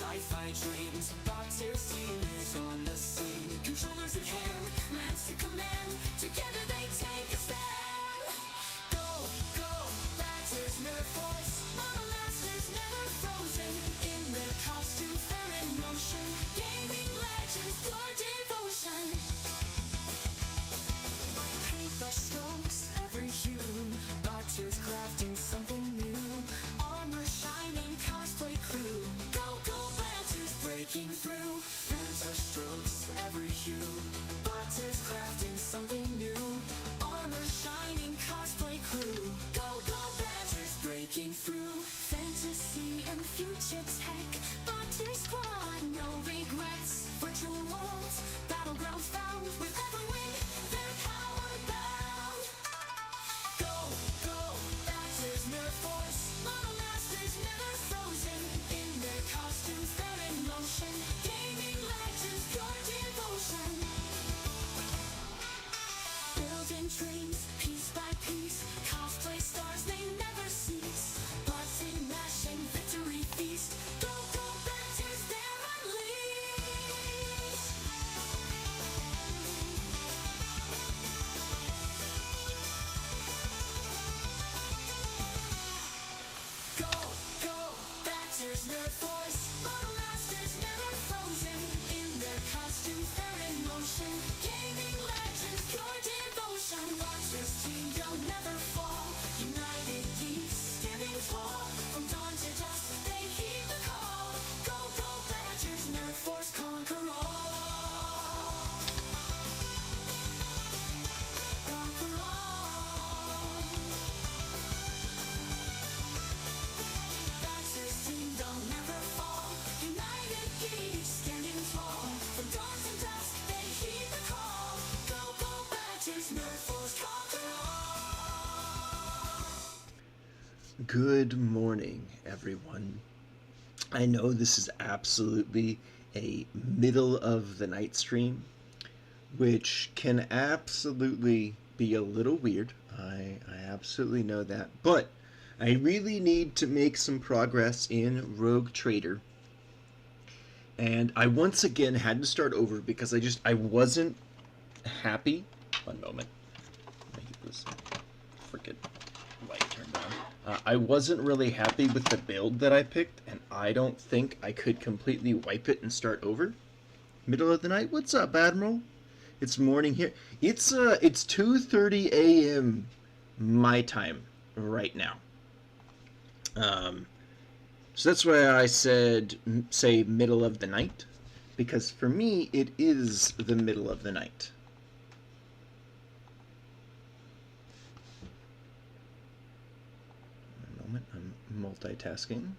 sci-fi dreams, boxer sealers on the scene, controllers in hand, lance to command, together they take a stand. Go, go, Baxter's Nerf Force, Model Masters never frozen, in their costumes they're in motion, gaming legends, pure devotion. Paintbrush strokes, every hue, Baxter's crafting something new, armor shining, cosplay crew, go, go, Baxter's breaking through. Paintbrush strokes, every hue, Baxter's crafting something new, armor shining, cosplay crew, go, go, Baxter's breaking through. Fantasy and future tech, Baxter Squad, no regrets, virtual worlds, battlegrounds found with every win, they're powered bound. Go, go, Baxter's Nerf Force, Model Masters never frozen, in their costumes they're in motion, gaming legends, pure devotion. Building dreams, piece by piece, cosplay stars they never cease, button mashing, victory feast, go, go, Baxter's they're unleashed. Go, go, Baxter's Nerf Force, Model Masters never frozen, in their costumes they're in motion, gaming legends, pure devotion. Baxter's team don't never fall, united geeks standing tall, from dawn to dusk they heed the call, go, go, Baxter's Nerf Force conquer all, conquer all. Baxter's team don't never fall, united geeks standing tall, from dawn to dusk they heed the call, go, go, Baxter's Nerf Force conquer all. Good morning, everyone. I know this is absolutely a middle of the night stream, which can absolutely be a little weird. I absolutely know that, but I really need to make some progress in Rogue Trader. And I once again had to start over because I wasn't happy. One moment. Let me get this freaking light turned on. I wasn't really happy with the build that I picked, and I don't think I could completely wipe it and start over. Middle of the night? What's up, Admiral? It's morning here. It's 2:30 a.m. my time right now. So that's why I said say middle of the night, because for me it is the middle of the night. One moment, I'm multitasking.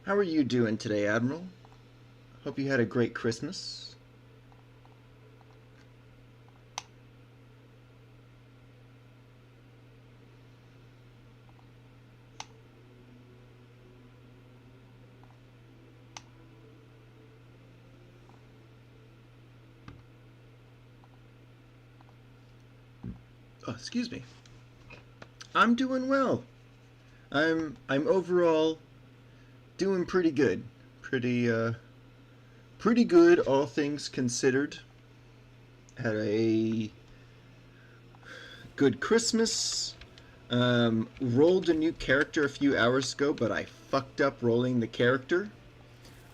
How are you doing today, Admiral? Hope you had a great Christmas. Oh, excuse me. I'm doing well. I'm overall doing pretty good. Pretty good, all things considered. Had a good Christmas. Rolled a new character a few hours ago, but I fucked up rolling the character.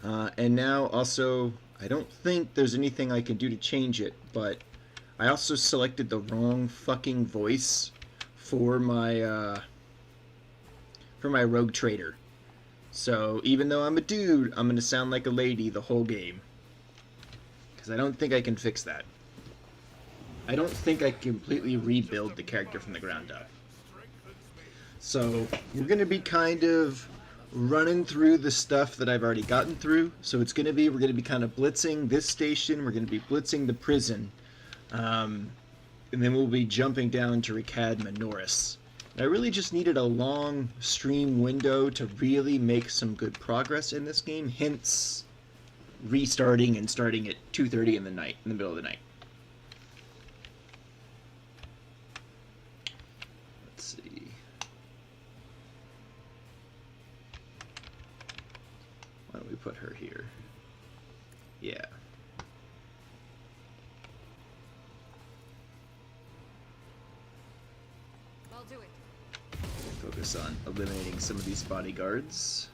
And now also, I don't think there's anything I can do to change it, but I also selected the wrong fucking voice for my Rogue Trader. So even though I'm a dude, I'm gonna sound like a lady the whole game. Because I don't think I can fix that. I don't think I can completely rebuild the character from the ground up. So we're gonna be kind of running through the stuff that I've already gotten through. So we're gonna be kind of blitzing this station. We're gonna be blitzing the prison. And then we'll be jumping down to Ricad Menoris. I really just needed a long stream window to really make some good progress in this game, hence restarting and starting at 2:30 in the night, in the middle of the night. put her here. Yeah. I'll do it. Focus on eliminating some of these bodyguards.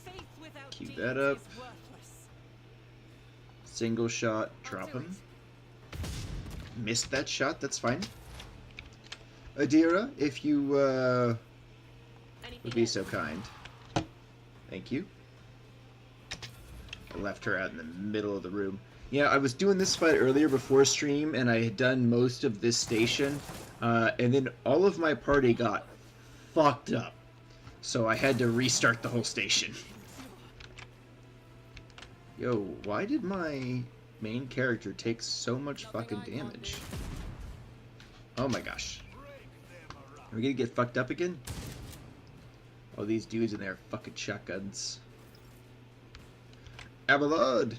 Faith without Keep deeds that up. is worthless. Single shot, I'll drop do him. Missed that shot, that's fine. Adira, if you would Anything be else? so kind. Thank you. I left her out in the middle of the room. Yeah, I was doing this fight earlier before stream, and I had done most of this station, and then all of my party got fucked up. So I had to restart the whole station. Yo, why did my main character take so much fucking damage? Oh my gosh. Are we gonna get fucked up again? Oh, these dudes in their fucking shotguns. Abelard!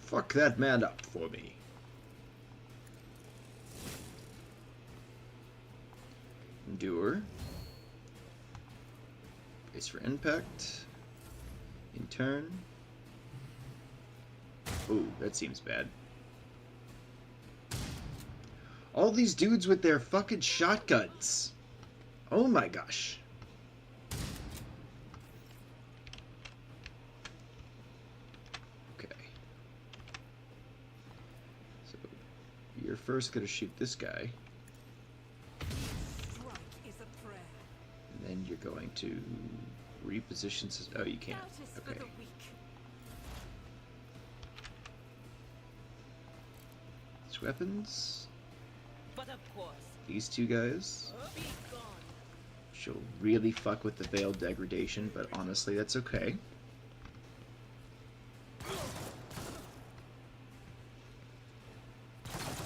Fuck that man up for me. Endure. Brace for impact. In turn. Ooh, that seems bad. All these dudes with their fucking shotguns. Oh my gosh. Okay. So, you're first gonna shoot this guy. Strike is a prayer. And then you're going to reposition... Oh, you can't. Doubt is for Okay. the weak. Switch weapons. But of course, These two guys. be gone. She'll really fuck with the veiled degradation, but honestly, that's okay.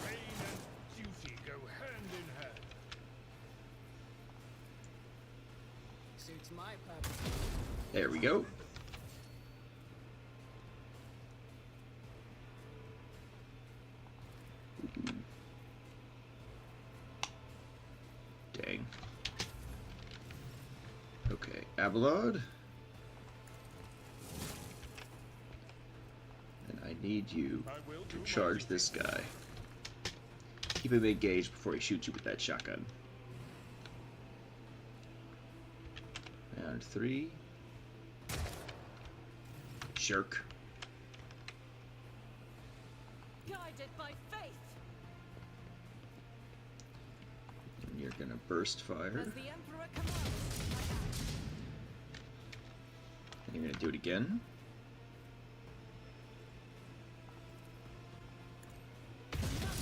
Pain and duty go hand in hand. Suits my purpose. There we go. Dang. Okay, Abelard. And I need you I will to do my charge duty. this guy. Keep him engaged before he shoots you with that shotgun. Round 3. Jerk. Guided by faith. And you're gonna burst fire. As the Emperor commands. And you're gonna do it again. None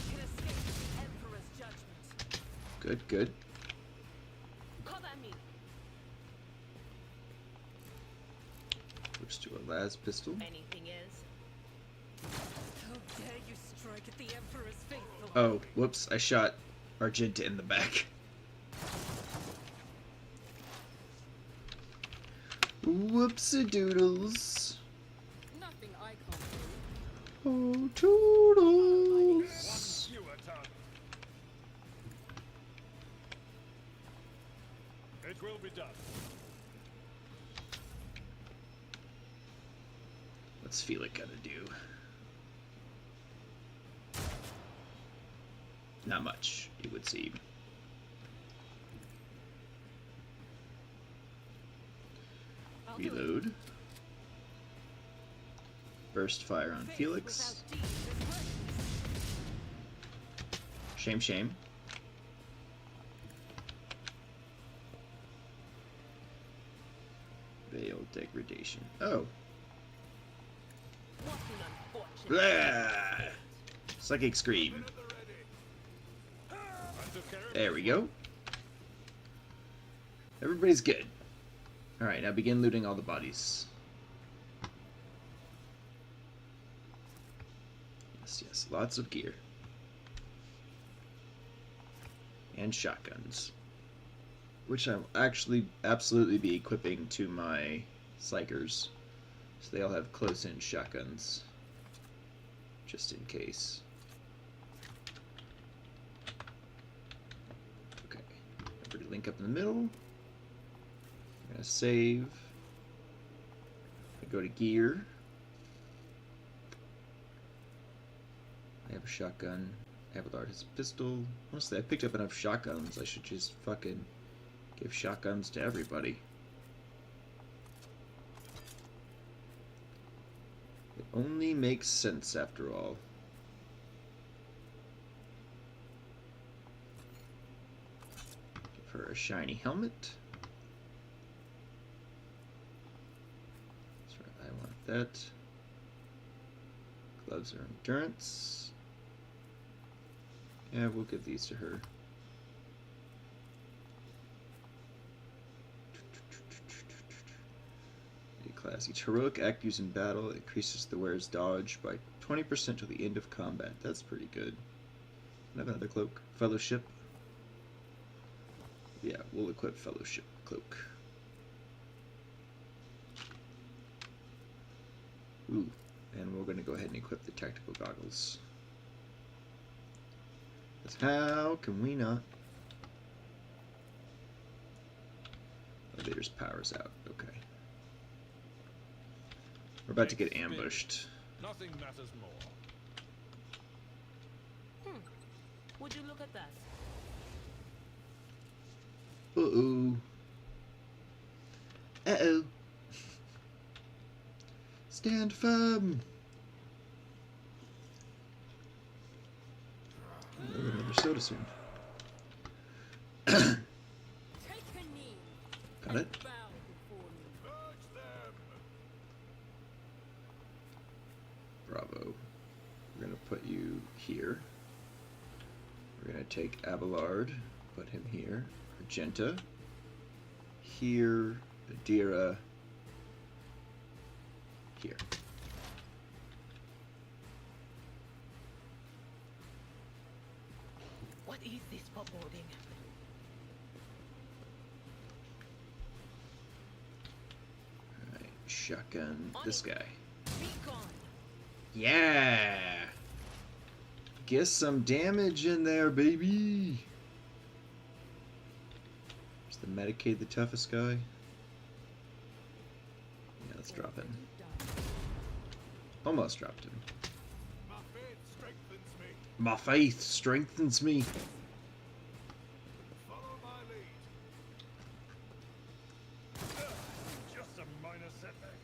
can escape the Emperor's judgment. Good, good. Cover me. Switch to a las pistol. Anything is. How dare you strike at the Emperor's faithful? Oh, whoops, I shot Argenta in the back. Whoopsie doodles. Nothing I can't do. Oh, toodles. Fewer targets. It will be done. What's Felix gonna do? Not much, it would seem. I'll do it. Reload. Burst fire on Faith Felix. without deeds is worthless. Shame, shame. Veil degradation. Oh. What an unfortunate. Blah! Psychic scream. At the ready. I took care of There we go. Everybody's good. Alright, now begin looting all the bodies. Yes, yes, lots of gear. And shotguns. Which I'll actually absolutely be equipping to my psychers. So they all have close-in shotguns. Just in case. Okay. Everybody link up in the middle. I'm gonna save. Go to gear. I have a shotgun. Abelard has a pistol. Honestly, I picked up enough shotguns. I should just fucking give shotguns to everybody. It only makes sense after all. Give her a shiny helmet. That's right, I want that. Gloves are endurance. Yeah, we'll give these to her. Class. Each heroic act used in battle increases the wearer's dodge by 20% till the end of combat. That's pretty good. I have another cloak. Fellowship. Yeah, we'll equip Fellowship cloak. Ooh, and we're going to go ahead and equip the tactical goggles. Because how can we not? Elevator's power's out. Okay. We're about to get ambushed. Nothing matters more. Would you look at that? Uh-oh. Uh-oh. Stand firm. Oh, another soda soon. Take a knee. Got it? Bow before me. Urge them! Bravo. We're going to put you here. We're going to take Abelard, put him here. Argenta. Here. Adira. Here. What is this foreboding? Alright, shotgun this guy. Be gone. Yeah! Get some damage in there, baby! Is the Medicaid the toughest guy? Yeah, let's drop him. Almost dropped him. My faith strengthens me. My faith strengthens me. Follow my lead. Just a minor setback.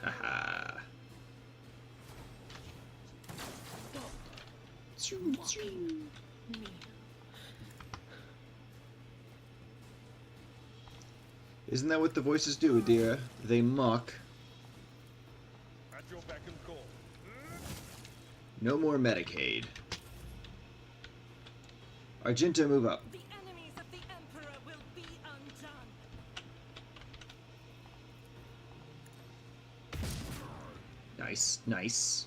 Haha. Me. Isn't that what the voices do, dear? They mock. At your beck and call. No more Medicaid. Argenta, move up. The enemies of the Emperor will be undone. Nice, nice.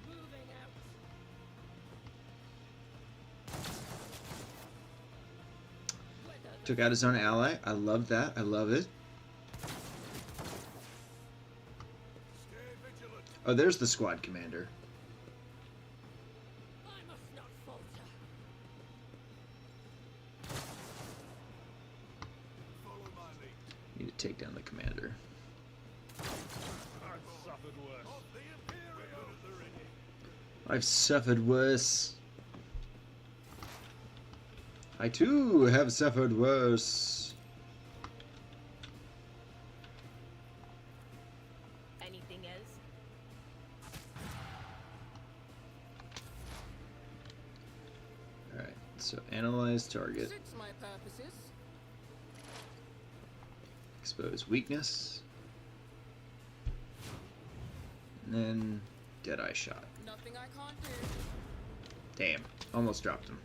Moving out. Took out his own ally. I love that. I love it. Stay vigilant. Oh, there's the squad commander. I must not falter. Follow my lead. Need to take down the commander. I've suffered worse. Of the Imperium. The ready. I've suffered worse. I too have suffered worse. Anything else? Alright, so analyze target. Suits my purposes. Expose weakness. And then Deadeye shot. Nothing I can't do. Damn, almost dropped him.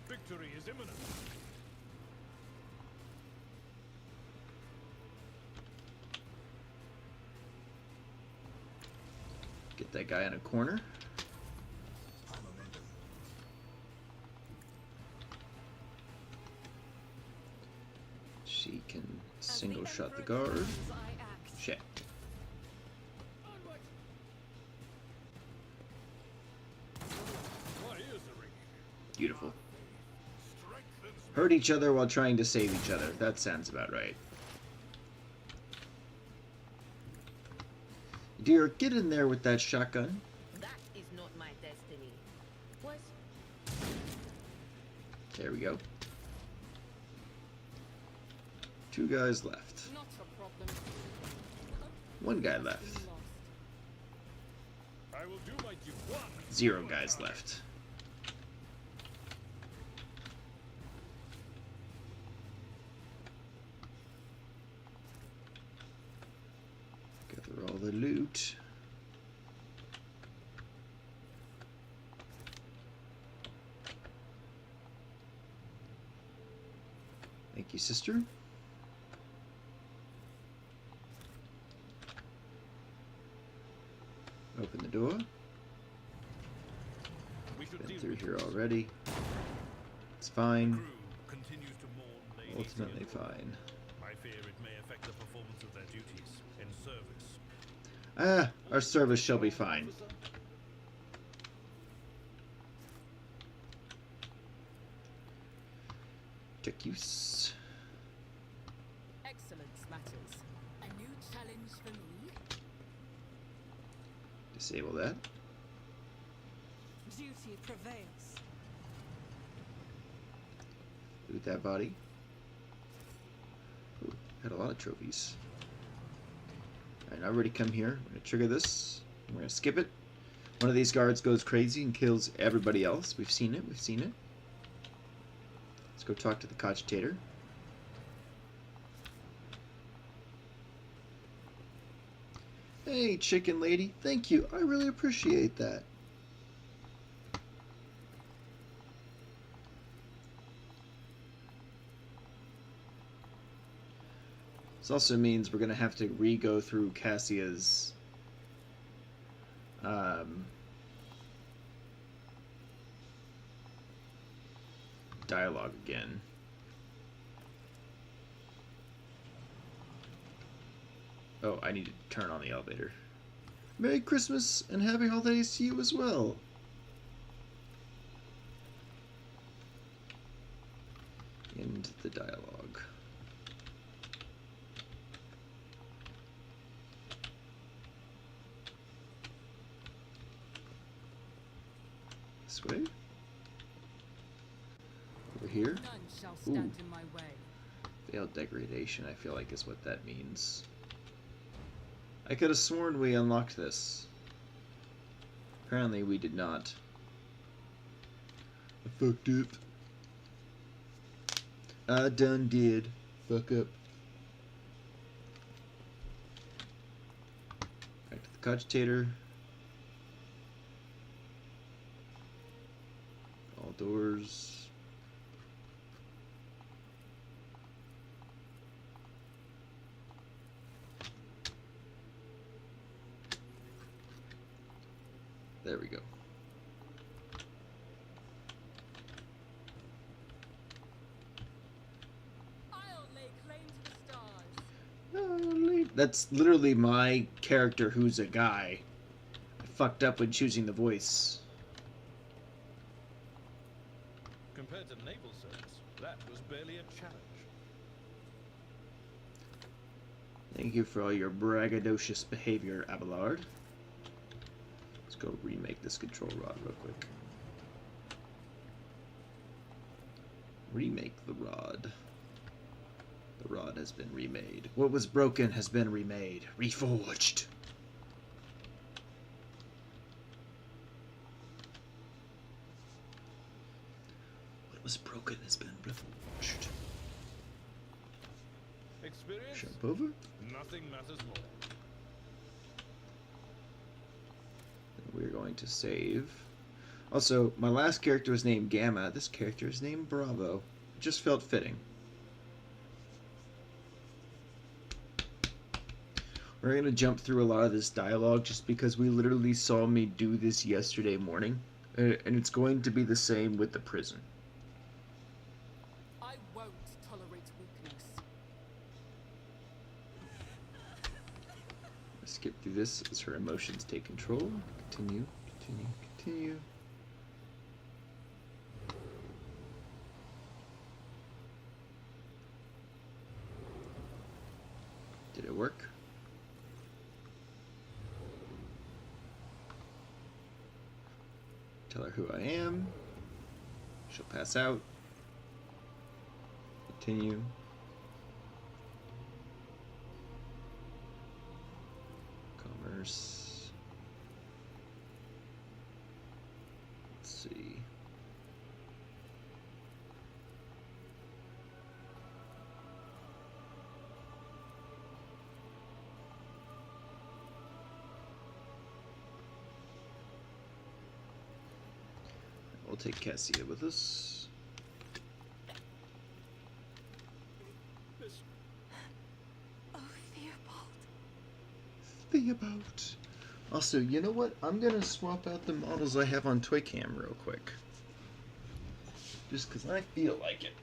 Victory is imminent. Get that guy in a corner. She can single shot the guard. Shit. My ears are ringing. Beautiful. Strengthens Hurt each other while trying to save each other. That sounds about right. Dear, get in there with that shotgun. That is not my destiny. What? There we go. 2 guys left. Not a problem. 1 guy left. Lost. I will do my duty. 1. 0 guys left. Gather all the loot. Thank you, sister. Open the door. We should Been deal through with here this. already. It's fine. Crew continues to mourn Lady Ultimately Theodora. fine. I fear it may affect the performance of their duties in service. Ah, our service shall be fine. Check use. Excellence matters. A new challenge for me. Disable that. Duty prevails. Loot that body. Ooh, had a lot of trophies. Alright, now ready to come here. We're going to trigger this. We're going to skip it. One of these guards goes crazy and kills everybody else. We've seen it. We've seen it. Let's go talk to the cogitator. Hey, chicken lady. Thank you. I really appreciate that. This also means we're going to have to re-go through Cassia's dialogue again. Oh, I need to turn on the elevator. Merry Christmas and Happy Holidays to you as well. End the dialogue. This way? Over here? None shall stand Ooh. in my way. Failed degradation, I feel like is what that means. I could have sworn we unlocked this. Apparently we did not. I fucked up. I done did. Fuck up. Back to the cogitator. All doors. There we go. I'll lay claim to the stars. That's literally my character who's a guy. I fucked up when choosing the voice. Compared to naval service, that was barely a challenge. Thank you for all your braggadocious behavior, Abelard. Let's go remake this control rod real quick. Remake the rod. The rod has been remade. What was broken has been remade. Reforged. What was broken has been reforged. Experience? Jump over. Nothing matters more. We're going to save. Also, my last character was named Gamma. This character is named Bravo. It just felt fitting. We're going to jump through a lot of this dialogue just because we literally saw me do this yesterday morning. And it's going to be the same with the prison. I won't tolerate weakness. Skip through this as her emotions take control. Continue, continue, continue. Did it work? Tell her who I am. She'll pass out. Continue. Commerce. Let's see. We'll take Cassia with us. Oh, Theobald. Theobald. Also, you know what? I'm gonna swap out the models I have on ToyCam real quick. Just because I feel like it.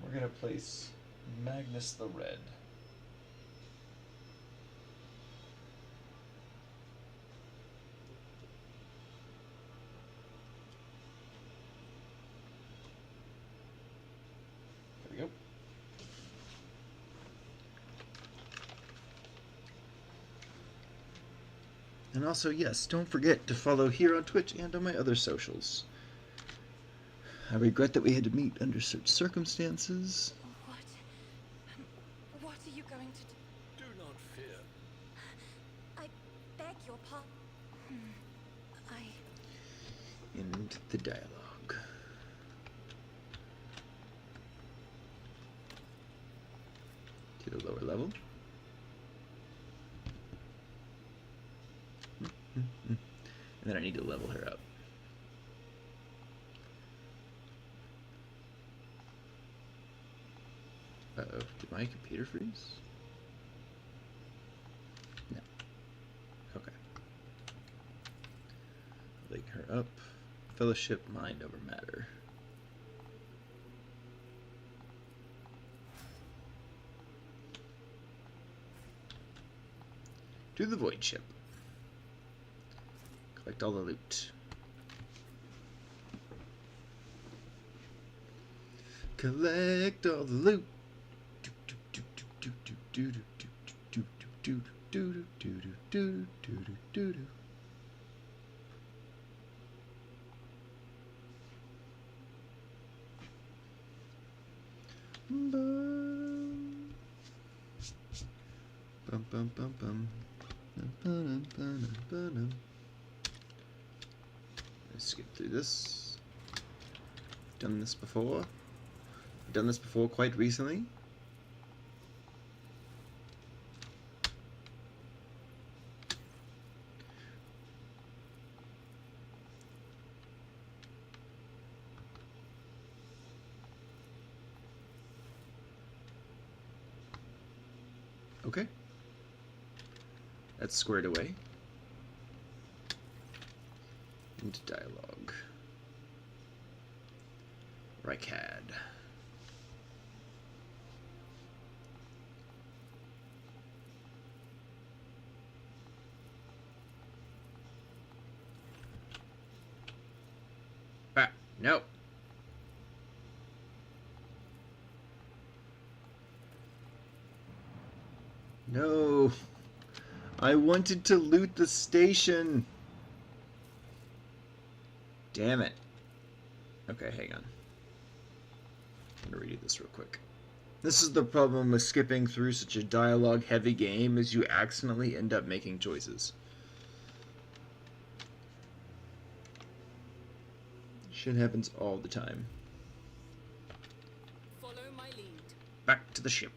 We're gonna place Magnus the Red. There we go. And also, yes, don't forget to follow here on Twitch and on my other socials. I regret that we had to meet under such circumstances. What? What are you going to do? Do not fear. I beg your pardon. End the dialogue. To the lower level. And then I need to level her up. Uh-oh, did my computer freeze? No. Okay. Link her up. Fellowship, mind over matter. To the void ship. Collect all the loot. Collect all the loot. Bum bum bum bum. Let's skip through this. Done this before. Done this before quite recently. Okay. That's squared away. Into dialogue. Rykad. Ah, no. No. I wanted to loot the station. Damn it. Okay, hang on. I'm gonna redo this real quick. This is the problem with skipping through such a dialogue-heavy game, is you accidentally end up making choices. Shit happens all the time. Follow my lead. Back to the ship.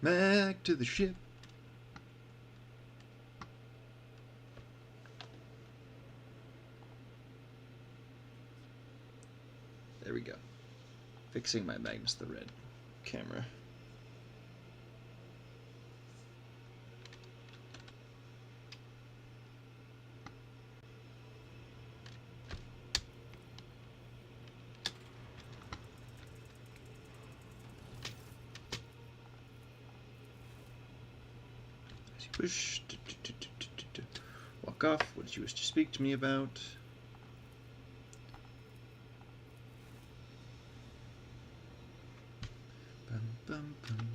Back to the ship. There we go. Fixing my Magnus the Red camera. Wish walk off. What did you wish to speak to me about? Bum, bum, bum.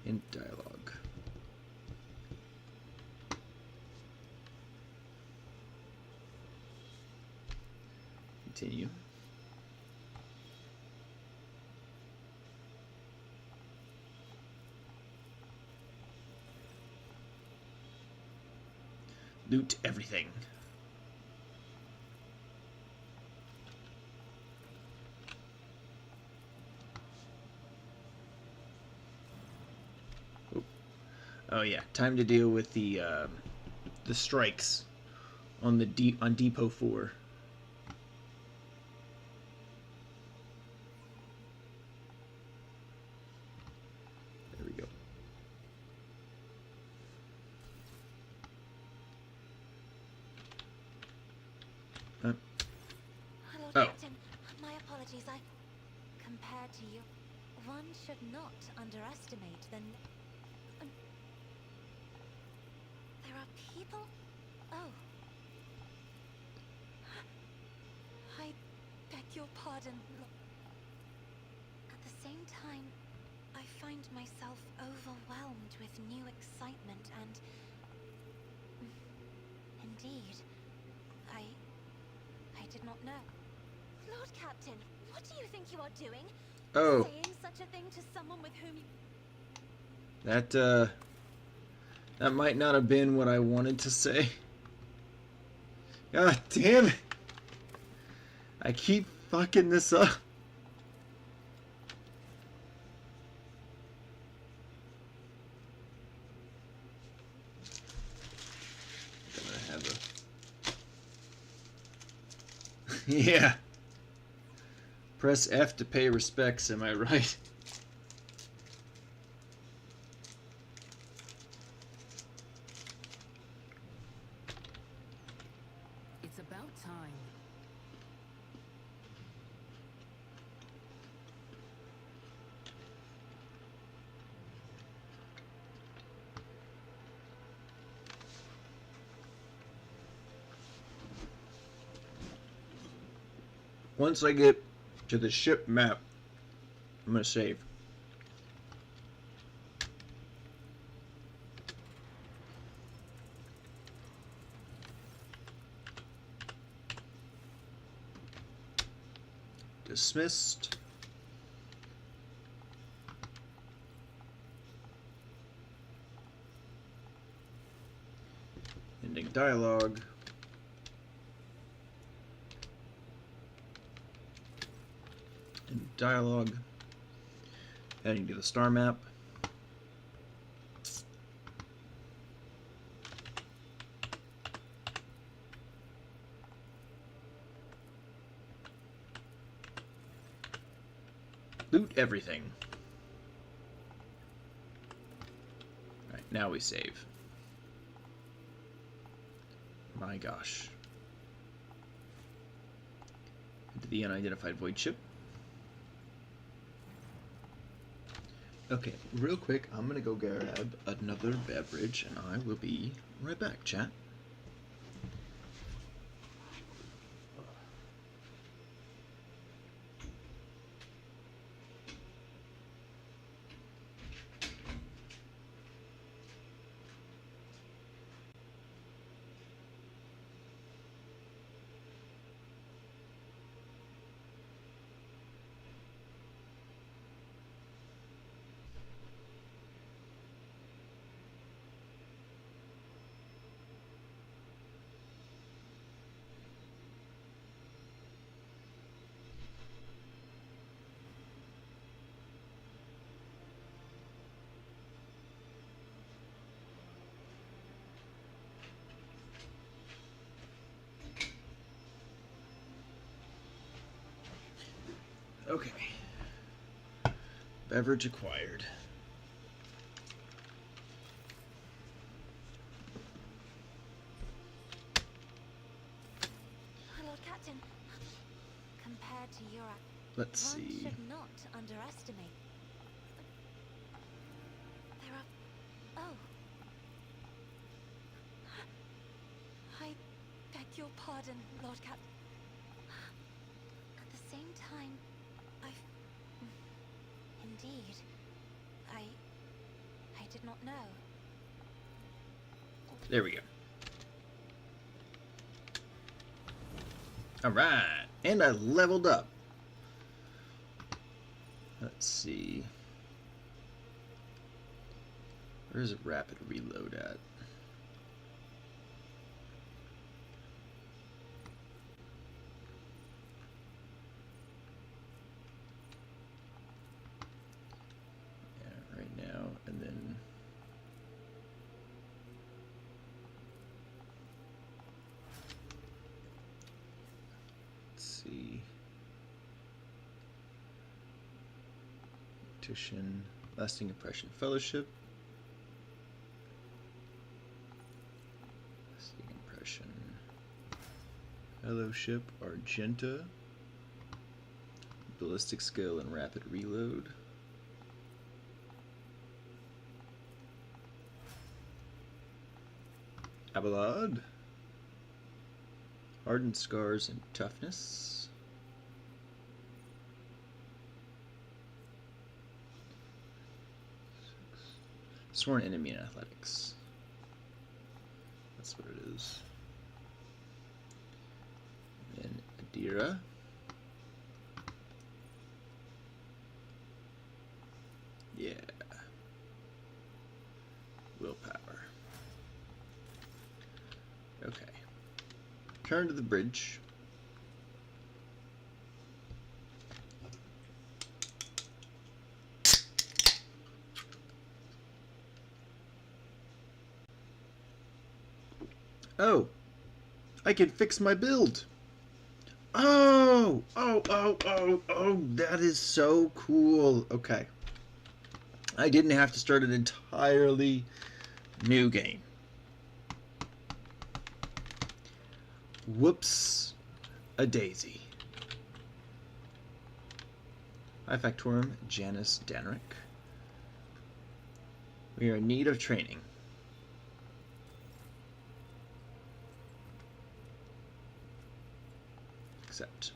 In dialogue. Continue. Loot everything. Oh yeah, time to deal with the strikes on the on Depot 4. There we go. Lord Oh. Captain, my apologies. Compared to you, one should not underestimate the. There are people. Oh. I beg your pardon. At the same time, I find myself overwhelmed with new excitement and. Indeed, I did not know. Lord Captain, what do you think you are doing? Oh, Saying such a thing to someone with whom you... that might not have been what I wanted to say. God damn it! I keep fucking this up. I'm gonna have a... Yeah. Press F to pay respects, am I right? It's about time. Once I get to the ship map, I'm gonna save. Dismissed. Ending dialogue. Ending dialogue. Heading to the star map. Loot everything. Alright, now we save. My gosh. Into the unidentified void ship. Okay, real quick, I'm gonna go grab another beverage and I will be right back, chat. Okay. Beverage acquired. Lord Captain, compared to your... Let's One see. should not underestimate. pardon, Lord Cap. At the same time, I've... Indeed. I did not know. There we go. Alright, and I leveled up. Let's see. Where's a rapid reload at? Yeah, right now, and then let's see. Titian, Lasting Impression Fellowship. Lasting Impression Fellowship, Argenta. Ballistic Skill and Rapid Reload. Abelard. Hardened Scars and Toughness. Sworn Enemy in Athletics. That's what it is. And Adira. Yeah. Willpower. Okay. Turn to the bridge. Oh, I can fix my build. Oh, that is so cool. Okay. I didn't have to start an entirely new game. Whoops, a daisy. Hi, Factorum, Janice Danrick. We are in need of training. Accept.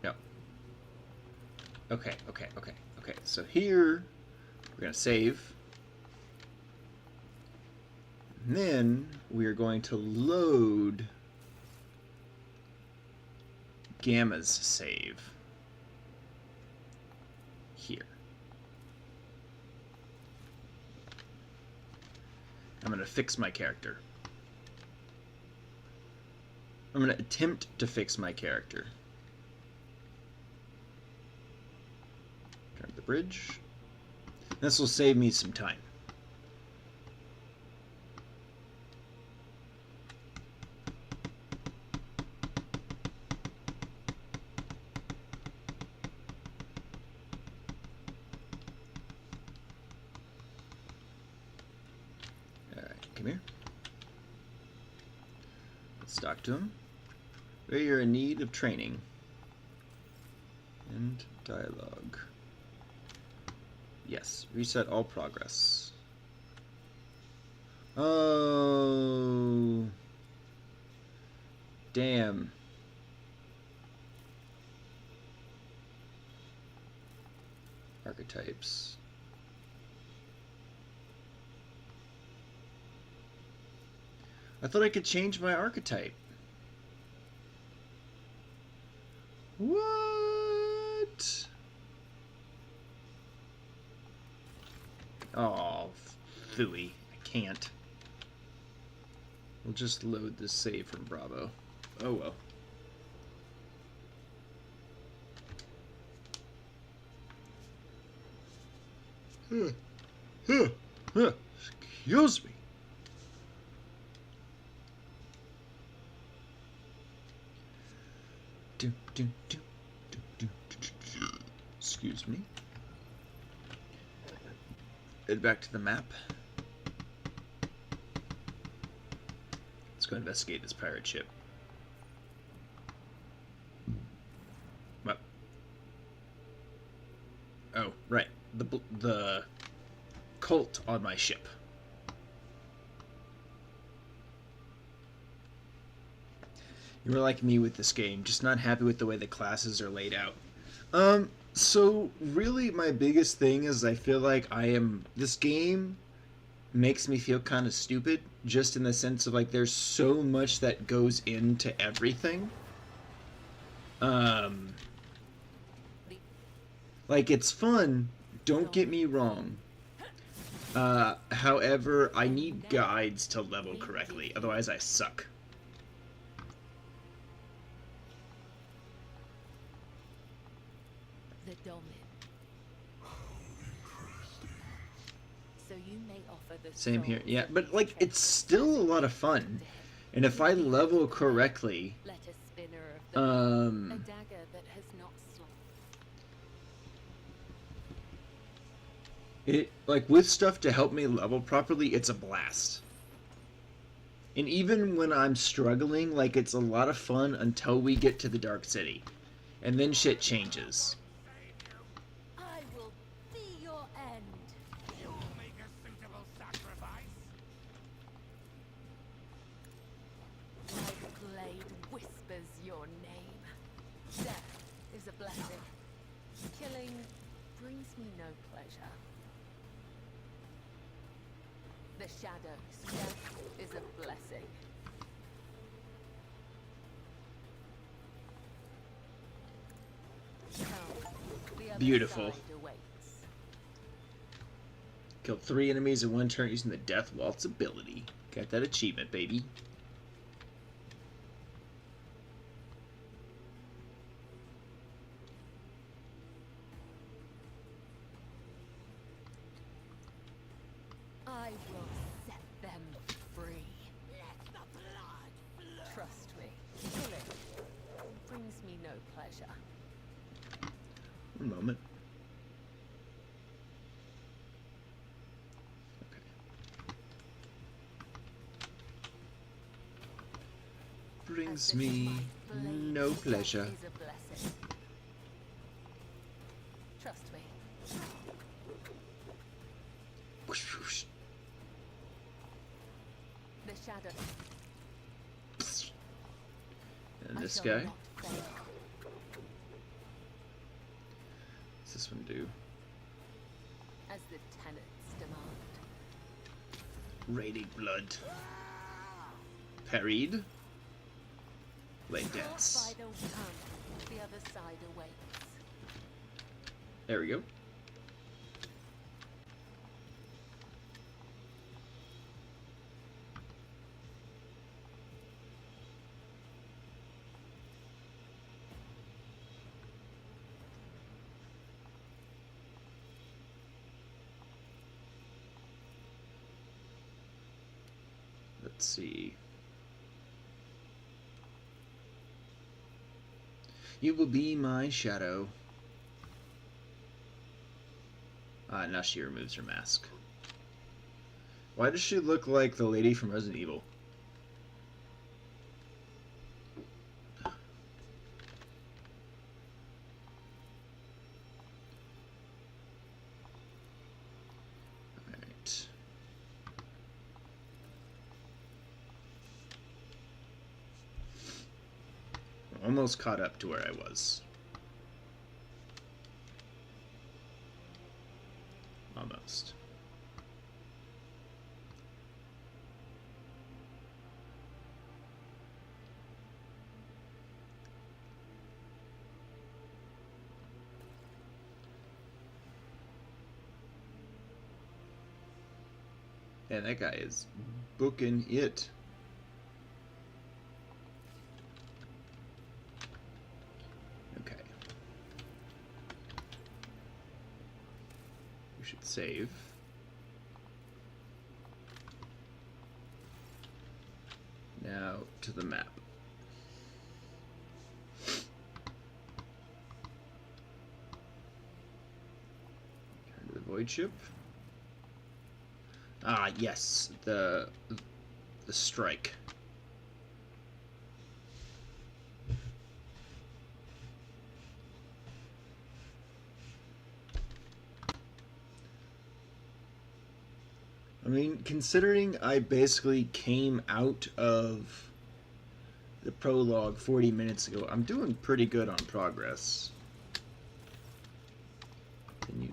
No. Okay. So here, we're going to save. And then we are going to load Gamma's save here. I'm going to fix my character. I'm going to attempt to fix my character. Turn to the bridge. This will save me some time. Alright, come here. Let's talk to him. We are in need of training. And dialogue. Yes, reset all progress. Oh. Damn. Archetypes. I thought I could change my archetype. What? Oh, phooey. I can't. We'll just load this save from Bravo. Oh well. Excuse me. Excuse me. Head back to the map. Let's go investigate this pirate ship. What? Oh, right. The cult on my ship. You're like me with this game, just not happy with the way the classes are laid out. So really my biggest thing is I feel like this game makes me feel kind of stupid, just in the sense of like there's so much that goes into everything. Like it's fun, don't get me wrong. However, I need guides to level correctly, otherwise I suck. The dominant. So you may offer the Same here, soul yeah, of but the like it's still a lot of fun. And if I level correctly, Let a spinner of the a dagger that has not slung. it like with stuff to help me level properly, it's a blast. And even when I'm struggling, like it's a lot of fun until we get to the Dark City. And then shit changes. I will be your end. You'll make a suitable sacrifice. My blade whispers your name. Death is a blessing. Killing brings me no pleasure. The shadows. Death is a blessing. Come, the other Beautiful. side awaits. Killed 3 enemies in 1 turn using the Death Waltz ability. Got that achievement, baby. I will set them free. Let the blood flow. Trust me. Killing brings me no pleasure. One moment. Brings me no pleasure. Is a blessing. Trust me. Whoosh, whoosh. The shadow. And I this shall guy. not fail. What's this one do? As the tenets demand. Radiant blood. Parried. Blade dance. By the come, the other side awaits. There we go. Let's see. You will be my shadow. Now she removes her mask. Why does she look like the lady from Resident Evil? Alright. Almost caught up to where I was. Almost. And that guy is booking it. Okay. We should save. Now to the map. Turn to the void ship. Ah, yes, the strike. I mean, considering I basically came out of the prologue 40 minutes ago. I'm doing pretty good on progress. Continue.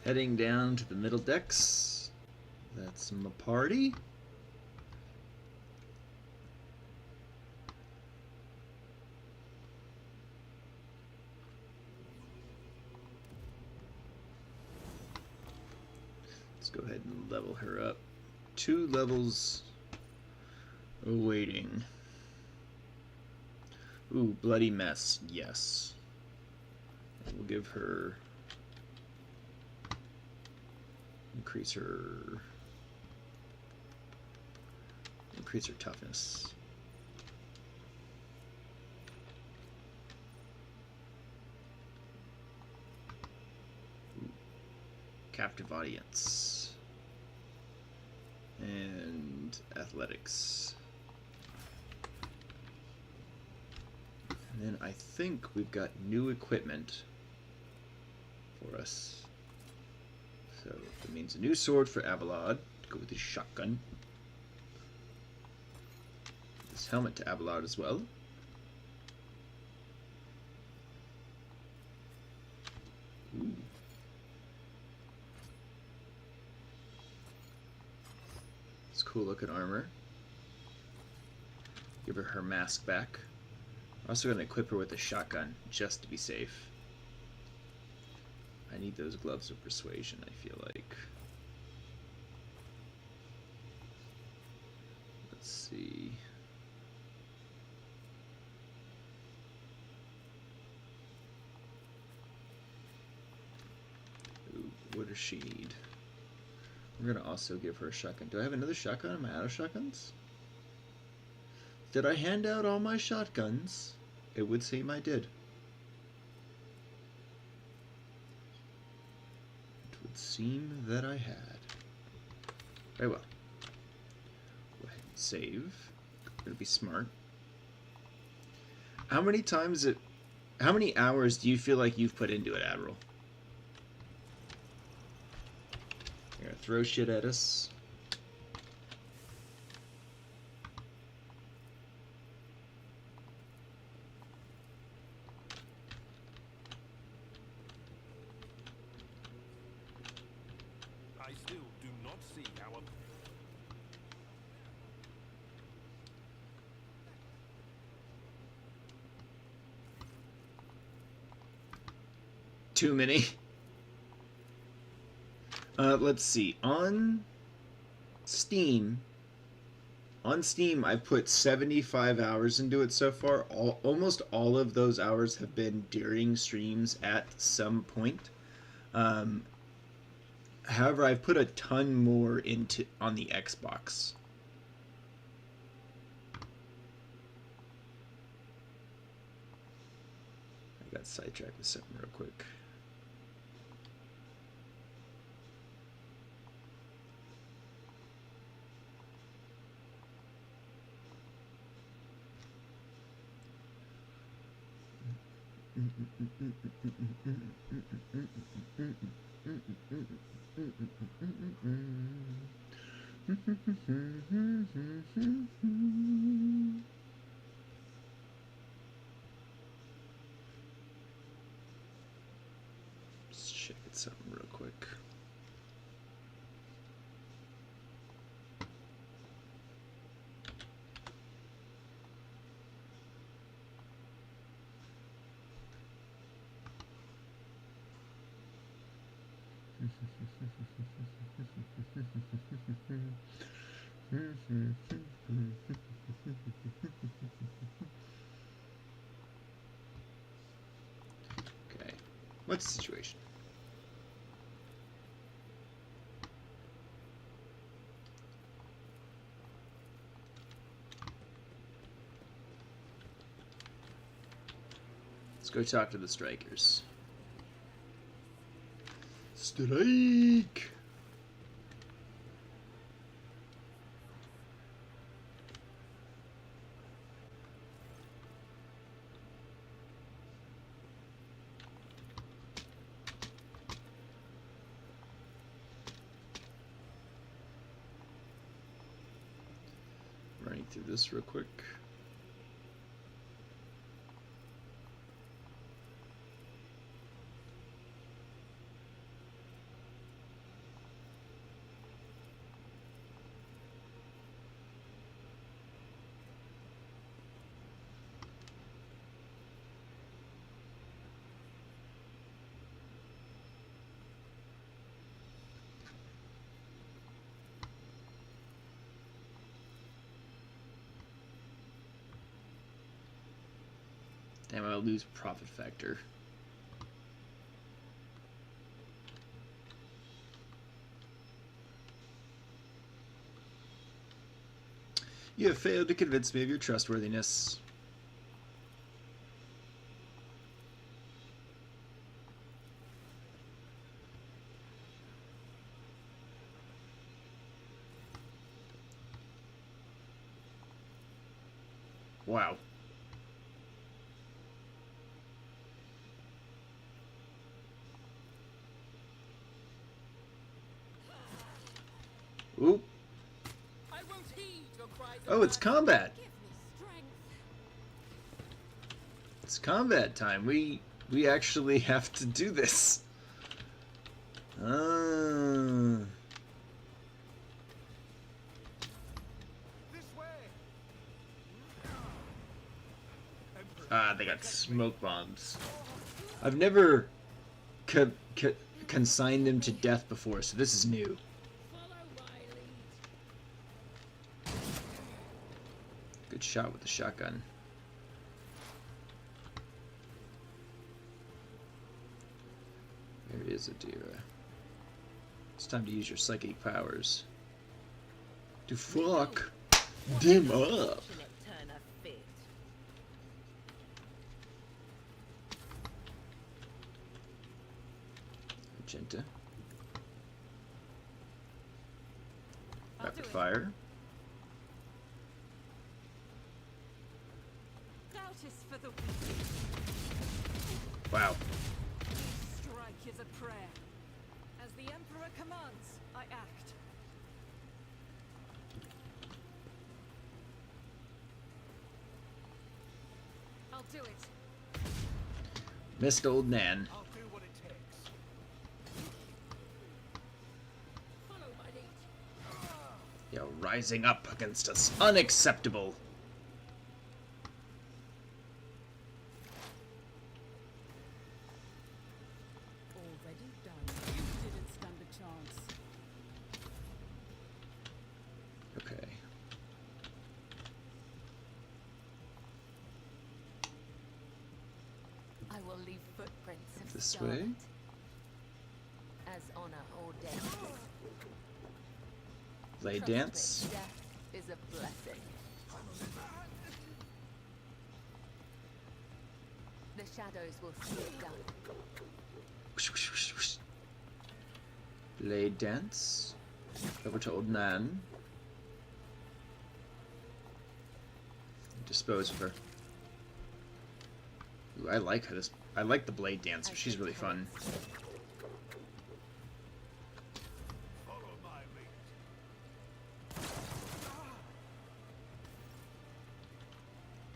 Heading down to the middle decks. That's my party. Let's go ahead and level her up. 2 levels awaiting. Ooh, bloody mess. Yes. And we'll give her... increase her toughness. Ooh. Captive audience and athletics. And then I think we've got new equipment for us. So that means a new sword for Abelard to go with his shotgun. This helmet to Abelard as well. Ooh. It's cool looking armor. Give her her mask back. I'm also going to equip her with a shotgun just to be safe. I need those gloves of persuasion, I feel like. Let's see. Ooh, what does she need? I'm gonna also give her a shotgun. Do I have another shotgun? Am I out of shotguns? Did I hand out all my shotguns? It would seem I did. Seem that I had. Very well. Go ahead and save. Gonna be smart. How many hours do you feel like you've put into it, Admiral? You're gonna throw shit at us. I still do not see how a... Too many. Let's see. On Steam, I put 75 hours into it so far. Almost all of those hours have been during streams at some point. However, I've put a ton more into on the Xbox. I got sidetracked with something real quick. Let's check it something real quick. What's the situation? Let's go talk to the strikers. Strike! Running through this real quick. Damn, I'll lose profit factor. You have failed to convince me of your trustworthiness. Wow. Oop. I won't heed your cries of Oh, it's battle. combat. Give me strength. It's combat time. We actually have to do this. This way. They got smoke bombs. I've never consigned them to death before, so this is new. Follow my lead. Good shot with the shotgun. There is Adira. It's time to use your psychic powers. To fuck them up. Turn of fate. Magenta. I'll Rapid do it. fire. Doubt is for the weak. Wow. Strike is a prayer. As the Emperor commands, I act. I'll do it. Missed old Nan. I'll do what it takes. Follow my lead. Yo, rising up against us. Unacceptable. Already done. You didn't stand a chance. Okay. I will leave footprints of This scarlet, way? as honor ordains. Lay Trust me, dance. death is a blessing. The shadows will slip down. Lay dance. Over to old Nan. Dispose of her. Ooh, I like her. I like the blade dancer. As She's it really fun. takes. Follow my lead.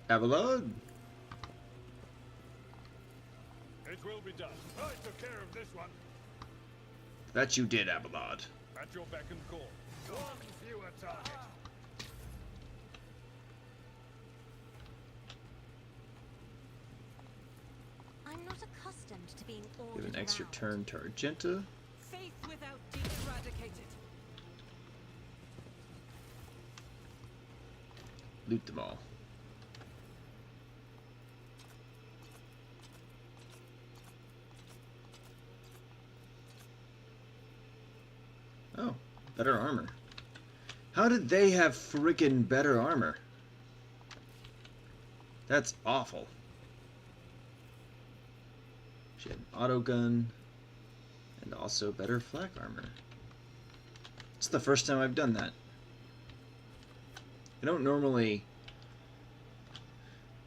Avalon. It will be done. I took care of this one. That you did, Abelard. At your beck and call. One fewer target. I'm not accustomed to being ordered Give an extra around. turn to Argenta. Faith without deed eradicated. Loot them all. Better armor. How did they have frickin' better armor? That's awful. She had an auto gun and also better flak armor. It's the first time I've done that. I don't normally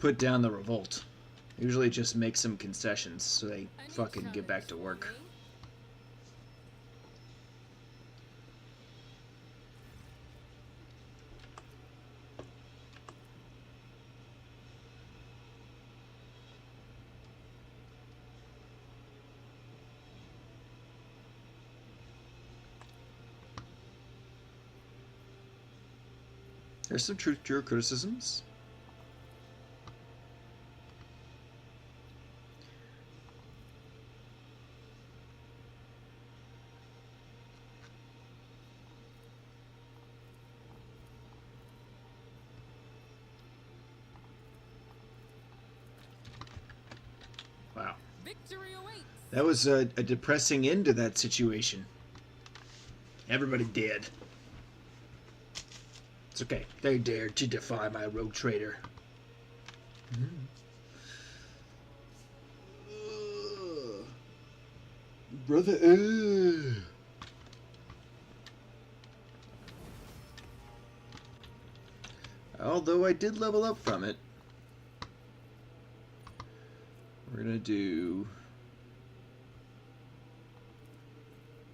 put down the revolt. I usually just make some concessions so they fucking get back to work. There's some truth to your criticisms. Wow. Victory awaits. That was a depressing end to that situation. Everybody dead. It's okay. They dared to defy my rogue trader. Brother. Although I did level up from it. We're gonna do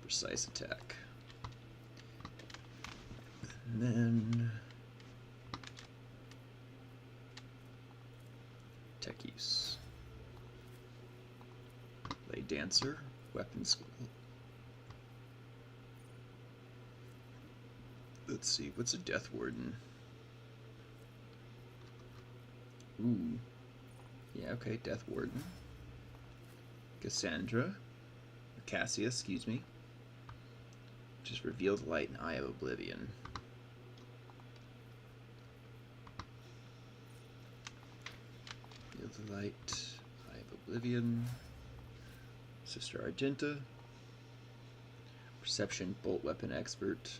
precise attack. And then tech use. Lay dancer, weapon school. Let's see, what's a death warden? Ooh. Yeah, okay, death warden. Cassandra. Or Cassia, excuse me. Just revealed light and Eye of Oblivion. The light, Eye of Oblivion, Sister Argenta, Perception, Bolt Weapon Expert,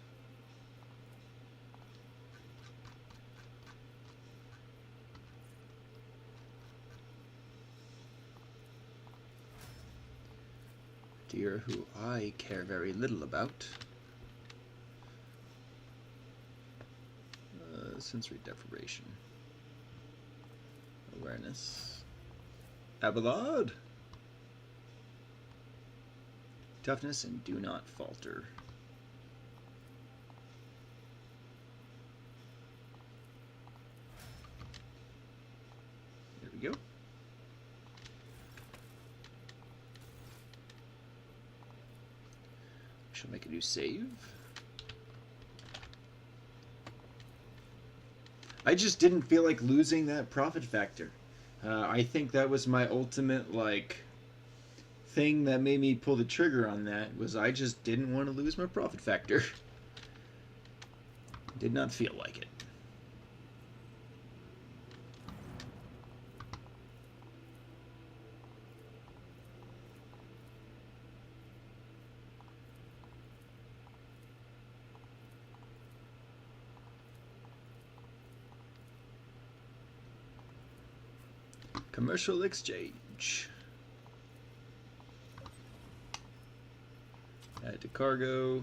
Deer, who I care very little about, sensory deprivation. Awareness. Abelard. Toughness and do not falter. There we go. Shall make a new save. I just didn't feel like losing that profit factor. I think that was my ultimate, like, thing that made me pull the trigger on that, was I just didn't want to lose my profit factor. Did not feel like it. Commercial exchange. Add to cargo.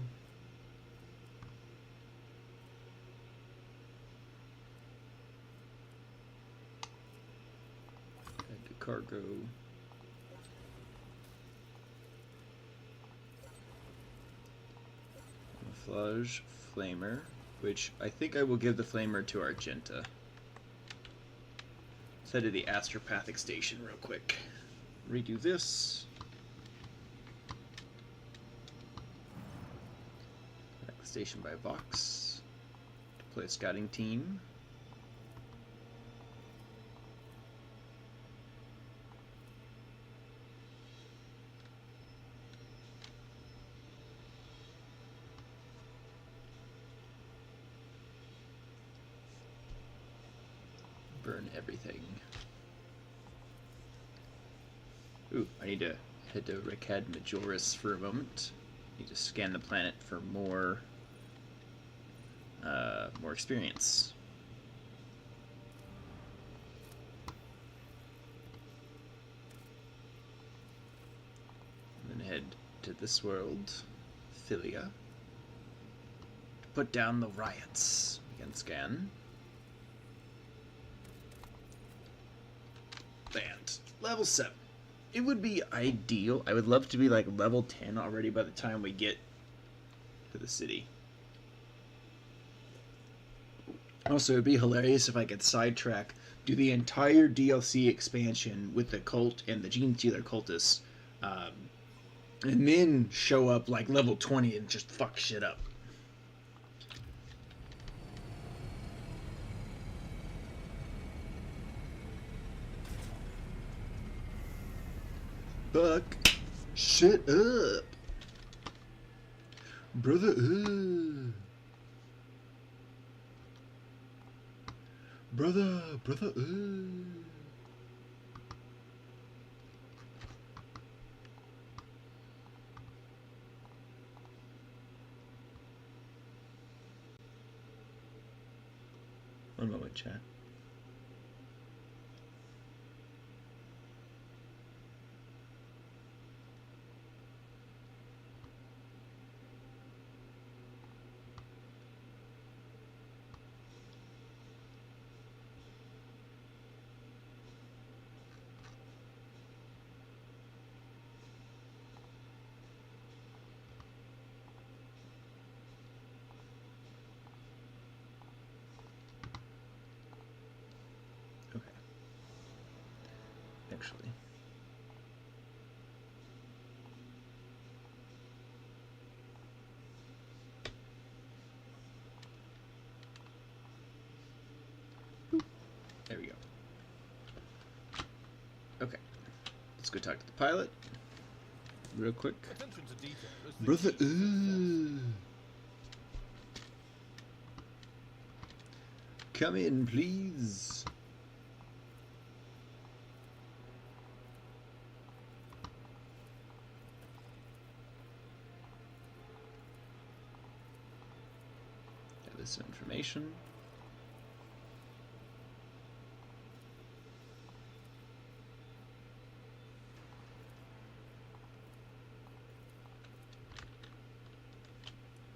Add to cargo. Camouflage, flamer, which I think I will give the flamer to Argenta. Let's head to the astropathic station real quick. Redo this. Back the station by Vox. Deploy a scouting team. Burn everything. Ooh, I need to head to Ricad Majoris for a moment. Need to scan the planet for more more experience. And then head to this world, Philia, to put down the riots. Again, scan. And level 7. It would be ideal. I would love to be like level 10 already by the time we get to the city. Also, it'd be hilarious if I could sidetrack, do the entire DLC expansion with the cult and the Gene Stealer cultists, and then show up like level 20 and just fuck shit up. Fuck shit up, brother. Brother. One moment, chat. Actually. There we go. Okay. Let's go talk to the pilot. Real quick. Attention to detail is the Brother, key to success. Come in, please. Gather some information.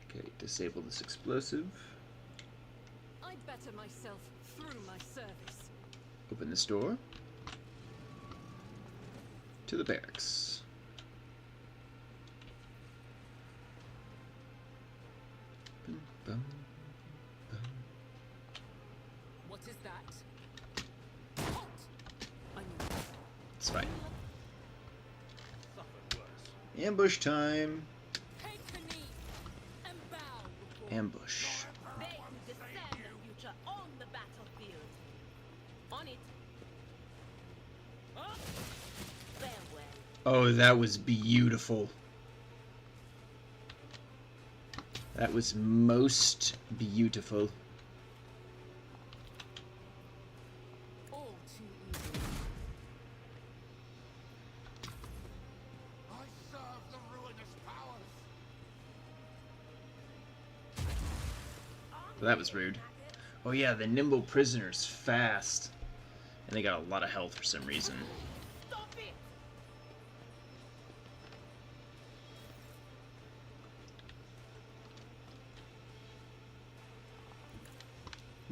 Okay, disable this explosive. I'd better myself through my service. Open this door to the barracks. Boom, boom, boom. What is that? Halt! I knew it. It's fine. Suffered worse. Ambush time. Take a knee and bow before Ambush. They who discern the future on the battlefield. On it. Up. Farewell. Oh, that was beautiful. That was most beautiful. All too easy. I serve the ruinous powers. Well, that was rude. Oh yeah, the nimble prisoner's fast. And they got a lot of health for some reason. Stop it!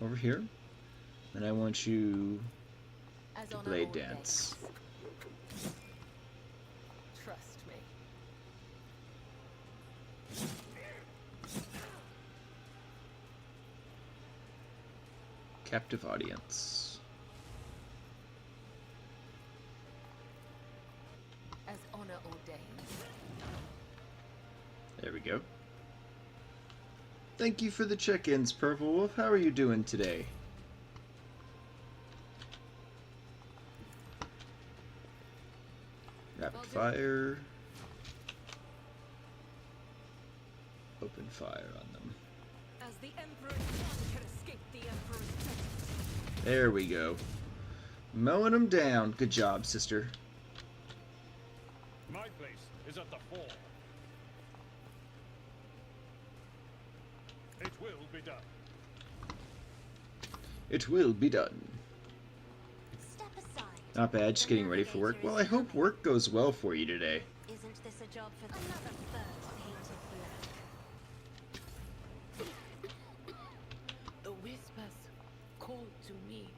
Over here. And I want you As to on blade old dance. days. Trust me. Captive audience. As honor ordains. There we go. Thank you for the check-ins, Purple Wolf. How are you doing today? Rapid fire. Open fire on them. as the Emperor's son can escape the Emperor's justice. There we go. Mowing them down. Good job, sister. My place is at the fore. It will be done. It will be done. Step aside. Not bad, just The getting ready for work. navigator Well, I is hope coming. work goes well for you today. Isn't this a job for another bird painted black? The whispers call to me.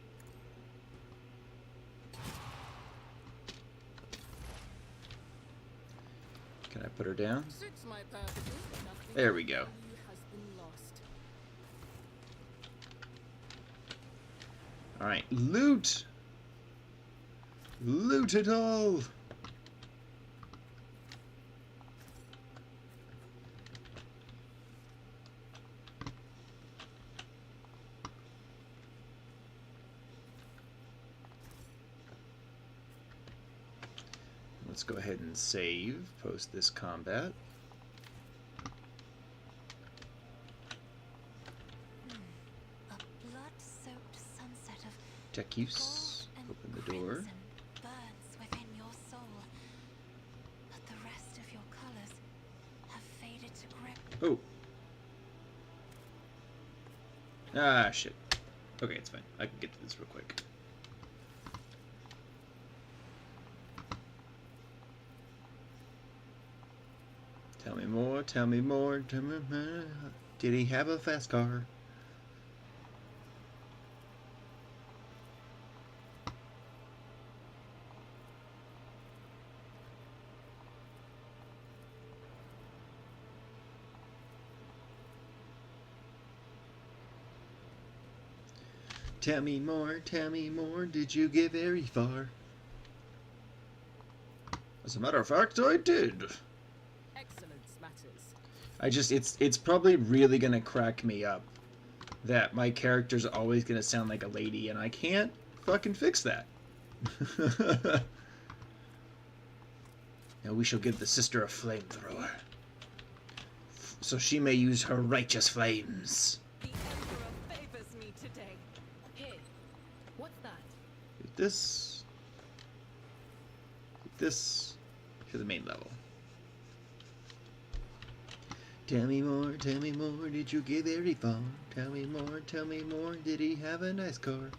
Can I put her down? Suits my purposes. Nothing There we of go. value has been lost. Alright, loot! Loot it all! Let's go ahead and save, post this combat. A blood-soaked sunset of Tech use. gold and Open the door. crimson burns within your soul. But the rest of your colors have faded to grip. Oh. Ah, shit. Okay, it's fine. I can get to this real quick. Tell me more, tell me more, tell me more. Did he have a fast car? Tell me more, did you get very far? As a matter of fact, I did. Excellence matters. It's probably really gonna crack me up that my character's always gonna sound like a lady, and I can't fucking fix that. Now we shall give the sister a flamethrower, so she may use her righteous flames. The Emperor favors me today. Hey, what's that? Take this. Take this to the main level. Tell me more, did you get very far? Tell me more, did he have a nice car?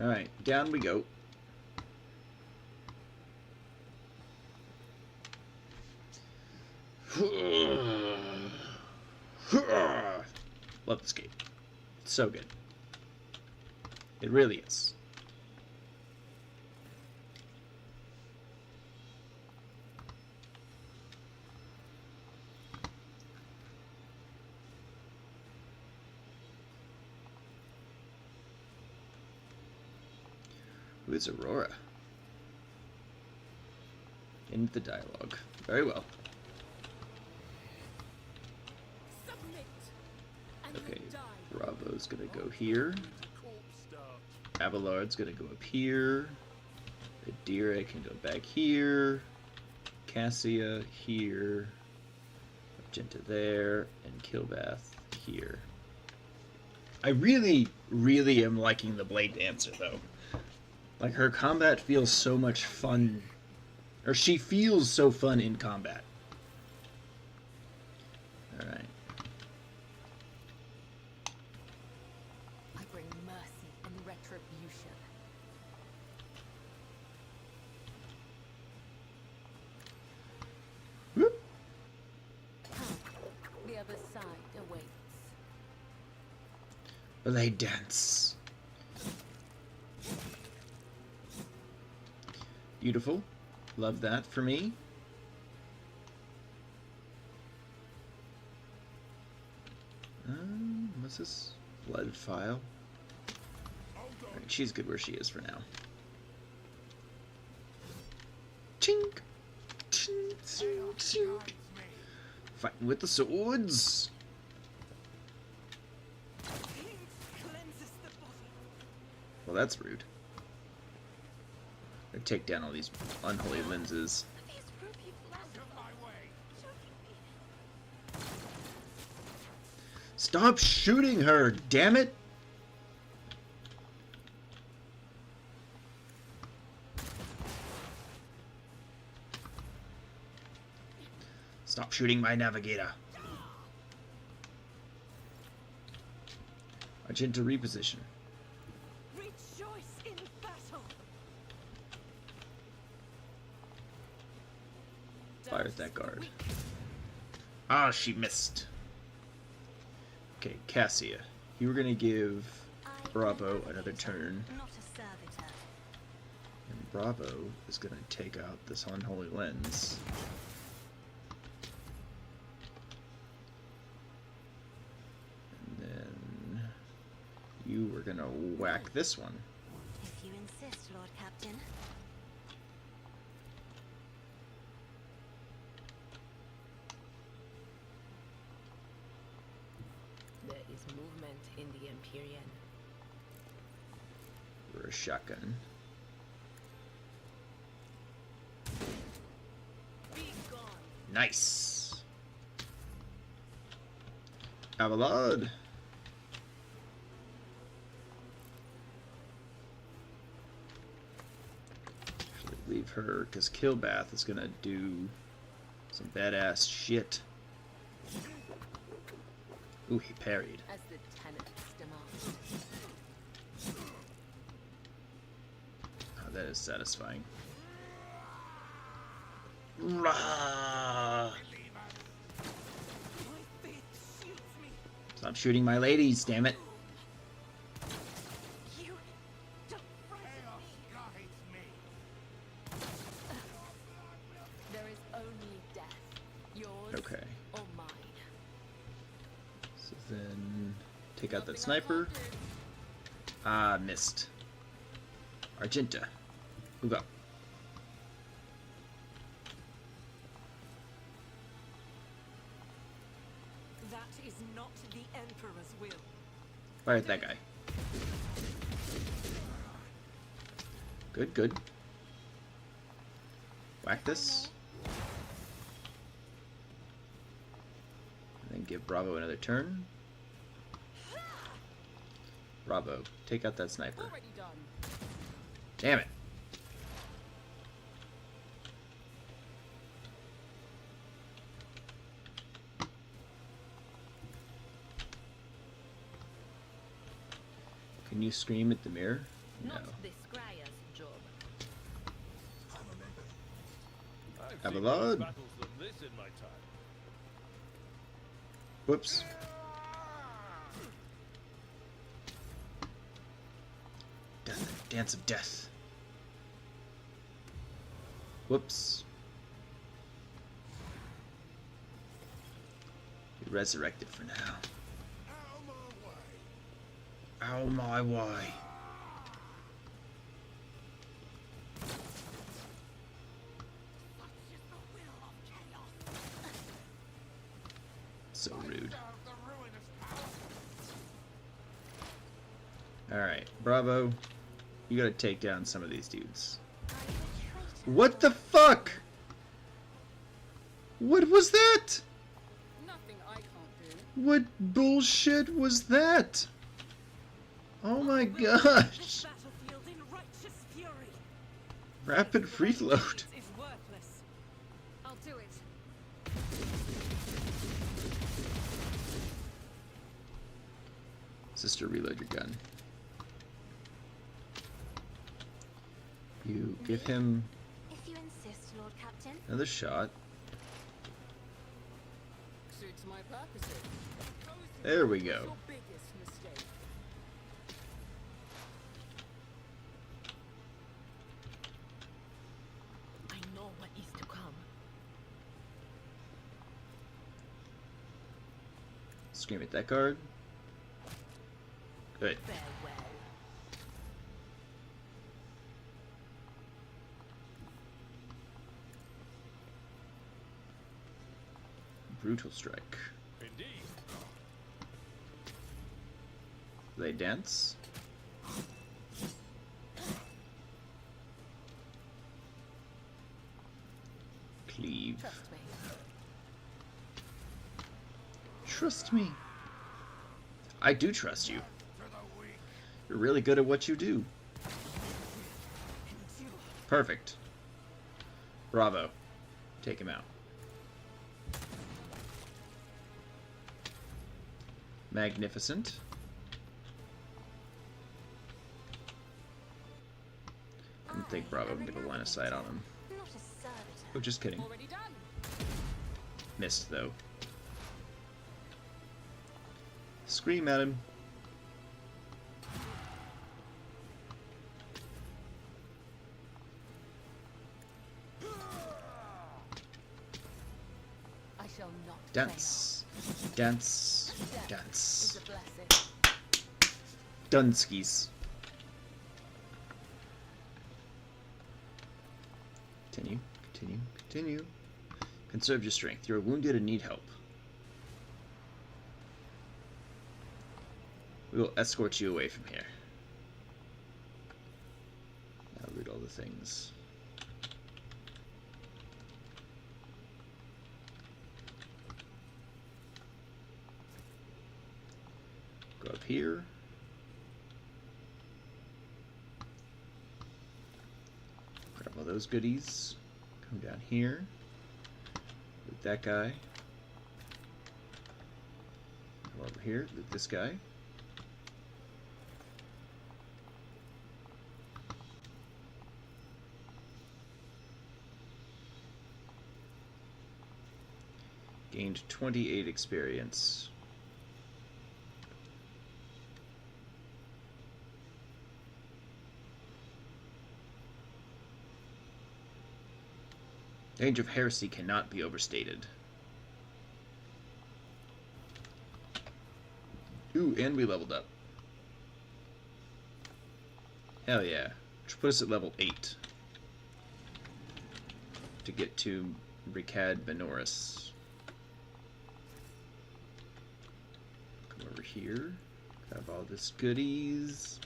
Alright, down we go. Love this game. It's so good. It really is. Who is Aurora? In the dialogue. Very well. Submit. And Okay, you die. Bravo's gonna go here. Corpse start. Abelard's gonna go up here. Adira can go back here. Cassia here. Magenta there. And Kilbath here. I really, really am liking the Blade Dancer, though. Like, her combat feels so much fun. Or she feels so fun in combat. Alright. I bring mercy and retribution. Whoop. The other side awaits. Blade Dance. Beautiful. Love that for me. What's this? Blood file. Alright, she's good where she is for now. Chink! Chink, chink, chink. Fighting with the swords. Heat cleanses the body. Well, that's rude. Gonna take down all these unholy lenses. These ruby flashes are choking me. Stop shooting her, damn it! shooting my navigator. Argenta reposition. Rejoice in battle. Fire at that guard. Ah, she missed. Okay, Cassia. You were gonna give Bravo another turn. Not a servitor. And Bravo is gonna take out this unholy lens. And then you were gonna whack this one. If you insist, Lord Captain. There is movement in the Empyrean. For a shotgun. Be gone. Nice. Avalad. Actually, leave her, because Killbath is gonna do some badass shit. Ooh, he parried. As the tenets demand. Oh, that is satisfying. Rah! My fate suits me. Stop shooting my ladies, damn it. You don't frighten me. There is only death. Yours Okay. or mine. So then, take out that sniper. Ah, missed. Argenta. Move up. That is not the Emperor's will. Fire at that guy. Good, good. Whack this. And then give Bravo another turn. Bravo, take out that sniper. Already done. Damn it. Can you scream at the mirror? No. Not this Scryer's job. Have a I've seen load. more battles than this in my time. Whoops. Death, dance of death. Whoops. Be resurrected for now. Ow my way. So rude. Alright, Bravo. You gotta take down some of these dudes. What the fuck? What was that? Nothing I can't do. What bullshit was that? Oh my This gosh. battlefield in righteous fury. Rapid reload. Is worthless. I'll do it. Sister, reload your gun. You give him If you insist, Lord Captain. another shot. Suits my purposes. There we go. Your biggest mistake. I know what is to come. Scream at that guard. Good. Farewell. Brutal strike. Indeed. They dance. Cleave. Trust me. Trust me. I do trust you. You're really good at what you do. Perfect. Bravo. Take him out. Magnificent. I don't think Bravo can get a line of sight on him. Not a servitor. Oh, just kidding. Already done. Missed, though. Scream at him. I shall not Dance. Dance. fail. Death Dance. is a blessing. Dunskies. Continue. Continue. Continue. Conserve your strength. You're wounded and need help. We will escort you away from here. I'll read all the things. Go up here. Grab all those goodies. Come down here. Loot that guy. Go over here. Loot this guy. Gained 28 experience. Danger of heresy cannot be overstated. Ooh, and we leveled up. Hell yeah. Which put us at level 8. To get to Ricad Benoris. Come over here. Grab all this goodies.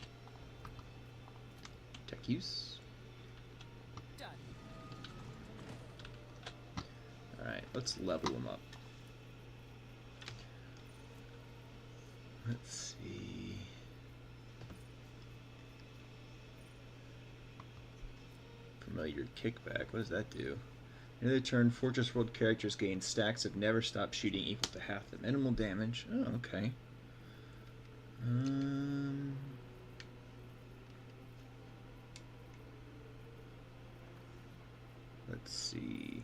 Tech use. Done. Alright, let's level them up. Let's see. Familiar kickback. What does that do? In their turn, Fortress World characters gain stacks of never stop shooting equal to half the minimal damage. Oh, okay. Let's see.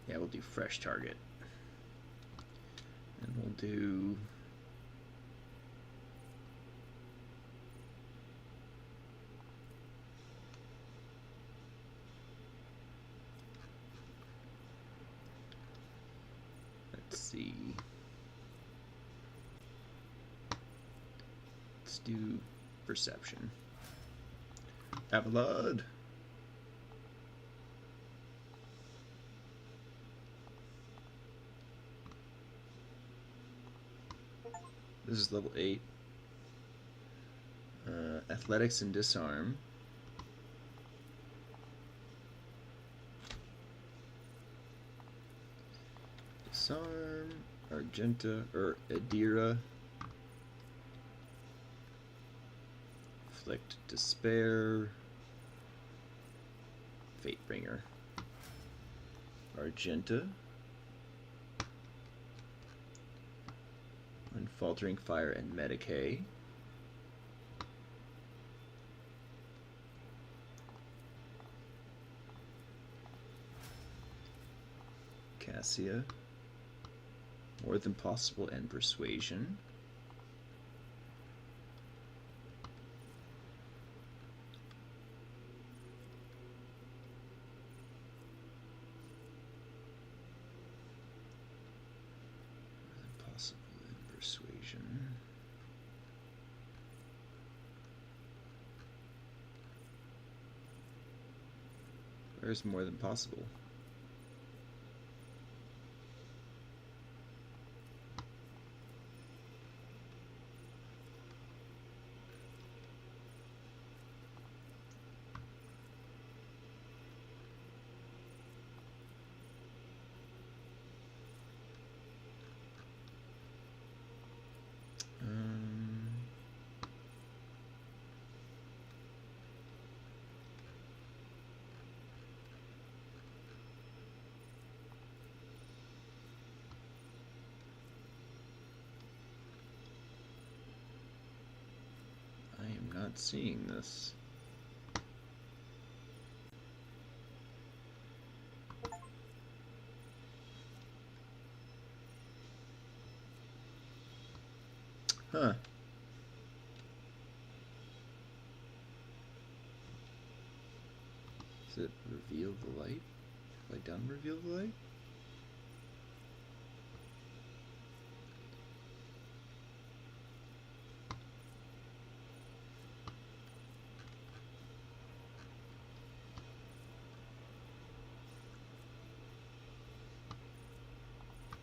Yeah, we'll do fresh target. And we'll do... Let's see. Let's do perception. Avalod. This is level 8. Athletics and disarm. Disarm, Argenta, or Adira. Inflict despair. Fatebringer. Argenta. Unfaltering fire and Medicae. Cassia. More than possible and persuasion. Persuasion. Where's more than possible? not seeing this. Huh. Does it reveal the light? Have I done reveal the light?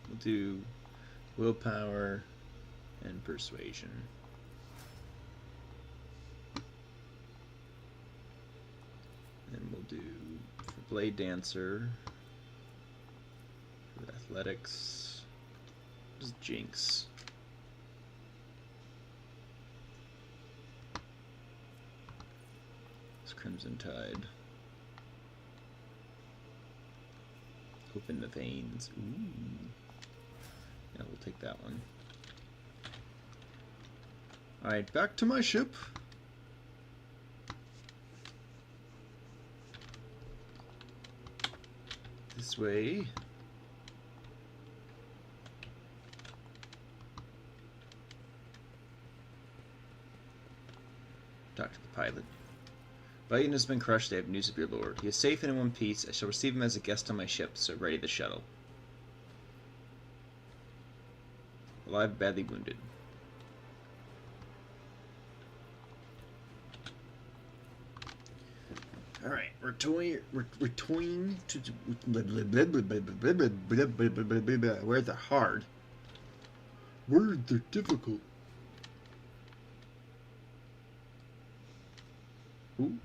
We'll do willpower and persuasion. And we'll do for Blade Dancer, for athletics, just Jinx. It's Crimson Tide. Open the veins. Ooh. Yeah, we'll take that one. Alright, back to my ship. This way. Talk to the pilot. Valiant has been crushed. They have news of your lord. He is safe and in one piece. I shall receive him as a guest on my ship, so ready the shuttle. Alive, badly wounded. Alright, we're toying to words are hard. Words are difficult. Ooh.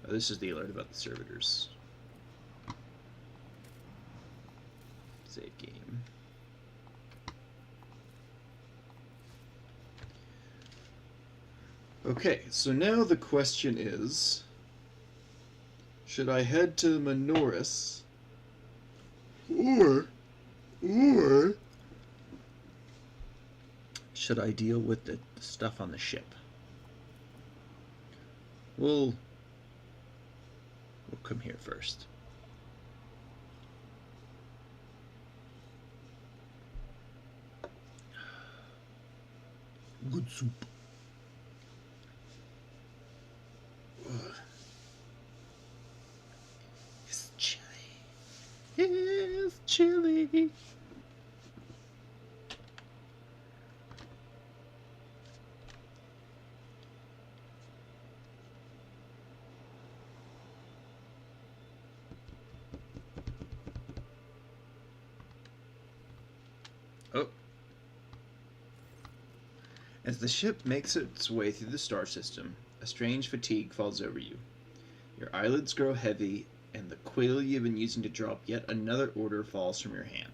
Oh, this is the alert about the servitors. Save game. Okay, so now the question is, should I head to Menoris, or should I deal with the stuff on the ship? We'll come here first. Good soup. It's chilly. It's chilly. Oh. As the ship makes its way through the star system, a strange fatigue falls over you. Your eyelids grow heavy, and the quill you've been using to draw up yet another order falls from your hand.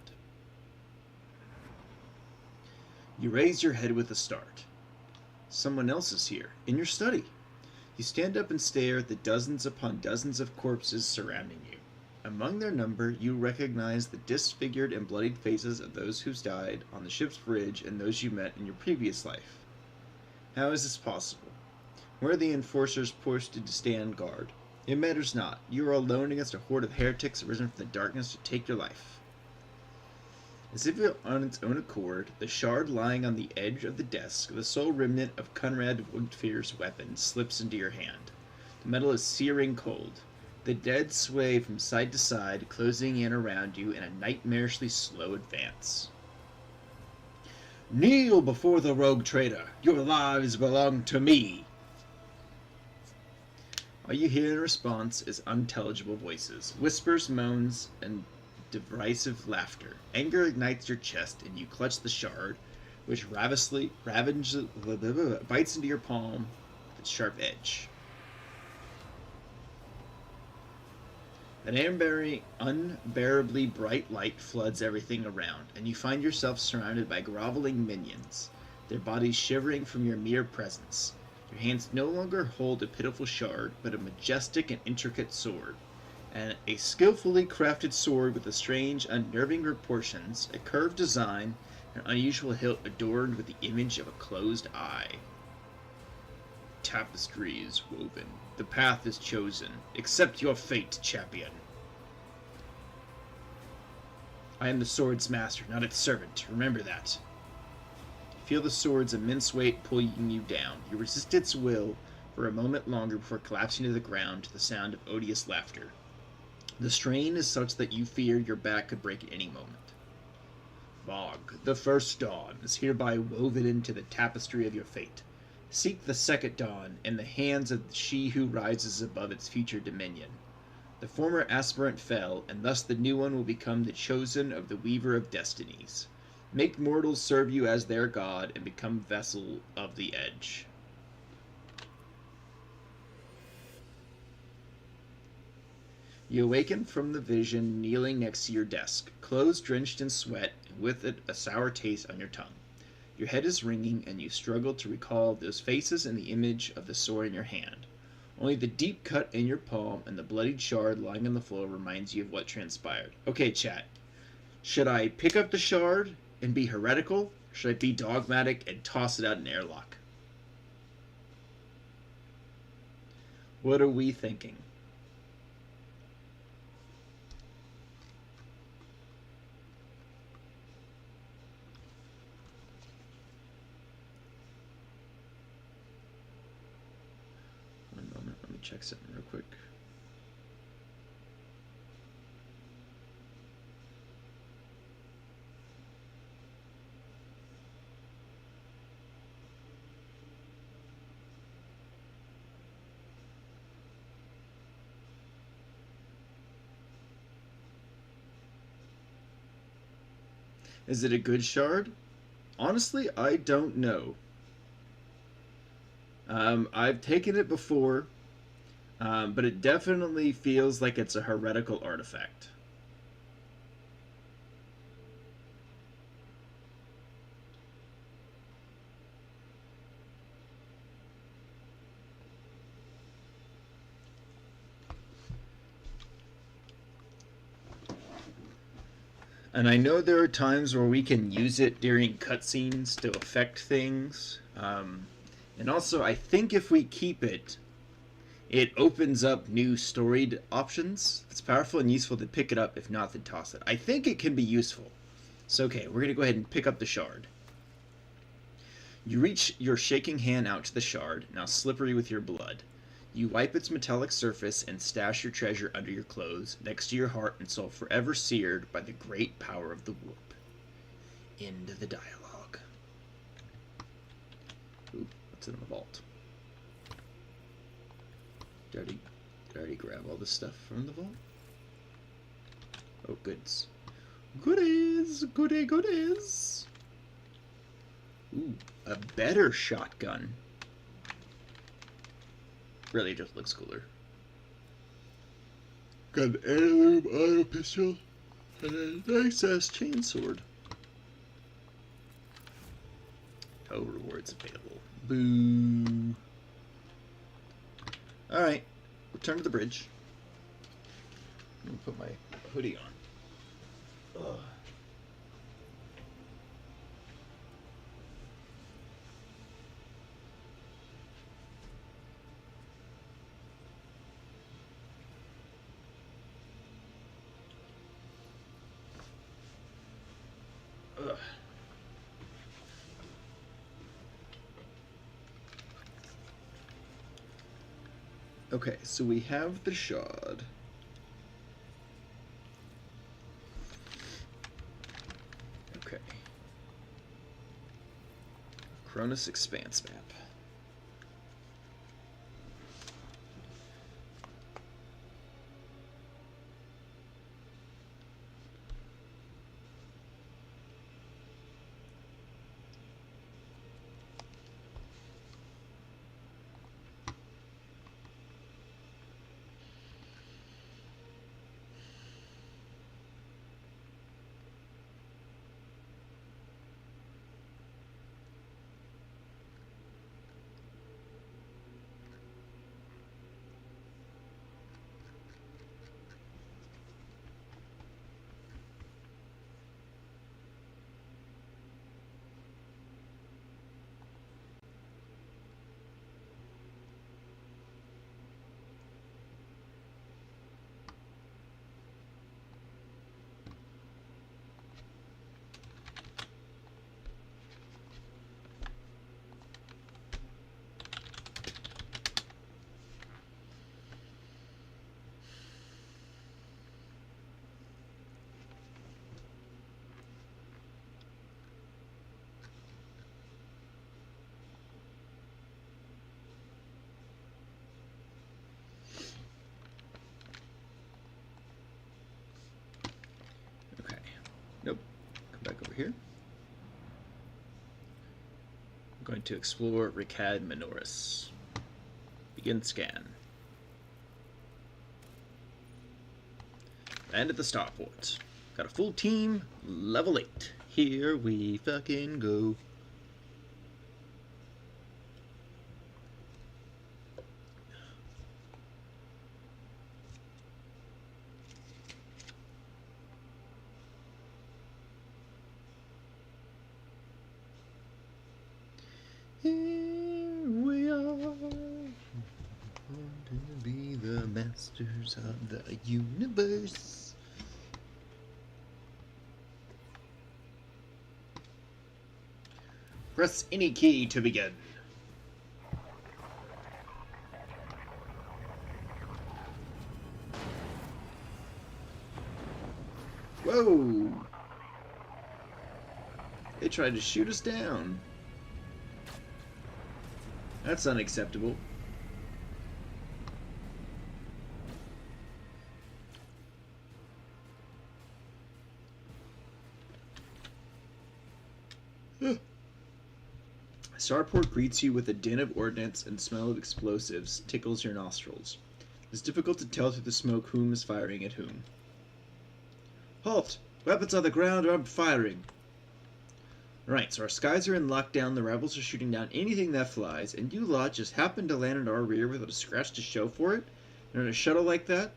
You raise your head with a start. Someone else is here, in your study. You stand up and stare at the dozens upon dozens of corpses surrounding you. Among their number, you recognize the disfigured and bloodied faces of those who've died on the ship's bridge and those you met in your previous life. How is this possible? Where are the enforcers posted to stand guard? It matters not. You are alone against a horde of heretics arisen from the darkness to take your life. As if on its own accord, the shard lying on the edge of the desk, the sole remnant of Conrad Wugfir's weapon, slips into your hand. The metal is searing cold. The dead sway from side to side, closing in around you in a nightmarishly slow advance. Kneel before the rogue traitor. Your lives belong to me. All you hear in response is unintelligible voices, whispers, moans, and derisive laughter. Anger ignites your chest, and you clutch the shard, which bites into your palm with its sharp edge. An unbearably bright light floods everything around, and you find yourself surrounded by groveling minions, their bodies shivering from your mere presence. Your hands no longer hold a pitiful shard, but a majestic and intricate sword, and a skillfully crafted sword with a strange, unnerving proportions, a curved design, and an unusual hilt adorned with the image of a closed eye. tapestry is woven. The path is chosen. Accept your fate, champion. I am the sword's master, not its servant. Remember that. Feel the sword's immense weight pulling you down. You resist its will for a moment longer before collapsing to the ground to the sound of odious laughter. The strain is such that you fear your back could break at any moment. Vogue, the first dawn, is hereby woven into the tapestry of your fate. Seek the second dawn in the hands of she who rises above its future dominion. The former aspirant fell, and thus the new one will become the chosen of the weaver of destinies. Make mortals serve you as their god, and become vessel of the edge. You awaken from the vision kneeling next to your desk, clothes drenched in sweat, and with it a sour taste on your tongue. Your head is ringing, and you struggle to recall those faces and the image of the sword in your hand. Only the deep cut in your palm and the bloodied shard lying on the floor reminds you of what transpired. Okay, chat. Should I pick up the shard and be heretical? Or should I be dogmatic and toss it out in airlock? What are we thinking? One moment, let me check something real quick. Is it a good shard? Honestly, I don't know. I've taken it before, but it definitely feels like it's a heretical artifact. And I know there are times where we can use it during cutscenes to affect things. And also, I think if we keep it, it opens up new storied options. It's powerful and useful to pick it up. If not, then toss it. I think it can be useful. So, okay, we're going to go ahead and pick up the shard. You reach your shaking hand out to the shard, now slippery with your blood. You wipe its metallic surface and stash your treasure under your clothes, next to your heart and soul forever seared by the great power of the warp. End of the dialogue. Ooh, what's in the vault? Did I already grab all this stuff from the vault? Oh, goods. Goodies! Goodies! Ooh, a better shotgun. Really just looks cooler. Got an heirloom auto pistol and a nice ass chainsword. No rewards available. Boo. Alright, return to the bridge. Let me put my hoodie on. Ugh. Ugh. Okay, so we have the shard. Okay. Cronus Expanse map. to explore Ricad Minoris. Begin scan. And at the starport. Got a full team, level 8. Here we fucking go. Here we are, going to be the masters of the universe. Press any key to begin. Whoa! They tried to shoot us down. That's unacceptable. Starport greets you with a din of ordnance and smell of explosives tickles your nostrils. It's difficult to tell through the smoke whom is firing at whom. Halt! Weapons on the ground or I'm firing! Right, so our skies are in lockdown, the rebels are shooting down anything that flies, and you lot just happened to land in our rear without a scratch to show for it? And in a shuttle like that?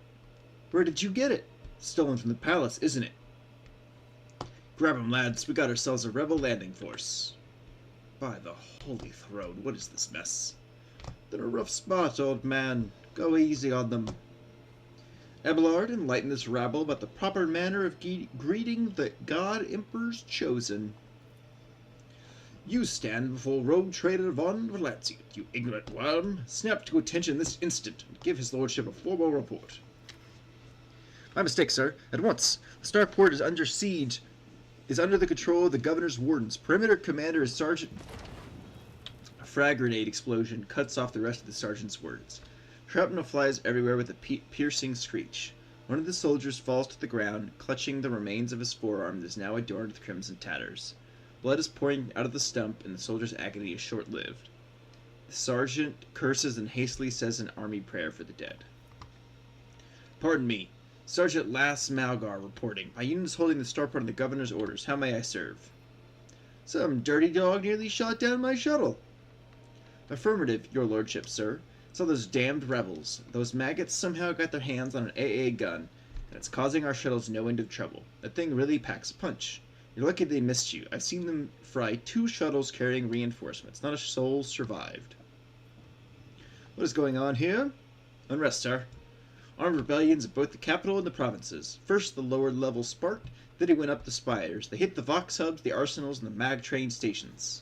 Where did you get it? Stolen from the palace, isn't it? Grab 'em, lads, we got ourselves a rebel landing force. By the holy throne, what is this mess? They're a rough spot, old man. Go easy on them. Abelard, enlighten this rabble about the proper manner of greeting the God Emperor's chosen. You stand before Rogue Trader von Valanciot, you ignorant worm. Snap to attention this instant and give his lordship a formal report. My mistake, sir. At once. The starport is under siege. Is under the control of the governor's wardens. Perimeter commander is Sergeant... A frag grenade explosion cuts off the rest of the sergeant's words. Shrapnel flies everywhere with a piercing screech. One of the soldiers falls to the ground, clutching the remains of his forearm that is now adorned with crimson tatters. Blood is pouring out of the stump, and the soldier's agony is short-lived. The sergeant curses and hastily says an army prayer for the dead. Pardon me. Sergeant Lass Malgar reporting. My unit is holding the starport on the governor's orders. How may I serve? Some dirty dog nearly shot down my shuttle. Affirmative, your lordship, sir. It's all those damned rebels. Those maggots somehow got their hands on an AA gun, and it's causing our shuttles no end of trouble. That thing really packs a punch. You're lucky they missed you. I've seen them fry 2 shuttles carrying reinforcements. Not a soul survived. What is going on here? Unrest, sir. Armed rebellions in both the capital and the provinces. First the lower level sparked, then he went up the spires. They hit the Vox hubs, the arsenals, and the mag train stations.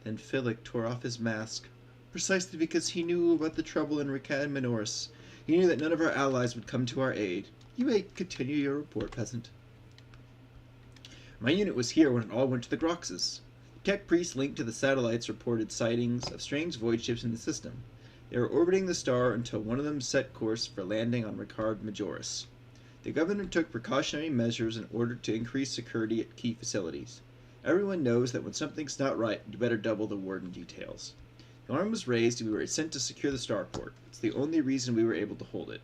Then Philip tore off his mask, precisely because he knew about the trouble in Ricad Minoris. He knew that none of our allies would come to our aid. You may continue your report, peasant. My unit was here when it all went to the Groxes. The tech priests linked to the satellites reported sightings of strange void ships in the system. They were orbiting the star until one of them set course for landing on Ricard Majoris. The governor took precautionary measures in order to increase security at key facilities. Everyone knows that when something's not right, you better double the warden details. The alarm was raised and we were sent to secure the starport. It's the only reason we were able to hold it.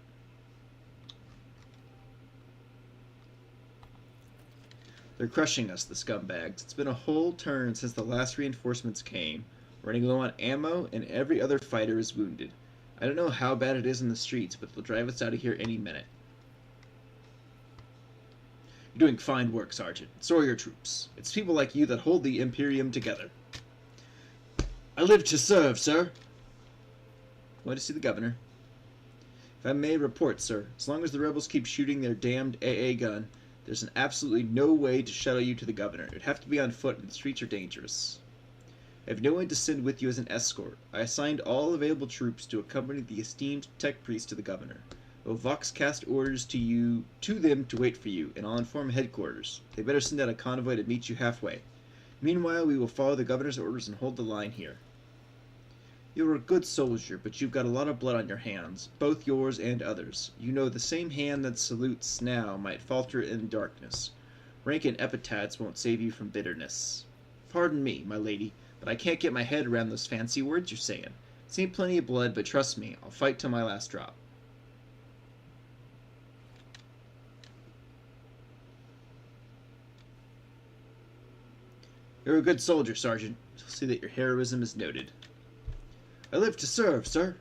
They're crushing us, the scumbags. It's been a whole turn since the last reinforcements came. Running low on ammo, and every other fighter is wounded. I don't know how bad it is in the streets, but they'll drive us out of here any minute. You're doing fine work, Sergeant. So are your troops. It's people like you that hold the Imperium together. I live to serve, sir. Going to see the governor. If I may report, sir, as long as the rebels keep shooting their damned AA gun, there's absolutely no way to shuttle you to the governor. It'd have to be on foot, and the streets are dangerous. I have no one to send with you as an escort. I assigned all available troops to accompany the esteemed tech priest to the governor. I will vox cast orders to them to wait for you, and I'll inform headquarters. They better send out a convoy to meet you halfway. Meanwhile, we will follow the governor's orders and hold the line here. You're a good soldier, but you've got a lot of blood on your hands, both yours and others. You know the same hand that salutes now might falter in darkness. Rank and epithets won't save you from bitterness. Pardon me, my lady, but I can't get my head around those fancy words you're saying. Seen plenty of blood, but trust me, I'll fight till my last drop. You're a good soldier, Sergeant. You'll see that your heroism is noted. I live to serve, sir.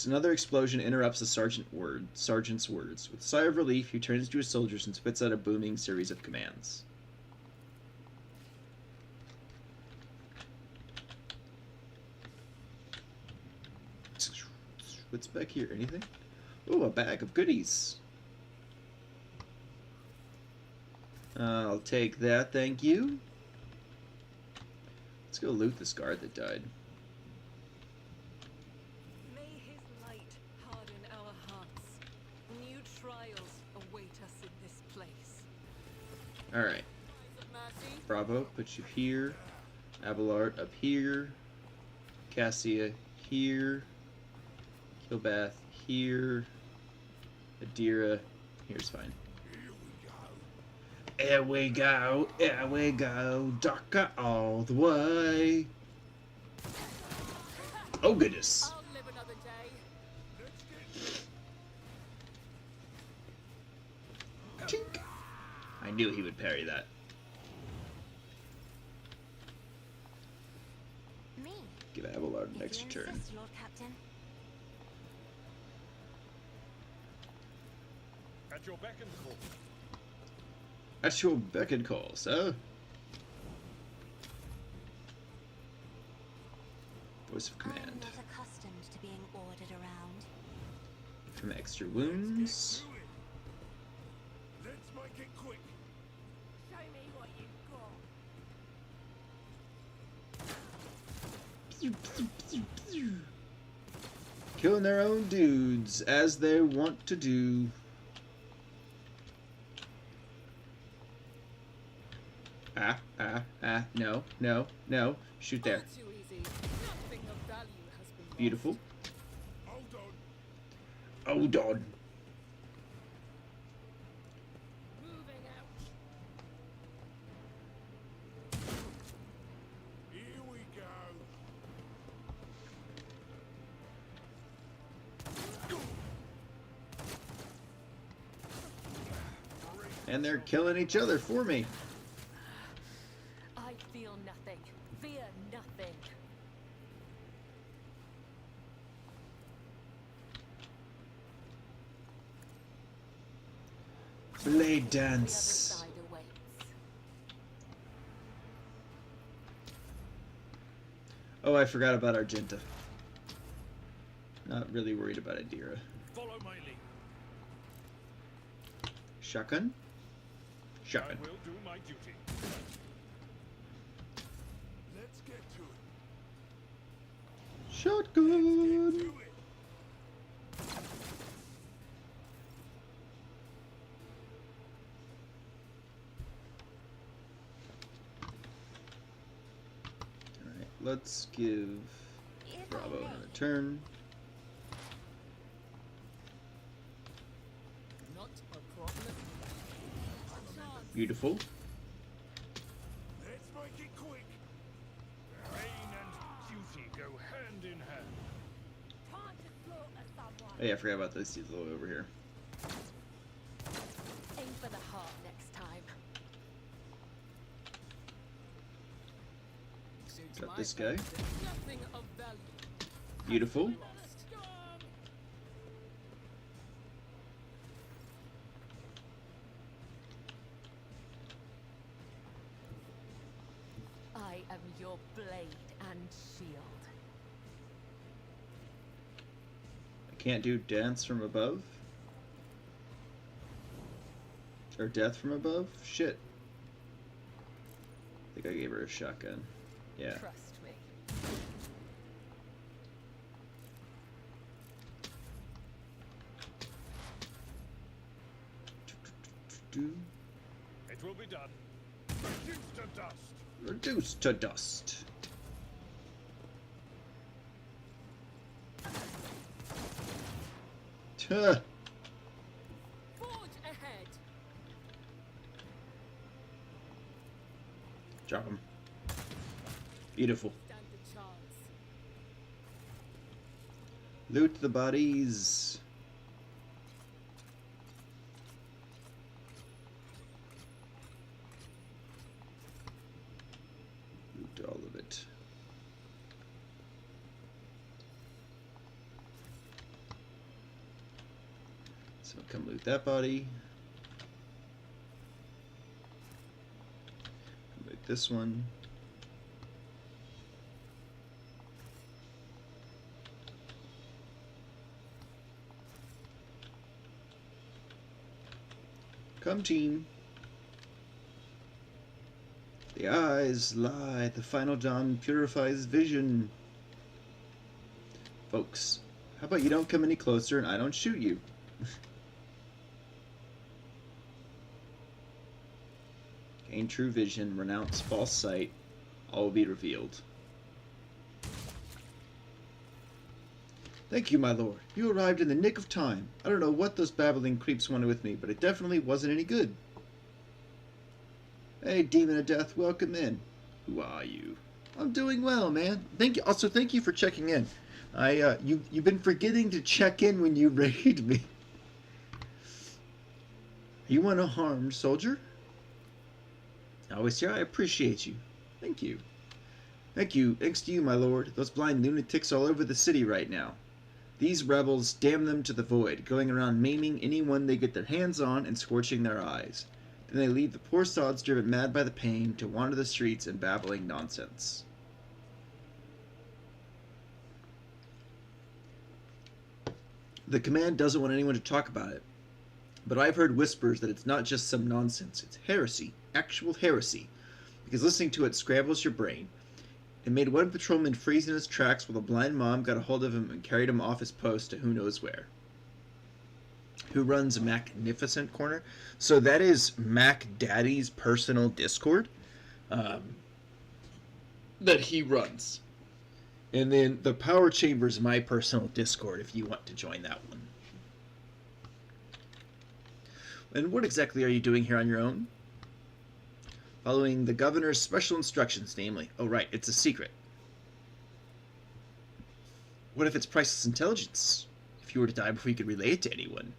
Another explosion interrupts the sergeant's words. With a sigh of relief, he turns to his soldiers and spits out a booming series of commands. What's back here? Anything? Oh, a bag of goodies. I'll take that, thank you. Let's go loot this guard that died. May his light harden our hearts. New trials await us in this place. Alright. Bravo, put you here. Abelard up here. Cassia here. Kilbath here. Adira here's fine. Here we go, here we go, Docker all the way. Oh goodness. I'll live another day. Chink. I knew he would parry that. Me? Give Abelard an If extra you turn. insist, Lord Captain. At your beck and call. At your beck and call, sir. Voice of I'm command. not accustomed to being ordered around. From extra wounds. Let's make it quick. Show me what you've got. Killing their own dudes, as they want to do. No, no, no. Shoot there. All too easy. Nothing of value has been lost. Beautiful. Hold on. Hold on. Moving out. Here we go. And they're killing each other for me. I feel nothing. Fear nothing. Blade The other dance. side awaits. Oh, I forgot about Argenta. Not really worried about Adira. Follow my lead. Shotgun? Shotgun. I will do my duty. Let's get to it. Shotgun! Do it. Alright, let's give Bravo another turn. Not a problem. Beautiful. Let's make it quick. Pain and duty go hand in hand. Time to slaughter someone. Oh yeah, I forgot about this. He's a little over here. Aim for the heart next time. Got this guy. Nothing of value. Beautiful. Lost. I am your blade and shield. I can't do dance from above? Or death from above? Shit. I think I gave her a shotgun. Yeah. Trust me. It will be done. Reduced to dust. Reduced to dust. Tuh. Forge ahead. Drop him. Beautiful. Stand a chance. Loot the bodies. Loot all of it. So come loot that body. Come loot this one. Come, team. The eyes lie. The final dawn purifies vision. Folks, how about you don't come any closer and I don't shoot you? Gain true vision, renounce false sight, all will be revealed. Thank you, my lord. You arrived in the nick of time. I don't know what those babbling creeps wanted with me, but it definitely wasn't any good. Hey, demon of death, welcome in. Who are you? I'm doing well, man. Thank you. Also, thank you for checking in. You've been forgetting to check in when you raid me. Are you an unharmed soldier? Always here. I appreciate you. Thank you. Thank you. Thanks to you, my lord. Those blind lunatics all over the city right now. These rebels, damn them to the void, going around maiming anyone they get their hands on and scorching their eyes. Then they leave the poor sods driven mad by the pain to wander the streets and babbling nonsense. The command doesn't want anyone to talk about it, but I've heard whispers that it's not just some nonsense, it's heresy, actual heresy, because listening to it scrambles your brain. It made one patrolman freeze in his tracks while a blind mom got a hold of him and carried him off his post to who knows where. Who runs Magnificent Corner? So that is Mac Daddy's personal Discord that he runs. And then the Power Chamber is my personal Discord if you want to join that one. And what exactly are you doing here on your own? Following the governor's special instructions, namely. Oh, right, it's a secret. What if it's priceless intelligence? If you were to die before you could relay it to anyone?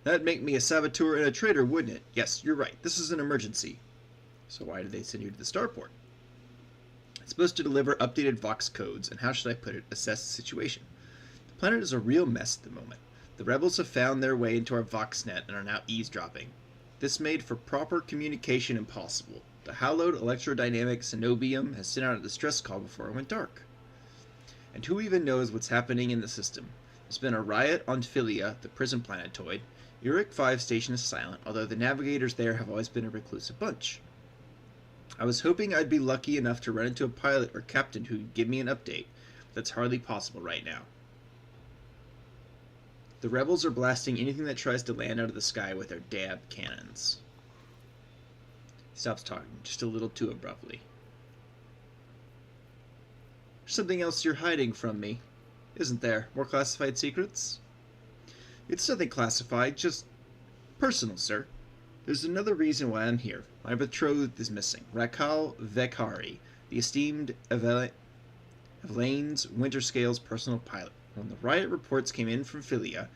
That'd make me a saboteur and a traitor, wouldn't it? Yes, you're right. This is an emergency. So why did they send you to the starport? It's supposed to deliver updated Vox codes, and how should I put it, assess the situation. The planet is a real mess at the moment. The rebels have found their way into our VoxNet and are now eavesdropping. This made for proper communication impossible. The hallowed electrodynamic Cenobium has sent out a distress call before it went dark. And who even knows what's happening in the system? There's been a riot on Philia, the prison planetoid. Uric 5 station is silent, although the navigators there have always been a reclusive bunch. I was hoping I'd be lucky enough to run into a pilot or captain who'd give me an update, but that's hardly possible right now. The rebels are blasting anything that tries to land out of the sky with their dab cannons. He stops talking, just a little too abruptly. There's something else you're hiding from me, isn't there? More classified secrets? It's nothing classified, just personal, sir. There's another reason why I'm here. My betrothed is missing. Rakal Vekari, the esteemed Evelaine's Winterscale's personal pilot. When the riot reports came in from Philia,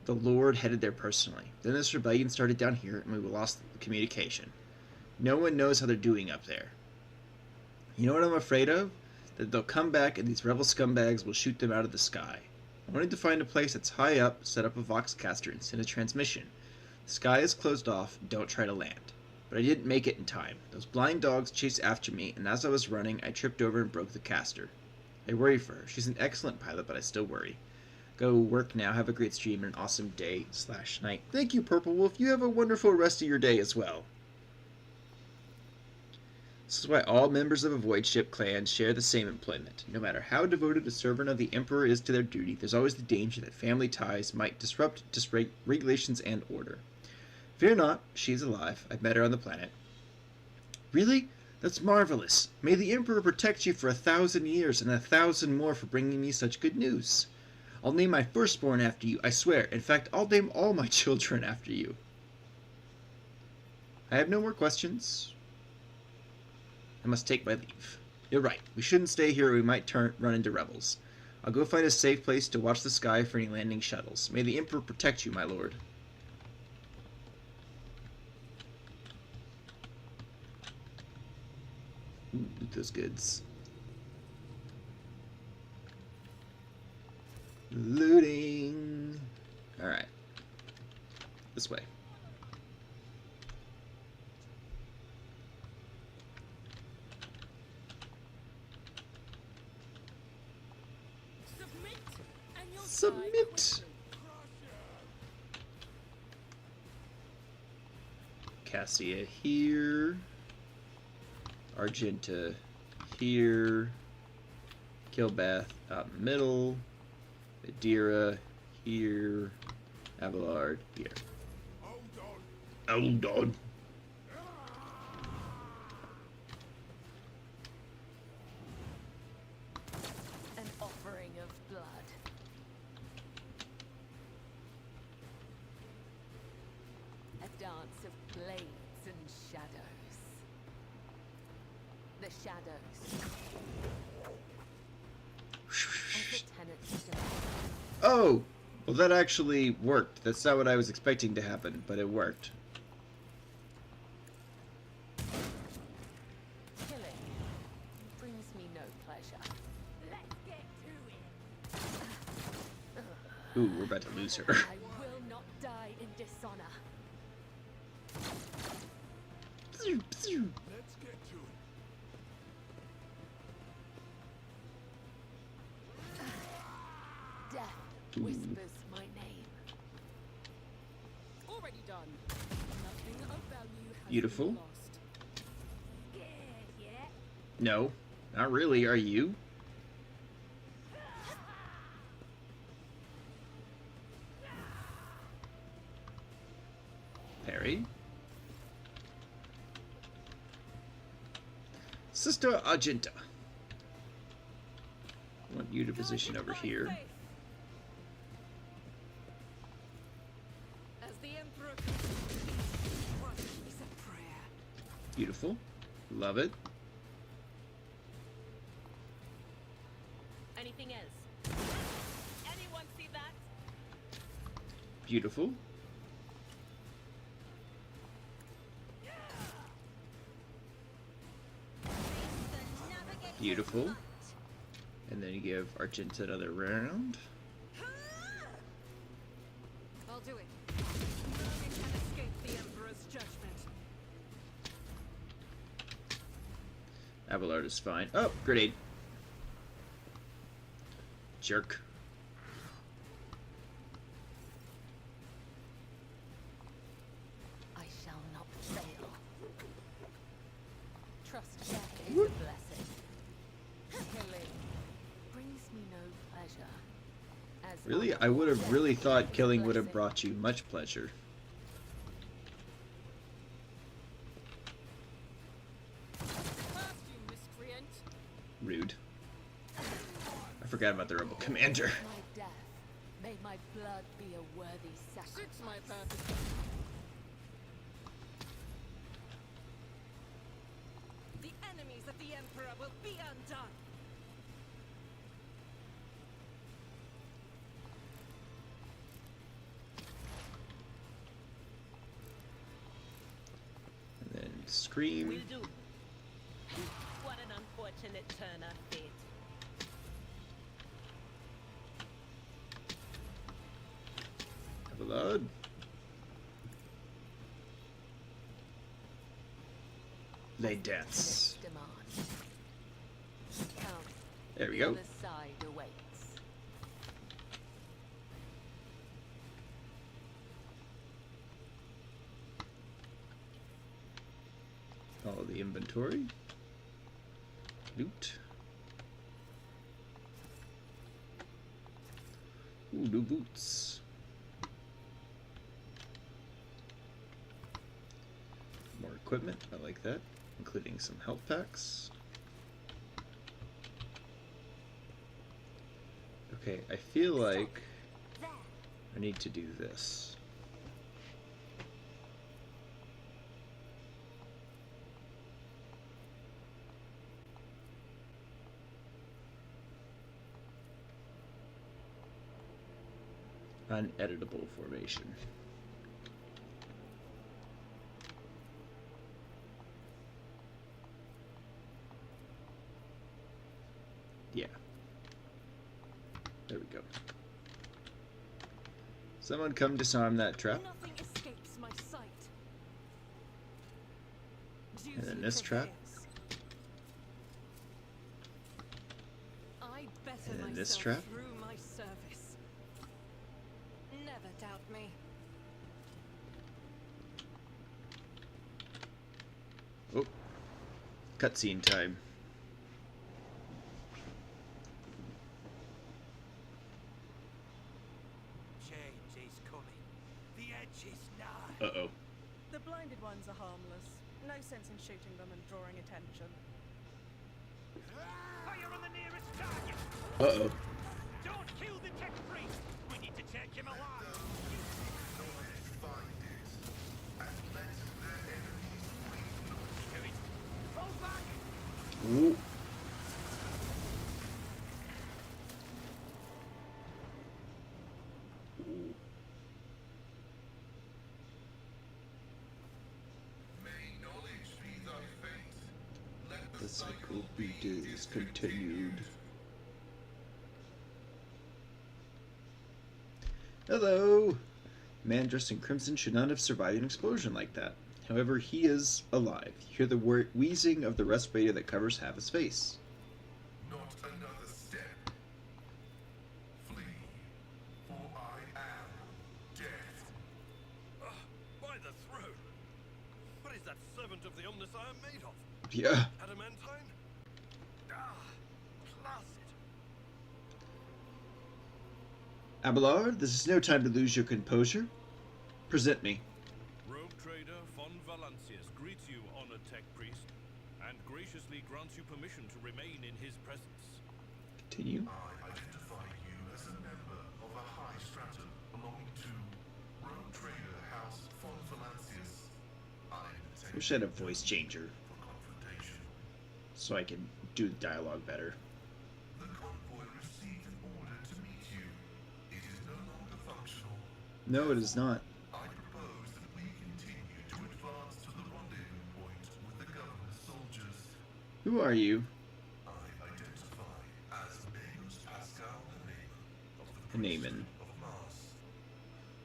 the Lord headed there personally. Then this rebellion started down here, and we lost communication. No one knows how they're doing up there. You know what I'm afraid of? That they'll come back and these rebel scumbags will shoot them out of the sky. I wanted to find a place that's high up, set up a Voxcaster, and send a transmission. The sky is closed off, don't try to land. But I didn't make it in time. Those blind dogs chased after me, and as I was running, I tripped over and broke the caster. I worry for her. She's an excellent pilot, but I still worry. Go work now. Have a great stream and an awesome day/night. Thank you, Purple Wolf. You have a wonderful rest of your day as well. This is why all members of a Void Ship clan share the same employment. No matter how devoted a servant of the Emperor is to their duty, there's always the danger that family ties might disrupt regulations and order. Fear not, she's alive. I've met her on the planet. Really? That's marvelous. May the Emperor protect you for 1,000 years and 1,000 more for bringing me such good news. I'll name my firstborn after you, I swear. In fact, I'll name all my children after you. I have no more questions. I must take my leave. You're right. We shouldn't stay here or we might run into rebels. I'll go find a safe place to watch the sky for any landing shuttles. May the Emperor protect you, my lord. Ooh, loot those goods. Looting. Alright. This way. Submit, and you'll die Submit. quickly. Cassia here. Argenta here. Kilbath out in the middle. Adira here. Abelard here. Hold on. An offering of blood. A dance of blades and shadows. The shadows. As the tenants demand. Oh! Well, that actually worked. That's not what I was expecting to happen, but it worked. Killing brings me no pleasure. Let's get to it. Ooh, we're about to lose her. I will not die in dishonor. Let's get to it. Death whispers my name. Already done. Nothing of value has Beautiful. been lost. Scared yet? No, not really. Are you? Parry. Sister Argenta. I want you to position over here. As the Emperor comes, what is a prayer? Beautiful. Love it. Anything else? Anyone see that? Beautiful. Beautiful. And then you give Argenta another round. I'll do it. Nothing can escape the Emperor's judgment. Abelard is fine. Oh, grenade. Jerk. I shall not fail. Trust death is a blessing. Killing brings me no pleasure. As Really? honor I would have death really is a thought killing would have blessing. brought you much pleasure. First, you miscreant. Rude. I forgot about the Rebel Commander. My death, may my blood be a worthy sacrifice. Suits my purpose. The enemies of the Emperor will be undone. And then Scream. Will do. What an unfortunate turn of fate. Abelard. Lay deaths. Demand. Come, There we the go. other side awaits. All the inventory. Loot. Ooh, new boots. More equipment. I like that. Including some health packs. Okay, I feel like I need to do this. Uneditable formation. Yeah. There we go. Someone come disarm that trap. Nothing escapes my sight. And then Duty this trap. prevails. I better And then myself this trap. through my service. Never doubt me. Oh. Cutscene time. Change is coming. The edge is nigh. Uh-oh. The blinded ones are harmless. No sense in shooting them and drawing attention. Fire on the nearest target! Uh-oh. Don't kill the tech priest! We need to take him alive! Fall back! Ooh. The cycle is continued. Hello! Man dressed in crimson should not have survived an explosion like that. However, he is alive. You hear the wheezing of the respirator that covers half his face. Not another step. Flee, for I am death. By the throat! What is that servant of the Omnissiah made of? Yeah. Adamantine? Ah, class it. Abelard, this is no time to lose your composure. Present me. Rogue trader von Valancius greets you, honored tech priest, and graciously grants you permission to remain in his presence. Continue. I identify you as a member of a high stratum belonging to Rogue Trader House von Valancius. I intend Wish I had a voice changer for confrontation. so I can do the dialogue better. The convoy received an order to meet you. It is no longer functional. No, it is not. I propose that we continue to advance to the rendezvous point with the governor's soldiers. Who are you? I identify as Magus Pascal Naaman of the Naaman. priesthood of Mars.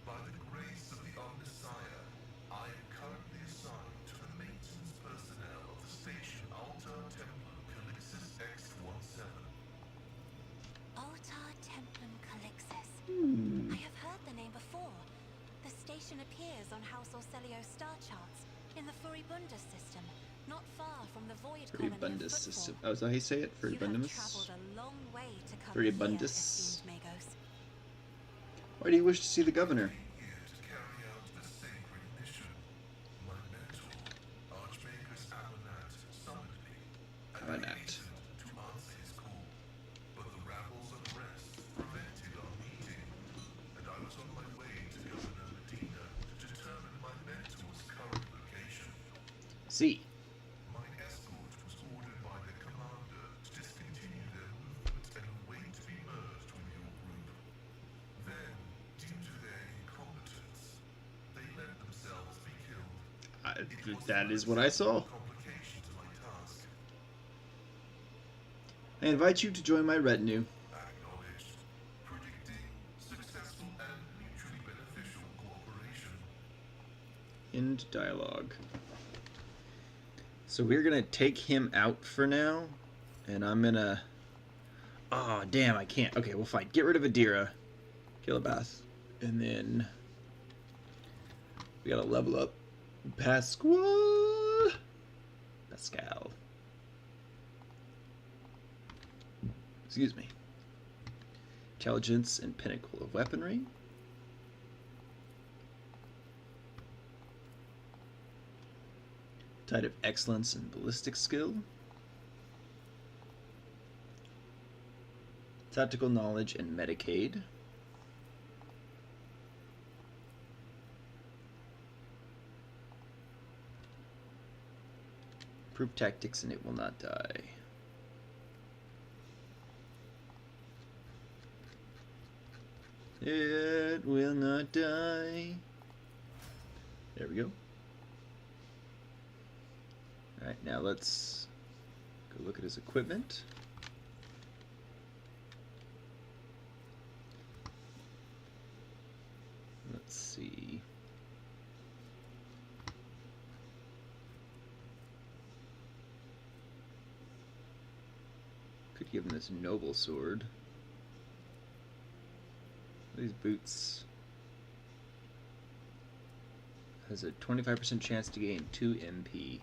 By the grace of the Omnissiah, I am currently assigned to the maintenance personnel of the station Altar Templum Calixis X-17. Altar Templum Calixis. Hmm. I have heard the name before. The station appears on House Orcelio's star charts in the Furibundus system, not far from the Void colony of Furibundus Footfall. system. Oh, is that how you say it? You have Furibundus? traveled a long way to come Furibundus. here, esteemed Magos. Why do you wish to see the governor? Here to carry out a sacred mission. My mentor, Archmagus Amanat, summoned me, and I Amanat. hastened to answer his call. But the rabble's unrest prevented our meeting, and I was on my way to Governor Medina to determine my mentor's current location. See. My escort was ordered by the commander to discontinue their movement and await to be merged with your group. Then, due to their incompetence, they let themselves be killed. That is what I saw. Complication to my task. I invite you to join my retinue. Acknowledged. Predicting successful and mutually beneficial cooperation. End dialogue. So we're gonna take him out for now, and I'm gonna. Oh damn! I can't. Okay, we'll fine. Get rid of Adira, kill a Bath, and then we gotta level up Pascal. Excuse me. Intelligence and Pinnacle of Weaponry. Tide of Excellence and Ballistic Skill. Tactical Knowledge and Medicaid. Proof Tactics and It Will Not Die. It will not die. There we go. Alright, now let's go look at his equipment. Let's see. Could give him this noble sword. These boots has a 25% chance to gain 2 MP.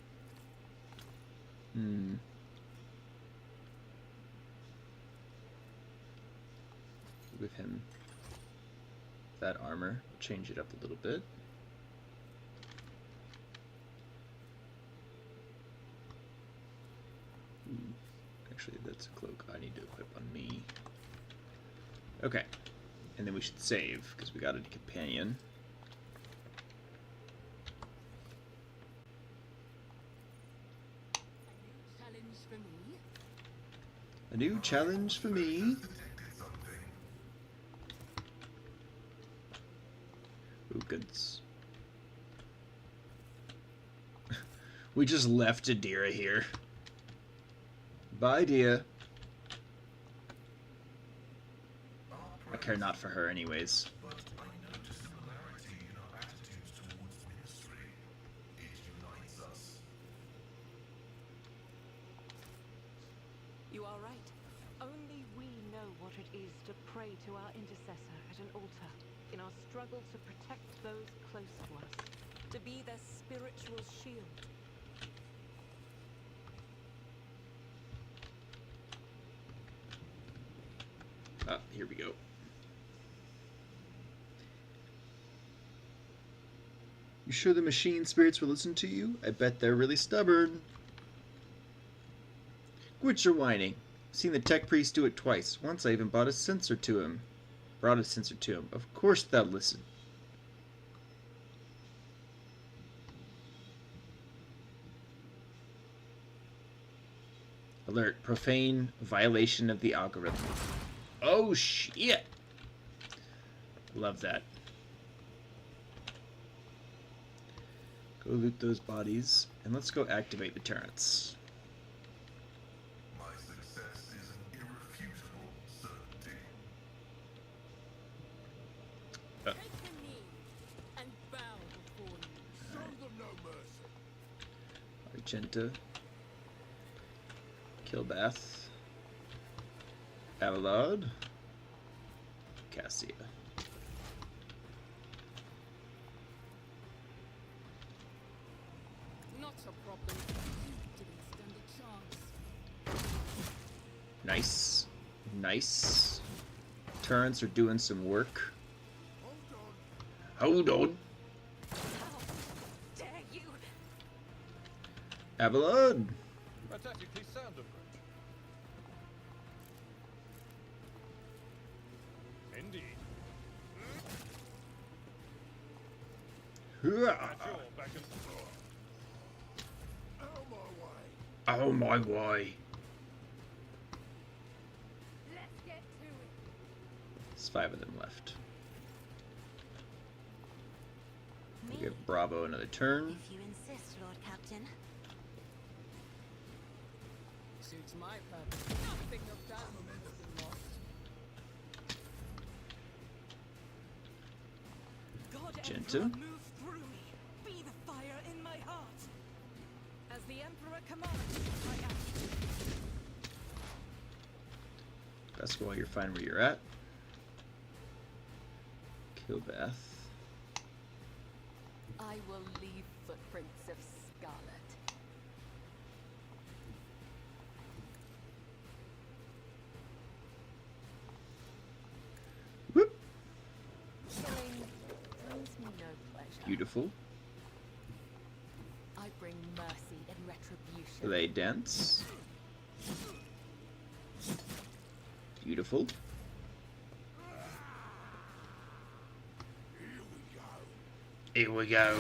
With him, that armor, we'll change it up a little bit. Actually, that's a cloak I need to equip on me. Okay. And then we should save, because we got a companion. Challenge for me. A new challenge for me. Ooh, goods. We just left Adira here. Bye, dear. I care not for her anyways. But I notice similarity in our attitudes towards ministry. It unites us. You are right. Only we know what it is to pray to our intercessor at an altar in our struggle to protect those close to us, to be their spiritual shield. Ah, here we go. You sure the machine spirits will listen to you? I bet they're really stubborn. Quit your whining. Seen the tech priest do it twice. Once I even brought a sensor to him. Of course they'll listen. Alert. Profane violation of the algorithm. Oh shit! Love that. Go loot those bodies, and let's go activate the turrets. My success is an irrefutable certainty. Take a knee and bow before me. Show them no mercy. Argenta. Kilbath. Avalod. Cassia. Not a problem. You didn't stand a chance. Nice. Nice. Turrets are doing some work. Hold on. How dare you? Avalod. Pathetically sound of it. Indeed. Hurrah. At your beck and Oh my way. Let's get to it. There's 5 of them left. Me? We'll give Bravo another turn. If you insist, Lord Captain. Suits my purpose. Nothing of that momentum's been lost. God, Gentle. Emperor, move through me. Be the fire in my heart. As the Emperor commands, I act. Best while you're fine where you're at. Kilbath. I will leave footprints of scarlet. Whoop. Killing brings me no pleasure. Beautiful. I bring mercy and retribution. Lay dance. Beautiful. Here we go.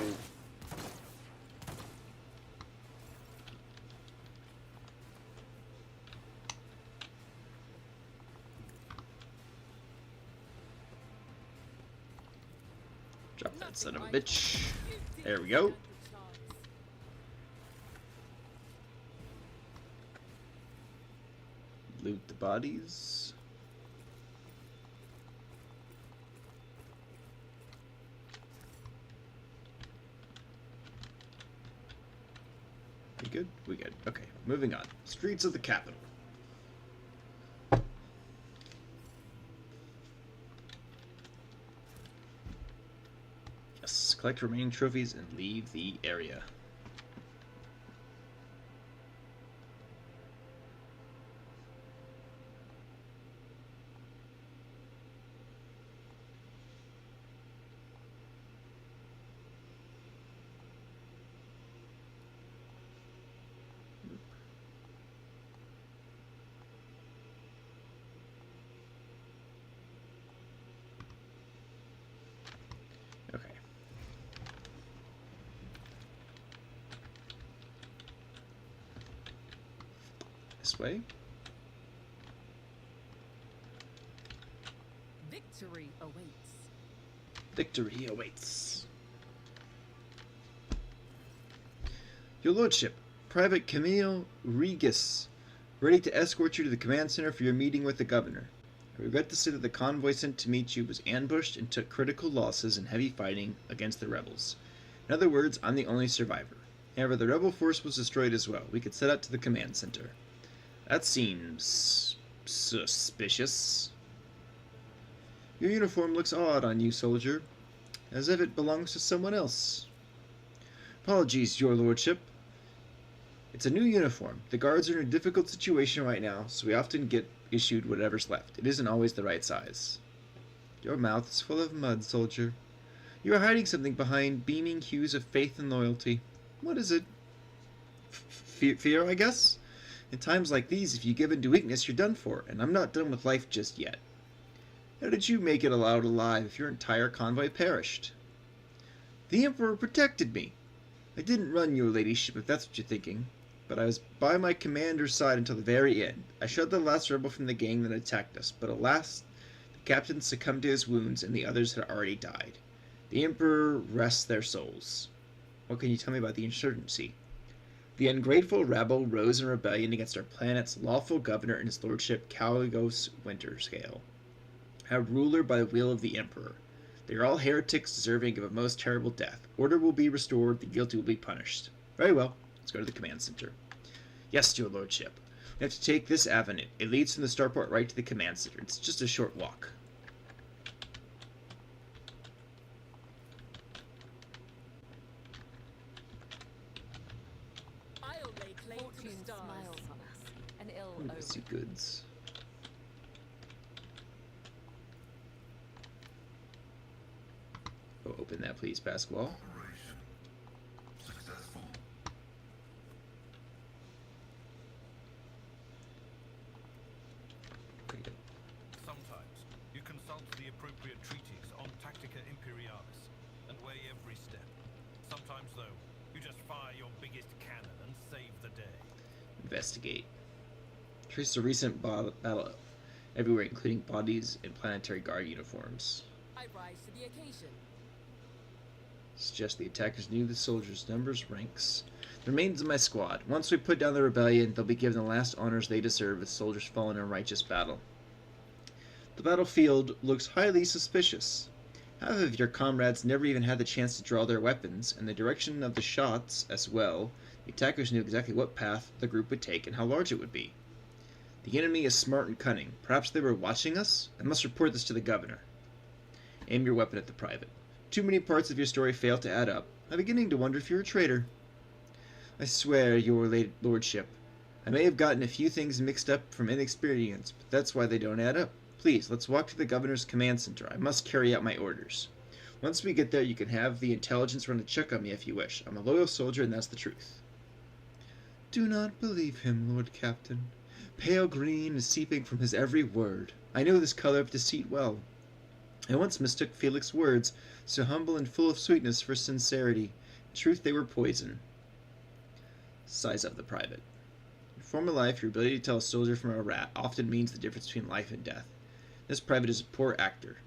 Drop that son of a bitch. There we go. Loot the bodies. We good? We good. Okay, moving on. Streets of the capital. Yes, collect remaining trophies and leave the area. Okay. This way. Victory awaits. Victory awaits. Your Lordship, Private Camille Regis, ready to escort you to the command center for your meeting with the governor. I regret to say that the convoy sent to meet you was ambushed and took critical losses in heavy fighting against the rebels. In other words, I'm the only survivor. However, the rebel force was destroyed as well. We could set out to the command center. That seems suspicious. Your uniform looks odd on you, soldier, as if it belongs to someone else. Apologies, your lordship. It's a new uniform. The guards are in a difficult situation right now, so we often get issued whatever's left. It isn't always the right size. Your mouth is full of mud, soldier. You are hiding something behind beaming hues of faith and loyalty. What is it? Fear, I guess? In times like these, if you give in to weakness, you're done for, and I'm not done with life just yet. How did you make it out alive if your entire convoy perished? The Emperor protected me. I didn't run, your ladyship, if that's what you're thinking, but I was by my commander's side until the very end. I shot the last rebel from the gang that attacked us, but alas, the captain succumbed to his wounds and the others had already died. The Emperor rests their souls. What can you tell me about the insurgency? The ungrateful rabble rose in rebellion against our planet's lawful governor and his lordship Caligos Winterscale, a ruler by the will of the Emperor. They are all heretics deserving of a most terrible death. Order will be restored, the guilty will be punished. Very well, let's go to the command center. Yes, your lordship. We have to take this avenue. It leads from the starport right to the command center. It's just a short walk. I'll lay claim to the stars. Smiles on us. An ill omen. Legacy goods. Oh, open that, please, basketball. Operation successful. Pretty good. Sometimes you consult the appropriate treatise on Tactica Imperialis and weigh every step. Sometimes, though, you just fire your biggest cannon and save the day. Investigate. Trace a recent battle everywhere, including bodies and planetary guard uniforms. I rise to the occasion. Suggest the attackers knew the soldiers' numbers, ranks. The remains of my squad. Once we put down the rebellion, they'll be given the last honors they deserve as soldiers fallen in a righteous battle. The battlefield looks highly suspicious. Half of your comrades never even had the chance to draw their weapons, and the direction of the shots as well. The attackers knew exactly what path the group would take and how large it would be. The enemy is smart and cunning. Perhaps they were watching us? I must report this to the governor. Aim your weapon at the private. Too many parts of your story fail to add up. I'm beginning to wonder if you're a traitor. I swear, your lordship, I may have gotten a few things mixed up from inexperience, but that's why they don't add up. Please, let's walk to the governor's command center. I must carry out my orders. Once we get there, you can have the intelligence run a check on me if you wish. I'm a loyal soldier, and that's the truth. Do not believe him, Lord Captain. Pale green is seeping from his every word. I know this color of deceit well. I once mistook Felix's words, so humble and full of sweetness, for sincerity. In truth, they were poison. Size up the private. In former life, your ability to tell a soldier from a rat often means the difference between life and death. This private is a poor actor.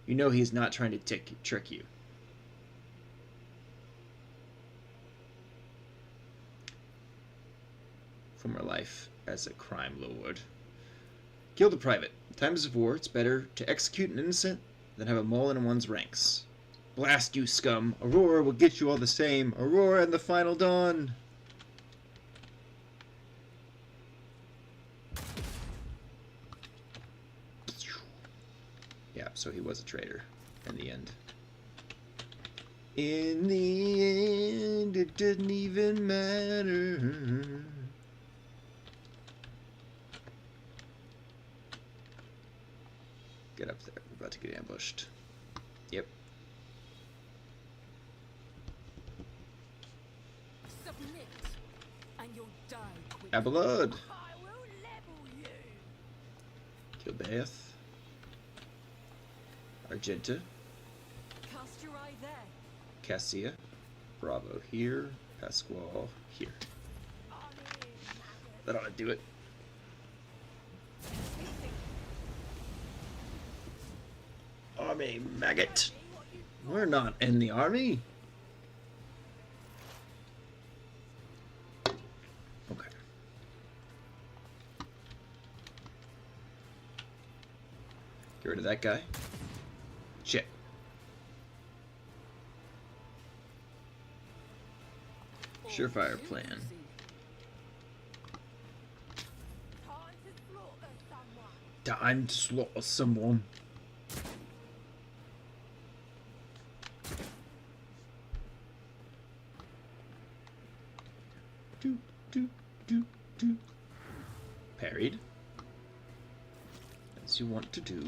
You know he is not trying to trick you. former life as a crime lord. Killed a private. In times of war, it's better to execute an innocent than have a mole in one's ranks. Blast you, scum! Aurora will get you all the same. Aurora and the final dawn! Yeah, so he was a traitor in the end. In the end, it didn't even matter. Get up there. We're about to get ambushed. Yep. Submit, and you'll die quick. Abelard. I will level you. Kill Baeth. Argenta. Cast your eye there. Cassia. Bravo here. Pasquale here. That ought to do it. Army maggot. We're not in the army. Okay. Get rid of that guy. Shit. Surefire plan. Time to slaughter someone. Do. Parried. As you want to do.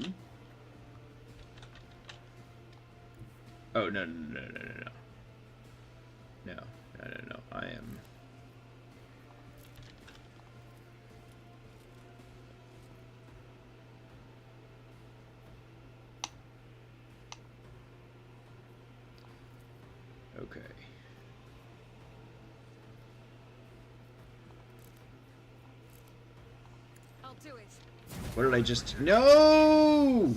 Oh, no. No. I am... Okay. I'll do it. What did I just... No!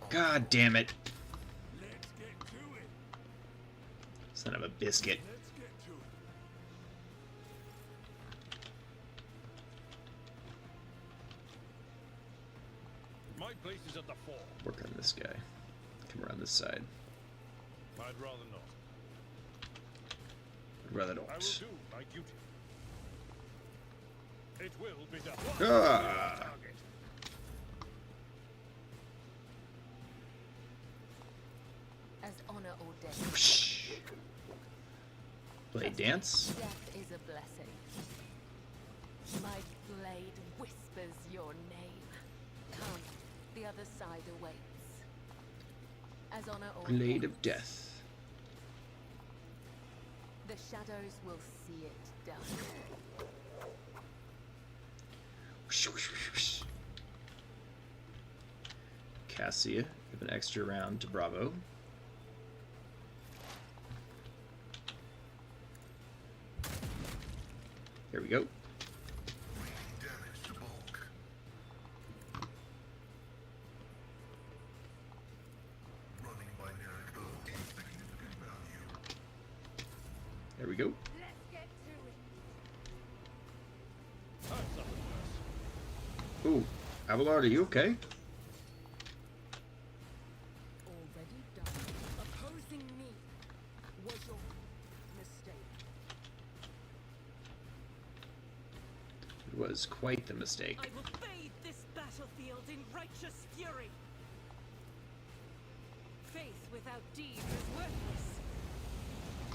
God damn it. Let's get to it. Son of a biscuit. Let's get to it. My place is at the fore. Work on this guy. Come around this side. I'd rather not. I'd rather I will not. do my duty. It will be done. Ah! Target. As honor or death. Whoosh. Blade dance. Death is a blessing. My blade whispers your name. Come, the other side awaits. As honor or Blade death. of death. The shadows will see it done. Whoosh, whoosh, whoosh, whoosh. Cassia, give an extra round to Bravo. Here we go. Damage to bulk. Running binary code. Insignificant value. There we go. Let's get to it. I've suffered worse. Ooh, Abelard, are you okay? Already done. Opposing me was your mistake. It was quite the mistake. I will bathe this battlefield in righteous fury. Faith without deed is worthless.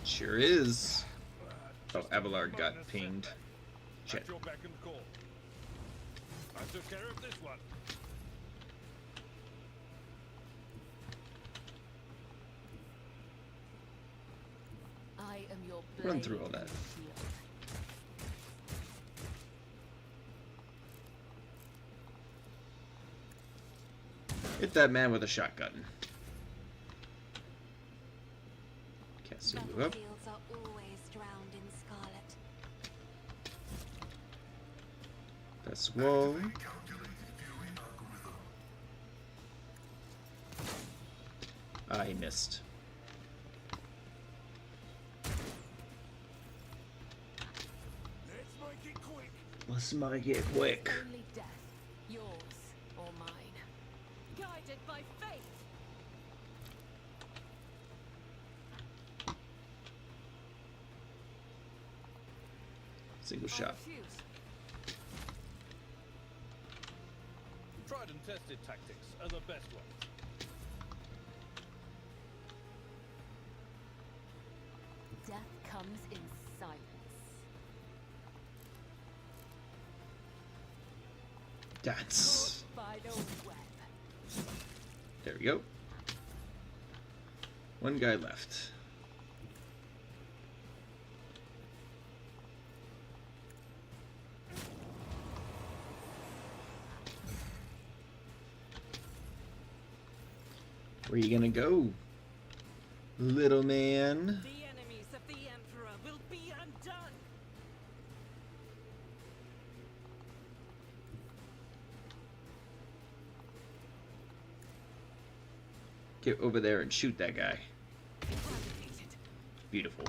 Sure is. Oh, Abelard got pinged. Shit. At your beck and call. I took care of this one. I am your blade. Run through all that. and shield. Hit that man with a shotgun. Cassie, move up. Battlefields are always drowned in scarlet. That's wall. Calculated fury algorithm. Ah, he missed. Let's make it quick. Smite it quick. Only death, yours or mine. Guided by fate. Single I shot. refuse. Tried and tested tactics are the best ones. Death comes in silence. That's... By the web. There we go. One guy left. Where you gonna go, little man? The enemies of the Emperor will be undone. Get over there and shoot that guy. Eradicated. Beautiful.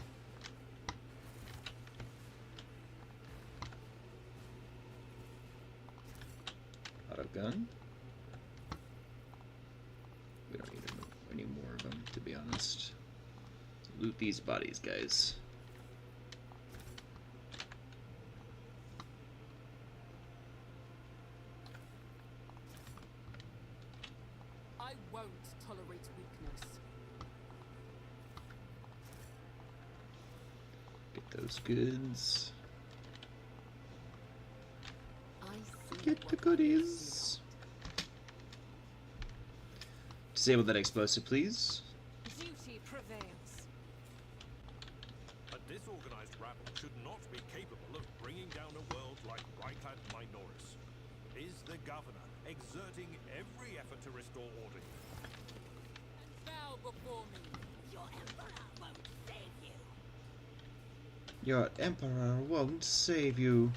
Auto gun. We don't need any more of them, to be honest. So loot these bodies, guys. I won't tolerate weakness. Get those goods. I see Get the what goodies. Disable that explosive, please. Duty prevails. A disorganized rabble should not be capable of bringing down a world like Ryklad Minoris. Is the governor exerting every effort to restore order? bow before me. Your emperor won't save you. Your emperor won't save you.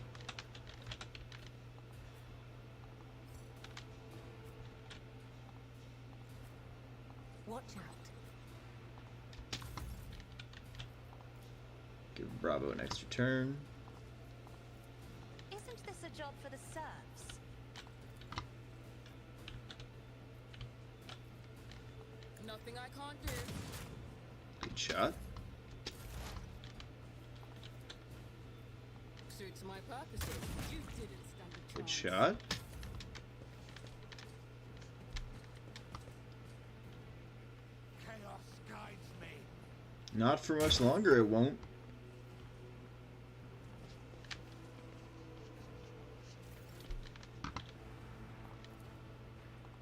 Watch out. Give Bravo an extra turn. Isn't this a job for the serfs? Nothing I can't do. Good shot. Suits my purposes. You didn't stand a chance. Good shot. Chaos guides me. Not for much longer, it won't.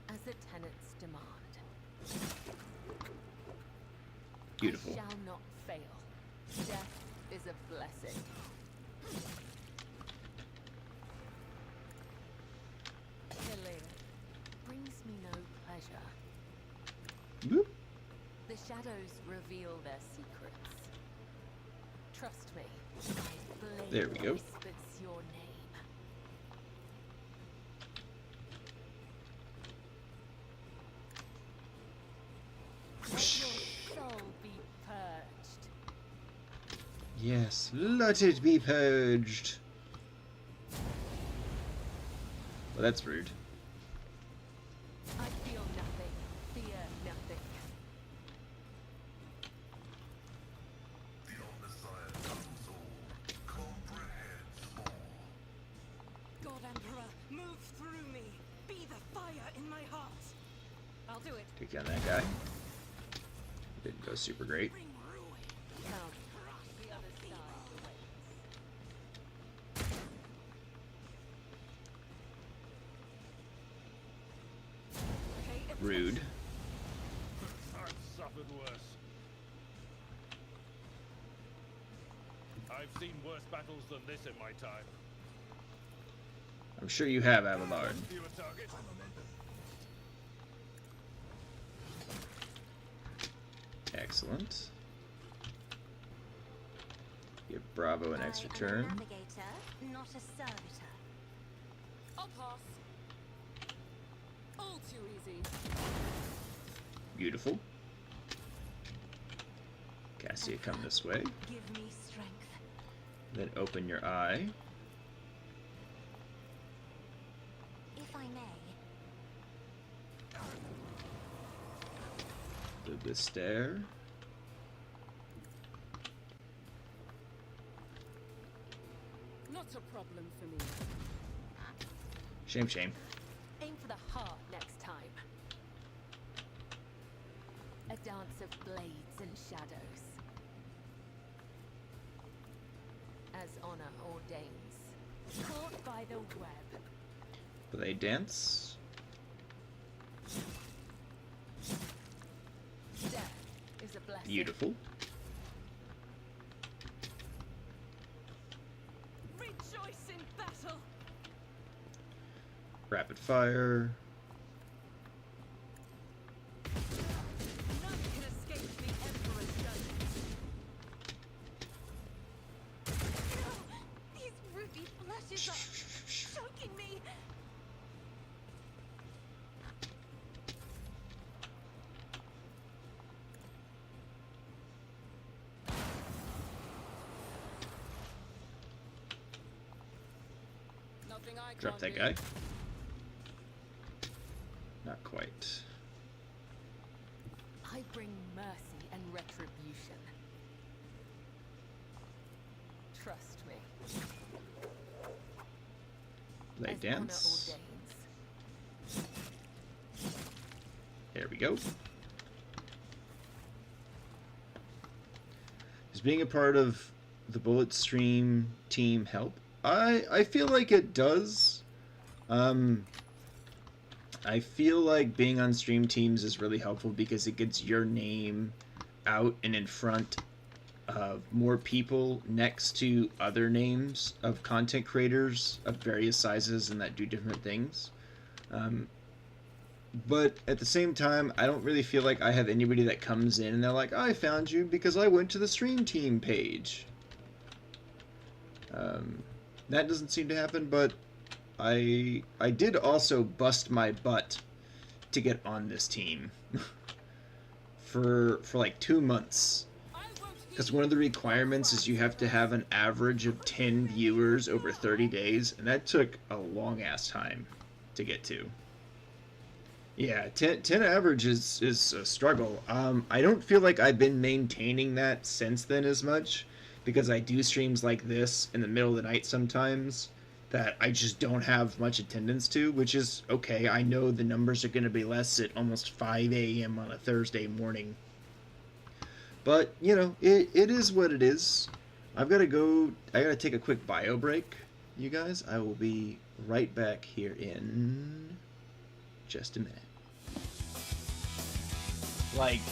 As the tenets demand. Beautiful. I shall not fail. Death is a blessing. Killing brings me no pleasure. Boop. The shadows reveal their secrets. Trust me. My blade There we go. whispers your name. Let your soul be purged. Yes, let it be purged. Well, that's rude. I feel nothing, fear nothing. The Omnissiah knows all, comprehends all. God Emperor, move through me. Be the fire in my heart. I'll do it. Take down that guy. Didn't go super great. Bring ruin. Count. The other side awaits. Pay attention. Rude. I've suffered worse. I've seen worse battles than this in my time. I'm sure you have, Abelard. Fewer targets. Excellent. Give Bravo an extra I am turn. a navigator, not a servitor. I'll pass. All too easy. Beautiful. Cassia, come this way. Give me strength. Then open your eye. of the stair. Not a problem for me. Shame, shame. Aim for the heart next time. A dance of blades and shadows. As honor ordains. Caught by the web. Will they dance? Death is a blessing. Beautiful. Rejoice in battle. Rapid fire. None can escape the Emperor's judgment. These ruby flashes are choking me. Nothing I Drop can't that do. guy. Not quite. I bring mercy and retribution. Trust me. They As dance. honor ordains. There we go. Does being a part of the Bullet Stream team help? I feel like it does. I feel like being on stream teams is really helpful because it gets your name out and in front of more people next to other names of content creators of various sizes and that do different things. But at the same time, I don't really feel like I have anybody that comes in and they're like, I found you because I went to the stream team page. That doesn't seem to happen, but I did also bust my butt to get on this team for like 2 months. Because one of the requirements is you have to have an average of 10 viewers over 30 days, and that took a long ass time to get to. Yeah, 10 average is a struggle. I don't feel like I've been maintaining that since then as much, because I do streams like this in the middle of the night sometimes that I just don't have much attendance to, which is okay. I know the numbers are going to be less at almost 5 a.m. on a Thursday morning. But, you know, it is what it is. I've got to go. I got to take a quick bio break, you guys. I will be right back here in just a minute. Like,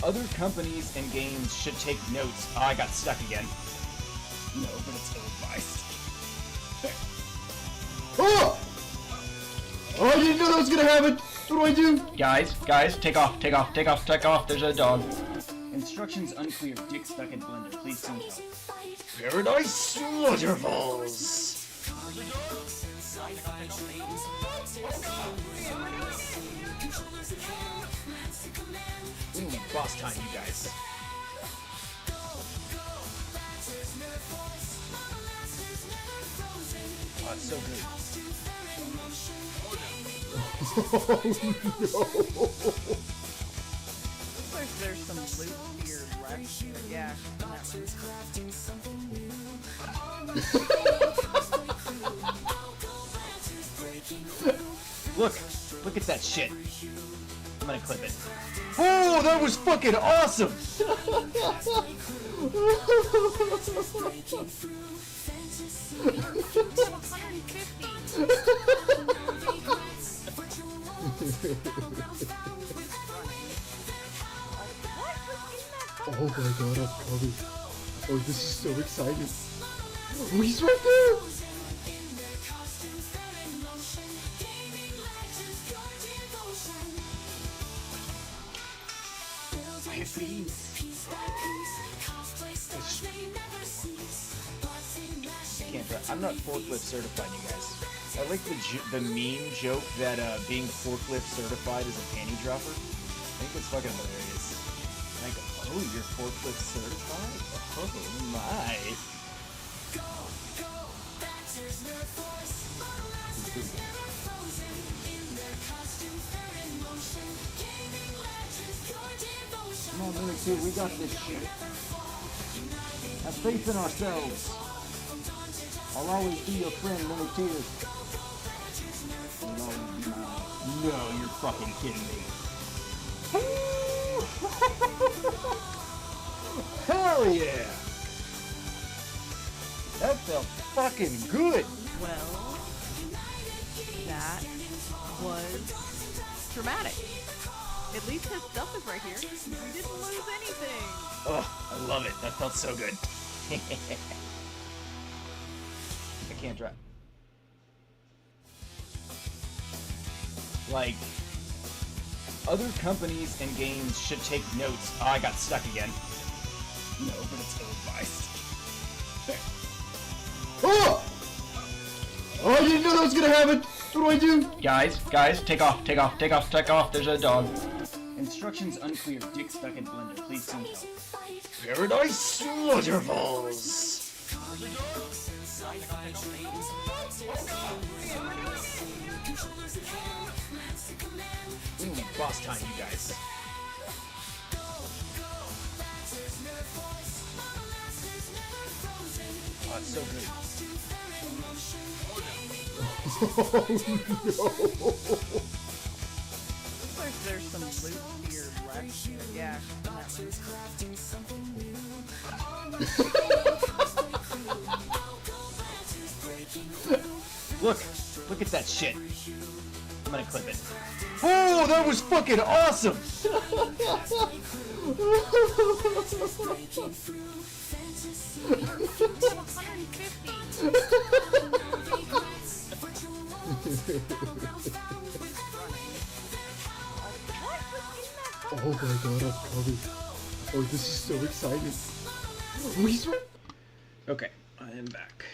other companies and games should take notes. Oh, I got stuck again. No, but it's ill-advised. There. Oh! Oh, I didn't know that was gonna happen! What do I do? Guys, take off. There's a dog. Instructions unclear. Dick stuck in blender. Please send help. Paradise Waterfalls! Ooh, boss time, you guys. Oh, it's so good. Oh no! Looks like there's some loot here left. Yeah, on that one. Look at that shit. I'm gonna clip it. Oh, that was fucking awesome! Oh my god, I'm coming. Oh, this is so exciting. Oh, he's right there! I have beans. I'm not forklift certified, you guys. I like the meme joke that being forklift certified is a panty dropper. I think it's fucking hilarious. Like, oh, you're forklift certified? Oh my. Come on, Minute 2, we got this shit. Have faith in ourselves. I'll always be your friend, Minute 2. You'll always be mine. No, you're fucking kidding me. Hell yeah! That felt fucking good! Well, that was dramatic. At least his stuff is right here. We didn't lose anything. Oh, I love it. That felt so good. I can't drive. Like, other companies and games should take notes. Oh, I got stuck again. No, but it's ill-advised. Oh! Oh, I didn't know that was gonna happen! What do I do? Guys, take off. There's a dog. Instructions unclear. Dick stuck in blender. Please send help. Paradise Waterfalls! Ooh, boss time, you guys. Oh, it's so good. Oh, no. Looks like there's some loot here left. Yeah. Look at that shit. I'm gonna clip it. Oh, that was fucking awesome! Oh my god, I'm coming. Oh, this is so exciting. Okay, I am back.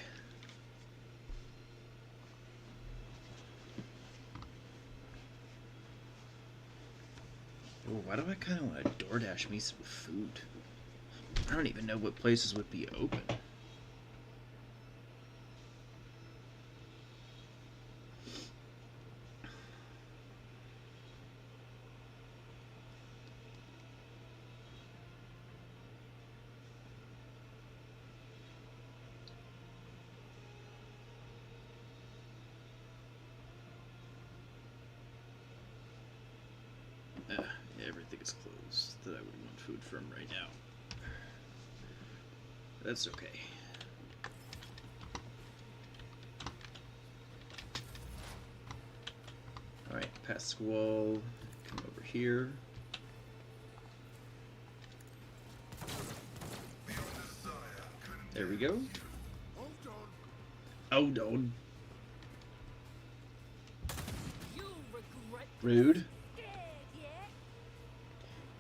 Ooh, why do I kind of want to DoorDash me some food? I don't even know what places would be open. Everything is closed that I would want food from right now. That's okay. Alright, past the wall. Come over here. There we go. Hold on. Rude.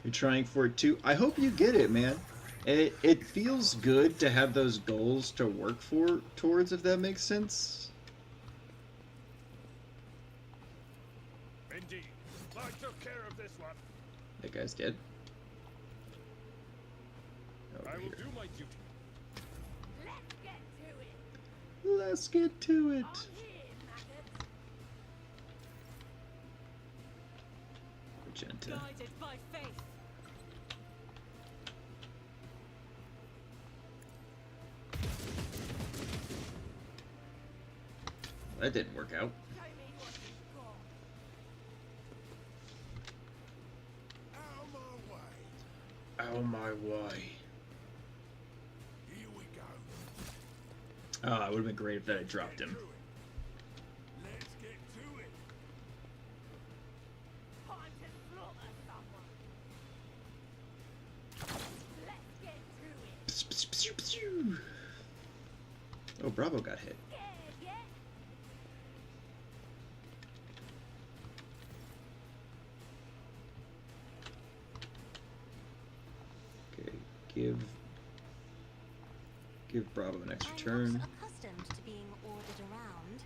You're trying for it too. I hope you get it, man. It feels good to have those goals to work towards, if that makes sense. Indeed. I took care of this one. That guy's dead. Over I will here. do my duty. Let's get to it. Magenta. Guided by faith. That didn't work out. Out of my way. Here we go. Oh, it would have been great if that had dropped him. Let's get to it. Time to slaughter someone. Let's get to it. Oh, Bravo got hit. Okay, give Bravo an extra turn. I'm not accustomed to being ordered around.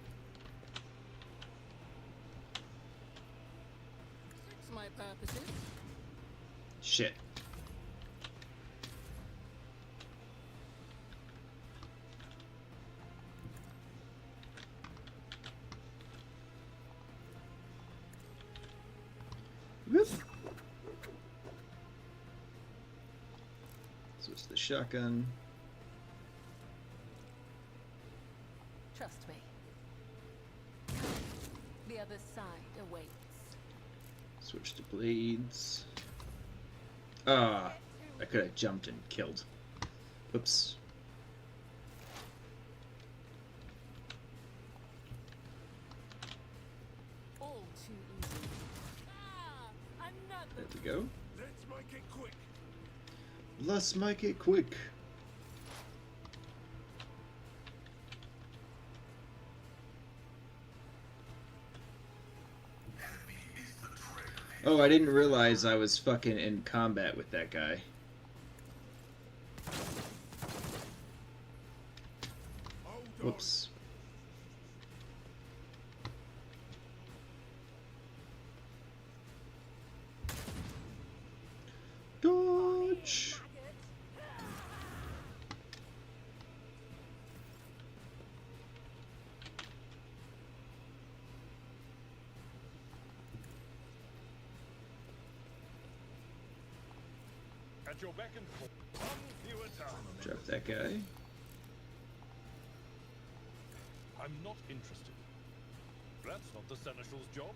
Suits my purposes. Shit. Whoop. Switch to the shotgun. Trust me. The other side awaits. Switch to blades. Ah, I could have jumped and killed. Whoops. All too easy. There we go. Let's make it quick. Let's make it quick. Oh, I didn't realize I was fucking in combat with that guy. Whoops. Dodge! At your beck and call. One fewer time. Drop that guy. I'm not interested. That's not the Seneschal's job.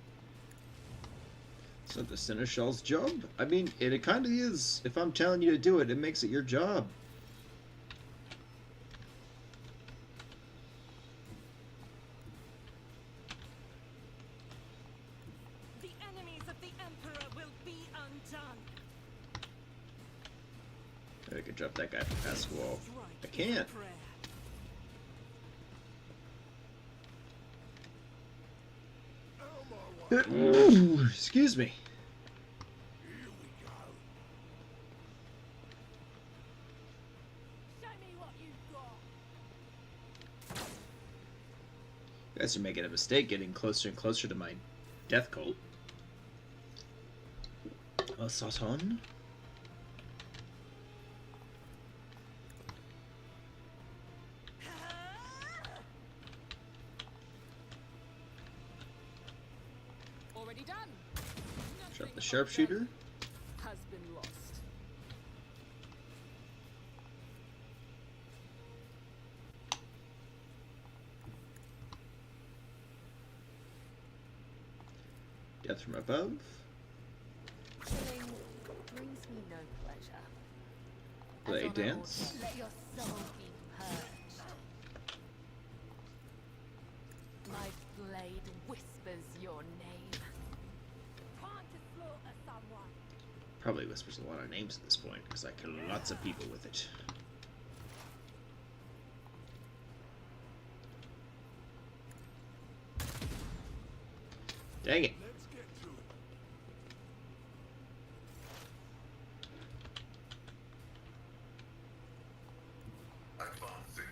It's not the Seneschal's job? I mean, it kind of is. If I'm telling you to do it, it makes it your job. The enemies of the Emperor will be undone. I could drop that guy from past the wall. I can't. Ooh, excuse me. Show me what you've got. You guys are making a mistake getting closer and closer to my death cult. Satan. Already done. Drop the sharpshooter. Has been lost. Death from above. Killing brings me no pleasure. Blade As on an dance. altar, let your soul be purged. My blade whispers your name. Time to slaughter someone. Probably whispers a lot of names at this point, because I kill lots of people with it. Dang it. Let's get to it. Advancing.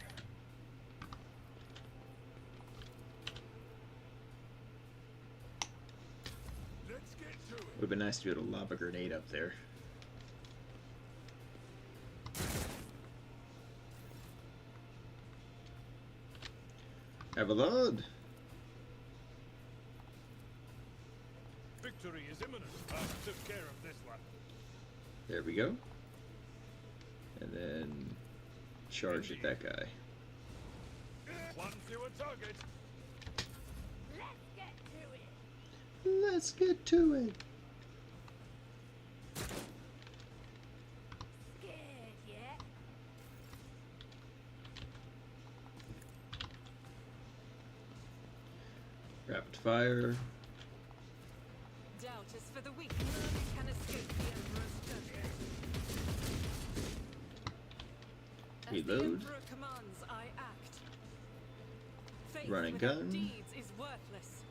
Let's get to it. Would have been nice to be able to lob a grenade up there. Have a load. Victory is imminent. I took care of this one. There we go. And then charge at that guy. One fewer target. Let's get to it. Let's get to it. Scared yet? Rapid fire. Doubt is for the weak. None can escape the Emperor's judgment. As Reload. the Emperor commands, I act. Faith Running without gun. deeds is worthless.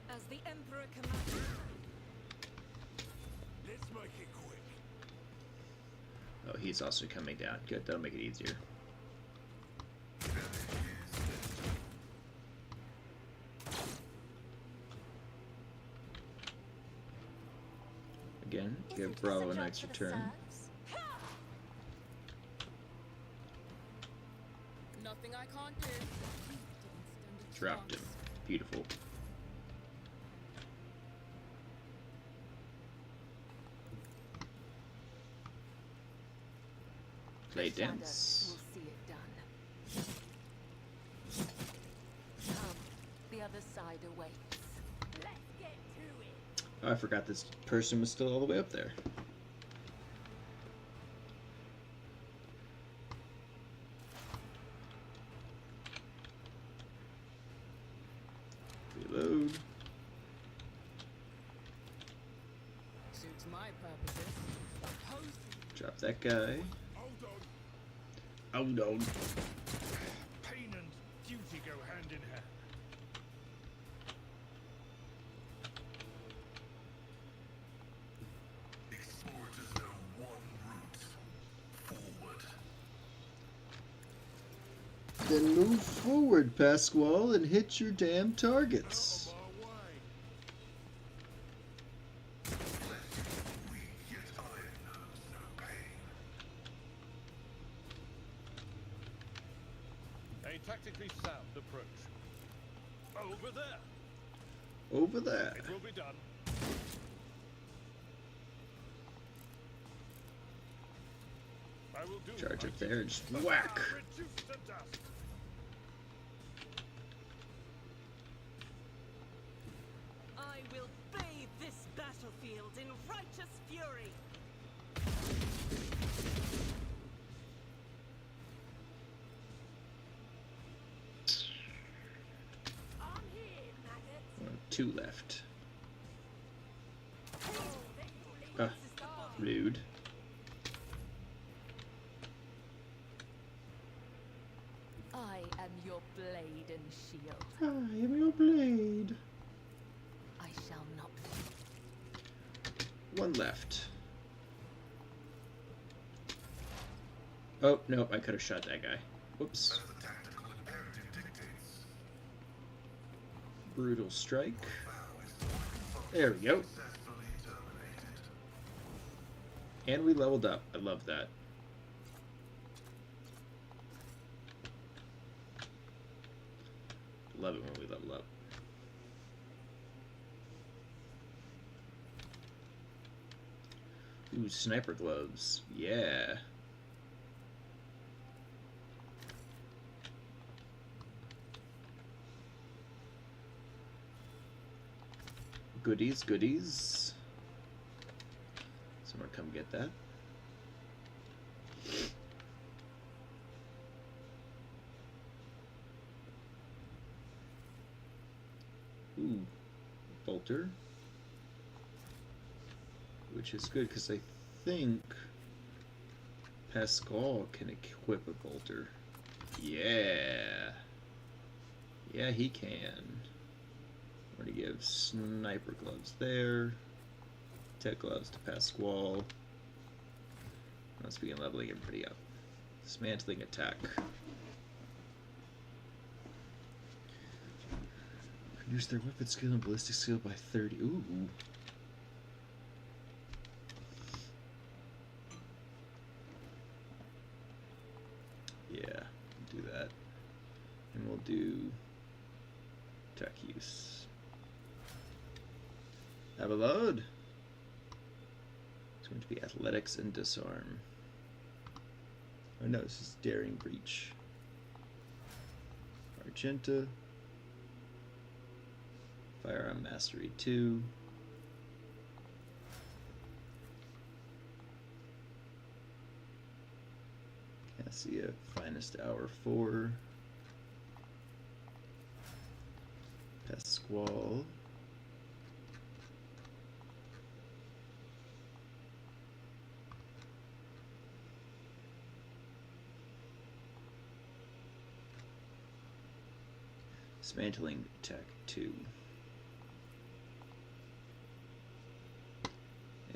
As the Emperor commands. Let's make it quick. Oh, he's also coming down. Good, that'll make it easier. Again, give Isn't Bravo this a a nice job for the return. serfs? Nothing I can't do. Didn't stand a Dropped him. chance. Beautiful. Play The shadows dance. will see it done. Come, the other side awaits. Let's get to it. Oh, I forgot this person was still all the way up there. Reload. Suits my purposes. Opposed. Drop that guy. Hold on. Hold on. Pain and duty go hand in hand. Explorers know one route. Forward. Then move forward, Pasquale, and hit your damn targets. Out of my way. Weak yet iron knows no pain. A tactically sound approach. Over there. Over there. It will be done. I will do Charge my up there duty. and just whack. Reduce to dust. I will bathe this battlefield in righteous fury. I'm here, maggots. Two left. Oh, Rude. I am your blade and shield. I am your blade. I shall not. One left. Oh, no, I could have shot that guy. Whoops. As the tactical imperative dictates. Brutal strike. Vow is the There we go. successfully terminated. And we leveled up. I love that. Love it when we level up. Ooh, sniper gloves. Yeah. Goodies, goodies. Someone come get that. Ooh, bolter. Which is good because I think Pascal can equip a bolter. Yeah. Yeah, he can. We're gonna give sniper gloves there. Tech gloves to Pasquale. Let's begin leveling everybody up. Dismantling attack. Reduce their weapon skill and ballistic skill by 30. Ooh. Yeah, do that. And we'll do tech use. Have a load. It's going to be athletics and disarm. Oh no, this is daring breach. Argenta. Firearm mastery 2. Cassia finest hour 4. Pasquale. Dismantling attack 2.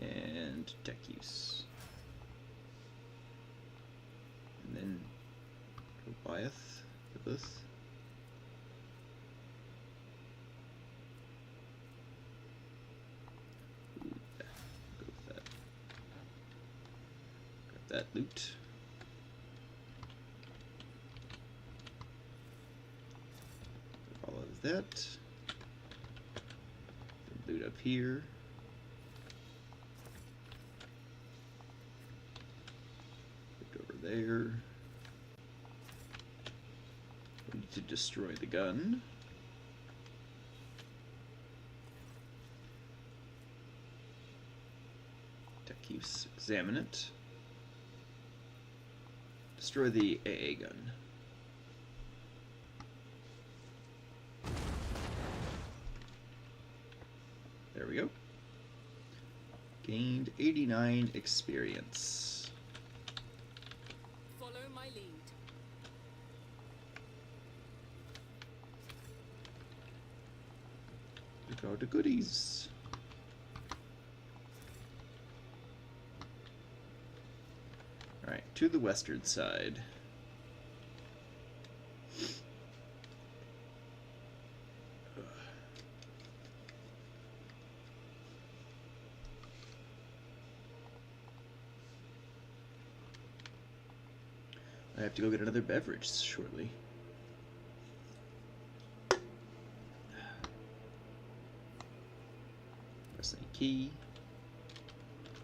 And tech use. And then Goliath for this. Ooh, yeah, go with that. Grab that loot. All of that. Loot up here. Loot over there. We need to destroy the gun. Tech use, examine it. Destroy the AA gun. There we go. Gained 89 experience. Follow my lead. Look at all the goodies. Alright, to the western side. I have to go get another beverage shortly. Press any key.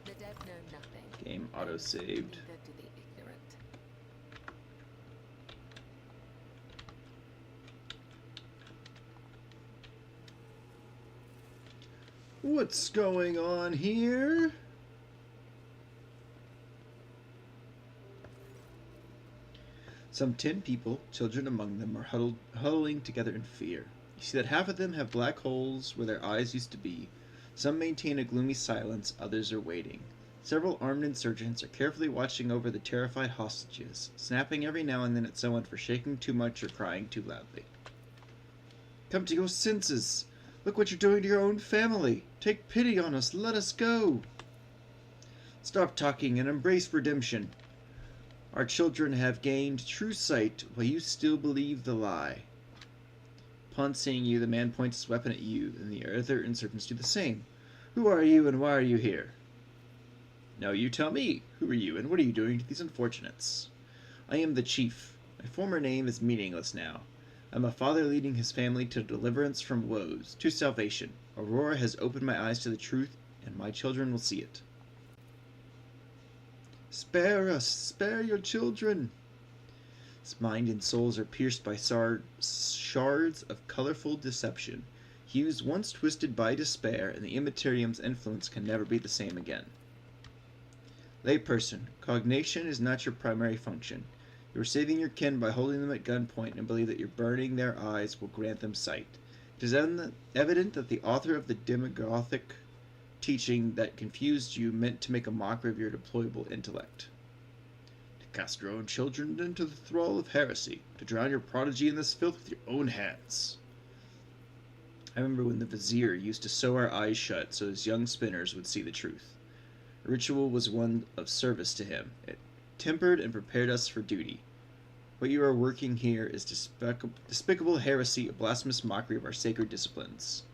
The dead know nothing. Game auto-saved. Neither do the ignorant. What's going on here? Some 10 people, children among them, are huddling together in fear. You see that half of them have black holes where their eyes used to be. Some maintain a gloomy silence, others are waiting. Several armed insurgents are carefully watching over the terrified hostages, snapping every now and then at someone for shaking too much or crying too loudly. Come to your senses! Look what you're doing to your own family! Take pity on us! Let us go! Stop talking and embrace redemption. Our children have gained true sight while you still believe the lie. Upon seeing you, the man points his weapon at you, and the other insurgents do the same. Who are you and why are you here? No, you tell me. Who are you and what are you doing to these unfortunates? I am the chief. My former name is meaningless now. I'm a father leading his family to deliverance from woes, to salvation. Aurora has opened my eyes to the truth, and my children will see it. Spare us! Spare your children! His mind and souls are pierced by shards of colorful deception. Hues once twisted by despair, and the Immaterium's influence can never be the same again. Layperson, cognition is not your primary function. You are saving your kin by holding them at gunpoint and believe that your burning their eyes will grant them sight. It is evident that the author of the demagogic teaching that confused you meant to make a mockery of your deployable intellect. To cast your own children into the thrall of heresy, to drown your prodigy in this filth with your own hands. I remember when the vizier used to sew our eyes shut so his young spinners would see the truth. The ritual was one of service to him. It tempered and prepared us for duty. What you are working here is despicable heresy, a blasphemous mockery of our sacred disciplines.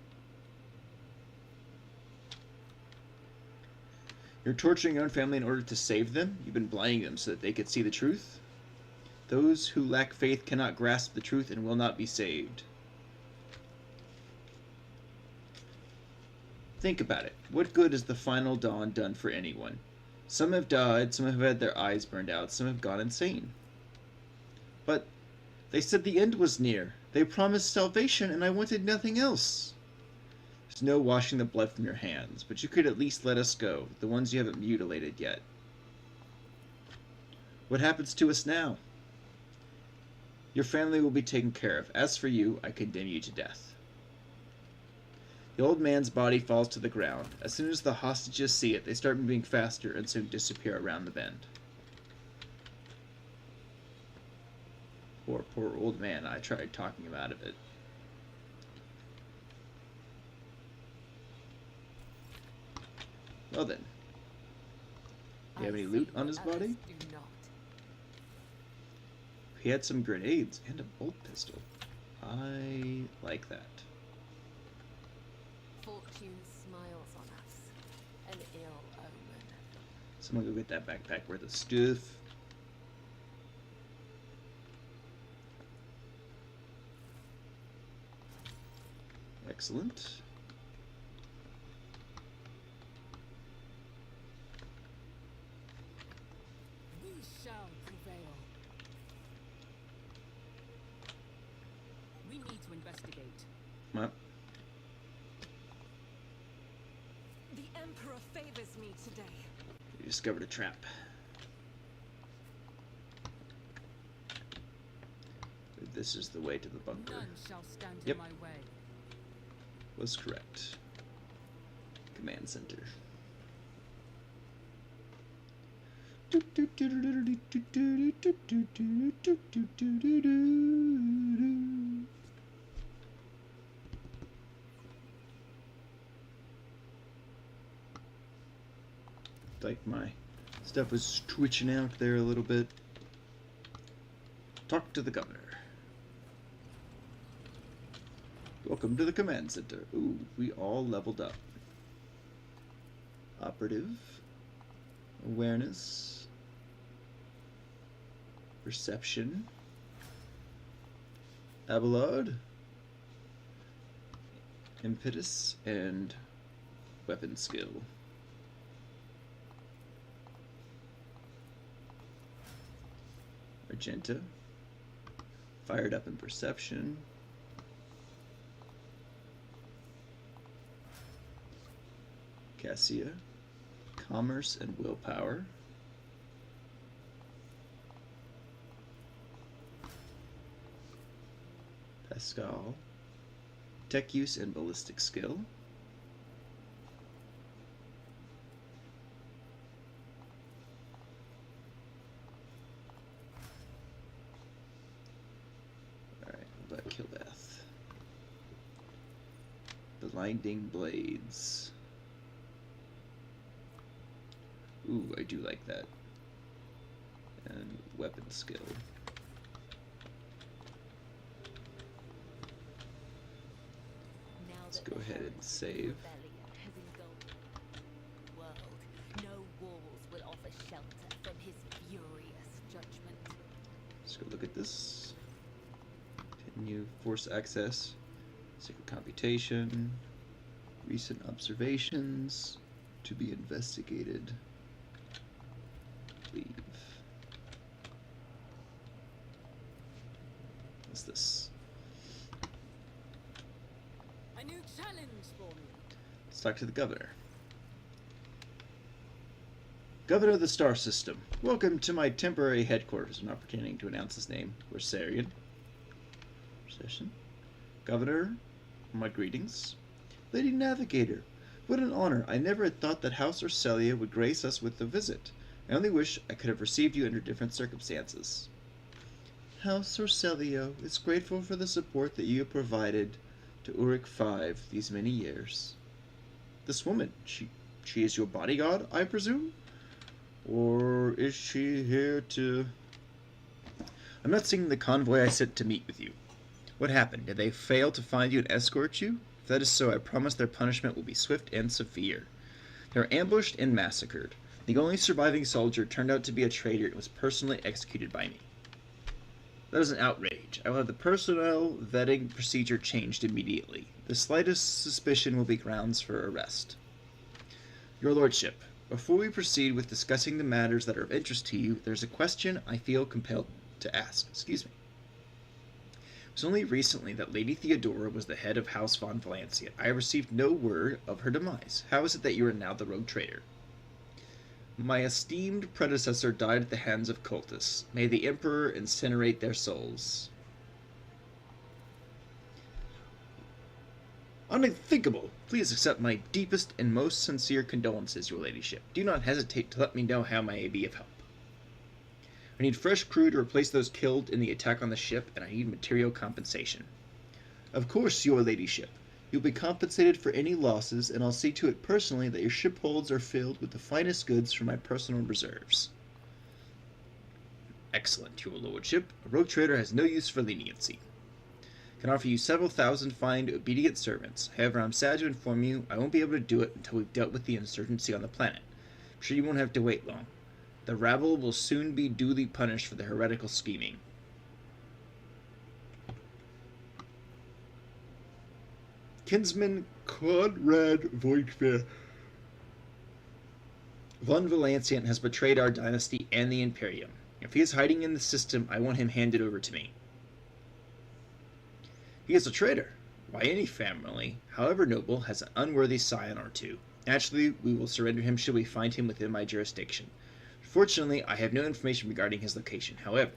You're torturing your own family in order to save them? You've been blinding them so that they could see the truth? Those who lack faith cannot grasp the truth and will not be saved. Think about it. What good has the final dawn done for anyone? Some have died, some have had their eyes burned out, some have gone insane. But they said the end was near. They promised salvation, and I wanted nothing else. There's no washing the blood from your hands, but you could at least let us go, the ones you haven't mutilated yet. What happens to us now? Your family will be taken care of. As for you, I condemn you to death. The old man's body falls to the ground. As soon as the hostages see it, they start moving faster and soon disappear around the bend. Poor old man. I tried talking him out of it. Well then. Do you have any loot on his body? He had some grenades and a bolt pistol. I like that. Fortune smiles on us. An ill omen. Someone go get that backpack worth of stuff. Excellent. We shall prevail. The Emperor favors me today. You discovered a trap. This is the way to the bunker. None shall stand Yep. in my way. Was correct. Command center. Like my stuff was twitching out there a little bit. Talk to the governor. Welcome to the command center. Ooh, we all leveled up. Operative. Awareness. Perception. Abelard. Impetus. And weapon skill. Argenta. Fired up in perception. Cassia. Commerce and willpower. Pascal. Tech use and ballistic skill. Alright, what about Killdeath? Blinding blades. Ooh, I do like that. And weapon skill. Let's go ahead and save. World, no walls will offer shelter from his furious judgment. Let's go look at this. Continue force access. Secret computation. Recent observations. To be investigated. Leave. What's this? A new challenge for me. Let's talk to the governor. Governor of the Star System, welcome to my temporary headquarters. I'm not pretending to announce his name. Versarian. Session. Governor, my greetings. Lady Navigator, what an honor. I never had thought that House Orcelia would grace us with a visit. I only wish I could have received you under different circumstances. House Orcelio is grateful for the support that you have provided to Uric V these many years. This woman, she is your bodyguard, I presume? Or is she here to... I'm not seeing the convoy I sent to meet with you. What happened? Did they fail to find you and escort you? If that is so, I promise their punishment will be swift and severe. They were ambushed and massacred. The only surviving soldier turned out to be a traitor and was personally executed by me. That is an outrage. I will have the personnel vetting procedure changed immediately. The slightest suspicion will be grounds for arrest. Your Lordship, before we proceed with discussing the matters that are of interest to you, there's a question I feel compelled to ask. Excuse me. It was only recently that Lady Theodora was the head of House von Valancian. I received no word of her demise. How is it that you are now the rogue traitor? My esteemed predecessor died at the hands of cultists. May the Emperor incinerate their souls. Unthinkable! Please accept my deepest and most sincere condolences, Your Ladyship. Do not hesitate to let me know how I may be of help. I need fresh crew to replace those killed in the attack on the ship, and I need material compensation. Of course, Your Ladyship. You'll be compensated for any losses, and I'll see to it personally that your ship holds are filled with the finest goods from my personal reserves. Excellent, Your Lordship. A rogue trader has no use for leniency. I can offer you several thousand fine, obedient servants. However, I'm sad to inform you I won't be able to do it until we've dealt with the insurgency on the planet. I'm sure you won't have to wait long. The rabble will soon be duly punished for their heretical scheming. Kinsman Conrad Voigtfair. Von Valancian has betrayed our dynasty and the Imperium. If he is hiding in the system, I want him handed over to me. He is a traitor. Why, any family, however noble, has an unworthy scion or two. Naturally, we will surrender him should we find him within my jurisdiction. Fortunately, I have no information regarding his location. However,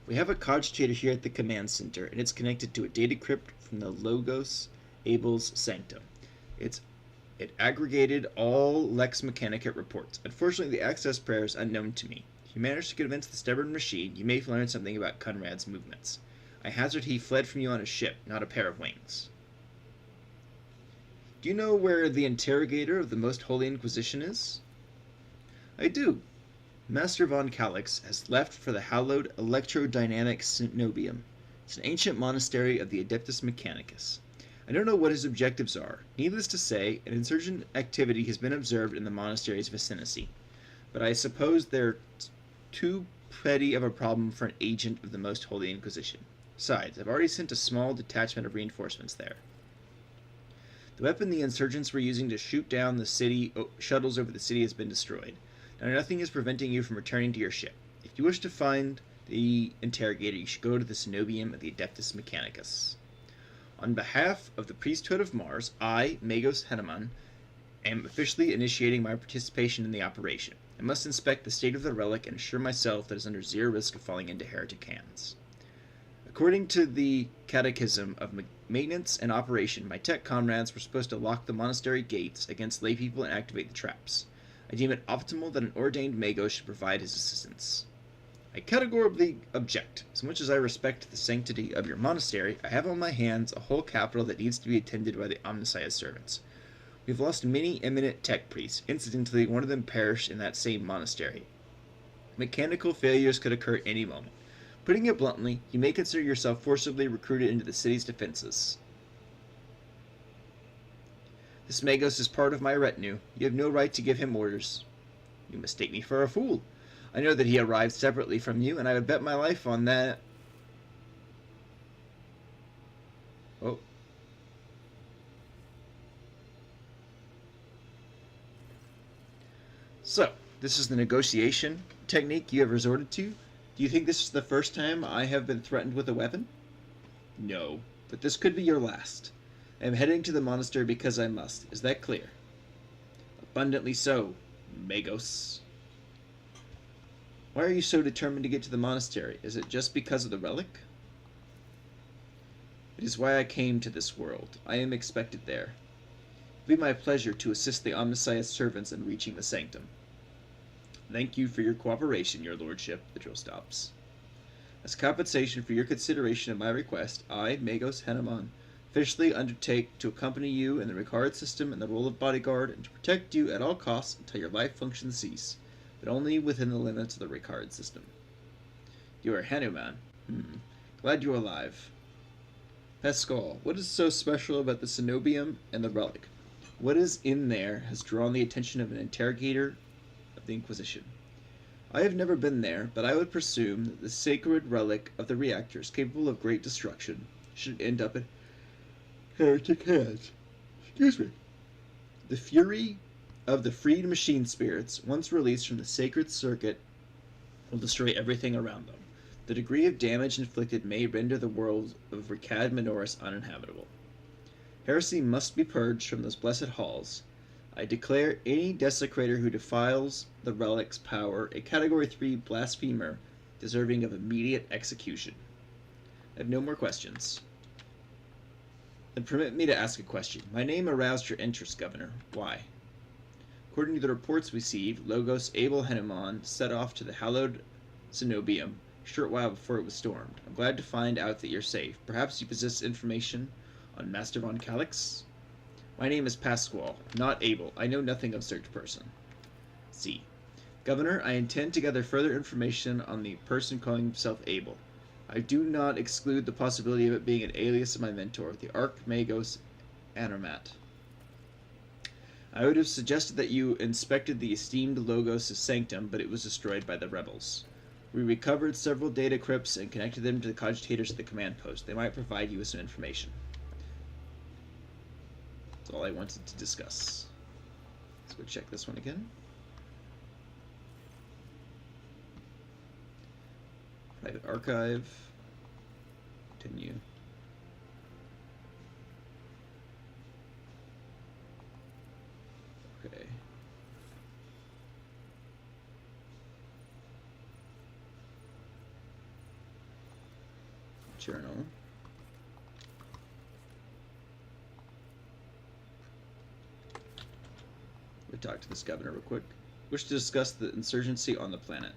we have a cogitator here at the command center, and it's connected to a data crypt from the Logos Abel's Sanctum. It aggregated all Lex Mechanica reports. Unfortunately, the access prayer is unknown to me. If you manage to convince the stubborn machine, you may learn something about Conrad's movements. I hazard he fled from you on a ship, not a pair of wings. Do you know where the interrogator of the Most Holy Inquisition is? I do. Master von Calix has left for the hallowed electrodynamic Cenobium. It's an ancient monastery of the Adeptus Mechanicus. I don't know what his objectives are. Needless to say, an insurgent activity has been observed in the monastery's vicinity. But I suppose they're too petty of a problem for an agent of the Most Holy Inquisition. Besides, I've already sent a small detachment of reinforcements there. The weapon the insurgents were using to shoot down the city shuttles over the city has been destroyed. Now nothing is preventing you from returning to your ship. If you wish to find the interrogator, you should go to the Cenobium of the Adeptus Mechanicus. On behalf of the priesthood of Mars, I, Magos Heneman, am officially initiating my participation in the operation. I must inspect the state of the relic and assure myself that it is under zero risk of falling into heretic hands. According to the Catechism of Maintenance and Operation, my tech comrades were supposed to lock the monastery gates against laypeople and activate the traps. I deem it optimal that an ordained Mago should provide his assistance. I categorically object. As much as I respect the sanctity of your monastery, I have on my hands a whole capital that needs to be attended by the Omnissiah's servants. We've lost many eminent tech priests. Incidentally, one of them perished in that same monastery. Mechanical failures could occur at any moment. Putting it bluntly, you may consider yourself forcibly recruited into the city's defenses. This Magos is part of my retinue. You have no right to give him orders. You mistake me for a fool. I know that he arrived separately from you, and I would bet my life on that. Oh. So, this is the negotiation technique you have resorted to. Do you think this is the first time I have been threatened with a weapon? No, but this could be your last. I am heading to the monastery because I must. Is that clear? Abundantly so, Magos. Why are you so determined to get to the monastery? Is it just because of the relic? It is why I came to this world. I am expected there. It will be my pleasure to assist the Omnissiah's servants in reaching the sanctum. Thank you for your cooperation, your lordship. The drill stops. As compensation for your consideration of my request, I, Magos Heneman, officially undertake to accompany you in the Ricard system in the role of bodyguard and to protect you at all costs until your life functions cease, but only within the limits of the Ricard system. You are Hanuman. Glad you're alive. Pascal, what is so special about the Cenobium and the relic? What is in there has drawn the attention of an interrogator of the Inquisition. I have never been there, but I would presume that the sacred relic of the reactors, capable of great destruction, should end up in heretic hands. Excuse me. The fury of the freed machine spirits, once released from the sacred circuit, will destroy everything around them. The degree of damage inflicted may render the world of Ricad Minoris uninhabitable. Heresy must be purged from those blessed halls. I declare any desecrator who defiles the relic's power a Category 3 blasphemer deserving of immediate execution. I have no more questions. Then permit me to ask a question. My name aroused your interest, Governor. Why? According to the reports we received, Logos Abel Heneman set off to the hallowed Cenobium a short while before it was stormed. I'm glad to find out that you're safe. Perhaps you possess information on Master von Calix? My name is Pasquale, not Abel. I know nothing of such person. C. Governor, I intend to gather further information on the person calling himself Abel. I do not exclude the possibility of it being an alias of my mentor, the Archmagos Anormat. I would have suggested that you inspected the esteemed Logos' sanctum, but it was destroyed by the rebels. We recovered several data crypts and connected them to the cogitators at the command post. They might provide you with some information. That's all I wanted to discuss. Let's go check this one again. Private archive. Continue. Journal. We talk to this governor real quick. Wish to discuss the insurgency on the planet.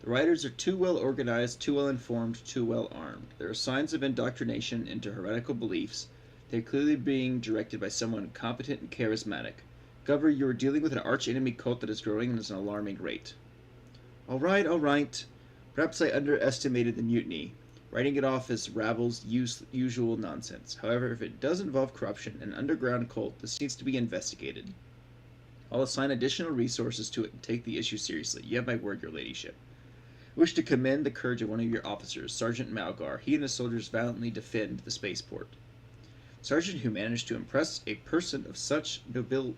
The riders are too well organized, too well informed, too well armed. There are signs of indoctrination into heretical beliefs. They are clearly being directed by someone competent and charismatic. Governor, you are dealing with an arch-enemy cult that is growing at an alarming rate. All right, all right. Perhaps I underestimated the mutiny, writing it off as Rabel's usual nonsense. However, if it does involve corruption and an underground cult, this needs to be investigated. I'll assign additional resources to it and take the issue seriously. You have my word, your ladyship. I wish to commend the courage of one of your officers, Sergeant Malgar. He and his soldiers valiantly defend the spaceport. Sergeant who managed to impress a person of such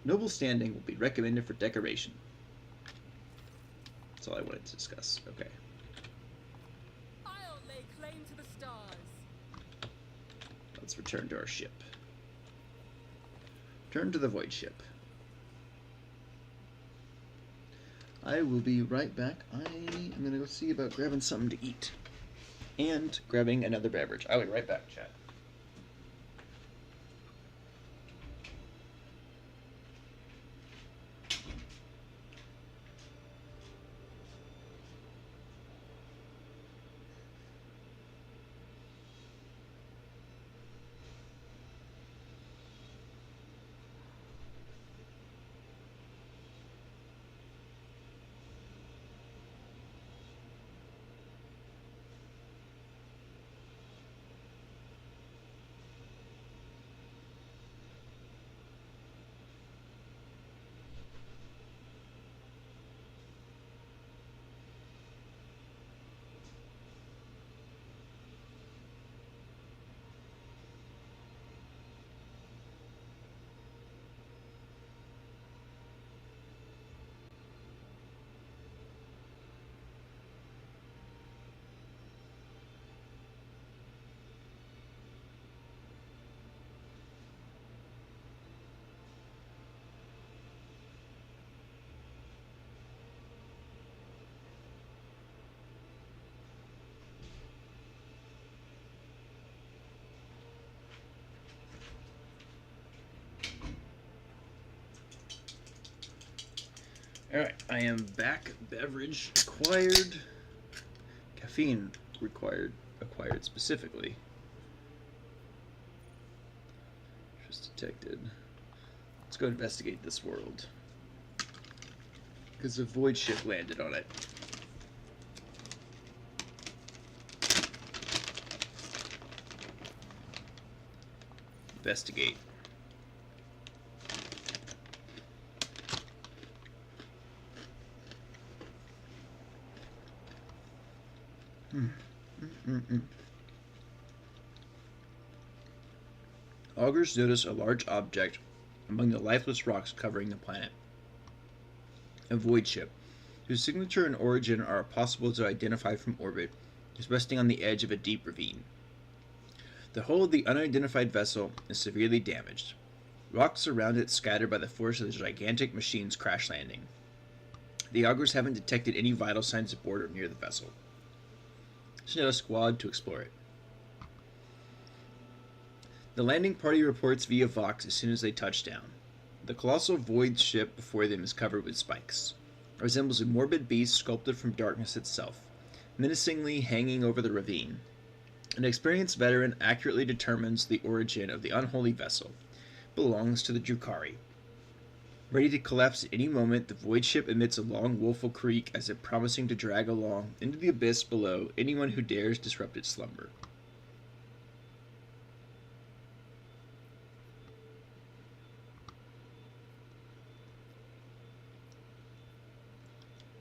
noble standing will be recommended for decoration. That's all I wanted to discuss. Okay. I'll lay claim to the stars. Let's return to our ship. Turn to the void ship. I will be right back. I am going to go see about grabbing something to eat. And grabbing another beverage. I'll be right back, chat. Alright, I am back. Beverage acquired. Caffeine acquired specifically. Just detected. Let's go investigate this world. Because a void ship landed on it. Investigate. Augurs notice a large object among the lifeless rocks covering the planet. A void ship, whose signature and origin are possible to identify from orbit, is resting on the edge of a deep ravine. The hull of the unidentified vessel is severely damaged. Rocks around it scattered by the force of the gigantic machine's crash landing. The Augurs haven't detected any vital signs aboard or near the vessel. Send out a squad to explore it. The landing party reports via Vox as soon as they touch down. The colossal void ship before them is covered with spikes. It resembles a morbid beast sculpted from darkness itself, menacingly hanging over the ravine. An experienced veteran accurately determines the origin of the unholy vessel. It belongs to the Drukhari. Ready to collapse at any moment, the void ship emits a long woeful creak as if promising to drag along into the abyss below anyone who dares disrupt its slumber.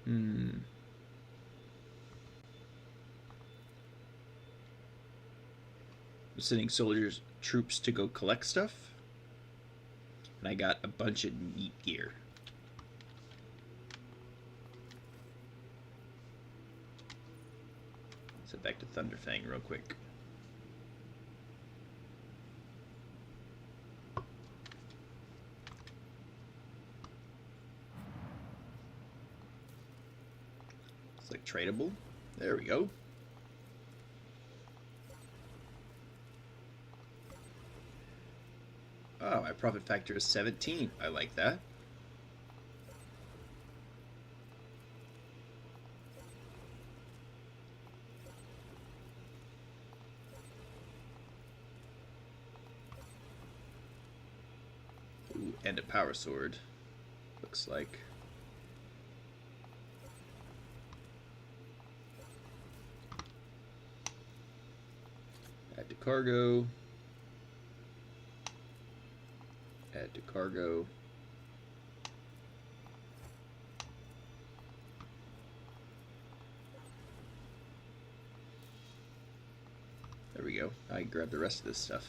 I'm sending troops to go collect stuff. And I got a bunch of neat gear. Let's head back to Thunderfang real quick. It's like tradable. There we go. my profit factor is 17. I like that. Ooh, and a power sword. Looks like. Add to cargo. Add to cargo. There we go. I grab the rest of this stuff.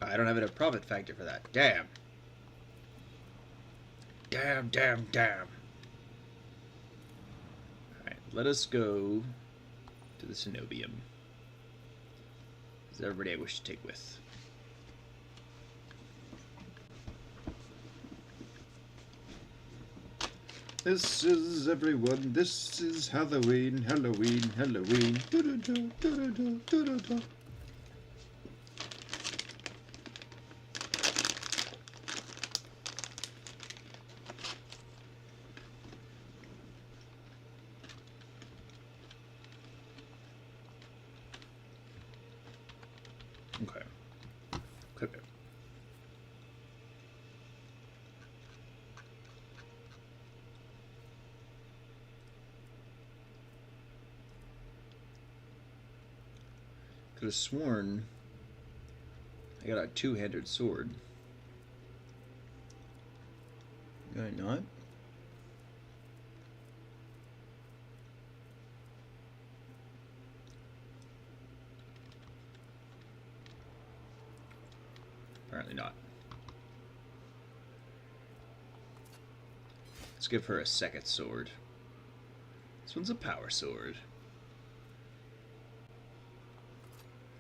I don't have enough profit factor for that. Damn. Damn, damn, damn. Alright, let us go to the Cenobium. Is everybody I wish to take with. This is everyone. This is Halloween, Halloween, Halloween. Do-do-do, do-do-do, do-do-do. Okay. Clip it. Could have sworn I got a two-handed sword. Did I not? Apparently not. Let's give her a second sword. This one's a power sword.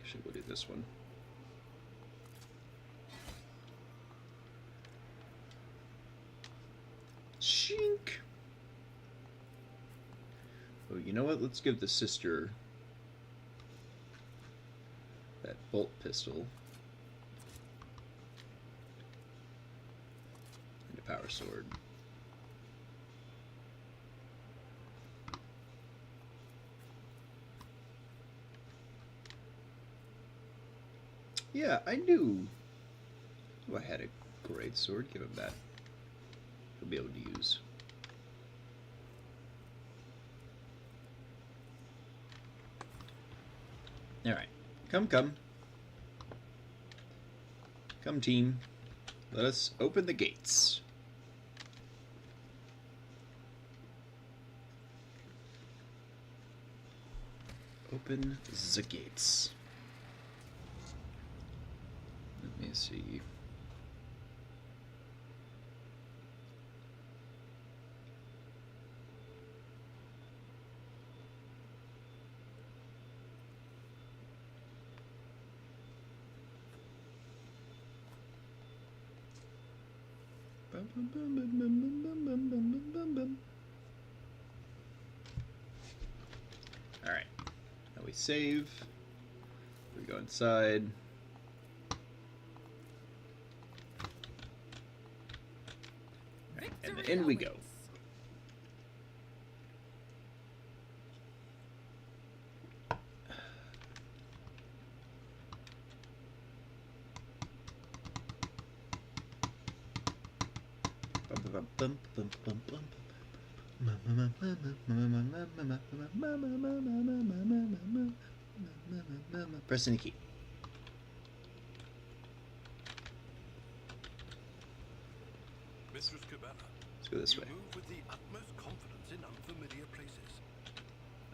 Actually, we'll do this one. Shink! Oh, you know what? Let's give the sister that bolt pistol. And a power sword. Yeah, I knew. Oh, I had a great sword. Give him that. He'll be able to use. Alright. Come, come. Come, team. Let us open the gates. Open the gates. Let me see. Alright. Now we save. We go inside. And in we go. Press any key. Mistress Cabana, Let's go this way. you move with the utmost confidence in unfamiliar places.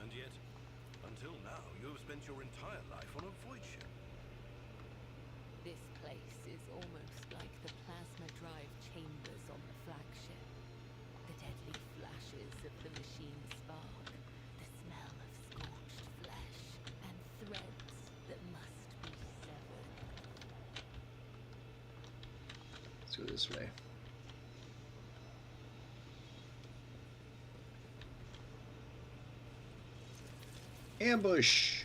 And yet, until now, you have spent your entire life on a void ship. This place is almost like the plasma drive chambers on the flagship. The deadly flashes of the machine spark, the smell of scorched flesh, and threads that must be severed. Let's go this way. Ambush!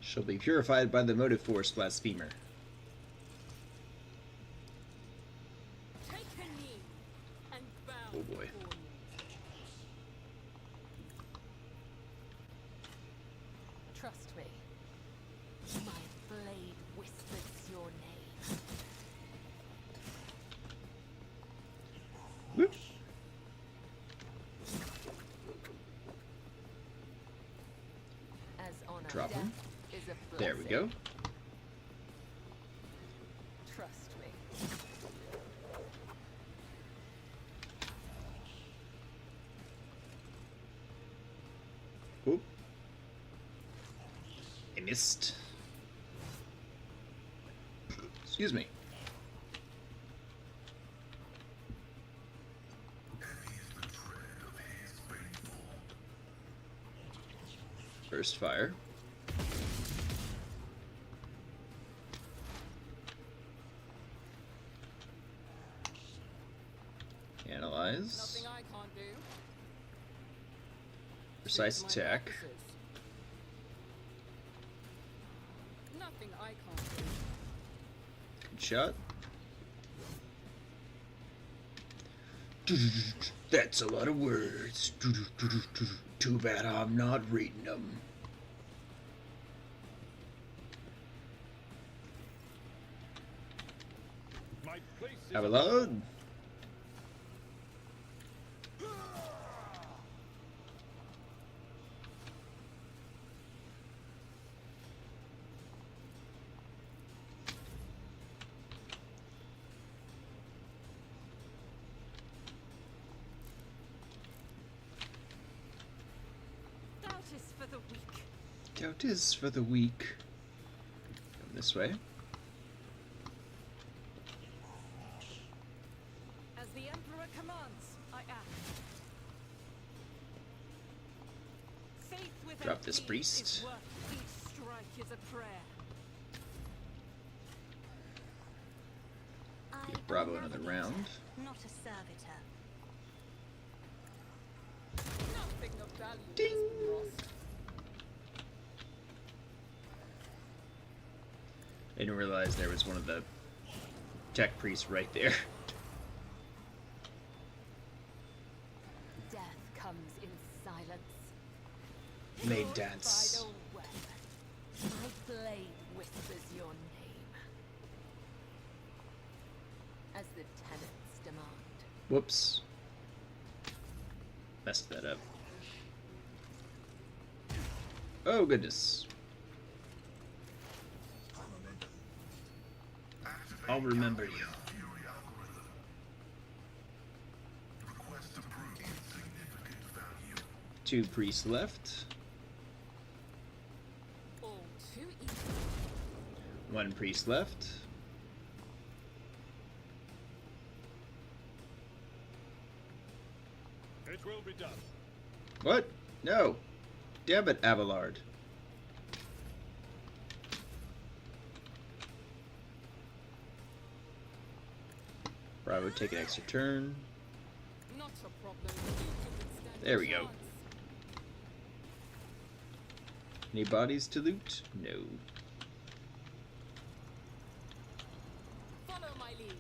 Shall be purified by the motive force, blasphemer. Take a knee and bow. Oh boy. before me. Trust me. My blade whispers your name. Whoop. As honor, Drop him. death is a There we blessing. go. Trust me. Oop. I missed. Excuse me. First fire. Analyze. Nothing I can't do. Precise Suit my attack. purposes. Nothing I can't do. Good shot. That's a lot of words. Too bad I'm not reading them. My place is Have a load. Doubt is for the weak. Doubt is for the weak. Come this way. As the Emperor commands, I act. Faith without Drop this deeds priest. is worth each strike is a prayer. I Give Bravo am a another navigator, round. not a servitor. Nothing of value Ding. has been lost. I didn't realize there was one of the tech priests right there. Death comes in silence. Made Killed dance. by the weapon. My blade whispers your name. As the tenants demand. Whoops. Messed that up. Oh goodness. I'll remember you. Two priests left. All too easy. One priest left. It will be done. What? No. Damn it, Abelard. Bravo, take an extra turn. Not a problem. You can stand There a we go. chance. Any bodies to loot? No. Follow my lead.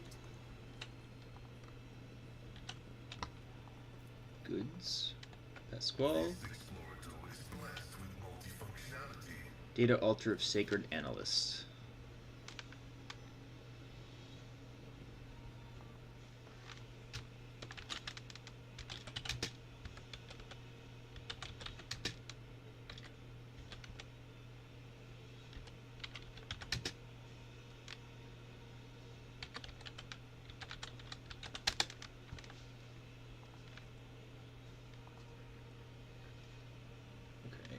Goods. Pasquale. Data altar of sacred analyst. Okay.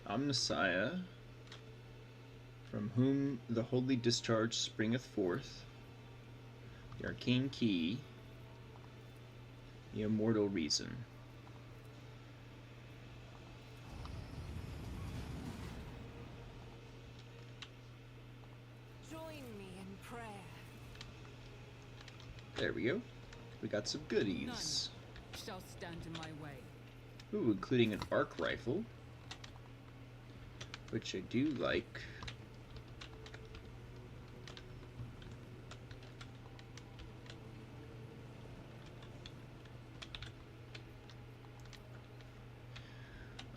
Omnissiah, from whom the holy discharge springeth forth, the arcane key, the immortal reason. prayer. There we go. We got some goodies. None shall stand in my way. Ooh, including an arc rifle, which I do like.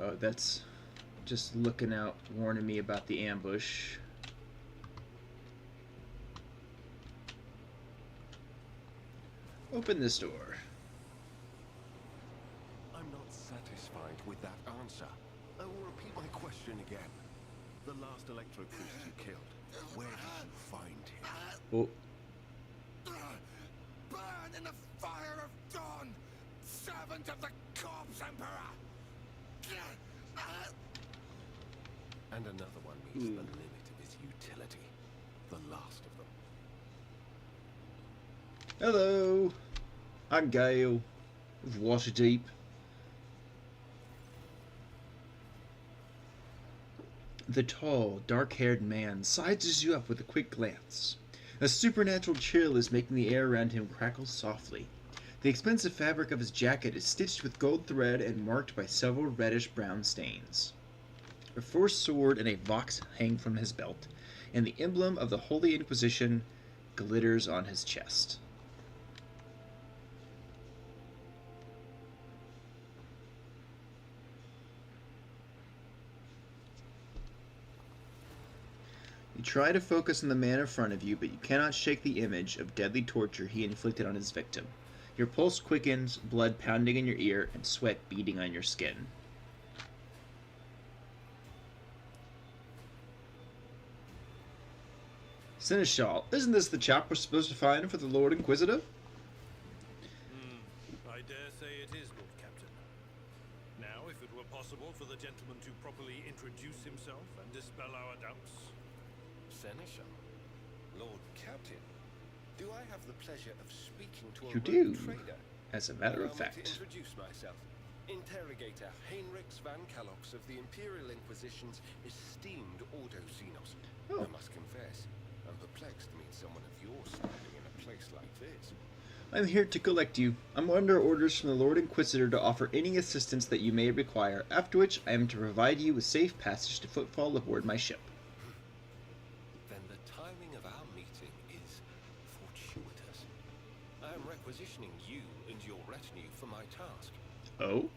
Oh, that's just looking out, warning me about the ambush. Open this door. I'm not satisfied with that answer. I will repeat my question again. The last Electro Priest you killed, where did you find him? Oh. Burn in the fire of dawn, servant of the Corpse Emperor! And another one meets the limit of his utility. The last of them. Hello, I'm Gale of Waterdeep. The tall, dark-haired man sizes you up with a quick glance. A supernatural chill is making the air around him crackle softly. The expensive fabric of his jacket is stitched with gold thread and marked by several reddish-brown stains. A forced sword and a vox hang from his belt, and the emblem of the Holy Inquisition glitters on his chest. You try to focus on the man in front of you, but you cannot shake the image of deadly torture he inflicted on his victim. Your pulse quickens, blood pounding in your ear, and sweat beading on your skin. Seneschal, isn't this the chap we're supposed to find for the Lord Inquisitor? I dare say it is, Lord Captain. Now, if it were possible for the gentleman to properly introduce himself and dispel our doubts. Seneschal? Lord Captain? Do I have the pleasure of speaking to a You rogue do, trader? as a matter of Allow me to fact. introduce myself. Interrogator Heinrichs van Kalox of the Imperial Inquisition's esteemed Ordo Xenos. Oh. I must confess, I'm perplexed to meet someone of your standing in a place like this. I'm here to collect you. I'm under orders from the Lord Inquisitor to offer any assistance that you may require, after which I am to provide you with safe passage to footfall aboard my ship. Then the timing of our meeting is fortuitous. I am requisitioning you and your retinue for my task. Oh?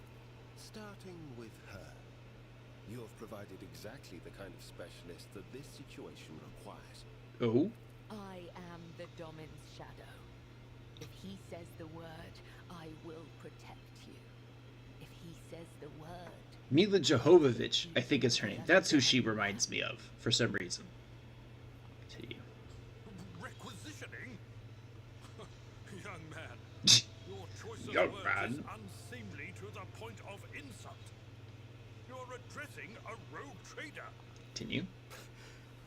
Starting with her. You have provided exactly the kind of specialist that this situation requires. Oh? I am the Domin's shadow. If he says the word, I will protect you. If he says the word... Mila Jovovich, I think is her name. That's who she reminds me of, for some reason. Continue. Requisitioning? Young man, your choice of Young words man. is unseemly to the point of insult. You're addressing a rogue trader. Continue.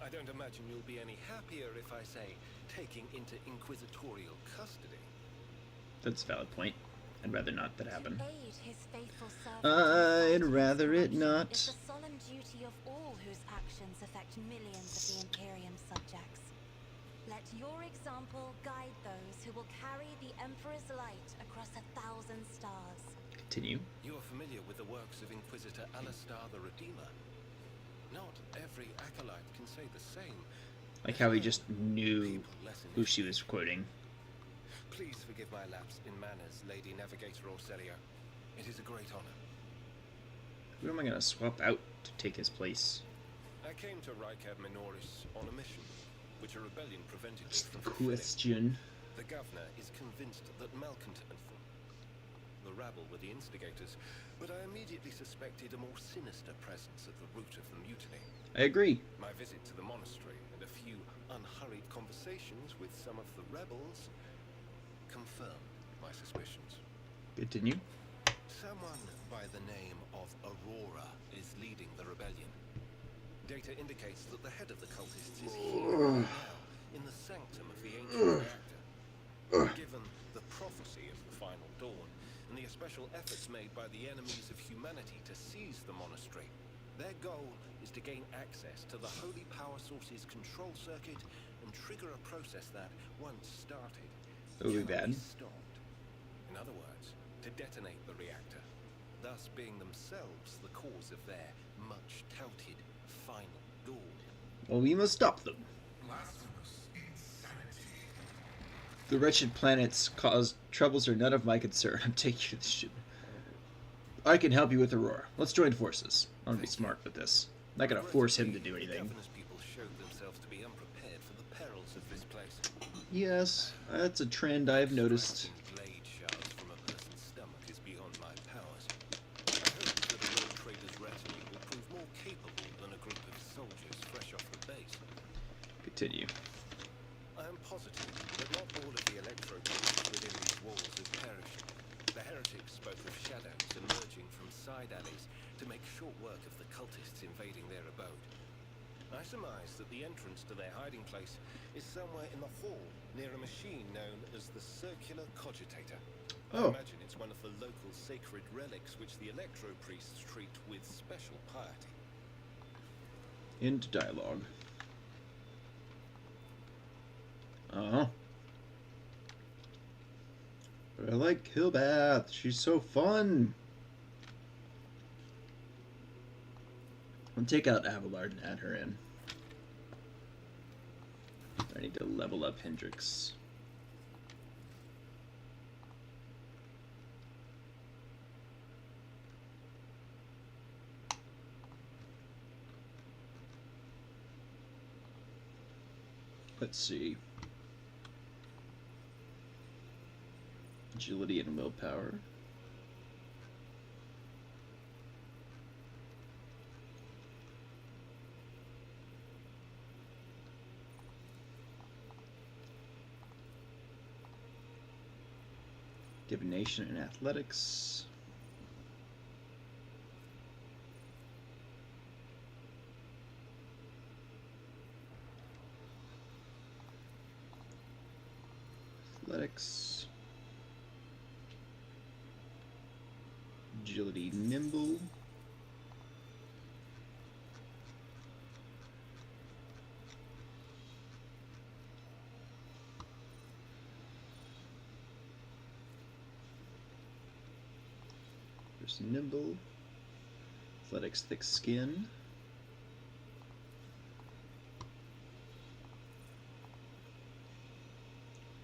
I don't imagine you'll be any happier if I say taking into inquisitorial custody. That's a valid point. I'd rather not that happen. To aid his faithful servant I'd in fighting rather it corruption not. is the solemn duty of all whose actions affect millions of the Imperium subjects. Let your example guide those who will carry the Emperor's light across 1,000 stars. Continue. You are familiar with the works of Inquisitor Alistar the Redeemer. Not every acolyte can say the same. Like how he just knew who she was quoting. Please forgive my lapse in manners, Lady Navigator Orselio. It is a great honor. Who am I going to swap out to take his place? I came to Rykad Minoris on a mission, which a rebellion prevented me Just from the fulfilling. question. The governor is convinced that Malcontent and the rabble were the instigators, but I immediately suspected a more sinister presence at the root of the mutiny. I agree. My visit to the monastery and a few unhurried conversations with some of the rebels confirmed my suspicions. Continue. Someone by the name of Aurora is leading the rebellion. Data indicates that the head of the cultists is here right now, in the sanctum of the ancient reactor. Given the prophecy of the final dawn, and the especial efforts made by the enemies of humanity to seize the monastery, their goal is to gain access to the holy power source's control circuit and trigger a process that, once started, That would be cannot bad. be stopped. In other words, to detonate the reactor, thus being themselves the cause of their much-touted final goal. Well, we must stop them. Blasphemous insanity. The wretched planets cause troubles are none of my concern. I'm taking you to the ship. I can help you with Aurora. Let's join forces. I want to be smart with this. I'm not gonna force him to do anything. The governor's people showed themselves to be unprepared for the perils of this place. Yes, that's a trend I've noticed. Blade shards from a person's stomach is beyond my powers. I hope that a road trader's retinue will prove more capable than a group of soldiers fresh off the base. Continue. I am positive that not all of the electro-beams within these walls have perished. The heretics spoke of shadows emerging from side alleys to make short work of the cultists invading their abode. I surmise that the entrance to their hiding place is somewhere in the hall near a machine known as the Circular Cogitator. I Oh. imagine it's one of the local sacred relics which the electro-priests treat with special piety. Into dialogue. Uh-huh. But I like Killbath. She's so fun. I'll take out Abelard and add her in. I need to level up Hendrix. Let's see. Agility and willpower. Divination and athletics. Athletics. Agility, nimble. There's nimble. Athletics, thick skin.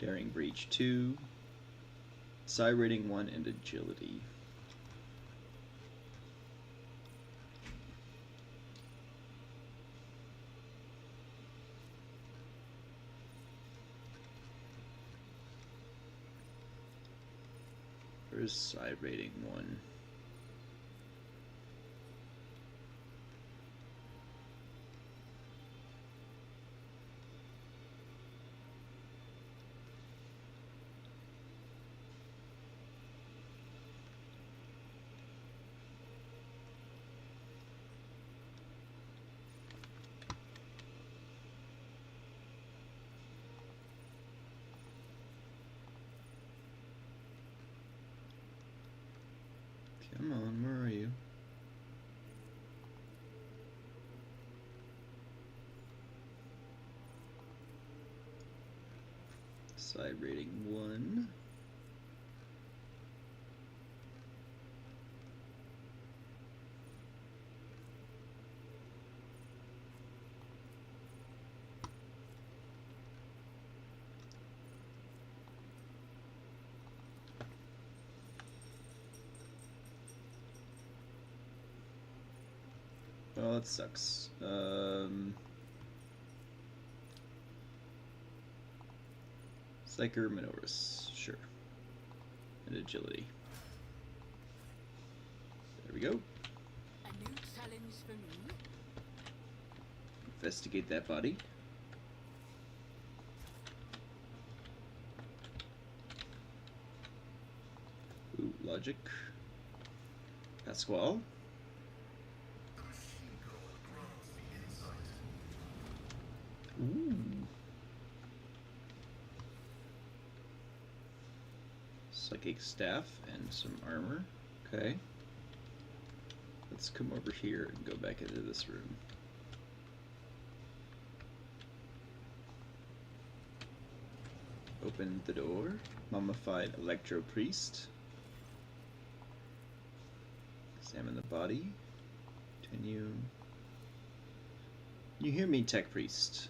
Daring breach 2. Psi rating 1 and agility. Where's Psi rating 1? Come on, where are you? Psi rating 1. Well, that sucks. Psyker Minoris, sure. And agility. There we go. A new challenge for me. Investigate that body. Ooh, logic. Pasquale. Ooh. Psychic staff and some armor. Okay. Let's come over here and go back into this room. Open the door. Mummified Electro Priest. Examine the body. Continue. You hear me, Tech Priest?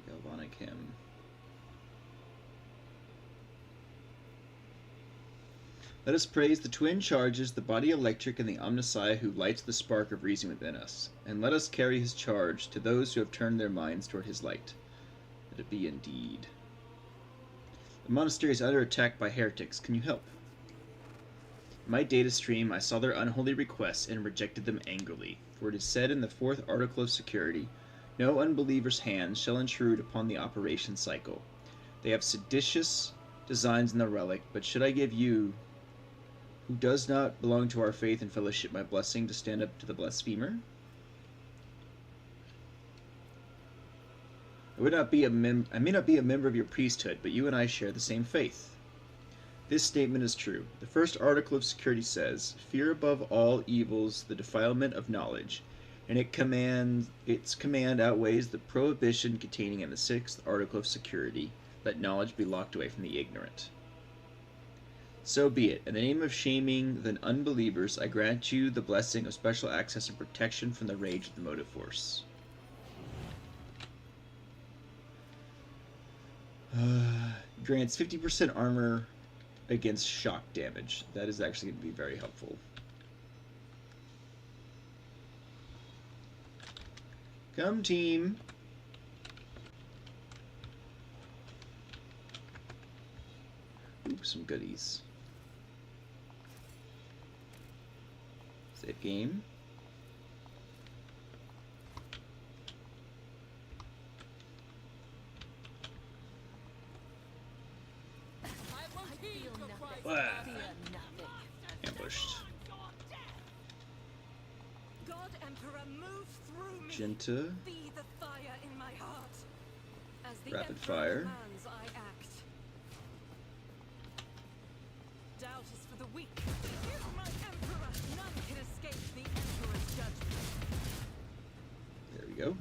Galvanic him. Let us praise the twin charges, the body electric, and the Omnissiah who lights the spark of reason within us. And let us carry his charge to those who have turned their minds toward his light. Let it be indeed. The monastery is under attack by heretics. Can you help? In my data stream, I saw their unholy requests and rejected them angrily. For it is said in the 4th article of security, no unbeliever's hands shall intrude upon the operation cycle. They have seditious designs in the relic, but should I give you, who does not belong to our faith and fellowship, my blessing to stand up to the blasphemer? I may not be a member of your priesthood, but you and I share the same faith. This statement is true. The 1st article of security says, fear above all evils the defilement of knowledge, and its command outweighs the prohibition containing in the 6th article of security, let knowledge be locked away from the ignorant. So be it. In the name of shaming the unbelievers, I grant you the blessing of special access and protection from the rage of the motive force. Grants 50% armor against shock damage. That is actually going to be very helpful. Come, team. Ooh, some goodies. Save game. Ambushed. God Emperor, move through me. Magenta. Be the fire in my heart. As the Rapid Emperor fire. commands, I act. Doubt is for the weak. Here's my Emperor. None can escape the Emperor's judgment. There we go.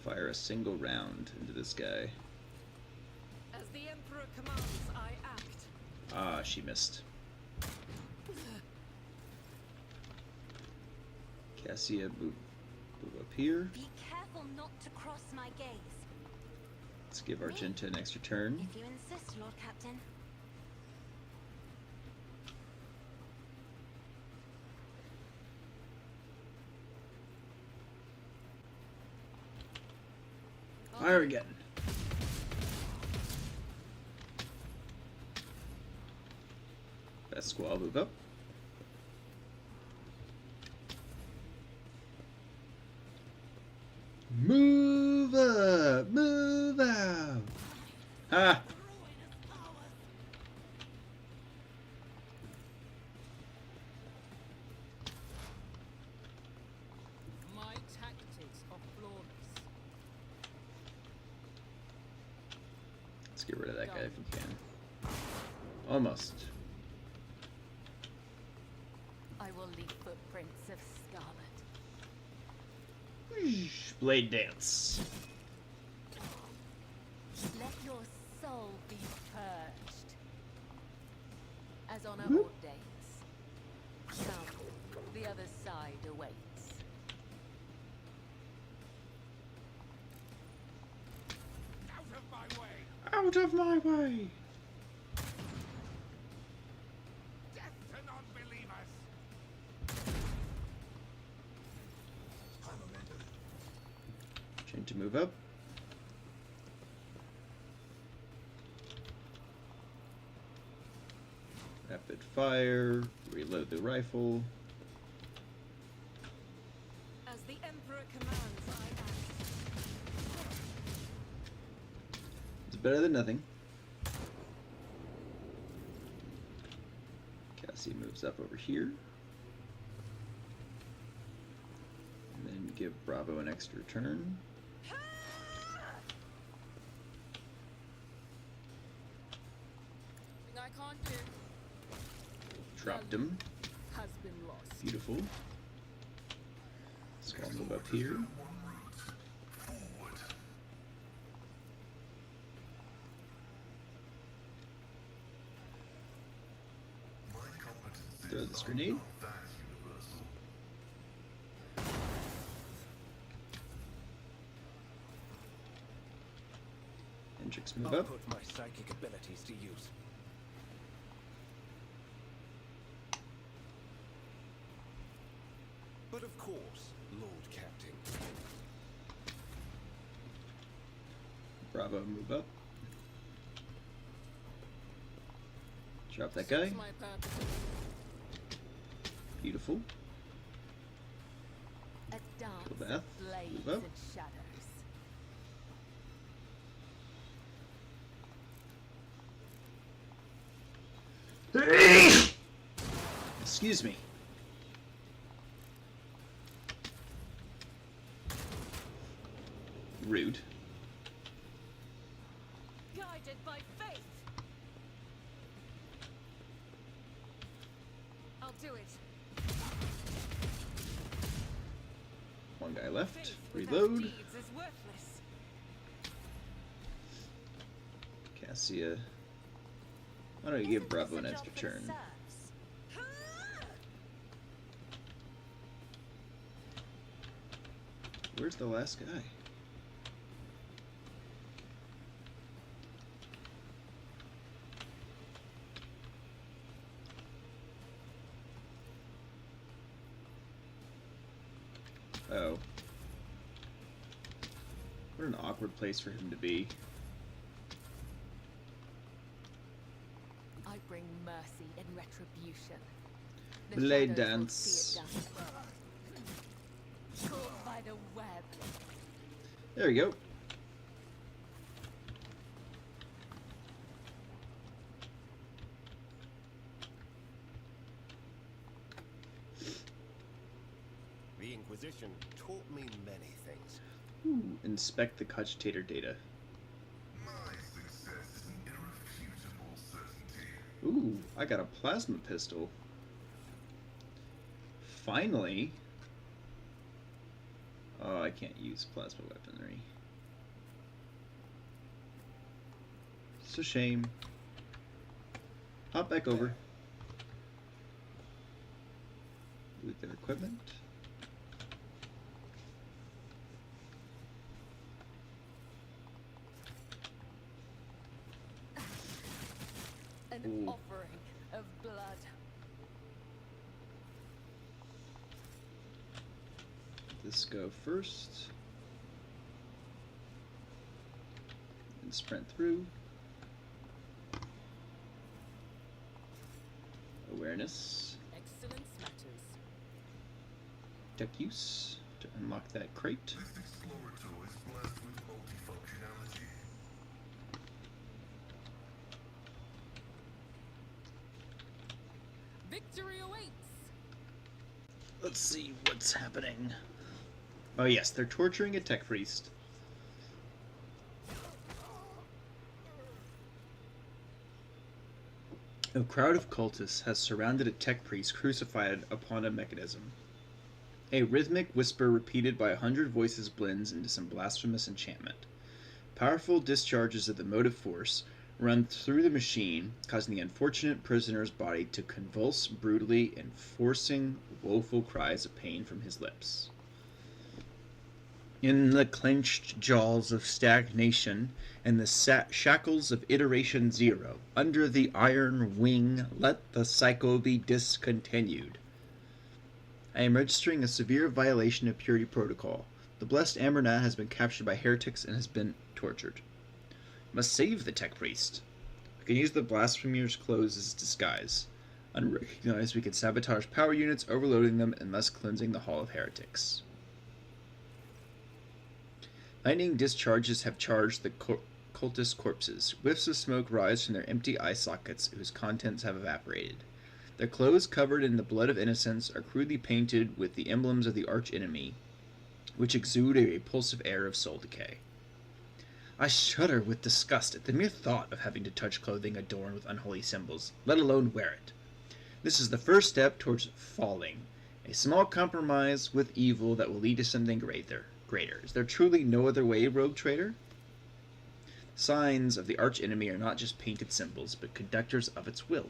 Fire a single round into this guy. As the Emperor commands, I act. Ah, she missed. Cassia, move up here. Be careful not to cross my gaze. Let's give Argenta an extra turn. If you insist, Lord Captain. Fire again. Best squall, move up. Move up, move out. Ha! My tactics are flawless. Let's get rid of that guy if we can. Almost. I will leave footprints of scarlet. Blade dance. Let your soul be purged. As honor Whoop. ordains. Come, the other side awaits. Out of my way! Out of my way. Death to non-believers! Trying to move up. Rapid fire. Reload the rifle. As the Emperor commands, I act. It's better than nothing. Cassie moves up over here. And then give Bravo an extra turn. can't do. Dropped him. Has been lost. Beautiful. Let's go move up here. Throw this grenade. Hendrix, move I'll up. put my psychic abilities to use. But of course, Lord Captain. Bravo, move up. Drop that guy. My purpose. Beautiful. A dance Kill Beth. of blades Move up. and shadows. Excuse me. Rude. Guided by faith. I'll do it. One guy left. Faith without Reload. deeds is worthless. Cassia. Why don't you give Bravo an extra turn? Where's the last guy? Oh. What an awkward place for him to be. I bring mercy and retribution. The Blade shadows will dance. see it done. Caught by the web. There we go. The Inquisition taught me many things. Ooh, inspect the cogitator data. My success is an irrefutable certainty. Ooh, I got a plasma pistol. Finally. Oh, I can't use plasma weaponry. It's a shame. Hop back over. Loot their equipment. An Ooh. offering of blood. This go first. And sprint through. Awareness. Excellence matters. Tech use to unlock that crate. This Explorator is blessed with multifunctionality. Victory awaits. Let's see what's happening. Oh yes, they're torturing a tech priest. A crowd of cultists has surrounded a tech priest crucified upon a mechanism. A rhythmic whisper repeated by 100 voices blends into some blasphemous enchantment. Powerful discharges of the motive force run through the machine, causing the unfortunate prisoner's body to convulse brutally and forcing woeful cries of pain from his lips. In the clenched jaws of stagnation and the shackles of iteration zero, under the iron wing, let the cycle be discontinued. I am registering a severe violation of purity protocol. The blessed Amernat has been captured by heretics and has been tortured. Must save the tech priest. We can use the blasphemer's clothes as disguise. Unrecognized, we can sabotage power units, overloading them and thus cleansing the Hall of Heretics. Lightning discharges have charged the cultist corpses. Whiffs of smoke rise from their empty eye sockets, whose contents have evaporated. Their clothes, covered in the blood of innocents, are crudely painted with the emblems of the arch-enemy, which exude a repulsive air of soul decay. I shudder with disgust at the mere thought of having to touch clothing adorned with unholy symbols, let alone wear it. This is the first step towards falling, a small compromise with evil that will lead to something greater. Is there truly no other way, rogue trader? Signs of the archenemy are not just painted symbols, but conductors of its will.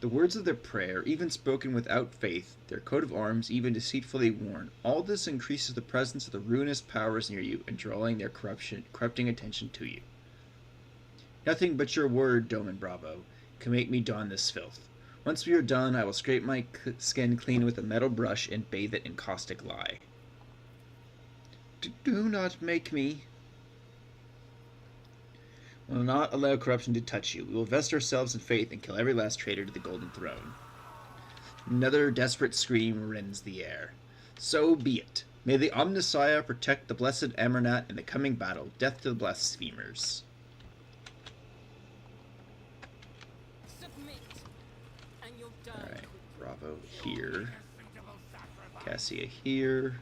The words of their prayer, even spoken without faith, their coat of arms, even deceitfully worn, all this increases the presence of the ruinous powers near you and drawing their corrupting attention to you. Nothing but your word, Doman Bravo, can make me don this filth. Once we are done, I will scrape my skin clean with a metal brush and bathe it in caustic lye. Do not make me. We will not allow corruption to touch you. We will vest ourselves in faith and kill every last traitor to the Golden Throne. Another desperate scream rends the air. So be it. May the Omnissiah protect the blessed Amernat in the coming battle. Death to the blasphemers. Submit, and you're done. Alright, Bravo here. Cassia here.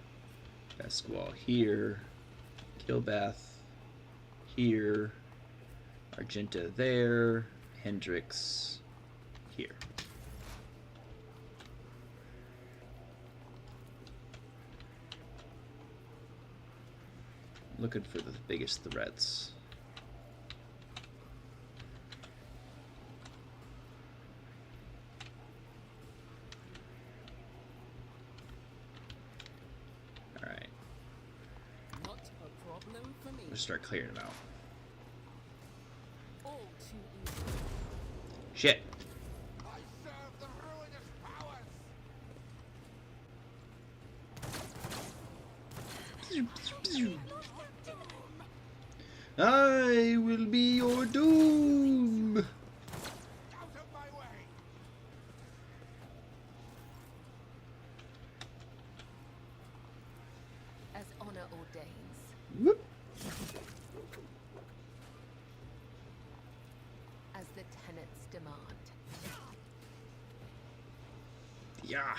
Pasquale here. Kilbath here. Argenta there. Hendrix here. Looking for the biggest threats. Alright. Not a problem for me. Let's start clearing them out. All too easy. Shit. I serve the ruinous powers. I will be your doom. Out of my way. As honor ordains. Whoop. As the tenets demand. Yeah.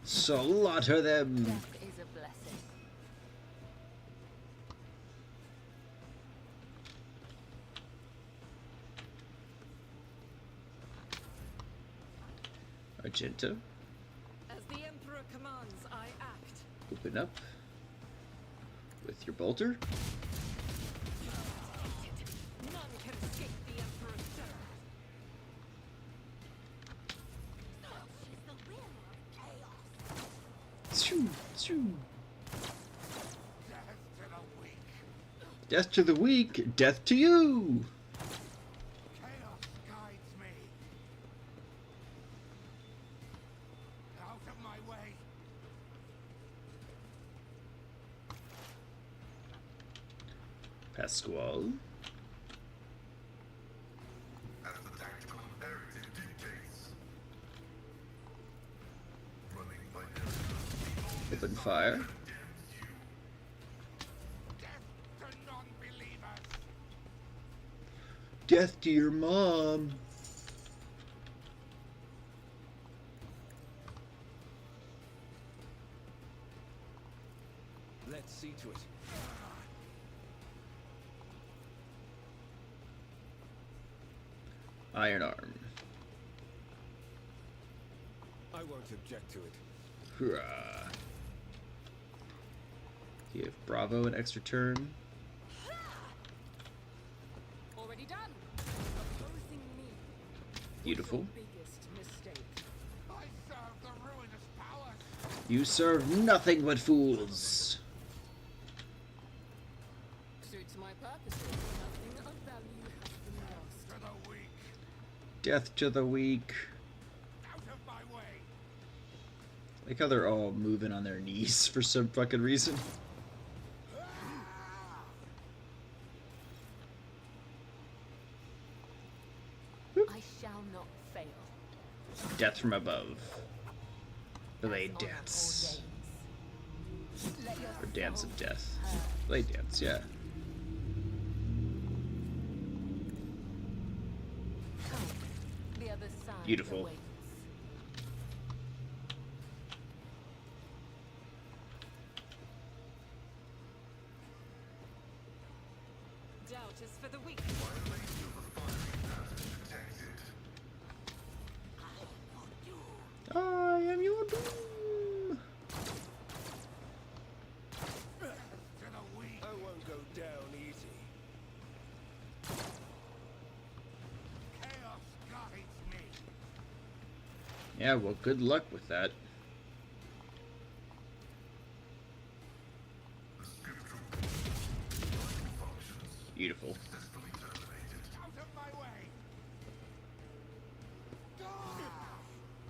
Slaughter them. Death is a blessing. Argenta, As the Emperor commands, I act. open up with your bolter. None can escape the Emperor's servant. She's the winner of chaos. Shoo, shoo. Death to the weak. Death to the weak, death to you. Chaos guides me. Out of my way. Pasquale, As the tactical imperative dictates. Running by evidence. open fire. Death to non-believers. Death to your mom. Let's see to it. Iron Arm. I won't object to it. Hurrah. Give Bravo an extra turn. Already done. Opposing me. Beautiful. Biggest mistake. I serve the ruinous powers. You serve nothing but fools. Suits my purposes. Nothing of value has been lost. To the weak. Death to the weak. Out of my way. Like how they're all moving on their knees for some fucking reason. I shall not fail. Death from above. Blade As honor dance. ordains. Let Or dance of yourself death. hurt. Blade dance, yeah. Come. The other side Beautiful. awaits. Yeah, well, good luck with that. Beautiful.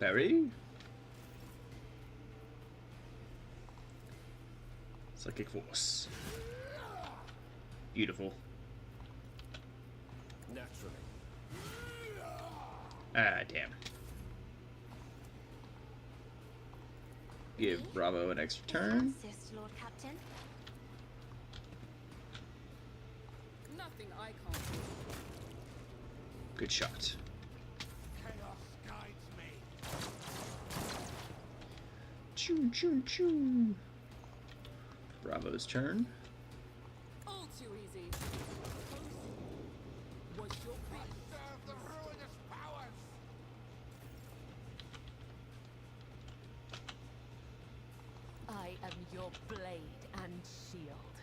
Berry? Psychic Force. Beautiful. Naturally. Ah, damn. Give Bravo an extra turn. Insist, Lord Captain. Nothing I can't do. Good shot. Chaos guides me. Choo choo choo. Bravo's turn. All too easy. What's your plan? Serve the ruinous powers. I am your blade and shield.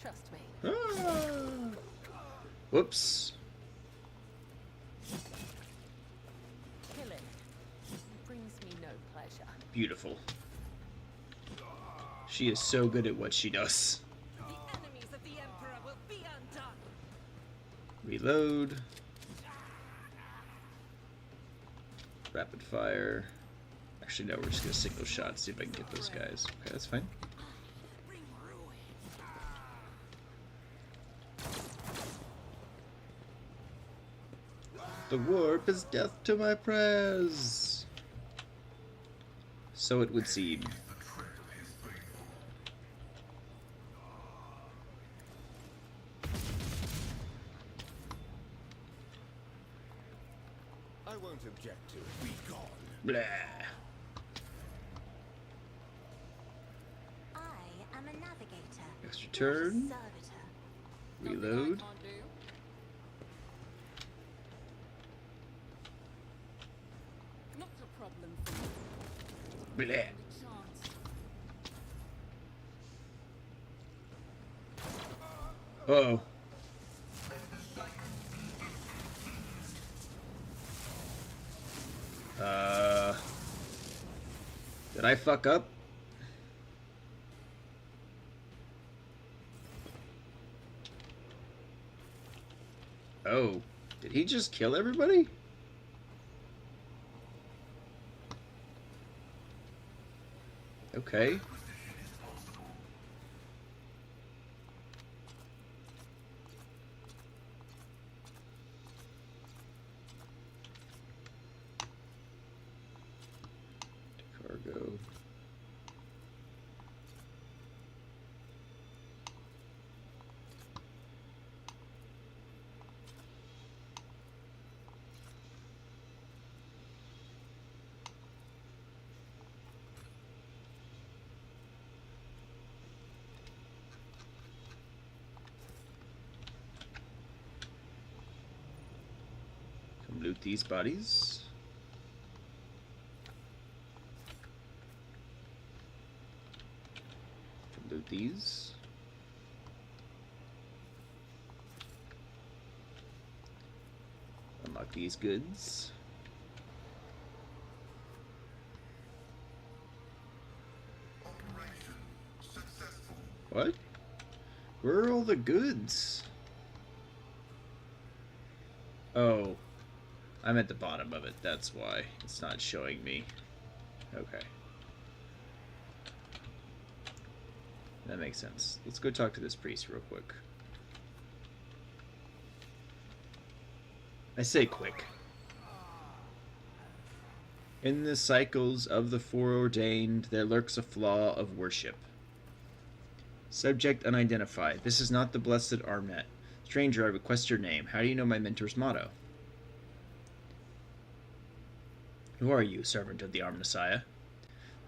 Trust me. Ah. Whoops. Killing brings me no pleasure. Beautiful. She is so good at what she does. The enemies of the Emperor will be undone. Reload. Rapid fire. Actually, no, we're just gonna single shot, see if I can get those guys. Okay, that's fine. Bring ruin. The warp is death to my prayers. So it would seem. I won't object to it. Be gone. Blah. I am a navigator. Extra not a turn. servitor. Reload. Can't do. Not a problem for me. Blah. A chance. Uh-oh. Did I fuck up? Oh, did he just kill everybody? Okay. Cargo. Come loot these bodies. Come loot these. Unlock these goods. Operation successful. What? Where are all the goods? Oh, I'm at the bottom of it. That's why it's not showing me. Okay. That makes sense. Let's go talk to this priest real quick. I say quick. In the cycles of the foreordained, there lurks a flaw of worship. Subject unidentified. This is not the blessed Armet. Stranger, I request your name. How do you know my mentor's motto? Who are you, servant of the Armnasiah?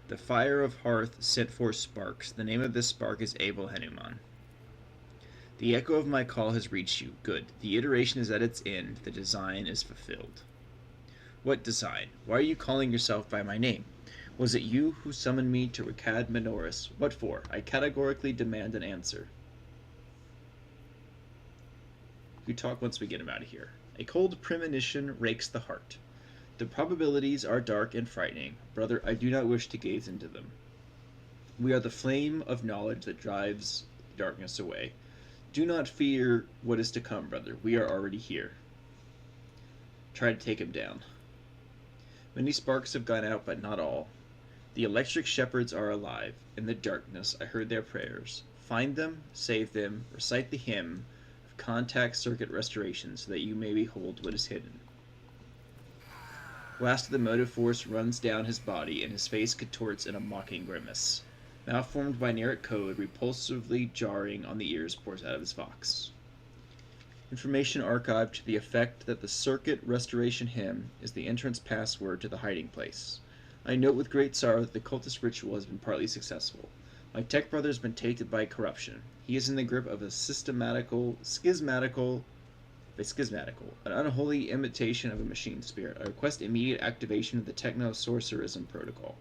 The fire of hearth sent forth sparks. The name of this spark is Abel Hanuman. The echo of my call has reached you. Good. The iteration is at its end. The design is fulfilled. What design? Why are you calling yourself by my name? Was it you who summoned me to Ricad Minoris? What for? I categorically demand an answer. You talk once we get him out of here. A cold premonition rakes the heart. The probabilities are dark and frightening. Brother, I do not wish to gaze into them. We are the flame of knowledge that drives darkness away. Do not fear what is to come, brother. We are already here. Try to take him down. Many sparks have gone out, but not all. The electric shepherds are alive. In the darkness, I heard their prayers. Find them, save them, recite the hymn of contact circuit restoration so that you may behold what is hidden. Blast of the motive force runs down his body, and his face contorts in a mocking grimace. Malformed binaric code, repulsively jarring on the ears, pours out of his vox. Information archived to the effect that the circuit restoration hymn is the entrance password to the hiding place. I note with great sorrow that the cultist ritual has been partly successful. My tech brother has been tainted by corruption. He is in the grip of a schismatical, an unholy imitation of a machine spirit. I request immediate activation of the techno-sorcerism protocol.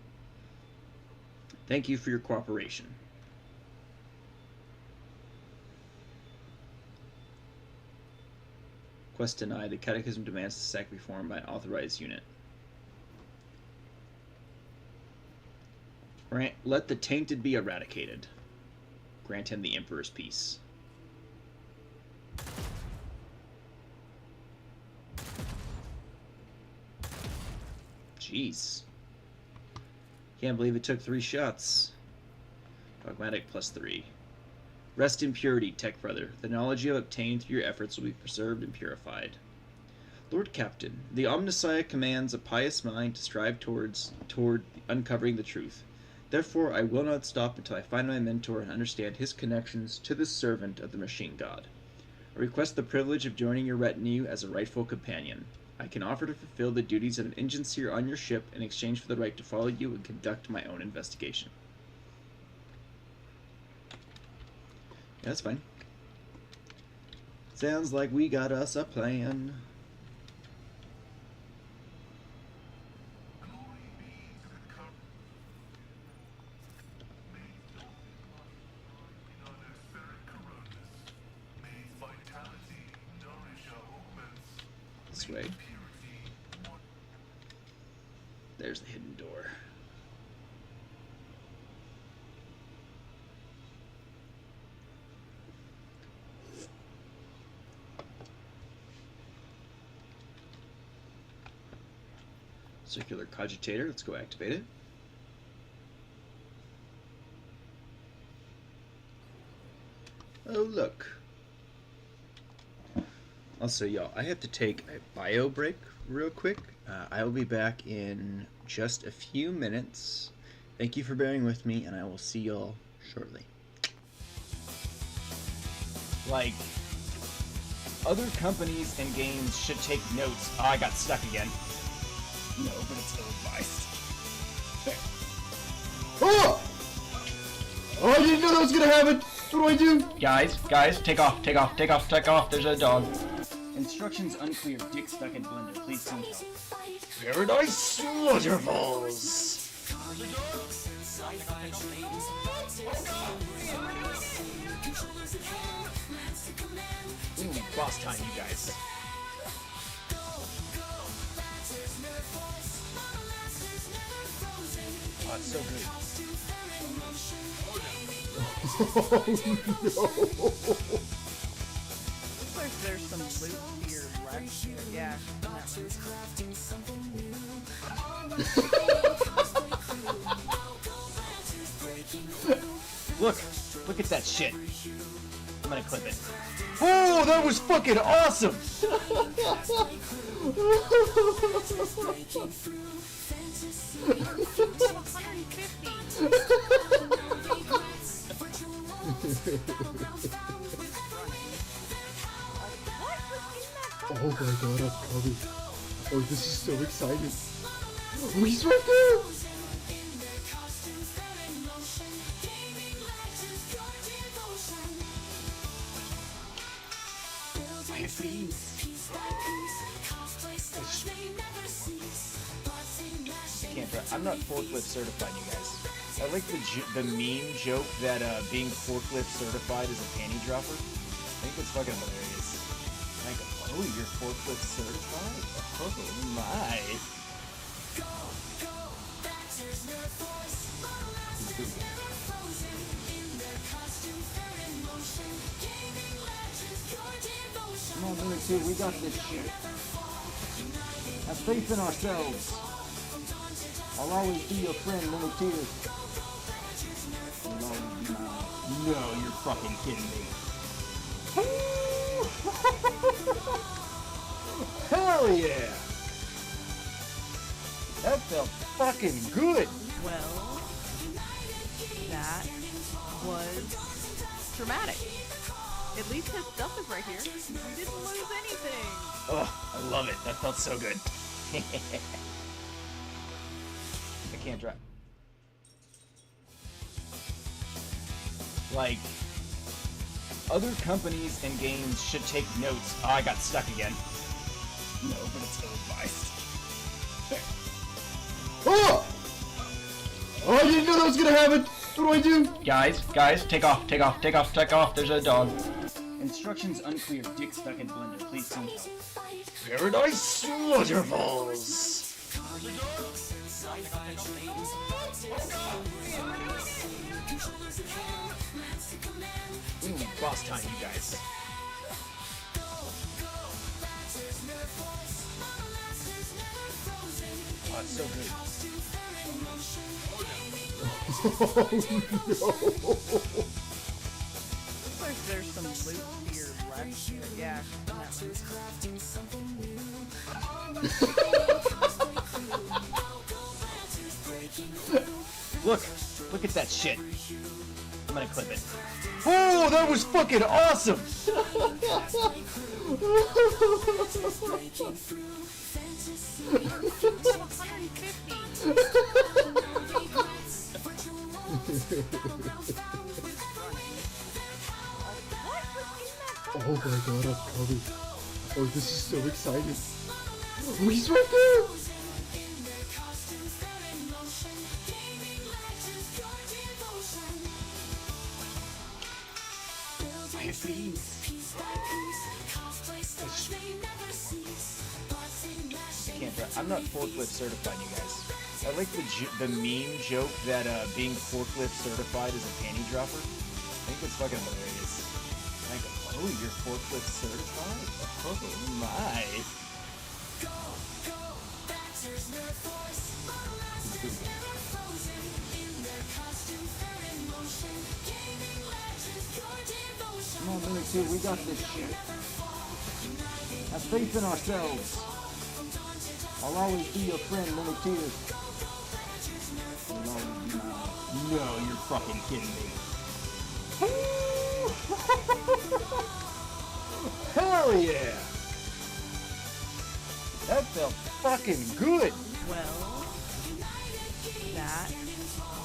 Thank you for your cooperation. Quest denied. The Catechism demands the sack be formed by an authorized unit. Let the tainted be eradicated. Grant him the Emperor's peace. Jeez. Can't believe it took 3 shots. Dogmatic +3. Rest in purity, tech brother. The knowledge you have obtained through your efforts will be preserved and purified. Lord Captain, the Omnissiah commands a pious mind to strive toward uncovering the truth. Therefore, I will not stop until I find my mentor and understand his connections to this servant of the machine god. I request the privilege of joining your retinue as a rightful companion. I can offer to fulfill the duties of an engine seer on your ship in exchange for the right to follow you and conduct my own investigation. Yeah, that's fine. Sounds like we got us a plan. This way. There's the hidden door. Circular cogitator, let's go activate it. Oh, look. Also, y'all, I have to take a bio break real quick. I will be back in just a few minutes. Thank you for bearing with me, and I will see y'all shortly. Like, other companies and games should take notes. Oh, I got stuck again. No, but it's ill-advised. There. Oh! Oh, I didn't know that was gonna happen! What do I do? Guys, take off. There's a dog. Instructions unclear. Dick stuck in blender. Please send help. Paradise Waterfalls! Ooh, boss time, you guys. Oh, it's so good. Oh no! Looks like there's some loot here left. Yeah. Look at that shit. I'm gonna clip it. Oh, that was fucking awesome! Oh my god, I'm coming. Oh, this is so exciting. Oh, he's right there! I have beans. Can't try. I'm not forklift certified, you guys. I like the meme joke that being forklift certified is a panty dropper. I think it's fucking hilarious. Like, oh, you're forklift certified? Oh my. Come on, Minute 2, we got this shit. Have faith in ourselves. I'll always be your friend, Minute 2. I'll always be mine. No, you're fucking kidding me. Hell yeah! That felt fucking good! Well, that was dramatic. At least his stuff is right here. We didn't lose anything. Oh, I love it. That felt so good. I can't drive. Like, other companies and games should take notes. Oh, I got stuck again. No, but it's ill-advised. Oh! Oh, I didn't know that was gonna happen! What do I do? Guys, take off. There's a dog. Instructions unclear. Dick stuck in blender. Please send help. Paradise Waterfalls. Boss time, you guys. Oh, it's so good. Oh no! Looks like there's some loot here left. Yeah. Look at that shit. I'm gonna clip it. Oh, that was fucking awesome! Oh my god, I'm coming. Oh, this is so exciting. Oh, he's right there! I can't drive. I'm not forklift certified, you guys. I like the meme joke that being forklift certified is a panty dropper. I think it's fucking hilarious. Like, oh, you're forklift certified? Oh my. Come on, Minute 2, we got this shit. Have faith in ourselves. I'll always be your friend, Minute 2. I'll always be mine. No, you're fucking kidding me. Hell yeah! That felt fucking good! Well, that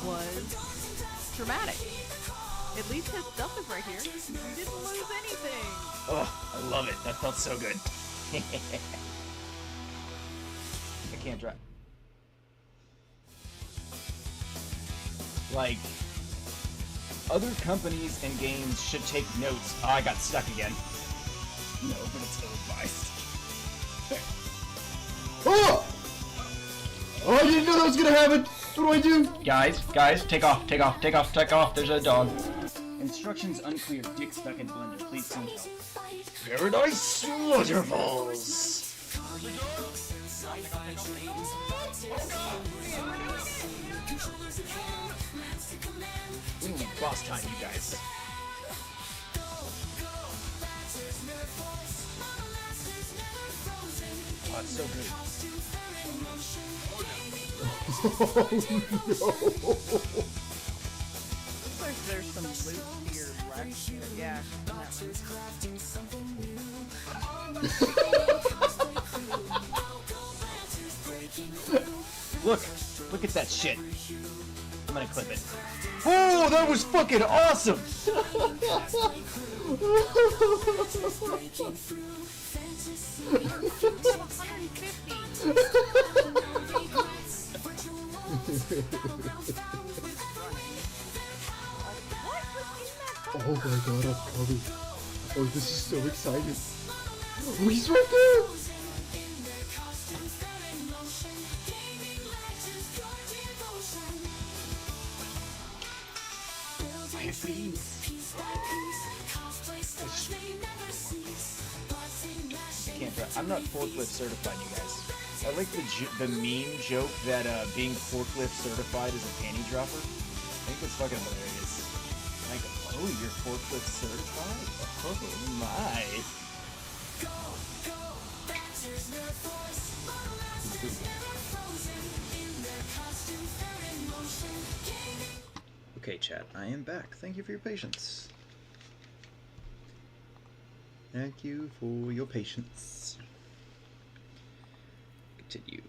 was dramatic. At least his stuff is right here. We didn't lose anything. Oh, I love it. That felt so good. I can't drive. Like, other companies and games should take notes. Oh, I got stuck again. No, but it's ill-advised. Oh! Oh, I didn't know that was gonna happen! What do I do? Guys, take off. There's a dog. Instructions unclear. Dick stuck in blender. Please send help. Paradise Waterfalls. Boss time, you guys. Oh, it's so good. Oh no! Looks like there's some loot here left. Yeah. Look at that shit. I'm gonna clip it. Oh, that was fucking awesome! Oh my god, I'm coming. Oh, this is so exciting. He's right there! I have beans. Can't try. I'm not forklift certified, you guys. I like the meme joke that being forklift certified is a panty dropper. I think it's fucking hilarious. Like, oh, you're forklift certified? Oh my. Okay, chat, I am back. Thank you for your patience. Thank you for your patience. Continue.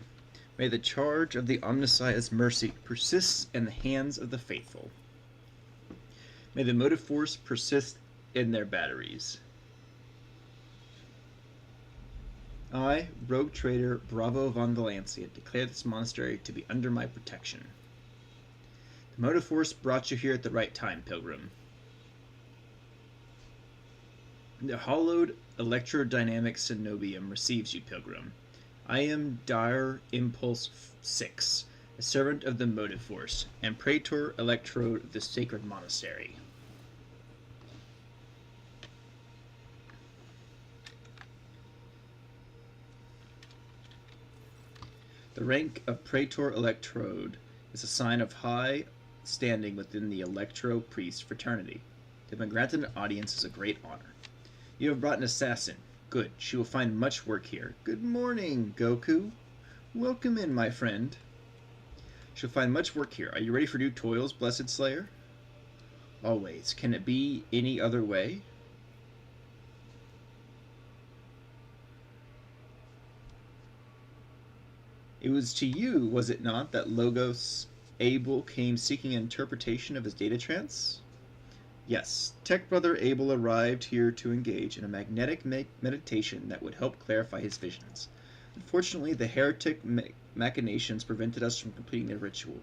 May the charge of the Omnissiah's mercy persist in the hands of the faithful. May the motive force persist in their batteries. I, rogue trader Bravo von Valencia, declare this monastery to be under my protection. The motive force brought you here at the right time, pilgrim. The hollowed electrodynamic cenobium receives you, pilgrim. I am Dire Impulse 6, a servant of the motive force, and praetor electrode of the sacred monastery. The rank of praetor electrode is a sign of high standing within the electro priest fraternity. To have been granted an audience is a great honor. You have brought an assassin. Good. She will find much work here. Good morning, Goku. Welcome in, my friend. She'll find much work here. Are you ready for new toils, Blessed Slayer? Always. Can it be any other way? It was to you, was it not, that Logos Abel came seeking an interpretation of his data trance? Yes, Tech Brother Abel arrived here to engage in a magnetic meditation that would help clarify his visions. Unfortunately, the heretic machinations prevented us from completing the ritual.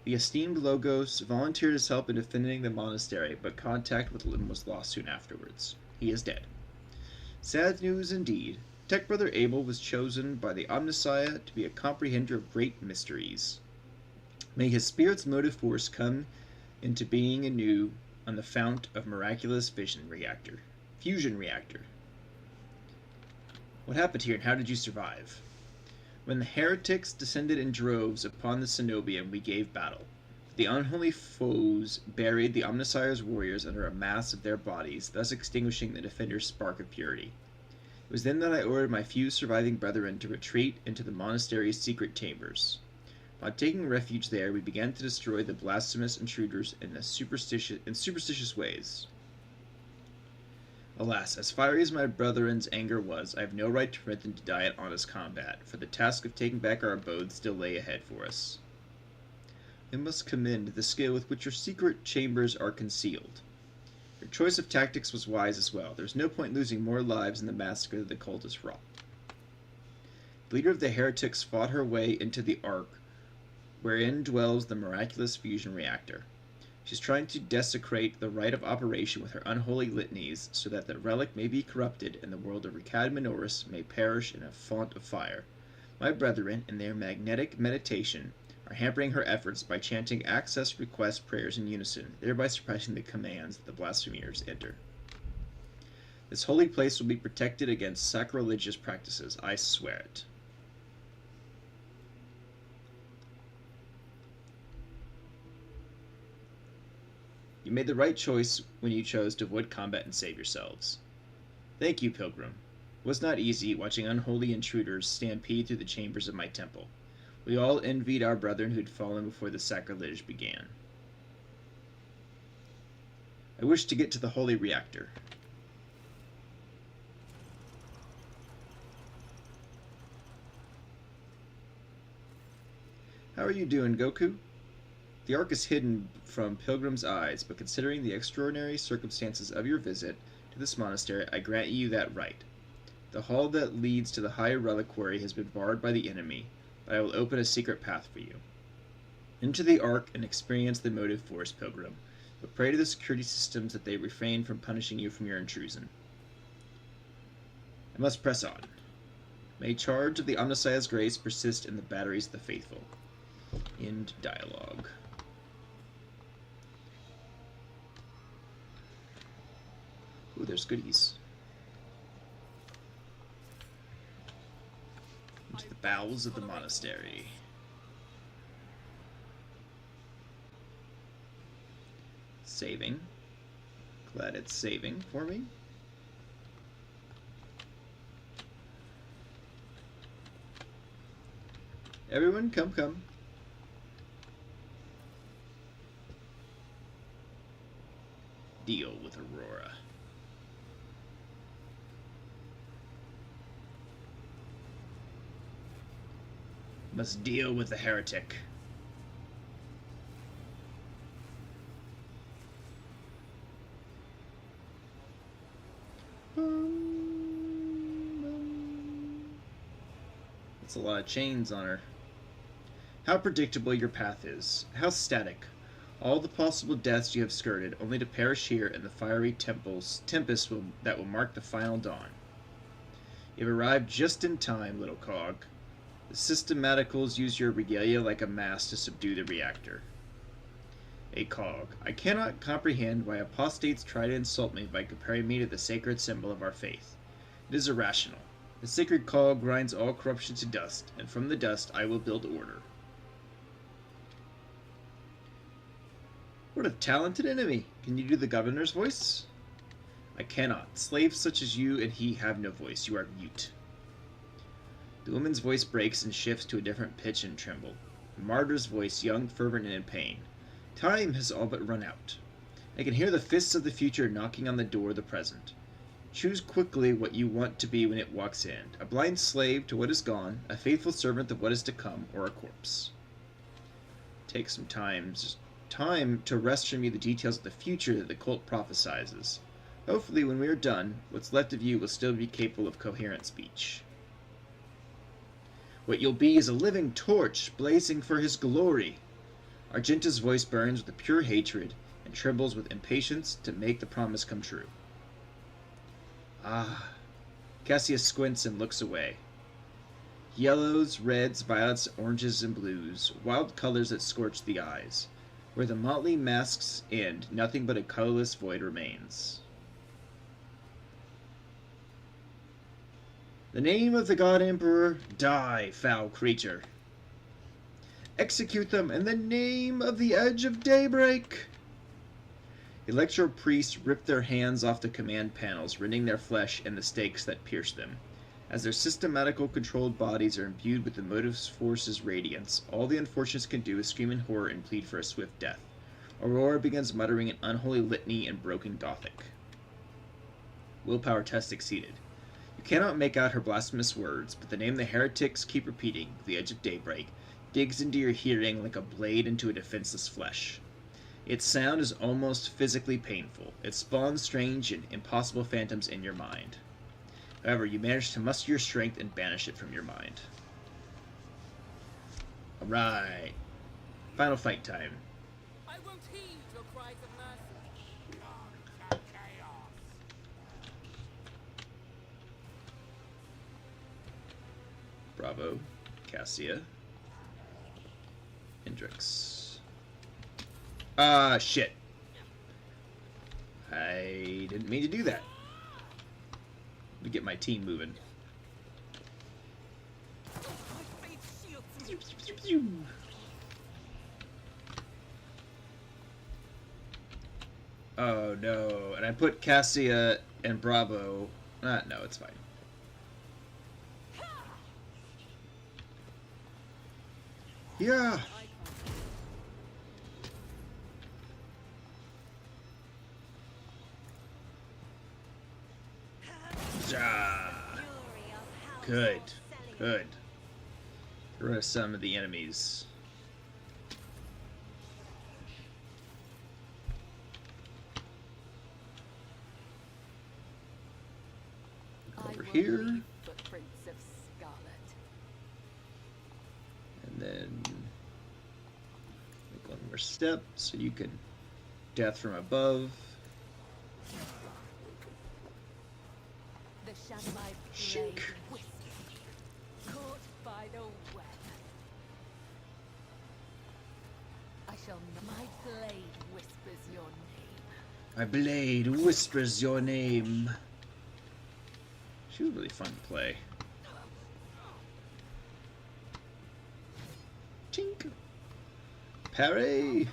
The esteemed Logos volunteered his help in defending the monastery, but contact with him was lost soon afterwards. He is dead. Sad news indeed. Tech Brother Abel was chosen by the Omnissiah to be a comprehender of great mysteries. May his spirit's motive force come into being anew on the fount of miraculous fusion reactor. What happened here and how did you survive? When the heretics descended in droves upon the cenobium, we gave battle. The unholy foes buried the Omnissiah's warriors under a mass of their bodies, thus extinguishing the defender's spark of purity. It was then that I ordered my few surviving brethren to retreat into the monastery's secret chambers. While taking refuge there, we began to destroy the blasphemous intruders in superstitious ways. Alas, as fiery as my brethren's anger was, I have no right to permit them to die in honest combat, for the task of taking back our abode still lay ahead for us. I must commend the skill with which your secret chambers are concealed. Your choice of tactics was wise as well. There's no point in losing more lives in the massacre that the cult has wrought. The leader of the heretics fought her way into the Ark, wherein dwells the miraculous fusion reactor. She's trying to desecrate the rite of operation with her unholy litanies, so that the relic may be corrupted and the world of Ricad Minoris may perish in a font of fire. My brethren, in their magnetic meditation, are hampering her efforts by chanting access request prayers in unison, thereby suppressing the commands that the blasphemers enter. This holy place will be protected against sacrilegious practices, I swear it. You made the right choice when you chose to avoid combat and save yourselves. Thank you, Pilgrim. It was not easy watching unholy intruders stampede through the chambers of my temple. We all envied our brethren who had fallen before the sacrilege began. I wish to get to the holy reactor. How are you doing, Goku? The Ark is hidden from pilgrims' eyes, but considering the extraordinary circumstances of your visit to this monastery, I grant you that right. The hall that leads to the high reliquary has been barred by the enemy, but I will open a secret path for you. Enter the Ark and experience the motive force, pilgrim, but pray to the security systems that they refrain from punishing you from your intrusion. I must press on. May charge of the Omnissiah's grace persist in the batteries of the faithful. End dialogue. Ooh, there's goodies. Into the bowels of the monastery. Saving. Glad it's saving for me. Everyone, come, come. Deal with Aurora. Must deal with the heretic. That's a lot of chains on her. How predictable your path is. How static. All the possible deaths you have skirted, only to perish here in the fiery tempest that will mark the final dawn. You've arrived just in time, little cog. The systematicals use your regalia like a mask to subdue the reactor. A cog. I cannot comprehend why apostates try to insult me by comparing me to the sacred symbol of our faith. It is irrational. The sacred cog grinds all corruption to dust, and from the dust I will build order. What a talented enemy! Can you do the governor's voice? I cannot. Slaves such as you and he have no voice. You are mute. The woman's voice breaks and shifts to a different pitch and tremble. The martyr's voice, young, fervent, and in pain. Time has all but run out. I can hear the fists of the future knocking on the door of the present. Choose quickly what you want to be when it walks in. A blind slave to what is gone, a faithful servant of what is to come, or a corpse. Take some time to wrest from you the details of the future that the cult prophesizes. Hopefully, when we are done, what's left of you will still be capable of coherent speech. What you'll be is a living torch, blazing for his glory. Argenta's voice burns with a pure hatred and trembles with impatience to make the promise come true. Ah. Cassius squints and looks away. Yellows, reds, violets, oranges, and blues, wild colors that scorch the eyes. Where the motley masks end, nothing but a colorless void remains. The name of the God Emperor, die, foul creature. Execute them in the name of the Edge of Daybreak. Electro priests rip their hands off the command panels, rending their flesh and the stakes that pierce them. As their systematical controlled bodies are imbued with the motive force's radiance, all the unfortunates can do is scream in horror and plead for a swift death. Aurora begins muttering an unholy litany in broken Gothic. Willpower test succeeded. You cannot make out her blasphemous words, but the name the heretics keep repeating, the Edge of Daybreak, digs into your hearing like a blade into a defenseless flesh. Its sound is almost physically painful. It spawns strange and impossible phantoms in your mind. However, you manage to muster your strength and banish it from your mind. Alright. Final fight time. I won't heed your cries of mercy. Bravo. Cassia. Hendrix. Ah, shit. I didn't mean to do that. Let me get my team moving. Oh no, and I put Cassia and Bravo. No, it's fine. Yeah. Good. Good. Here are some of the enemies. Over here. Footprints of scarlet. And then make one more step so you can death from above. The shadow my Shink. blade whispers, caught by the web. I shall. My blade whispers your name. My blade whispers your name. She was really fun to play. Chink. Parry.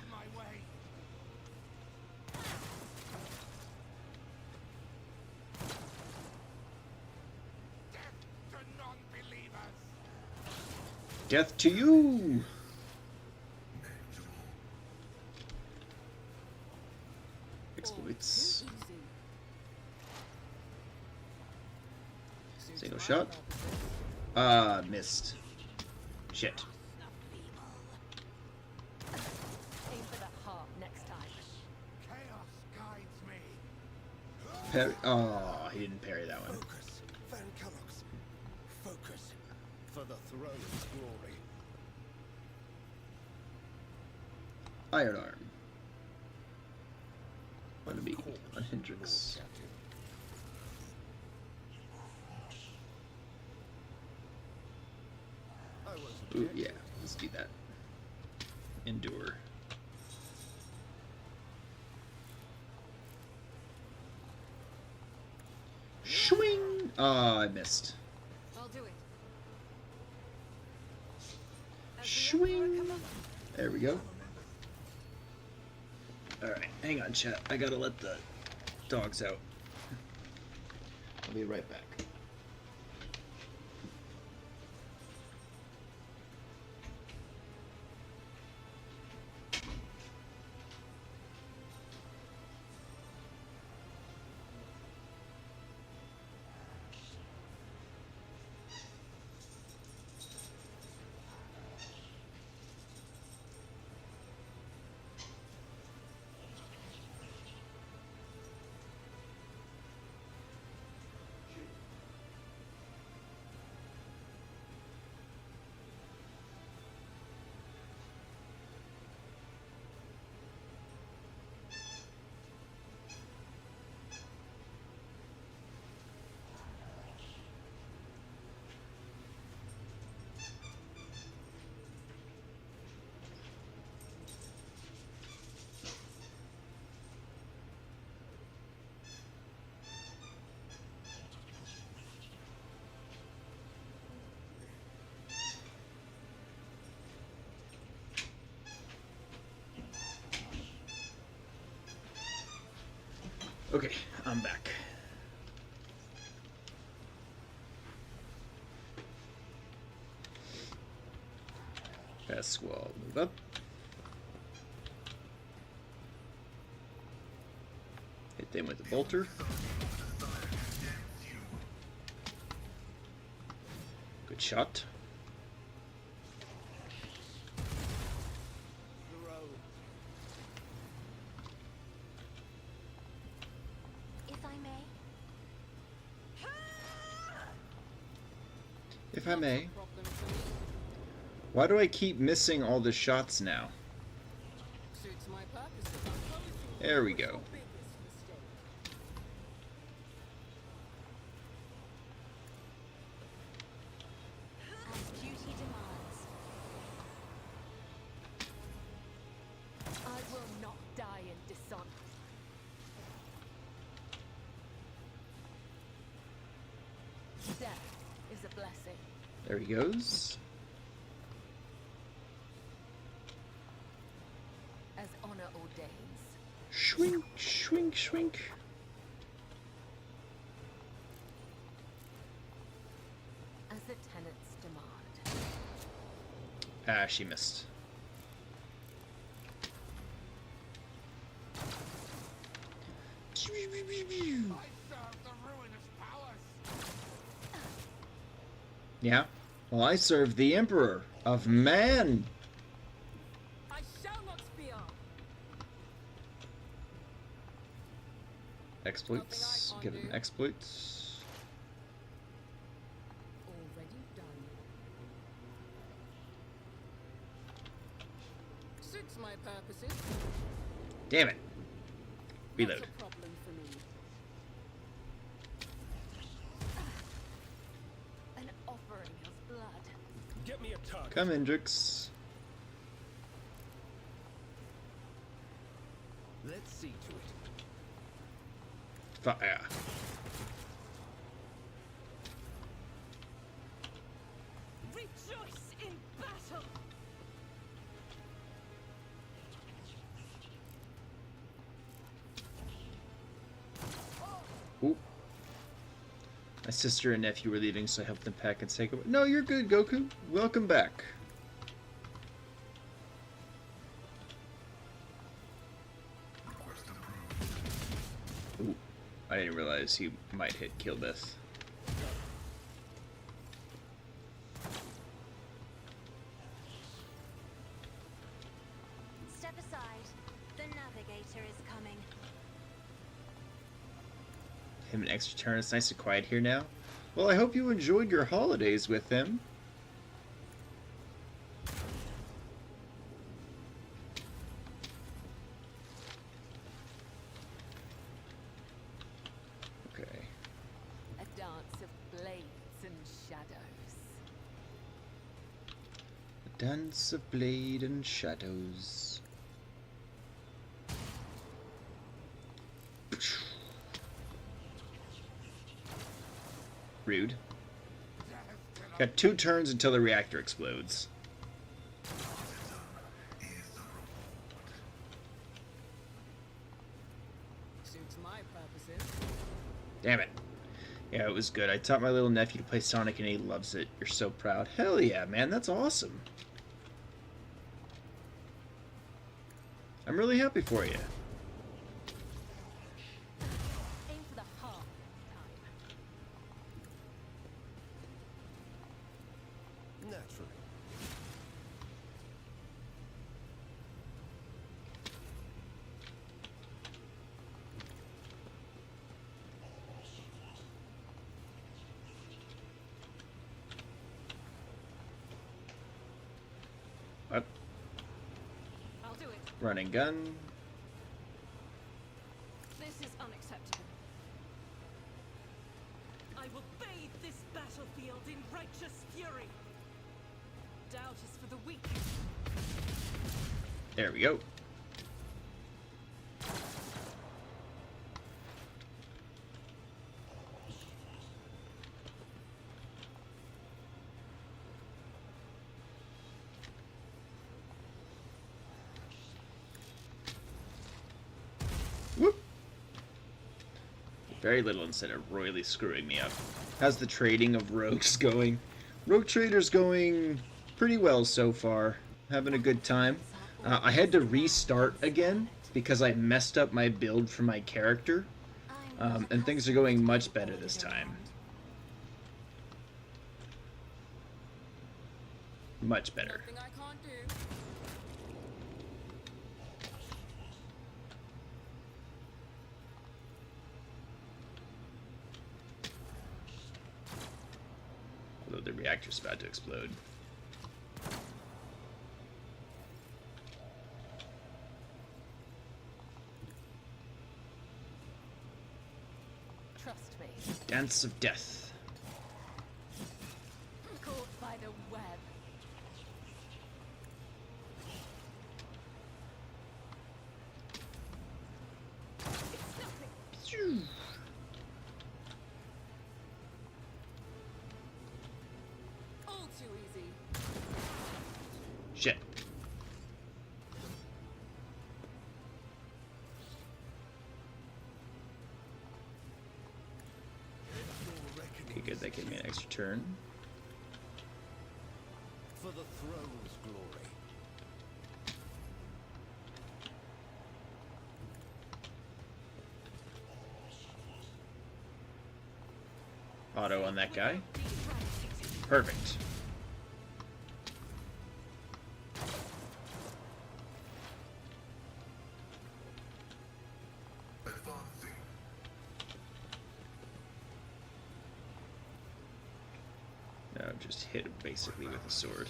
Death to you! Exploits. Single shot. Missed. Shit. Aim for the heart next time. Chaos guides me. Parry. Oh, he didn't parry that one. Focus, Van Kellogg's. Focus for the throne's glory. Iron Arm. Wanna be on Hendrix. Ooh, yeah, let's do that. Endure. Swing! Oh, I missed. I'll do it. Swing! There we go. Alright, hang on, chat. I gotta let the dogs out. I'll be right back. Okay, I'm back. Pass squall, move up. Hit them with a bolter. Good shot. If I may. Why do I keep missing all the shots now? There we go. As duty demands. I will not die in dishonor. Death is a blessing. There he goes. As honor ordains. Shrink, shrink, shrink. As the tenants demand. Ah, she missed. Yeah. Well, I serve the Emperor of Man. I shall not fear. Exploits. Give him exploits. Already done. Suits my purposes. Damn it. Reload. Not a problem for me. Come, Hendrix. Let's see to it. Fire. Rejoice in battle. Ooh. My sister and nephew were leaving, so I helped them pack and say goodbye. No, you're good, Goku. Welcome back. Ooh. I didn't realize he might hit kill death. Step aside. The navigator is coming. Him and extra turn. It's nice and quiet here now. Well, I hope you enjoyed your holidays with him. Okay. A dance of blades and shadows. A dance of blade and shadows. Rude. Got 2 turns until the reactor explodes. Suits my purposes. Damn it. Yeah, it was good. I taught my little nephew to play Sonic and he loves it. You're so proud. Hell yeah, man. That's awesome. I'm really happy for you. Aim for the heart this time. Naturally. What? I'll do it. Running gun. This is unacceptable. I will bathe this battlefield in righteous fury. Doubt is for the weak. There we go. Whoop. Very little instead of royally screwing me up. How's the trading of rogues going? Rogue trader's going pretty well so far. Having a good time. I had to restart again because I messed up my build for my character. And things are going much better this time. Much better. Nothing I can't do. Although the reactor's about to explode. Trust me. Dance of death. Caught by the web. It's nothing. All too easy. Shit. Okay, good. That gave me an extra turn. For the throne's glory. Auto on that guy. Perfect. No, just hit him basically with a sword.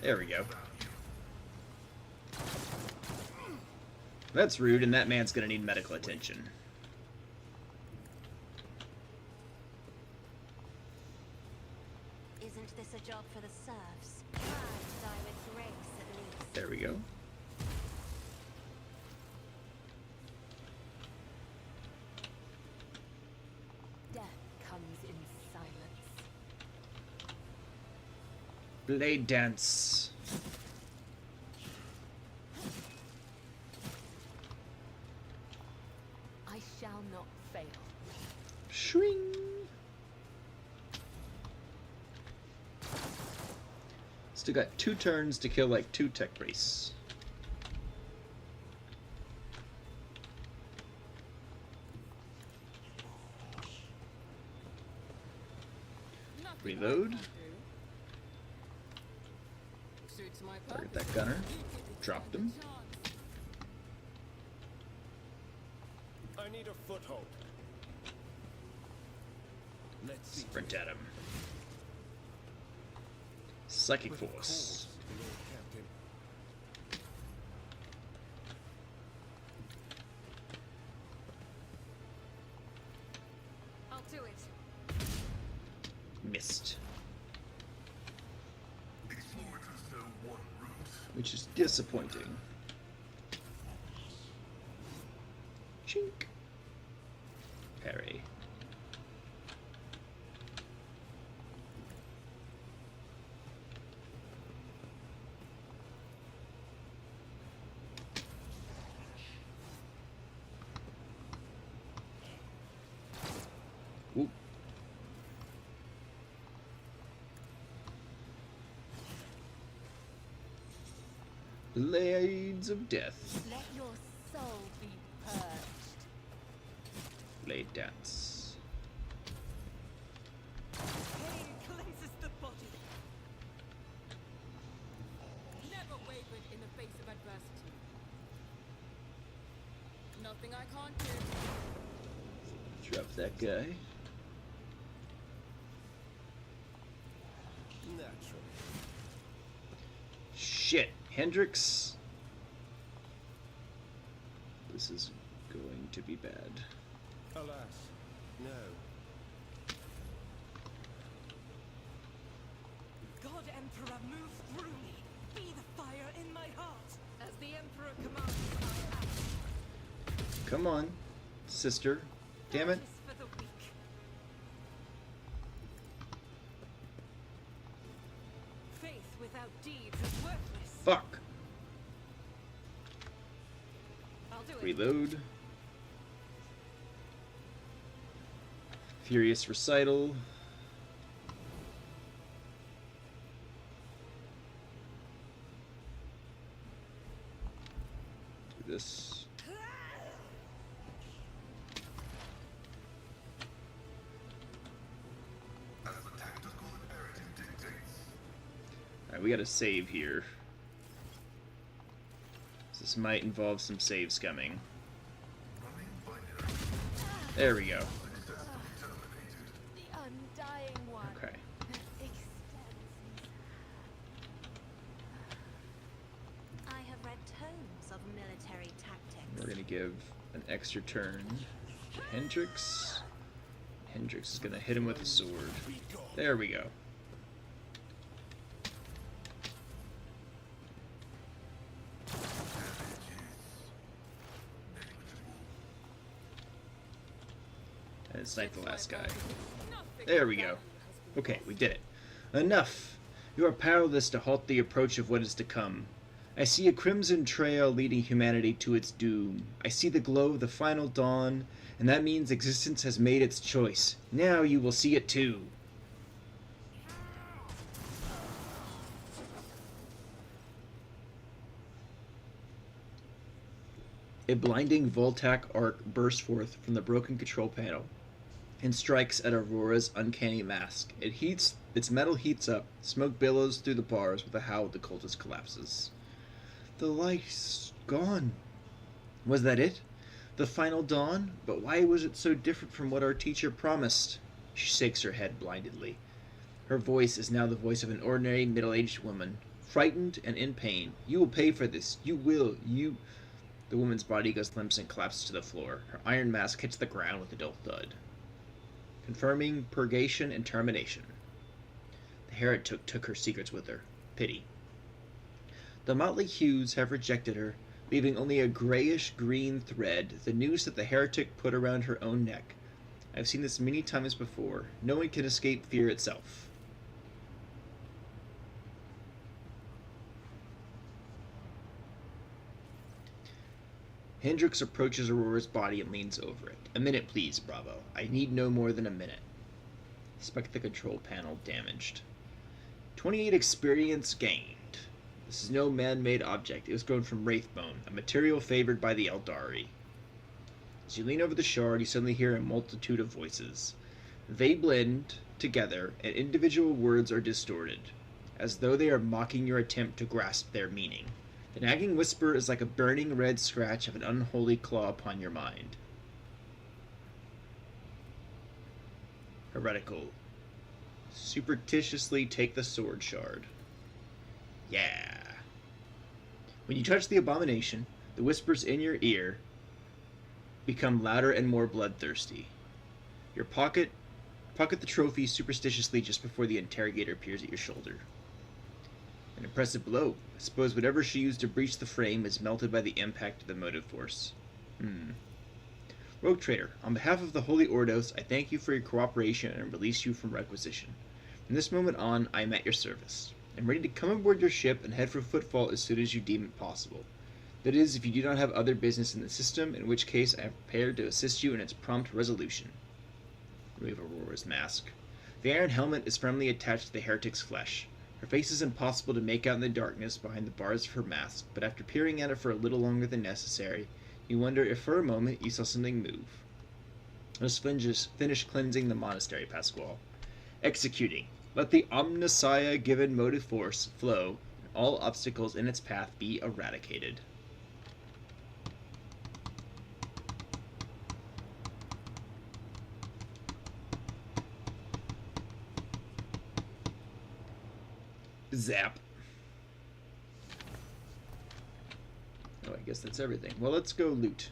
There we go. That's rude, and that man's gonna need medical attention. Is Isn't this a job for the serfs? Try to die with grace, at least. There we go. Death comes in silence. Blade dance. I shall not fail. Shwing. Still got 2 turns to kill like 2 tech priests. Reload. Target that gunner. Dropped him. I need a foothold. Let's see. Sprint at him. Psychic Force. Captain. I'll do it. Missed. Explorators know one route. Which is disappointing. Chink. Parry. Ooh. Blades of Death. Let your soul be purged. Blade Dance. Pain cleanses the body. Never wavered in the face of adversity. Nothing I can't do. Drop that guy. Naturally. Shit. Hendrix. This is going to be bad. Alas, no. God Emperor, move through me. Be the fire in my heart. As the Emperor commands, I act. Come on, sister. Damn it. Justice for the weak. Faith without deeds is worthless. Fuck. I'll do it. Reload. Furious Recital. Do this. As the tactical imperative dictates. Alright, we gotta save here. This might involve some save scumming. There we go. The undying one. Okay. I have read tomes of military tactics. We're gonna give an extra turn to Hendrix. Hendrix is gonna hit him with a sword. There we go. And snipe the last guy. There we go. Okay, we did it. Enough! You are powerless to halt the approach of what is to come. I see a crimson trail leading humanity to its doom. I see the glow of the final dawn, and that means existence has made its choice. Now you will see it too. A blinding Voltac arc bursts forth from the broken control panel and strikes at Aurora's uncanny mask. Its metal heats up, smoke billows through the bars. With a howl, the cultist collapses. The light's gone. Was that it? The final dawn? But why was it so different from what our teacher promised? She shakes her head blindedly. Her voice is now the voice of an ordinary middle-aged woman, frightened and in pain. You will pay for this. You will. You... The woman's body goes limp and collapses to the floor. Her iron mask hits the ground with a dull thud, confirming purgation and termination. The heretic took her secrets with her. Pity. The motley hues have rejected her, leaving only a grayish-green thread, the noose that the heretic put around her own neck. I've seen this many times before. No one can escape fear itself. Hendrix approaches Aurora's body and leans over it. A minute, please, Bravo. I need no more than a minute. Inspect the control panel damaged. 28 experience gained. This is no man-made object. It was grown from wraithbone, a material favored by the Eldari. As you lean over the shard, you suddenly hear a multitude of voices. They blend together, and individual words are distorted, as though they are mocking your attempt to grasp their meaning. The nagging whisper is like a burning red scratch of an unholy claw upon your mind. Heretical. Superstitiously take the sword shard. Yeah. When you touch the abomination, the whispers in your ear become louder and more bloodthirsty. Your pocket the trophy superstitiously just before the interrogator peers at your shoulder. An impressive blow. I suppose whatever she used to breach the frame is melted by the impact of the motive force. Rogue Trader, on behalf of the Holy Ordos, I thank you for your cooperation and release you from requisition. From this moment on, I am at your service. I'm ready to come aboard your ship and head for Footfall as soon as you deem it possible. That is, if you do not have other business in the system, in which case I am prepared to assist you in its prompt resolution. Remove Aurora's mask. The iron helmet is firmly attached to the heretic's flesh. Her face is impossible to make out in the darkness behind the bars of her mask, but after peering at it for a little longer than necessary, you wonder if for a moment you saw something move. Let's finish cleansing the monastery, Pasquale. Executing. Let the Omnissiah given motive force flow, and all obstacles in its path be eradicated. Zap. Oh, I guess that's everything. Well, let's go loot.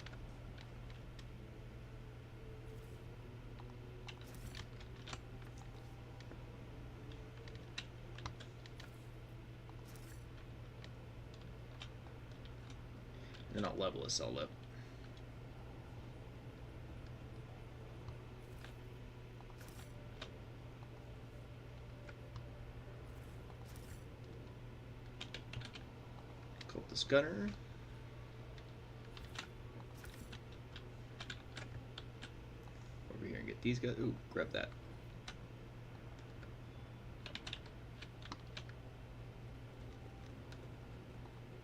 Then I'll level us all up. Cultist Gunner. Over here and get these guys. Ooh, grab that.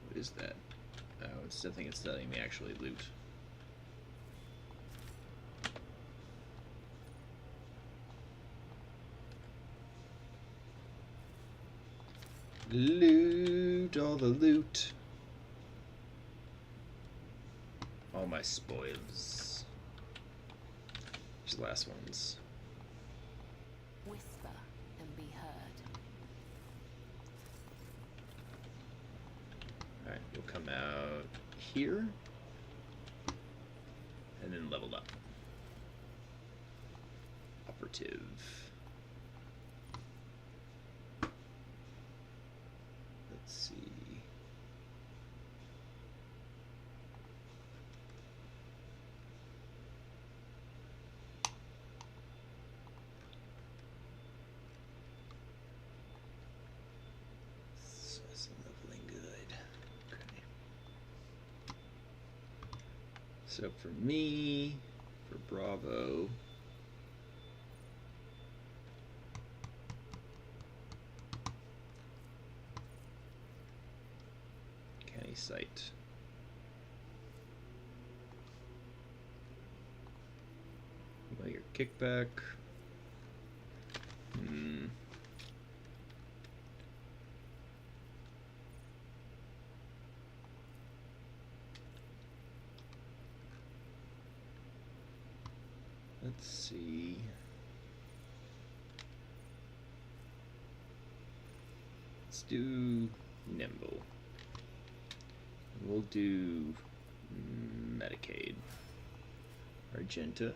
What is that? Oh, I think it's letting me actually loot. Loot all the loot. All my spoils. These last ones. Whisper and be heard. Alright, you'll come out here. And then leveled up. Operative. Let's see. That's leveling good. Okay. So for me, for Bravo, Canny Sight. Well, your kickback. Let's see. Let's do Nimble. We'll do Medicaid. Argenta.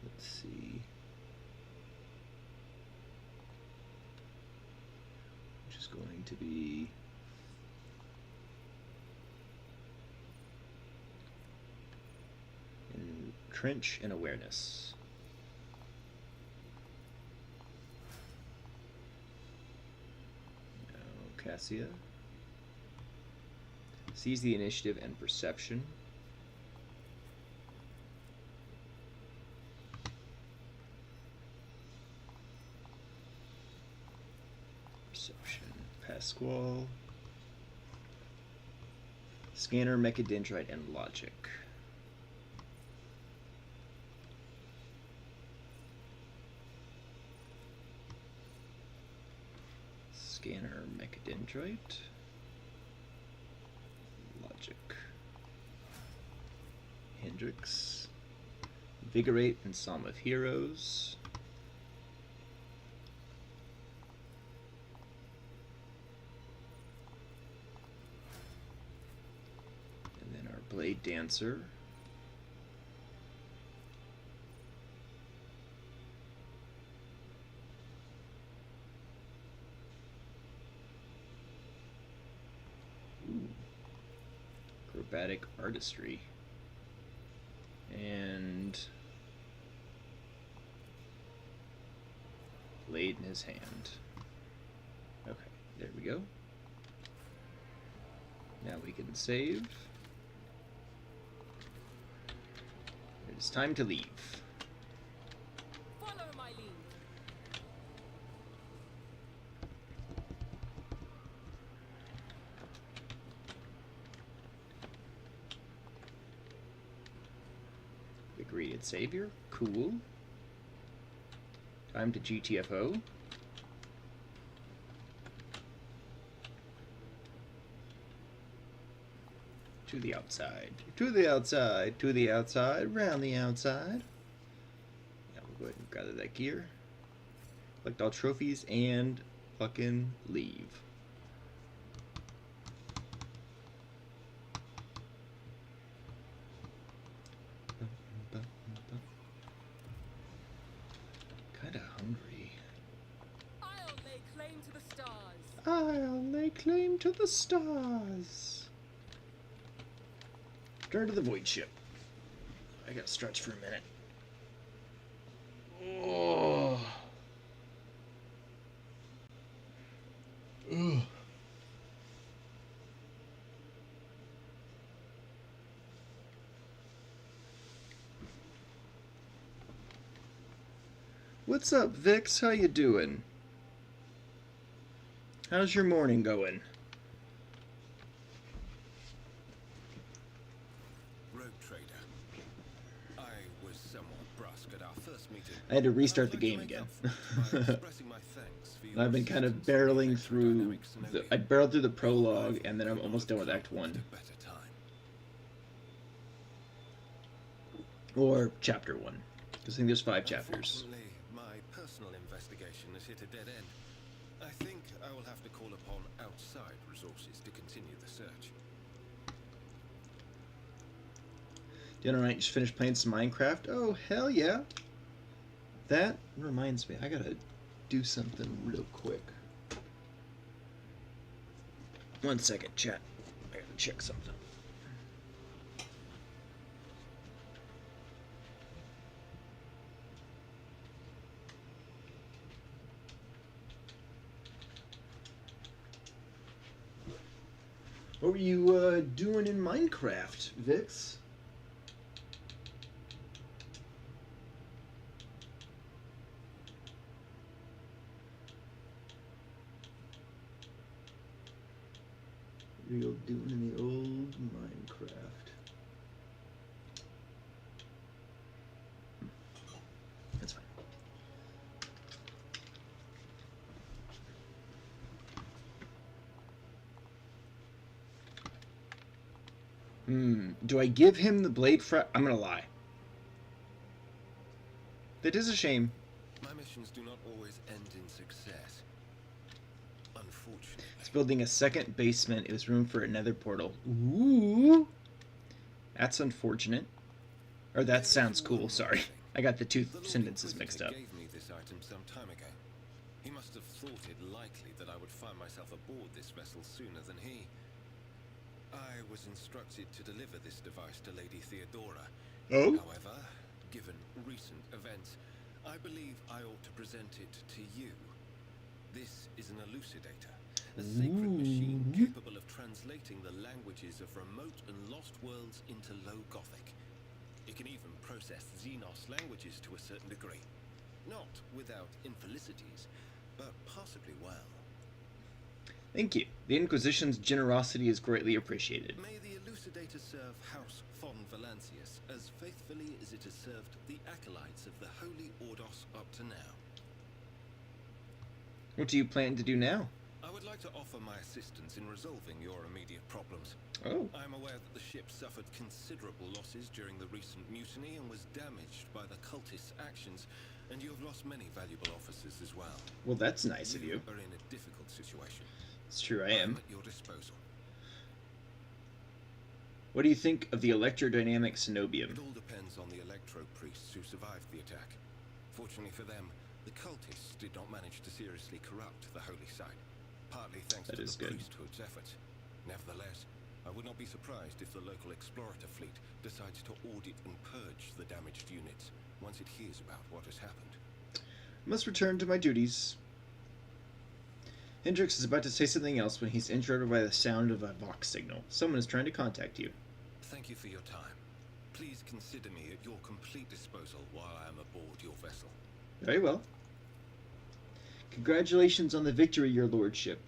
Let's see. is going to be Trench and Awareness. Now, Cassia. Seize the initiative and perception. Perception. Pasquale. Scanner, Mechadendrite, and Logic. Scanner, Mechadendrite, Logic, Hendrix, Invigorate, and Psalm of Heroes, and then our Blade Dancer. Acrobatic Artistry, and Blade in his hand. Okay, there we go. Now we can save. It is time to leave. Follow my lead. Greeted Savior. Cool. Time to GTFO. To the outside. To the outside. To the outside. Round the outside. Yeah, we'll go ahead and gather that gear. Collect all trophies and fucking leave. Kinda hungry. I'll lay claim to the stars. I'll lay claim to the stars. Turn to the void ship. I gotta stretch for a minute. Oh. Ugh. What's up, Vix? How you doing? How's your morning going? Rogue Trader. I was somewhat brusque at our first meeting. I had to restart the game again. I've been kind of barreling through I barreled through the prologue, and then I'm almost done with Act 1. Or Chapter 1. Because I think there's 5 chapters. My personal investigation has hit a dead end. I think I will have to call upon outside resources to continue the search. Doing alright, just finished playing some Minecraft. Oh, hell yeah. That reminds me, I gotta do something real quick. 1 second, chat. I gotta check something. What were you doing in Minecraft, Vix? What are you doing in the old Minecraft? That's fine. Do I give him the blade I'm gonna lie. That is a shame. My missions do not always end in success. Unfortunately. It's building a second basement. It was room for another portal. Ooh. That's unfortunate. Or that sounds cool, sorry. I got the two sentences mixed up. Gave me this item some time ago. He must have thought it likely that I would find myself aboard this vessel sooner than he. I was instructed to deliver this device to Lady Theodora. Oh? However, given recent events, I believe I ought to present it to you. This is an elucidator, a sacred machine capable of translating the languages of remote and lost worlds into Low Gothic. It can even process Xenos languages to a certain degree. Not without infelicities, but possibly well. Thank you. The Inquisition's generosity is greatly appreciated. May the elucidator serve House von Valancius as faithfully as it has served the acolytes of the Holy Ordos up to now. What do you plan to do now? I would like to offer my assistance in resolving your immediate problems. Oh. I am aware that the ship suffered considerable losses during the recent mutiny and was damaged by the cultists' actions, and you have lost many valuable officers as well. Well, that's nice of you. You are in a difficult situation. It's true, I am. At your disposal. What do you think of the electrodynamic cenobium? It all depends on the electro priests who survived the attack. Fortunately for them, the cultists did not manage to seriously corrupt the holy site, partly thanks to the priesthood's efforts. Nevertheless, I would not be surprised if the local explorator fleet decides to audit and purge the damaged units once it hears about what has happened. I must return to my duties. Hendrix is about to say something else when he's interrupted by the sound of a Vox signal. Someone is trying to contact you. Thank you for your time. Please consider me at your complete disposal while I am aboard your vessel. Very well. Congratulations on the victory, your lordship.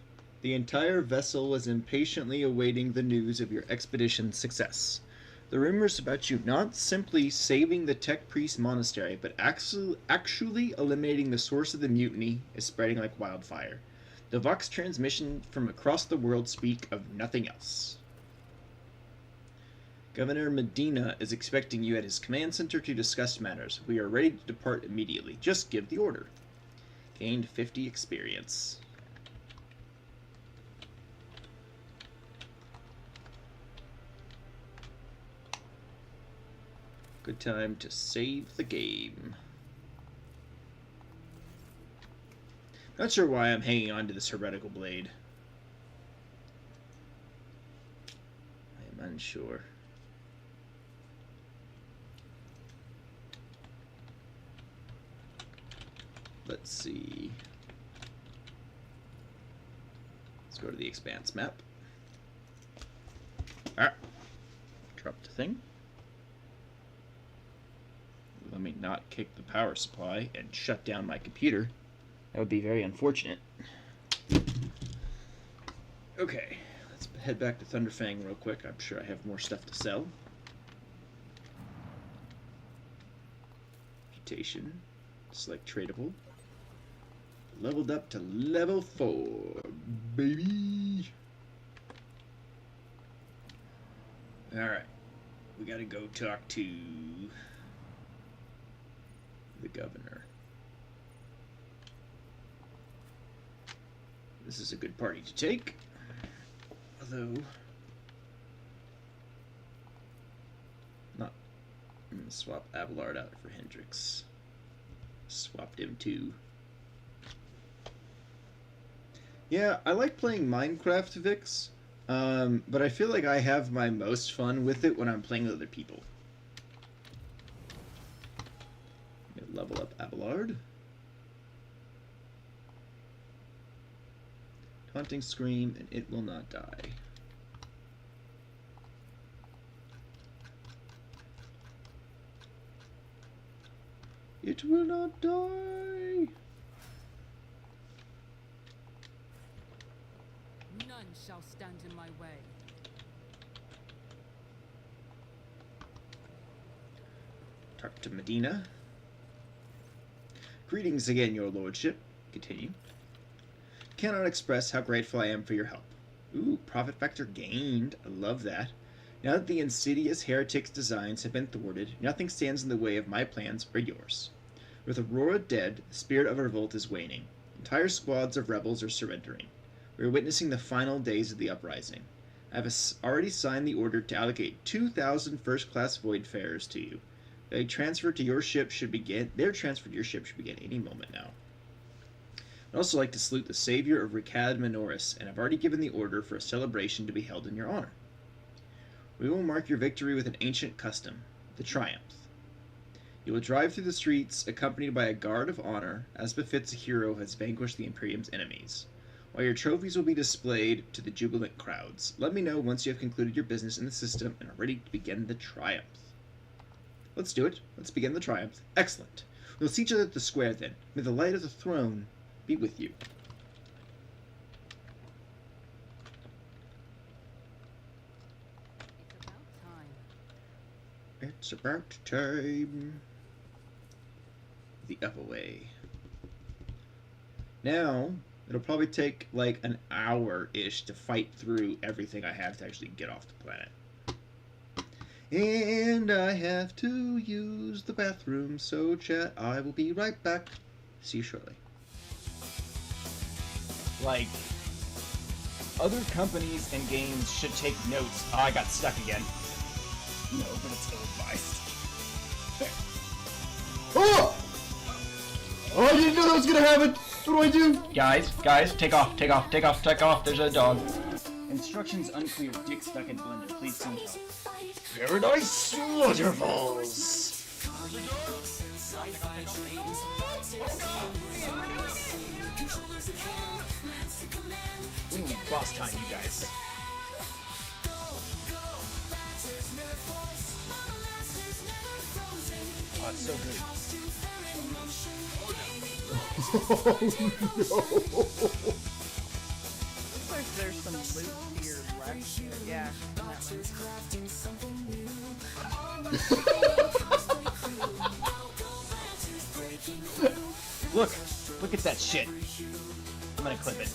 The entire vessel was impatiently awaiting the news of your expedition's success. The rumors about you not simply saving the Tech Priest Monastery, but actually eliminating the source of the mutiny is spreading like wildfire. The Vox transmission from across the world speak of nothing else. Governor Medina is expecting you at his command center to discuss matters. We are ready to depart immediately. Just give the order. Gained 50 experience. Good time to save the game. Not sure why I'm hanging on to this heretical blade. I am unsure. Let's see. Let's go to the Expanse map. Ah, dropped the thing. Let me not kick the power supply and shut down my computer. That would be very unfortunate. Okay, let's head back to Thunderfang real quick. I'm sure I have more stuff to sell. Reputation. Select tradable. Leveled up to level 4, baby. Alright. We gotta go talk to the governor. This is a good party to take. Although, not. I'm gonna swap Abelard out for Hendrix. Swapped him too. Yeah, I like playing Minecraft, Vix, but I feel like I have my most fun with it when I'm playing with other people. Level up Abelard. Taunting Scream, and it will not die. It will not die. None shall stand in my way. Talk to Medina. Greetings again, your lordship. Continue. Cannot express how grateful I am for your help. Ooh, profit factor gained. I love that. Now that the insidious heretics' designs have been thwarted, nothing stands in the way of my plans or yours. With Aurora dead, the spirit of revolt is waning. Entire squads of rebels are surrendering. We are witnessing the final days of the uprising. I have already signed the order to allocate 2,000 first-class voidfarers to you. Their transfer to your ship should begin any moment now. I'd also like to salute the savior of Ricad Minoris, and I've already given the order for a celebration to be held in your honor. We will mark your victory with an ancient custom, the Triumph. You will drive through the streets accompanied by a guard of honor, as befits a hero who has vanquished the Imperium's enemies, while your trophies will be displayed to the jubilant crowds. Let me know once you have concluded your business in the system and are ready to begin the Triumph. Let's do it. Let's begin the Triumph. Excellent. We'll see each other at the square then. May the light of the throne be with you. It's about time. It's about time. The upper way. Now, it'll probably take like an hour-ish to fight through everything I have to actually get off the planet. And I have to use the bathroom, so chat, I will be right back. See you shortly. Like, other companies and games should take notes. Oh, I got stuck again. No, but it's ill-advised. There. Oh! Oh, I didn't know that was gonna happen! What do I do? Guys, take off. There's a dog. Instructions unclear. Dick stuck in blender. Please send help. Paradise Waterfalls! Ooh, boss time, you guys. Oh, it's so good. Oh no! Looks like there's some loot here left. Yeah. Look at that shit. I'm gonna clip it.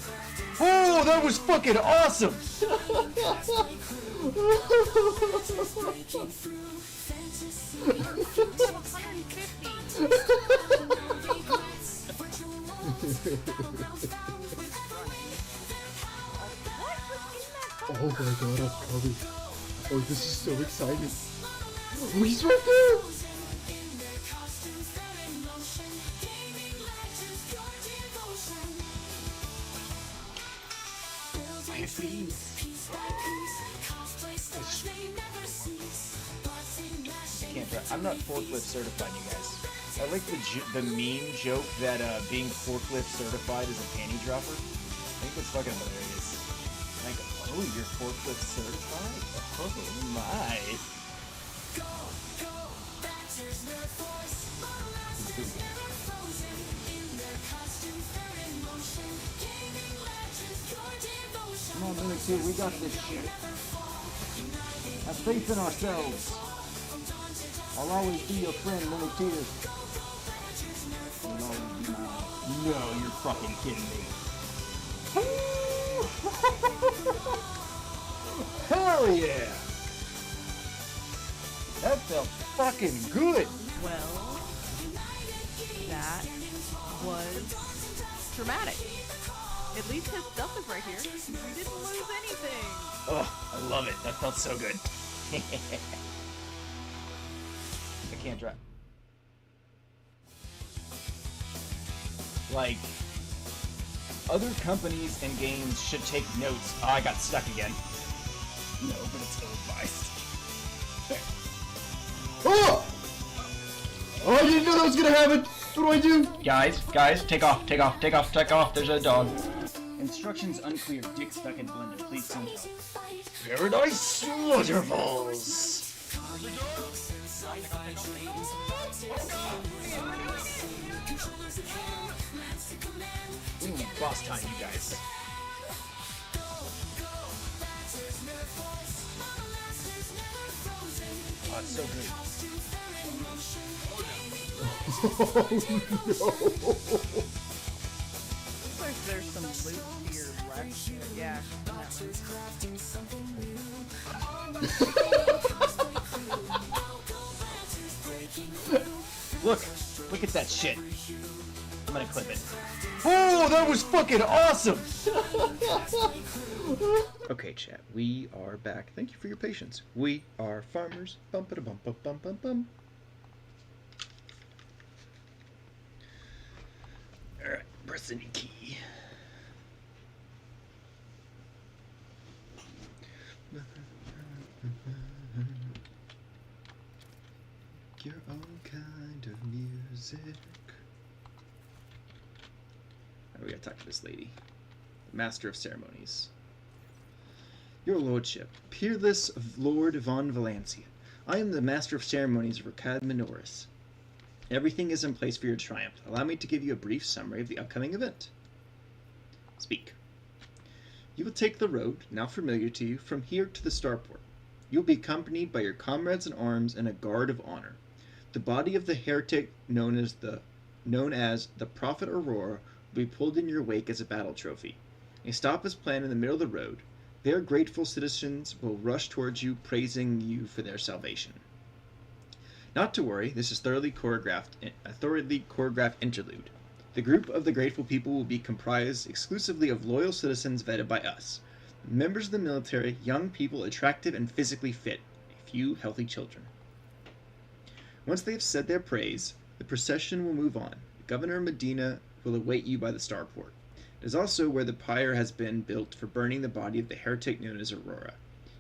Oh, that was fucking awesome! Oh my god, I'm coming. Oh, this is so exciting. Oh, he's right there! I'm not forklift certified, you guys. I like the meme joke that being forklift certified is a panty dropper. I think it's fucking hilarious. Like, oh, you're forklift certified? Oh my. Come on, Minute 2, we got this shit. Have faith in ourselves. I'll always be your friend, Minute 2. I'll always be mine. No, you're fucking kidding me. Hell yeah! That felt fucking good! Well, that was dramatic. At least his stuff is right here. We didn't lose anything. Oh, I love it. That felt so good. I can't drive. Like, other companies and games should take notes. Oh, I got stuck again. No, but it's ill-advised. There. Oh! Oh, I didn't know that was gonna happen! What do I do? Guys, take off. There's a dog. Instructions unclear. Dick stuck in blender. Please send help. Paradise Waterfalls! Ooh, boss time, you guys. Oh, it's so good. Oh no! Looks like there's some loot here left. Yeah. Look at that shit. I'm gonna clip it. Oh, that was fucking awesome! Okay, chat, we are back. Thank you for your patience. We are farmers. Bum ba bum bum bum bum bum. Alright, press any key. Your own kind of music. We gotta talk to this lady. Master of Ceremonies. Your Lordship, peerless Lord von Valencia, I am the Master of Ceremonies of Ricad Minoris. Everything is in place for your triumph. Allow me to give you a brief summary of the upcoming event. Speak. You will take the road, now familiar to you, from here to the starport. You will be accompanied by your comrades in arms and a guard of honor. The body of the heretic known as the Prophet Aurora will be pulled in your wake as a battle trophy. A stop is planned in the middle of the road. There, grateful citizens will rush towards you, praising you for their salvation. Not to worry, this is a thoroughly choreographed interlude. The group of the grateful people will be comprised exclusively of loyal citizens vetted by us. Members of the military, young people attractive and physically fit, a few healthy children. Once they have said their praise, the procession will move on. Governor Medina will await you by the starport. It is also where the pyre has been built for burning the body of the heretic known as Aurora.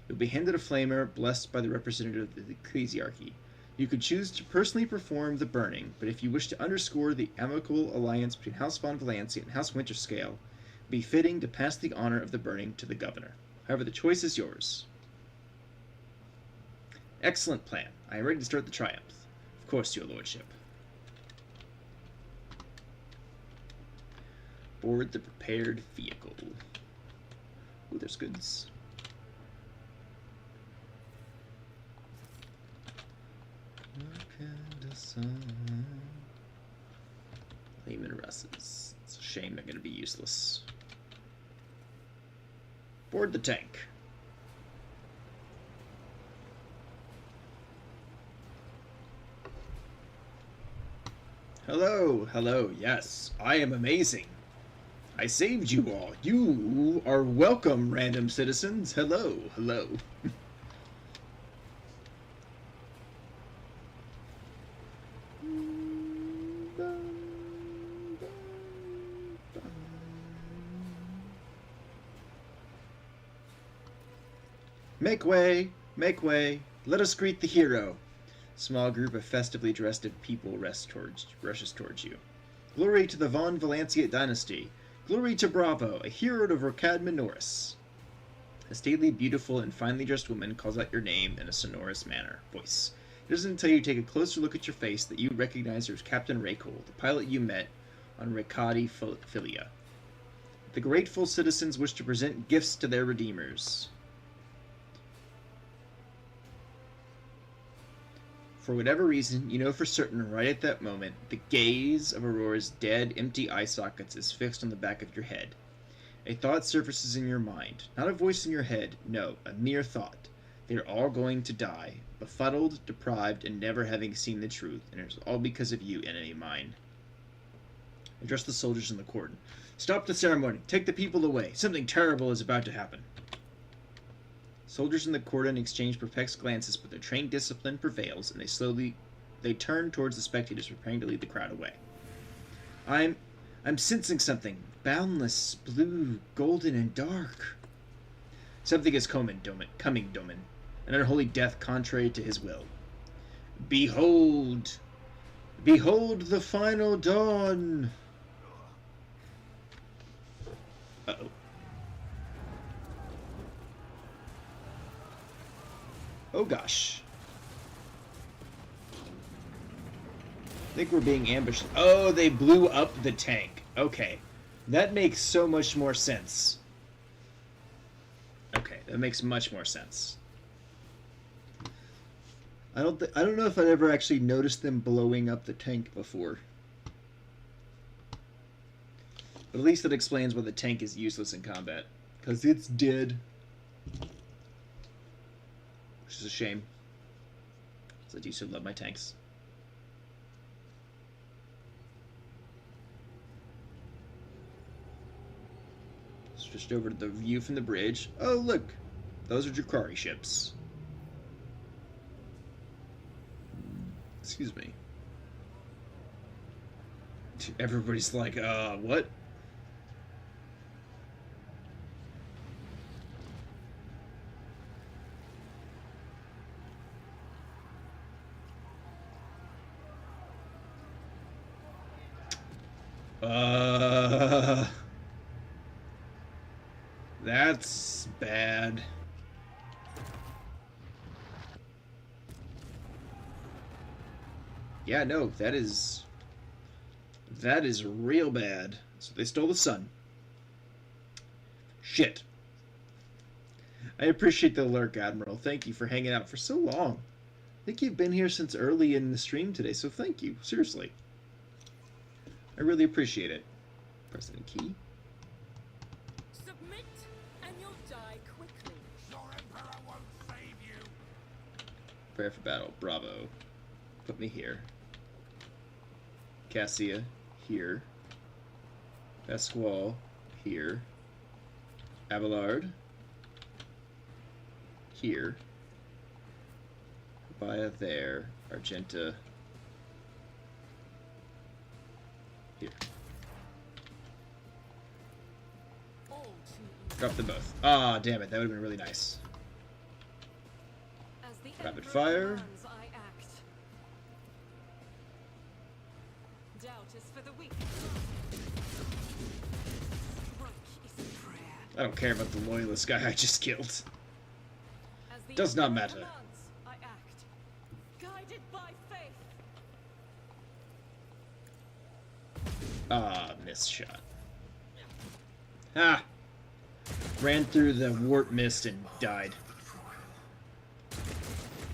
You'll be handed a flamer blessed by the representative of the ecclesiarchy. You could choose to personally perform the burning, but if you wish to underscore the amicable alliance between House von Valencia and House Winterscale, it would be fitting to pass the honor of the burning to the governor. However, the choice is yours. Excellent plan. I am ready to start the triumph. Of course, your lordship. Board the prepared vehicle. Ooh, there's goods. Lehman Russes. It's a shame they're going to be useless. Board the tank. Hello, hello, yes, I am amazing. I saved you all. You are welcome, random citizens. Hello, hello. Make way, let us greet the hero. Small group of festively dressed people rushes towards you. Glory to the von Valencia dynasty. Glory to Bravo, a hero of Ricad Minoris. A stately, beautiful, and finely dressed woman calls out your name in a sonorous voice. It isn't until you take a closer look at your face that you recognize her as Captain Raycole, the pilot you met on Ricadi Filia. The grateful citizens wish to present gifts to their redeemers. For whatever reason, you know for certain right at that moment, the gaze of Aurora's dead, empty eye sockets is fixed on the back of your head. A thought surfaces in your mind. Not a voice in your head, no, a mere thought. They are all going to die, befuddled, deprived, and never having seen the truth, and it is all because of you, enemy mine. Address the soldiers in the cordon. Stop the ceremony. Take the people away. Something terrible is about to happen. Soldiers in the cordon exchange perplexed glances, but their trained discipline prevails, and they turn towards the spectators, preparing to lead the crowd away. I'm sensing something. Boundless, blue, golden, and dark. Something is coming, Domin. An unholy death contrary to his will. Behold! Behold the final dawn! Uh-oh. Oh gosh. I think we're being ambushed. Oh, they blew up the tank. Okay. That makes so much more sense. Okay, that makes much more sense. I don't know if I'd ever actually noticed them blowing up the tank before. But at least that explains why the tank is useless in combat. Because it's dead. Which is a shame. Because I do so love my tanks. Switched over to the view from the bridge. Oh, look! Those are Drakari ships. Excuse me. Everybody's like, what? That's bad. Yeah, no, that is real bad. So they stole the sun. Shit. I appreciate the lurk, Admiral. Thank you for hanging out for so long. I think you've been here since early in the stream today, so thank you. Seriously. I really appreciate it. President Key. Submit, and you'll die quickly. Your Emperor won't save you. Prepare for battle. Bravo. Put me here. Cassia, here. Pasquale, here. Abelard, here. Baya there. Argenta, here. Drop them both. Ah, damn it. That would have been really nice. Rapid fire. I don't care about the loyalist guy I just killed. Does not matter. Ah, missed shot. Ah! Ran through the warp mist and died.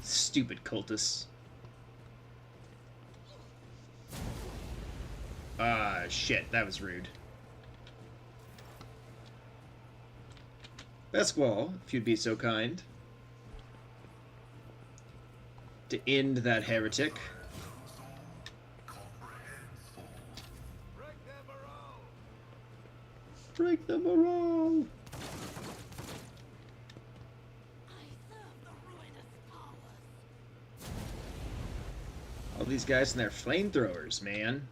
Stupid cultists. Ah, shit, that was rude. Pasquale, if you'd be so kind. To end that heretic. Break the morale! All these guys and their flamethrowers, man.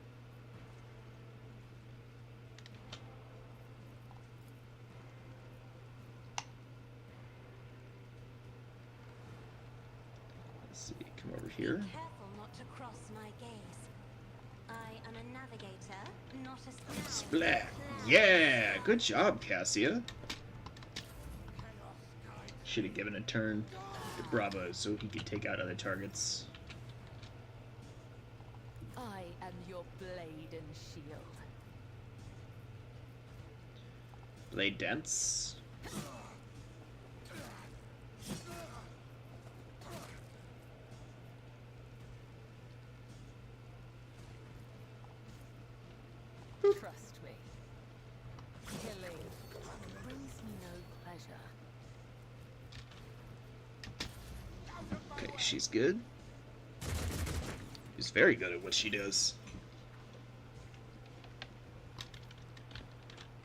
Let's see, come over here. Be careful not to cross my gaze. I am a navigator, not a Splat! Yeah! Good job, Cassia. Should have given a turn to Bravo so he could take out other targets. I am your blade and shield. Blade dance. Trust me. Killing brings me no pleasure. Okay, she's good. She's very good at what she does.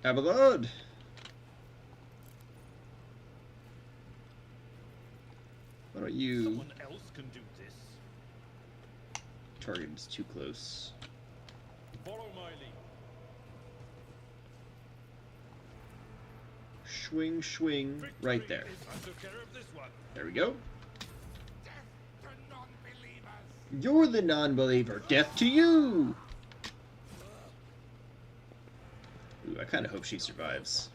Abelard! Why don't you... Someone else can do this. Target is too close. Follow my lead. Swing, swing, right there. I took care of this one. There we go. You're the non-believer. Death to you! Ooh, I kind of hope she survives.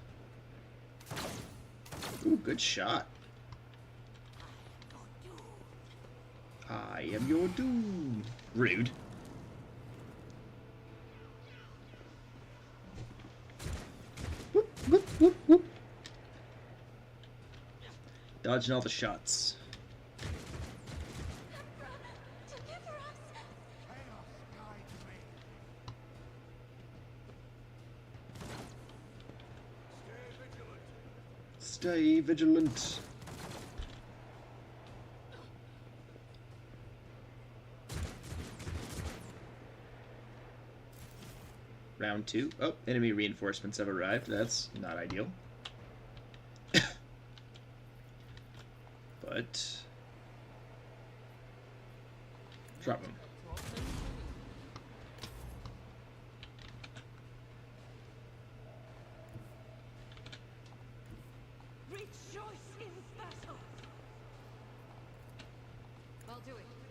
Ooh, good shot. I am your doom. Rude. Whoop, whoop, whoop, whoop. Dodging all the shots. Stay vigilant. Round 2. Oh, enemy reinforcements have arrived. That's not ideal. But... drop them.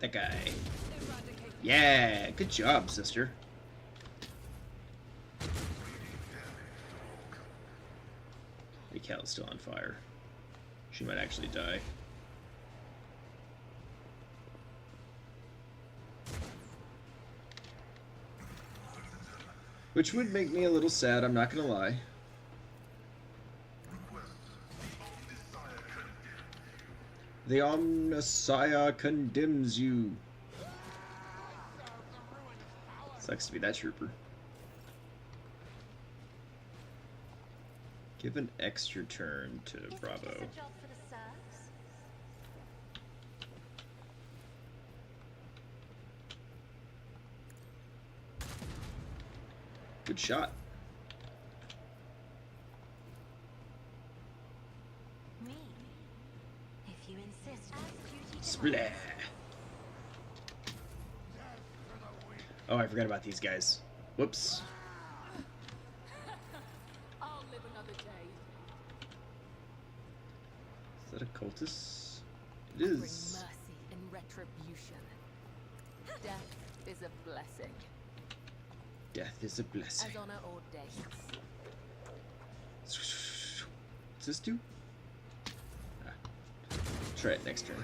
That guy. Yeah, good job, sister. Cal's still on fire. She might actually die. Which would make me a little sad, I'm not gonna lie. The Omnissiah condemns you. Sucks to be that trooper. Give an extra turn to Bravo. Is this a job for the serfs? Good shot. Me? If you insist. Splat. Oh, I forgot about these guys. Whoops. I'll live another day. Is that a cultist? It Bring is. mercy and retribution. Death is a blessing. Death is a blessing. As honor ordains. What's this do? Ah. Try it next turn.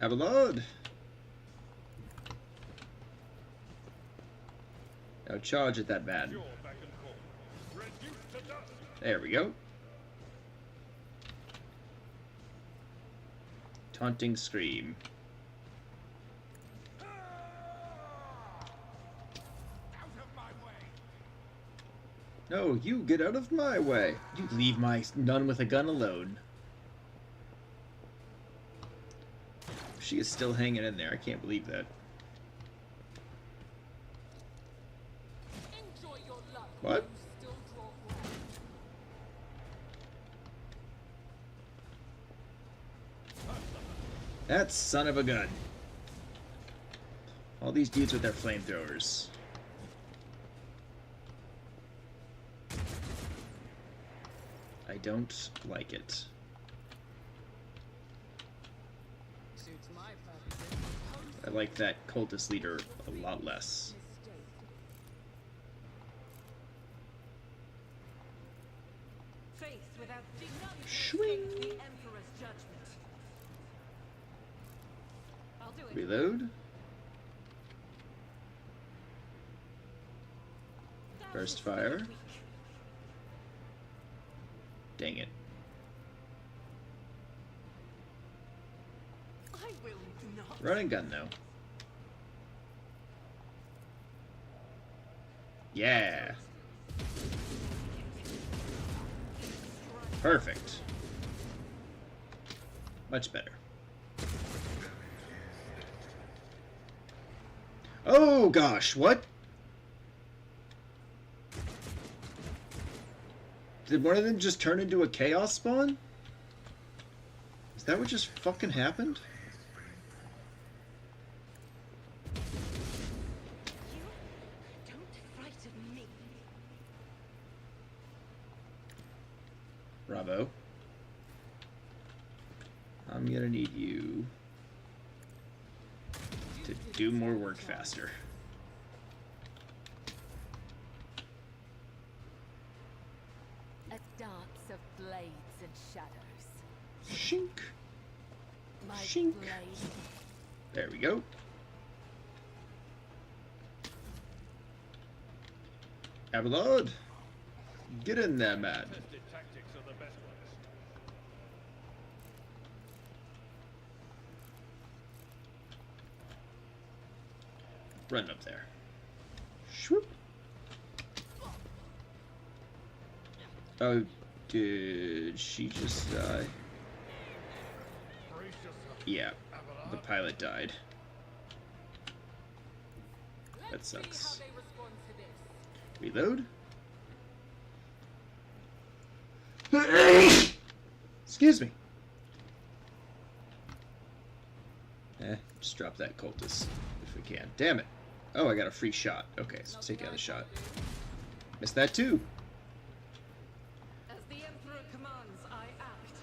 Abelard! Now charge at that bad. There we go. Taunting scream. No, you get out of my way. You leave my nun with a gun alone. She is still hanging in there. I can't believe that. Enjoy your luck. What? You still draw blood. That son of a gun. All these dudes with their flamethrowers. I don't like it. Suits my purposes. I like that cultist leader a lot less. Faith without dignity Swing. the Emperor's judgment. I'll do it. Reload. Burst fire. Dang it. I will not. Run and gun though. Yeah. Perfect. Much better. Oh gosh, what? Did one of them just turn into a chaos spawn? Is that what just fucking happened? Don't frighten me. Bravo. I'm gonna need you to do more work faster. A dance of blades and shadows. Shink. My Shink. blade. There we go. Abelard, get in there, man. Tested tactics are the best ones. Run up there. Swoop. Oh, did she just die? Yeah, the pilot died. That sucks. Reload. Excuse me. Just drop that cultist if we can. Damn it. Oh, I got a free shot. Okay, so let's take the other shot. Missed that too. As the Emperor commands, I act.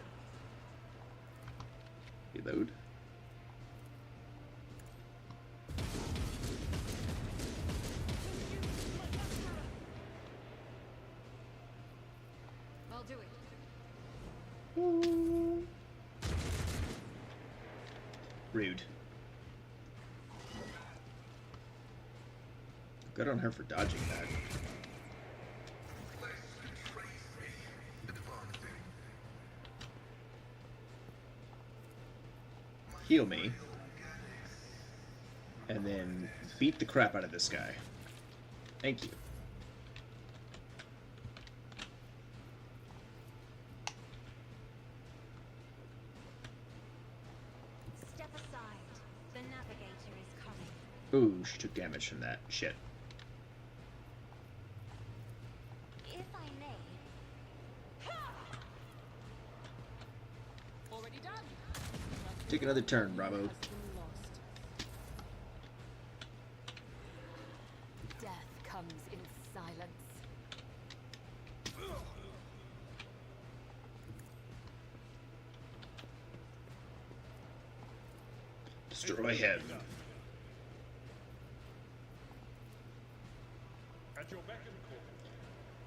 Reload. Rude. Good on her for dodging that. Heal me. And then beat the crap out of this guy. Thank you. Step aside. The navigator is coming. Ooh, she took damage from that. Shit. If I may. Already done. Take another turn, Bravo. Death comes in silence. Destroy him. At your beck and call.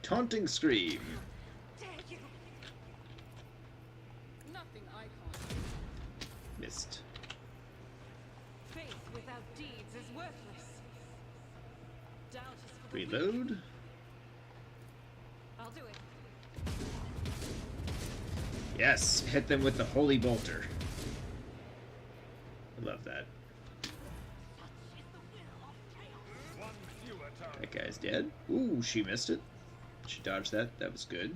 Taunting Scream. Dare you? Nothing I can't. Missed. Faith without deeds is worthless. Doubt is for the weak. Reload. I'll do it. Yes, hit them with the Holy Bolter. I love that. That guy's dead. Ooh, she missed it. She dodged that. That was good.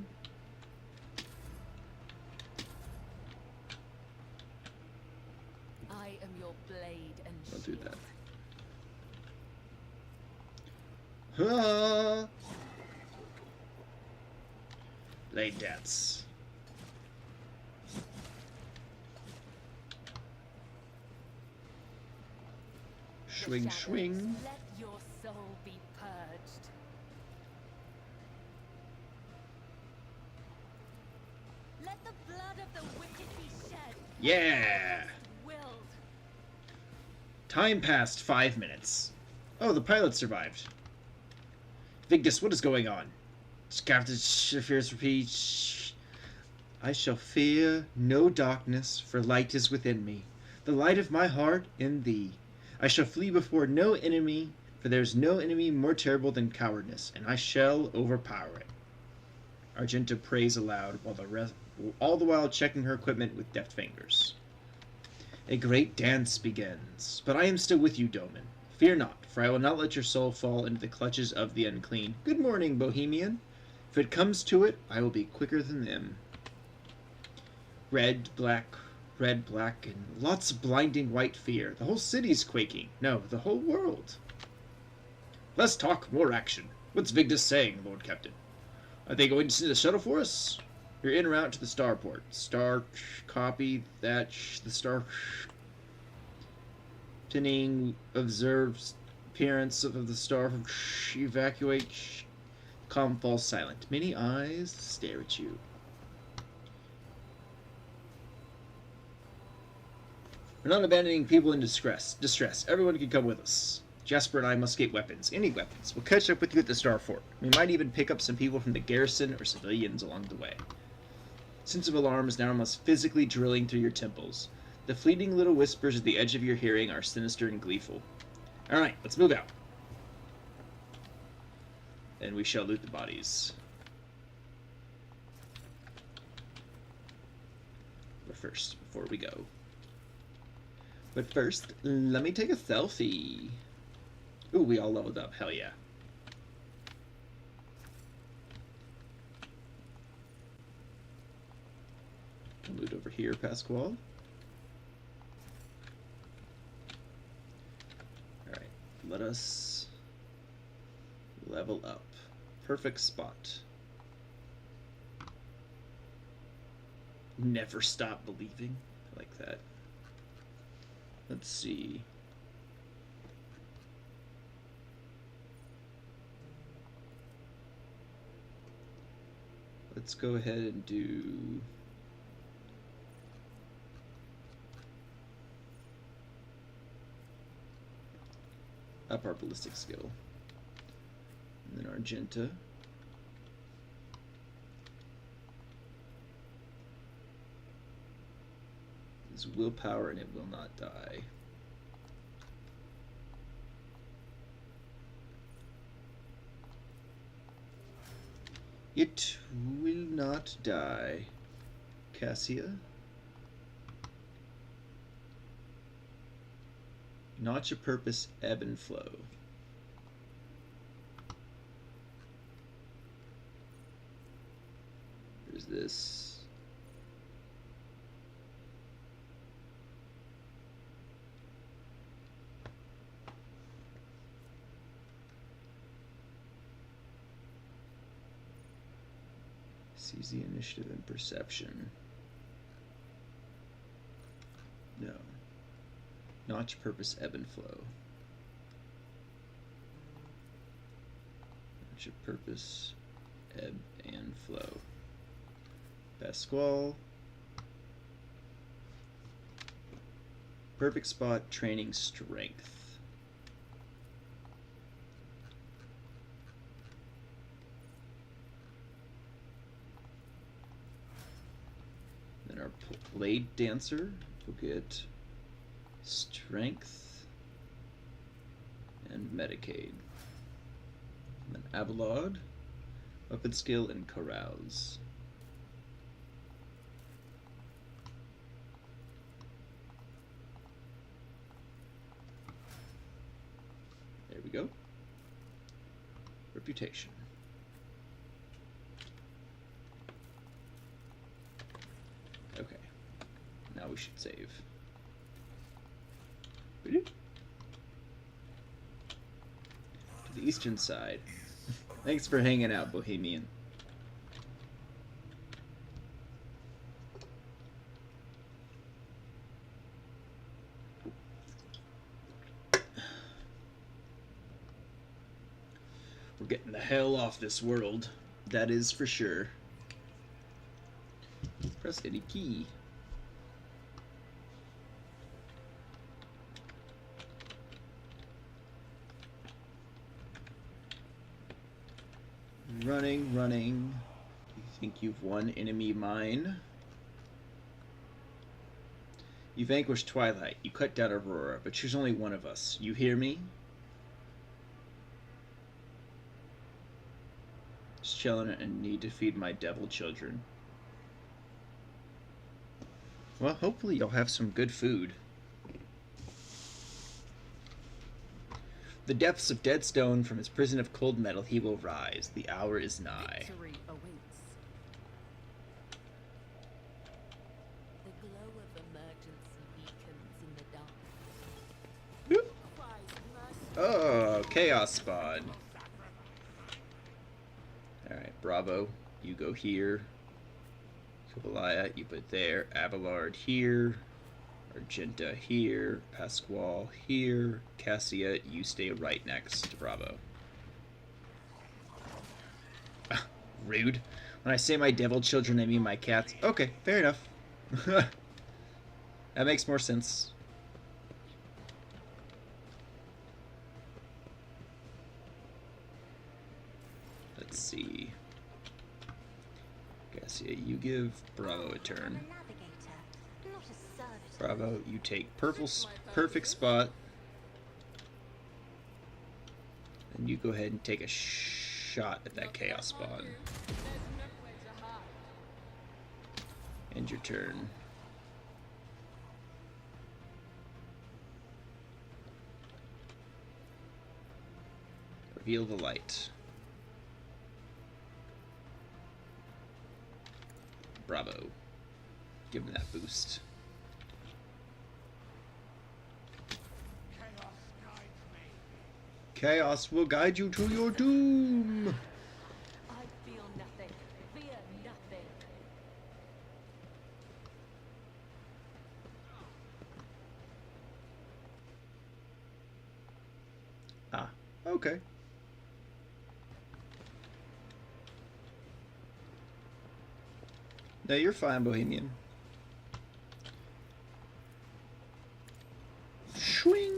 I am your blade and I'll do shield. that. Ah! Blade dance. Swing, Shadows, swing. Let your soul be purged. Let the blood of the wicked be shed. Yeah! Willed. Time passed 5 minutes. Oh, the pilot survived. Vigdis, what is going on? Captain fears repeat. I shall fear no darkness, for light is within me. The light of my heart in thee. I shall flee before no enemy, for there is no enemy more terrible than cowardice, and I shall overpower it. Argenta prays aloud, while all the while checking her equipment with deft fingers. A great dance begins, but I am still with you, Doman. Fear not, for I will not let your soul fall into the clutches of the unclean. Good morning, Bohemian. If it comes to it, I will be quicker than them. Red, black, and lots of blinding white fear. The whole city's quaking. No, the whole world. Less talk, more action. What's Vigdis saying, Lord Captain? Are they going to send a shuttle for us? You're en route to the starport. Copy that. The star. Pinning observes appearance of the star. Evacuate. Calm falls silent. Many eyes stare at you. We're not abandoning people in distress. Everyone can come with us. Jasper and I must get weapons. Any weapons. We'll catch up with you at the Star Fort. We might even pick up some people from the garrison or civilians along the way. Sense of alarm is now almost physically drilling through your temples. The fleeting little whispers at the edge of your hearing are sinister and gleeful. Alright, let's move out. And we shall loot the bodies. But first, before we go. But first, let me take a selfie. Ooh, we all leveled up. Hell yeah. Loot over here, Pasquale. Alright, let us level up. Perfect spot. Never stop believing. I like that. Let's see. Let's go ahead and do up our ballistic skill. And then Argenta. Use willpower and it will not die. It will not die. Cassia? Not your purpose, ebb and flow. There's this. Seize the initiative and perception. No. Not your purpose, ebb and flow. Not your purpose, ebb and flow. Pasquale. Perfect spot, training, strength. Then our blade dancer will get strength and Medicaid. And then Abelard, weapon skill, and carouse. There we go. Reputation. Okay. Now we should save. To the eastern side. Thanks for hanging out, Bohemian. We're getting the hell off this world. That is for sure. Press any key. Running, running. You think you've won enemy mine? You vanquished Twilight. You cut down Aurora, but she's only one of us. You hear me? Just chilling and need to feed my devil children. Well, hopefully you'll have some good food. The depths of dead stone, from his prison of cold metal, he will rise. The hour is nigh. Victory awaits. The glow of emergency beacons in the dark. Boop. Oh, chaos spawn. Alright, Bravo, you go here. Kubalaya, you put there. Abelard here. Argenta here. Pasquale here. Cassia, you stay right next to Bravo. Rude. When I say my devil children, I mean my cats. Okay, fair enough. That makes more sense. Let's see. Cassia, you give Bravo a turn. Bravo, you take perfect spot. And you go ahead and take a shot at that chaos spawn. End your turn. Reveal the light. Bravo. Give him that boost. Chaos will guide you to your doom. I feel nothing. Fear nothing. Ah, okay. No, you're fine, Bohemian. Swing.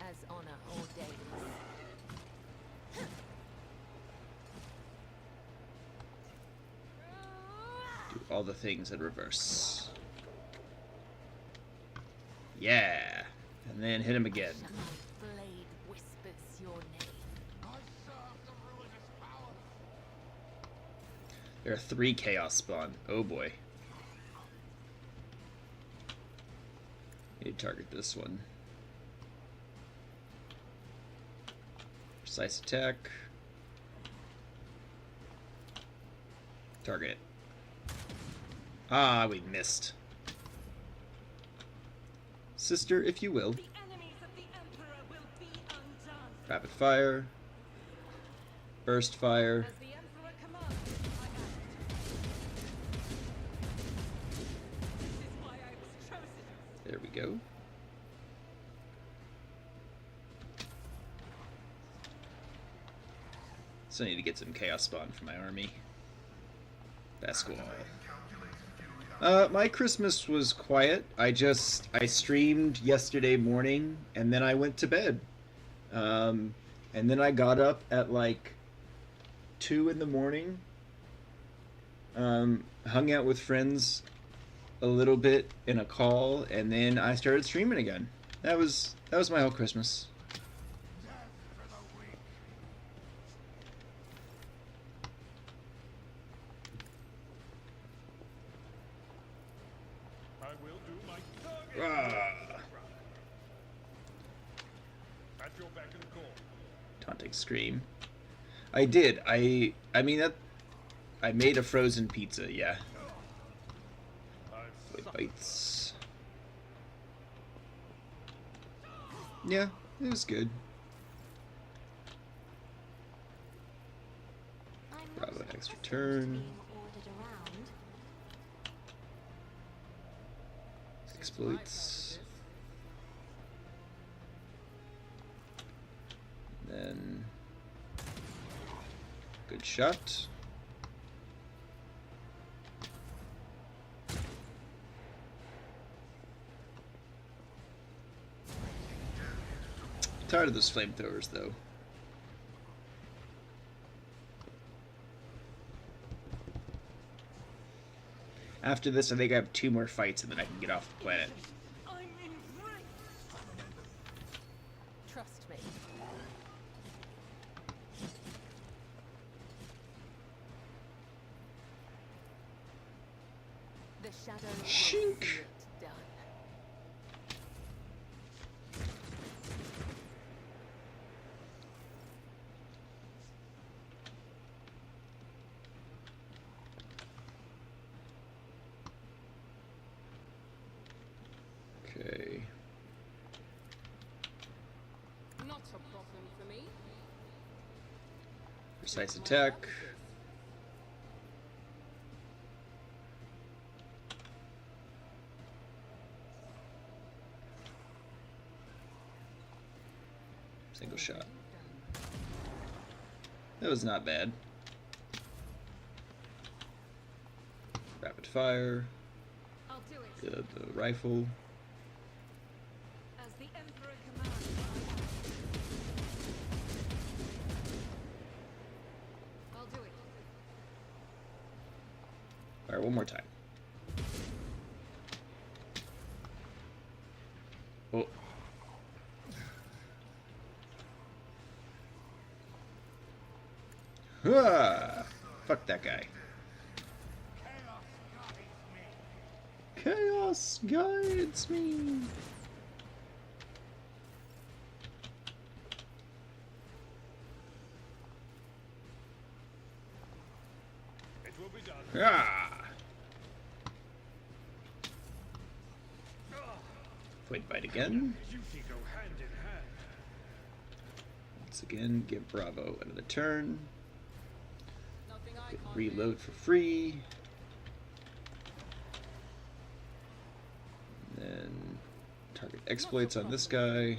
As honor ordains. Do all the things in reverse. Yeah. And then hit him again. Blade whispers your name. There are 3 chaos spawn. Oh boy. Need to target this one. Precise attack. Target it. Ah, we missed. Sister, if you will. The enemies of the Emperor will be undone. Rapid fire. Burst fire. As the Emperor commands, I act. This is why I was chosen. There we go. So I need to get some chaos spawn for my army. That's cool. My Christmas was quiet. I streamed yesterday morning and then I went to bed. And then I got up at like 2 in the morning. Hung out with friends a little bit in a call, and then I started streaming again. That was my whole Christmas. I will do my Rah. At your beck and call. Taunting scream. I did. I mean that. I made a frozen pizza. Yeah. Wait, bites. Yeah, it was good. Bravo, extra turn. Exploits. Then good shot. Tired of those flamethrowers though. After this, I think I have 2 more fights and then I can get off the planet. Trust me. The shadow will see Shink. it done. Okay. Not a problem for me. Precise attack. Single shot. That was not bad. Rapid fire. I'll do it. The rifle. As the Emperor commands, I'll do it. Alright, one more time. Oh. Ah, fuck that guy. Chaos guides me. It will be done. Ah. Point bite again. Duty go hand in hand. Once again, give Bravo another turn. Nothing I Get can't reload for free. And then target exploits on this guy.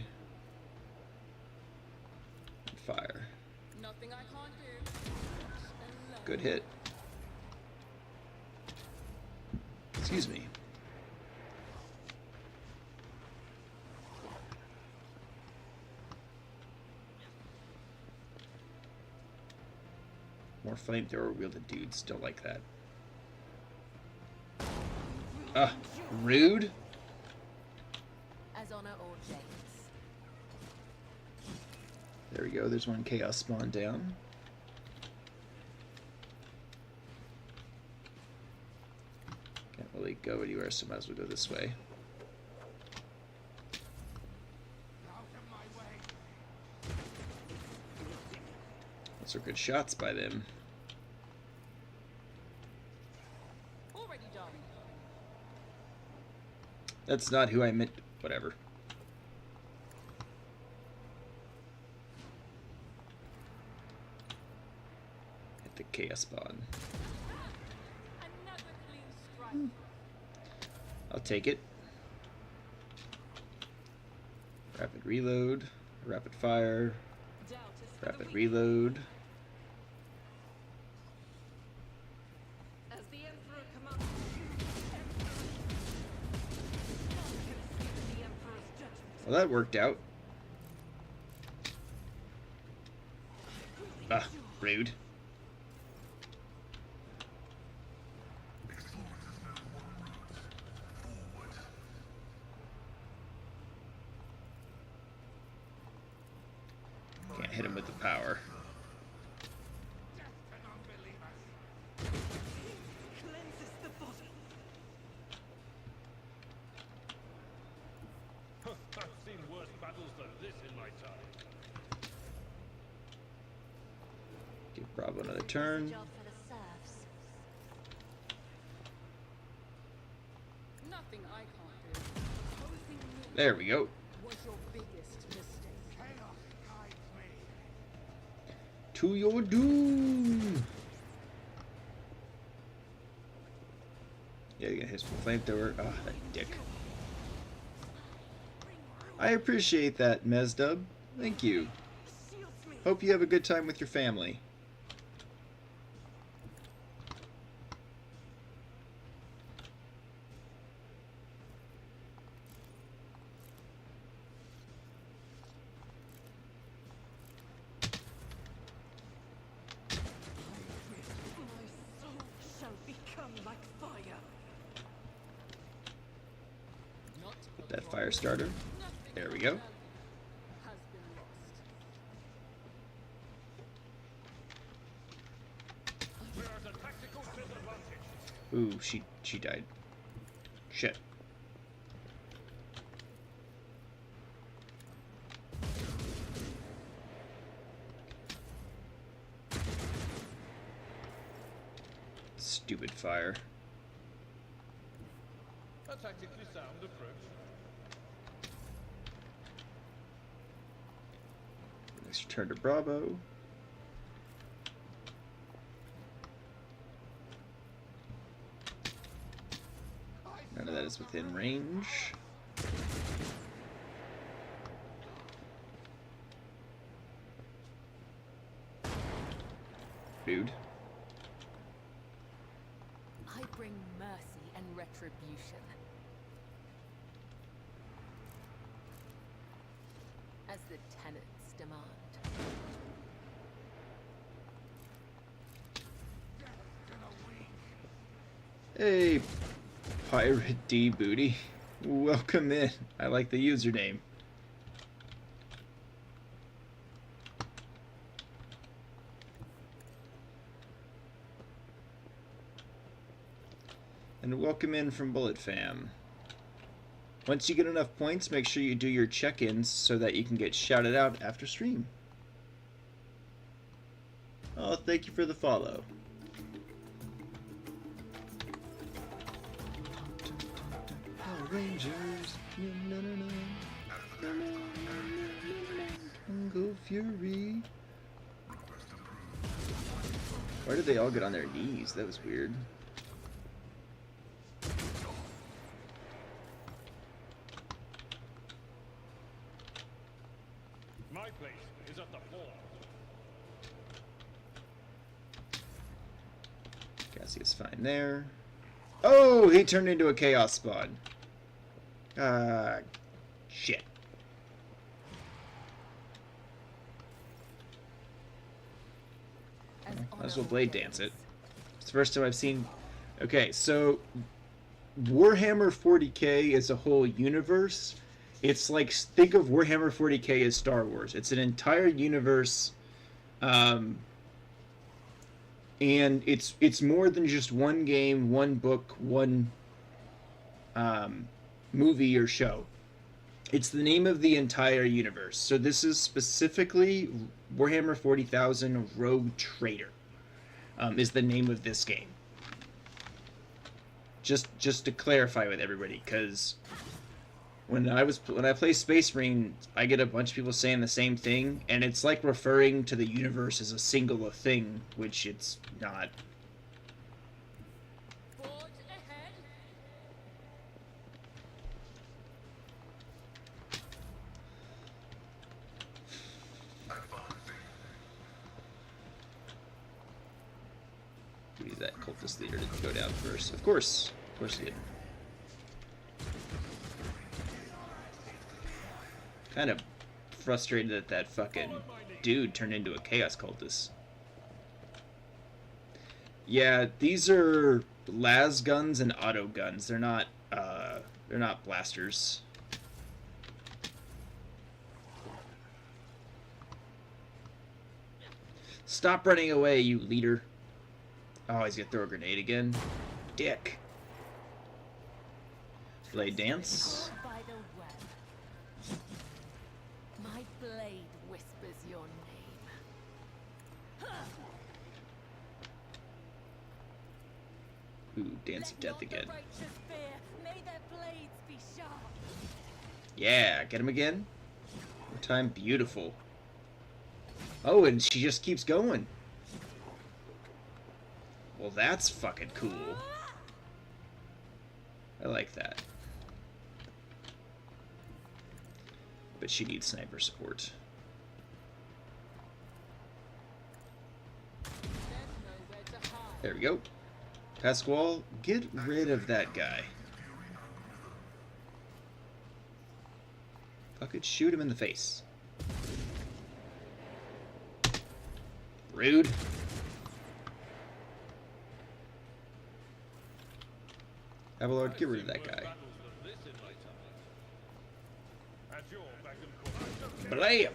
And fire. do. Nothing I can't do. Good hit. Excuse me. More flamethrower wielded dudes. Don't like that. Rude. As honor ordains. There we go. There's one chaos spawn down. Can't really go anywhere, so might as well go this way. Those are good shots by them. Already done. That's not who I meant. Whatever. Hit the chaos spawn. Another clean strike. I'll take it. Rapid reload. Rapid fire. Rapid reload. As the Emperor commands, the Emperor's judgment. Well, that worked out. Ah, rude. Can't hit him with the power. Cleanses the body. I've seen worse battles than this in my time. Give Bravo another turn. Job for the serfs. Nothing I can't do. Opposing me There we go. was your biggest mistake. To your doom. Yeah, you gonna hit some flamethrower. Ah, that dick. I appreciate that, Mezdub. Thank you. Hope you have a good time with your family. My soul shall become like fire. Put that fire starter. There we go. Has been lost. We're at a tactical disadvantage. Ooh, she died. Shit. Stupid fire. A tactically sound approach. Let's return to Bravo. None of that is within range. Dude. I bring mercy and retribution. As the tenants demand. Hey, Pirate D Booty. Welcome in. I like the username. And welcome in from Bullet Fam. Once you get enough points, make sure you do your check-ins so that you can get shouted out after stream. Oh, thank you for the follow. Power Rangers. Go Fury. Why did they all get on their knees? That was weird. My place is at the fort. Cassie's fine there. Oh, he turned into a chaos spawn. Shit. Might as well blade dance it. It's the first time I've seen... Okay, so Warhammer 40k is a whole universe. It's like, think of Warhammer 40k as Star Wars. It's an entire universe, and it's more than just one game, one book, one movie or show. It's the name of the entire universe. So this is specifically Warhammer 40,000 Rogue Trader, is the name of this game. Just to clarify with everybody, because when I play Space Marine, I get a bunch of people saying the same thing, and it's like referring to the universe as a singular thing, which it's not. That cultist leader didn't go down first. Of course he did. Kind of frustrated that that fucking dude turned into a chaos cultist. Yeah, these are las guns and auto guns. They're not blasters. Stop running away, you leader. Oh, he's gonna throw a grenade again. Dick. Blade dance. By the web. My blade whispers your name. Ooh, dance of death again. May their blades be sharp. Yeah, get him again. More time, beautiful. Oh, and she just keeps going. Well, that's fucking cool. I like that. But she needs sniper support. There we go. Pasquale, get rid of that guy. Fucking shoot him in the face. Rude. Abelard, get rid of that guy. Blam!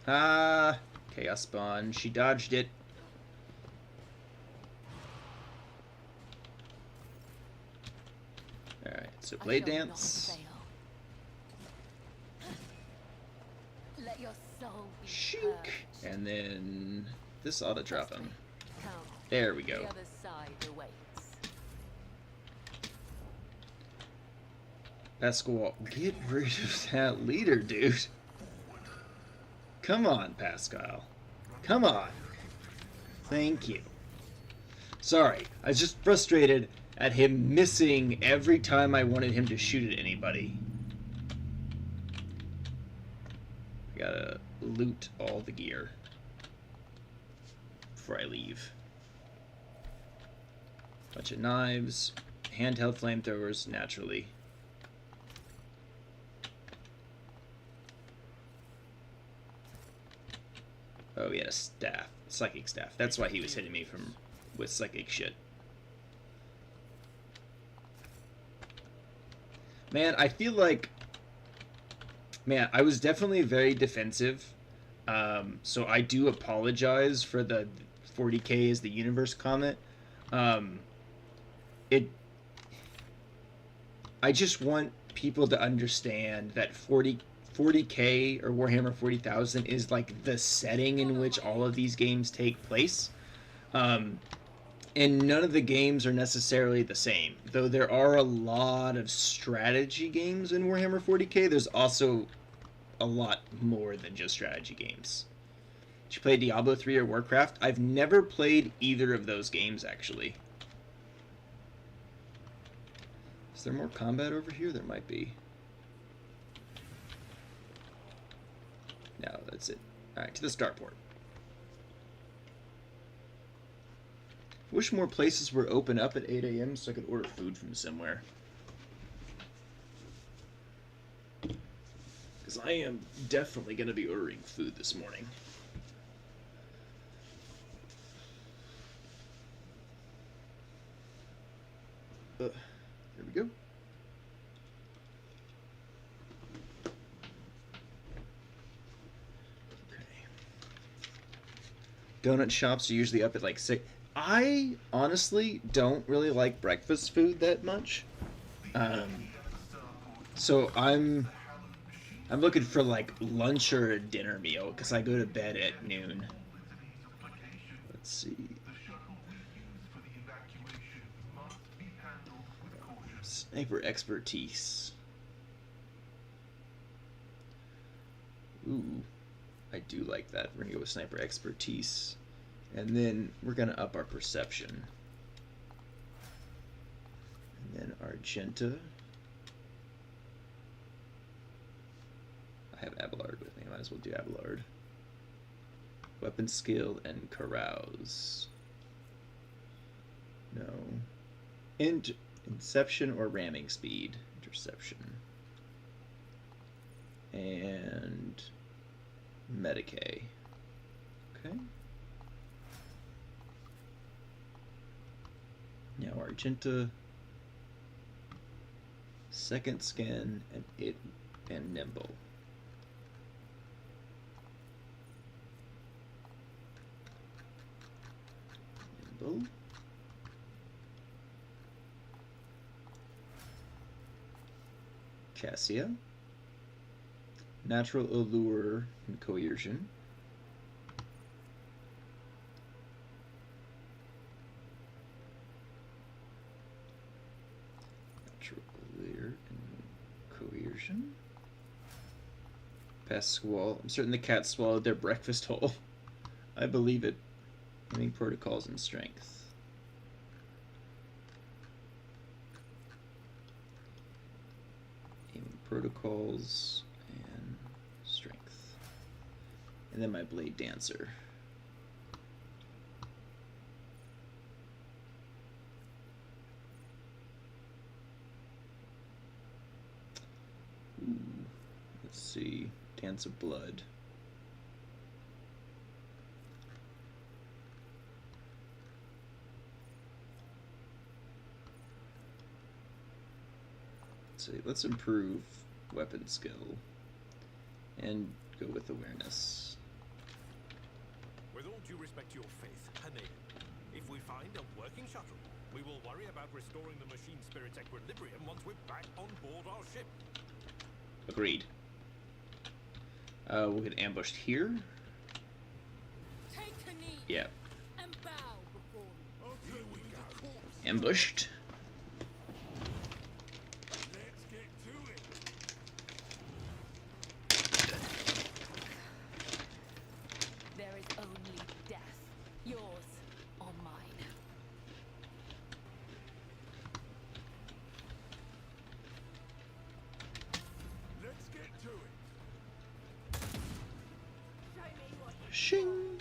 Ah, Chaos Spawn. She dodged it. Alright, so Blade Dance. Let your soul be Shink! And then this ought to drop him. There we go. The other side awaits. Pasquale, get rid of that leader, dude. Come on, Pascal. Come on. Thank you. Sorry, I was just frustrated at him missing every time I wanted him to shoot at anybody. I gotta loot all the gear before I leave. Bunch of knives, handheld flamethrowers, naturally. Oh, he had a staff, psychic staff. That's why he was hitting me with psychic shit. Man, I feel like, man, I was definitely very defensive. So I do apologize for the 40k is the universe comment. I just want people to understand that 40k or Warhammer 40,000 is like the setting in which all of these games take place. And none of the games are necessarily the same. Though there are a lot of strategy games in Warhammer 40k, there's also a lot more than just strategy games. Did you play Diablo 3 or Warcraft? I've never played either of those games, actually. Is there more combat over here? There might be. No, that's it. Alright, to the starport. Wish more places were open up at 8 a.m. so I could order food from somewhere. Because I am definitely going to be ordering food this morning. There we go. Okay. Donut shops are usually up at like 6. I honestly don't really like breakfast food that much. So I'm looking for like lunch or a dinner meal because I go to bed at noon. Let's see. Sniper expertise. Ooh, I do like that. We're gonna go with sniper expertise. And then we're gonna up our perception. And then Argenta. I have Abelard with me. Might as well do Abelard. Weapon skill and carouse. No. Inception or ramming speed. Interception. And Medicae. Okay. Now Argenta. Second scan and nimble. Nimble. Cassia. Natural allure and coercion. Natural allure and coercion. Pasquale. I'm certain the cat swallowed their breakfast whole. I believe it. Aiming protocols and strength. Aiming protocols and strength. And then my blade dancer. Ooh, let's see. Dance of blood. Let's improve weapon skill and go with awareness. With all due respect to your faith, Hane, if we find a working shuttle, we will worry about restoring the machine spirit's equilibrium once we're back on board our ship. Agreed. We'll get ambushed here. Take a knee Yeah. and bow before me. Okay, we go. Ambushed. Let's get to it. There is only death, yours or mine. Let's get to it. Show me what you Shing.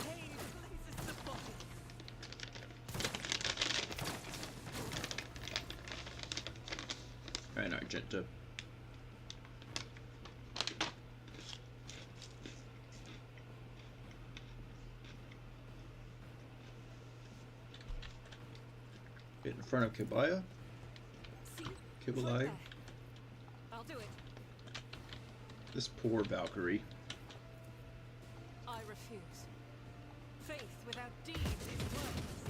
Pain blazes the body. Alright, Argenta. Get in front of Kibaya. See? Kibalai. Right there. I'll do it. This poor Valkyrie. I refuse. Faith without deeds is worthless.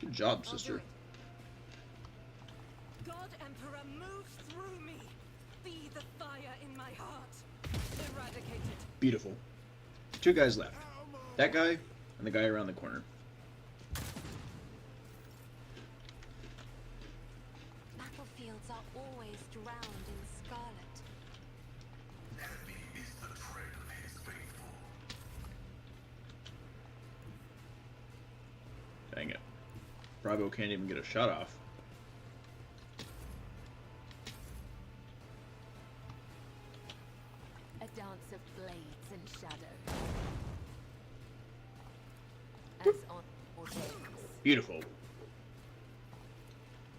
Good job, I'll do sister. it. God Emperor, move through me. Be the fire in my heart. Eradicate it. Beautiful. Two guys left. That guy and the guy around the corner. Battlefields are always drowned in scarlet. Heavy is the tread of his faithful. Dang it. Bravo can't even get a shot off. A dance of blades and shadows. As on all days. Beautiful.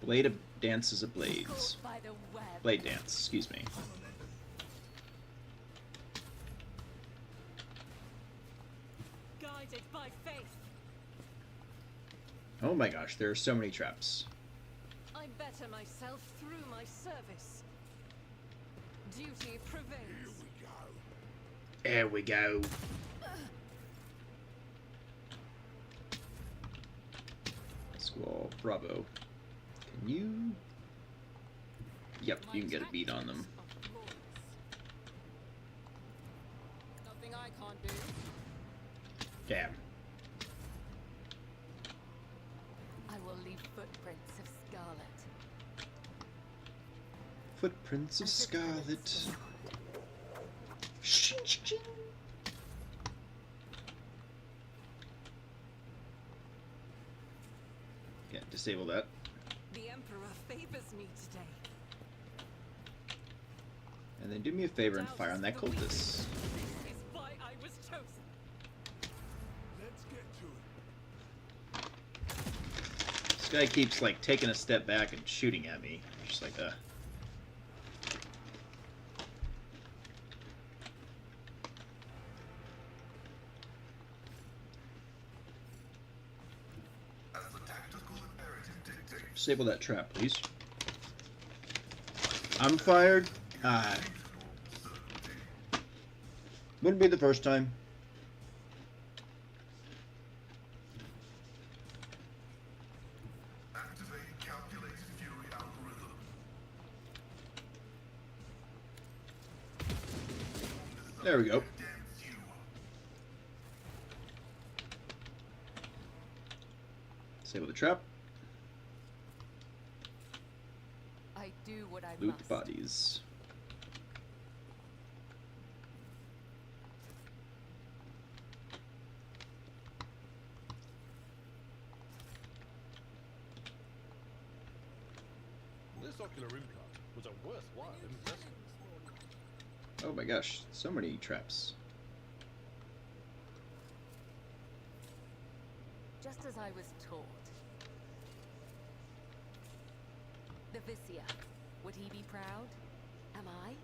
Blade of dances of blades. Caught by the web. Blade dance, excuse me. guided by faith. Oh my gosh, there are so many traps. I better myself through my service. Duty prevails. There we go. Squall, bravo. Can you? Yep, you can get a beat on them. Nothing I can't do. Damn. I will leave footprints of scarlet. Footprints of Scarlet. Shing, shing, shing. Yeah, disable that. The Emperor favors me today. And then do me a favor and fire on that cultist. This is why I was chosen. Let's get to it. This guy keeps like taking a step back and shooting at me. Just like As the tactical imperative dictates. disable that trap, please. I'm fired. Wouldn't be the first time. Activate calculated fury algorithm. There we go. Against you. Disable the trap. I do what I Loot must. bodies. This ocular implant was a worthwhile investment. Oh my gosh, so many traps. Just as I was taught. The Vizier. Would he be proud? Am I?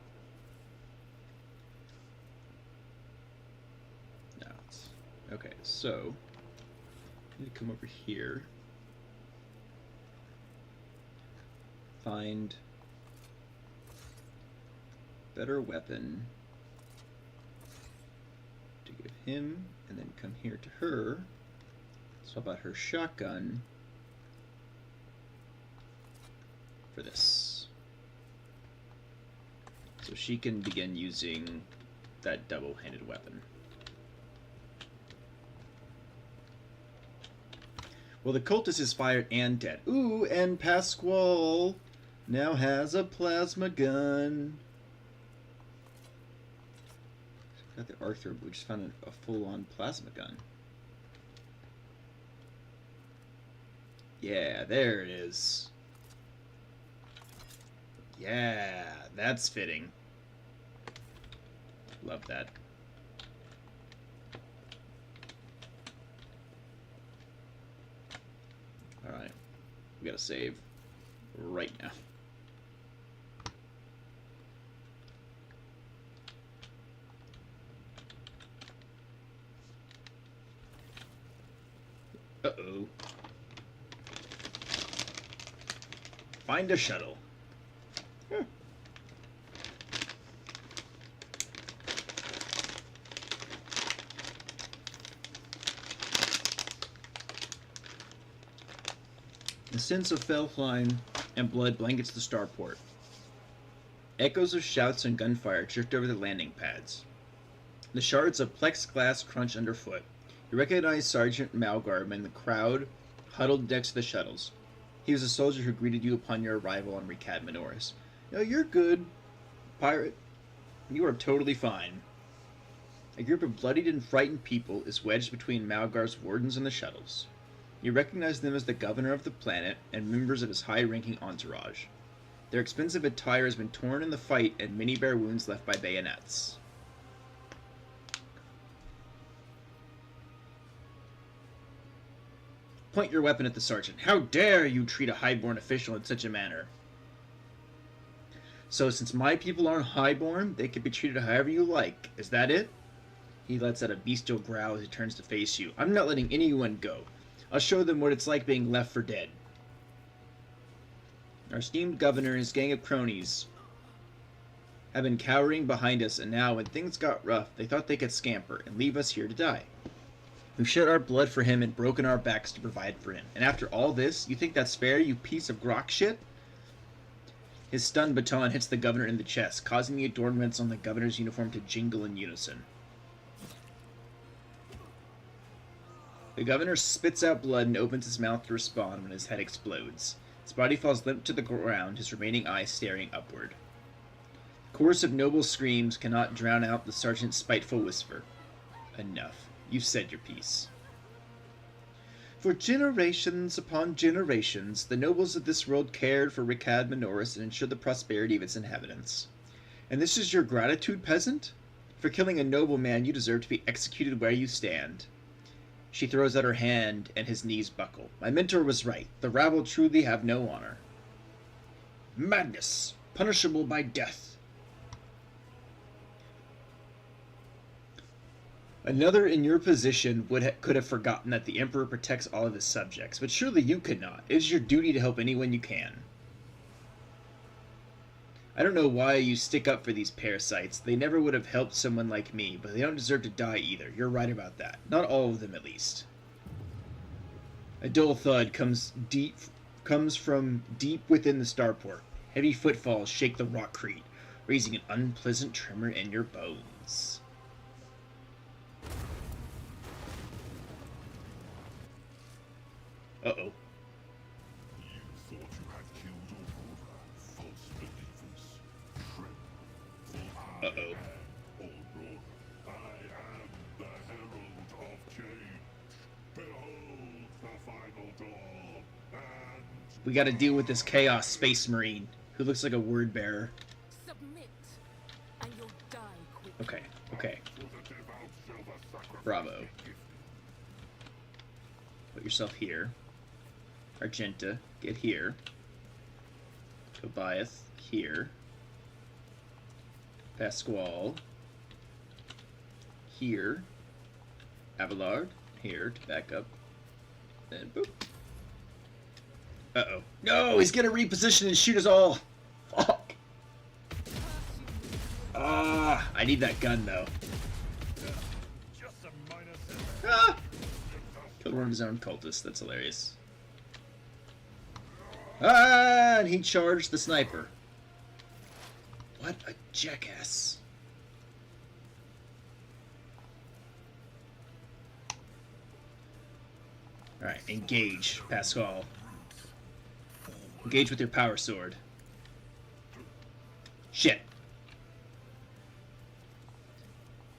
No. Okay, so I need to come over here. Find better weapon to give him, and then come here to her. Swap out her shotgun for this. So she can begin using that double-handed weapon. Well, the cultist is fired and dead. Ooh, and Pasquale now has a plasma gun. Got the Arthur, we just found a full-on plasma gun. Yeah, there it is. Yeah, that's fitting. Love that. Alright. We gotta save right now. Uh-oh. Find a shuttle. The sense of felfline and blood blankets the starport. Echoes of shouts and gunfire drift over the landing pads. The shards of plexiglass crunch underfoot. You recognize Sergeant Malgarb in the crowd huddled next to the shuttles. He was a soldier who greeted you upon your arrival on Recad Minoris. No, you're good, pirate. You are totally fine. A group of bloodied and frightened people is wedged between Malgar's wardens and the shuttles. You recognize them as the governor of the planet and members of his high-ranking entourage. Their expensive attire has been torn in the fight and many bare wounds left by bayonets. Point your weapon at the sergeant. How dare you treat a highborn official in such a manner? So since my people aren't highborn, they can be treated however you like. Is that it? He lets out a bestial growl as he turns to face you. I'm not letting anyone go. I'll show them what it's like being left for dead. Our esteemed governor and his gang of cronies have been cowering behind us, and now, when things got rough, they thought they could scamper and leave us here to die. We've shed our blood for him and broken our backs to provide for him. And after all this, you think that's fair, you piece of grok shit? His stun baton hits the governor in the chest, causing the adornments on the governor's uniform to jingle in unison. The governor spits out blood and opens his mouth to respond when his head explodes. His body falls limp to the ground, his remaining eyes staring upward. The chorus of noble screams cannot drown out the sergeant's spiteful whisper. Enough. You've said your piece. For generations upon generations, the nobles of this world cared for Ricad Minoris and ensured the prosperity of its inhabitants. And this is your gratitude, peasant? For killing a noble man, you deserve to be executed where you stand. She throws out her hand, and his knees buckle. My mentor was right. The rabble truly have no honor. Madness, punishable by death. Another in your position could have forgotten that the Emperor protects all of his subjects, but surely you could not. It is your duty to help anyone you can. I don't know why you stick up for these parasites. They never would have helped someone like me, but they don't deserve to die either. You're right about that. Not all of them, at least. A dull thud comes from deep within the starport. Heavy footfalls shake the rockcrete, raising an unpleasant tremor in your bones. Uh-oh. You thought you had killed Aurora, false believers. Tremble, for I Uh-oh. am Aurora. I am the herald of change. Behold the final dawn, and We gotta deal with this Chaos Space Marine, who looks like a word bearer. Submit, and you'll die quickly. Okay, okay. for the devout shall the sacrifice Bravo. be gifted. Put yourself here. Argenta, get here. Tobias, here. Pasquale, here. Abelard, here to back up. Then boop. Uh-oh. No, he's gonna reposition and shoot us all. Fuck. Ah, I need that gun though. Just a minor Ah! Killed one of his own cultists. That's hilarious. Ah, and he charged the sniper. What a jackass. Alright, engage, Pascal. Engage with your power sword. Shit.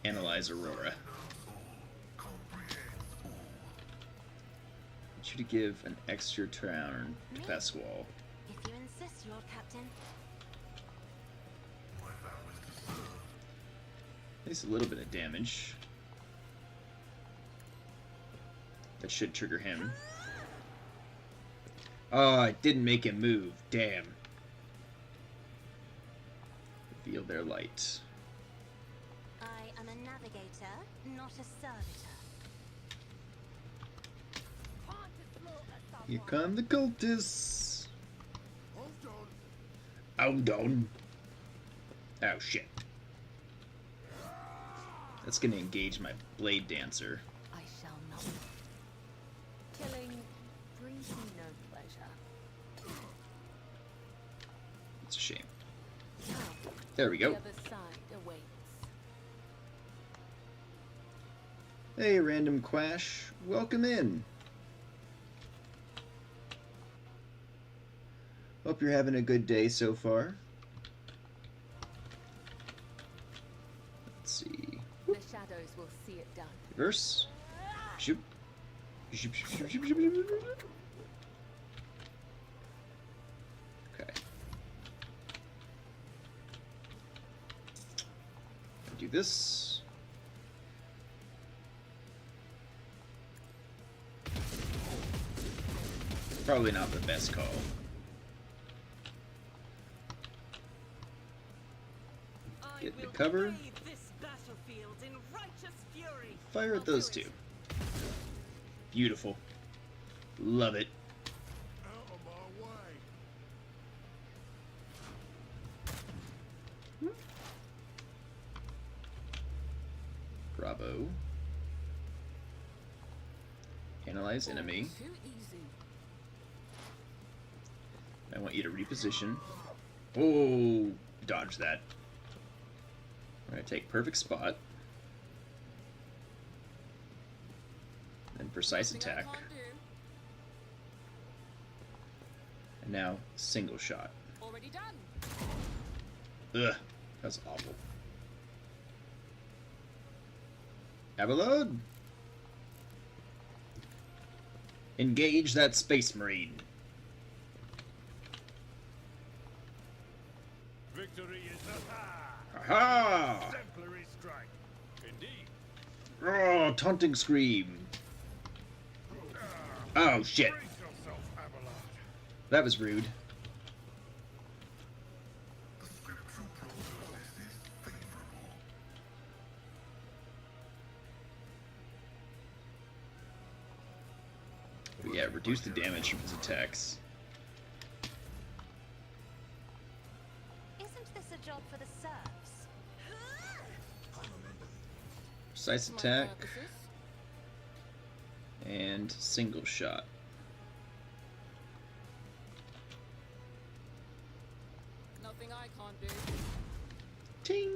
Analyze Aurora. You to give an extra turn to Pasquale. If you insist, Lord Captain. At least a little bit of damage. That should trigger him. Oh, it didn't make him move. Damn. Reveal their light. I am a navigator, not a servitor. Here come the cultists. Hold on. Oh shit. That's gonna engage my blade dancer. I shall not. Killing brings me no pleasure. It's a shame. There we go. The other side awaits. Hey, Random Quash. Welcome in. Hope you're having a good day so far. Let's see. The shadows will see it done. Reverse. Shoot. Shoot, shoot, shoot, shoot, shoot, shoot, shoot. Okay. Do this. Probably not the best call. Get the cover. wield in righteous fury. Fire at those two. Beautiful. Love it. Out of my way. Bravo. Analyze enemy. Too easy. I want you to reposition. Oh, dodge that. I'm going to take perfect spot. Then precise attack. And now single shot. Already done. Ugh, that's awful. Avalon! Engage that Space Marine. Victory is Aha! exemplary strike. Indeed. Oh, taunting scream. Oh, shit. Brace yourself, Abelard. That was rude. The scriptural prognosis is favorable. But yeah, reduce the damage from his attacks. Isn't this a job for the serfs? Precise attack. And single shot. Nothing I can't do. Ting!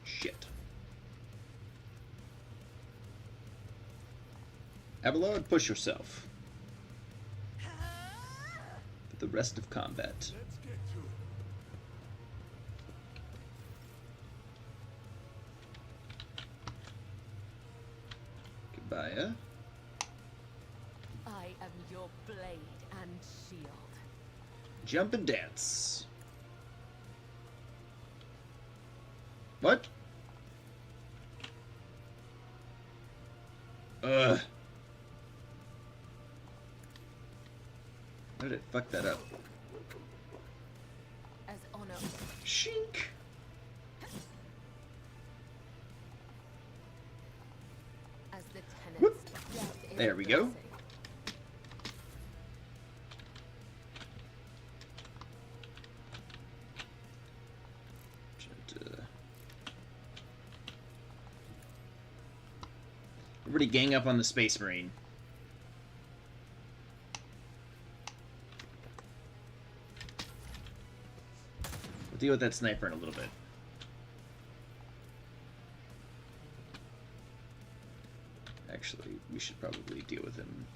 Shit. Abelard, push yourself. For the rest of combat. Let's get to it. Goodbye. I am your blade and shield. Jump and dance. What? Ugh. How did it fuck that up? As honor. Shink. As the tenants. Whoop. Death is There we go. blessing. Everybody gang up on the Space Marine. We'll deal with that sniper in a little bit. Actually, we should probably deal with him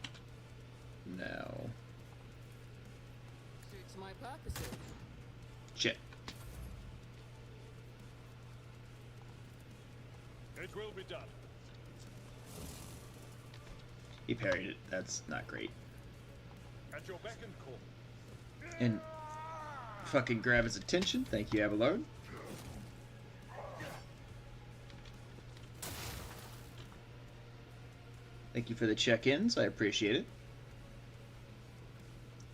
now. Suits my purposes. Shit. It will be done. He parried it. That's not great. At your beck and call. And fucking grab his attention. Thank you, Abelard. Thank you for the check-ins. I appreciate it.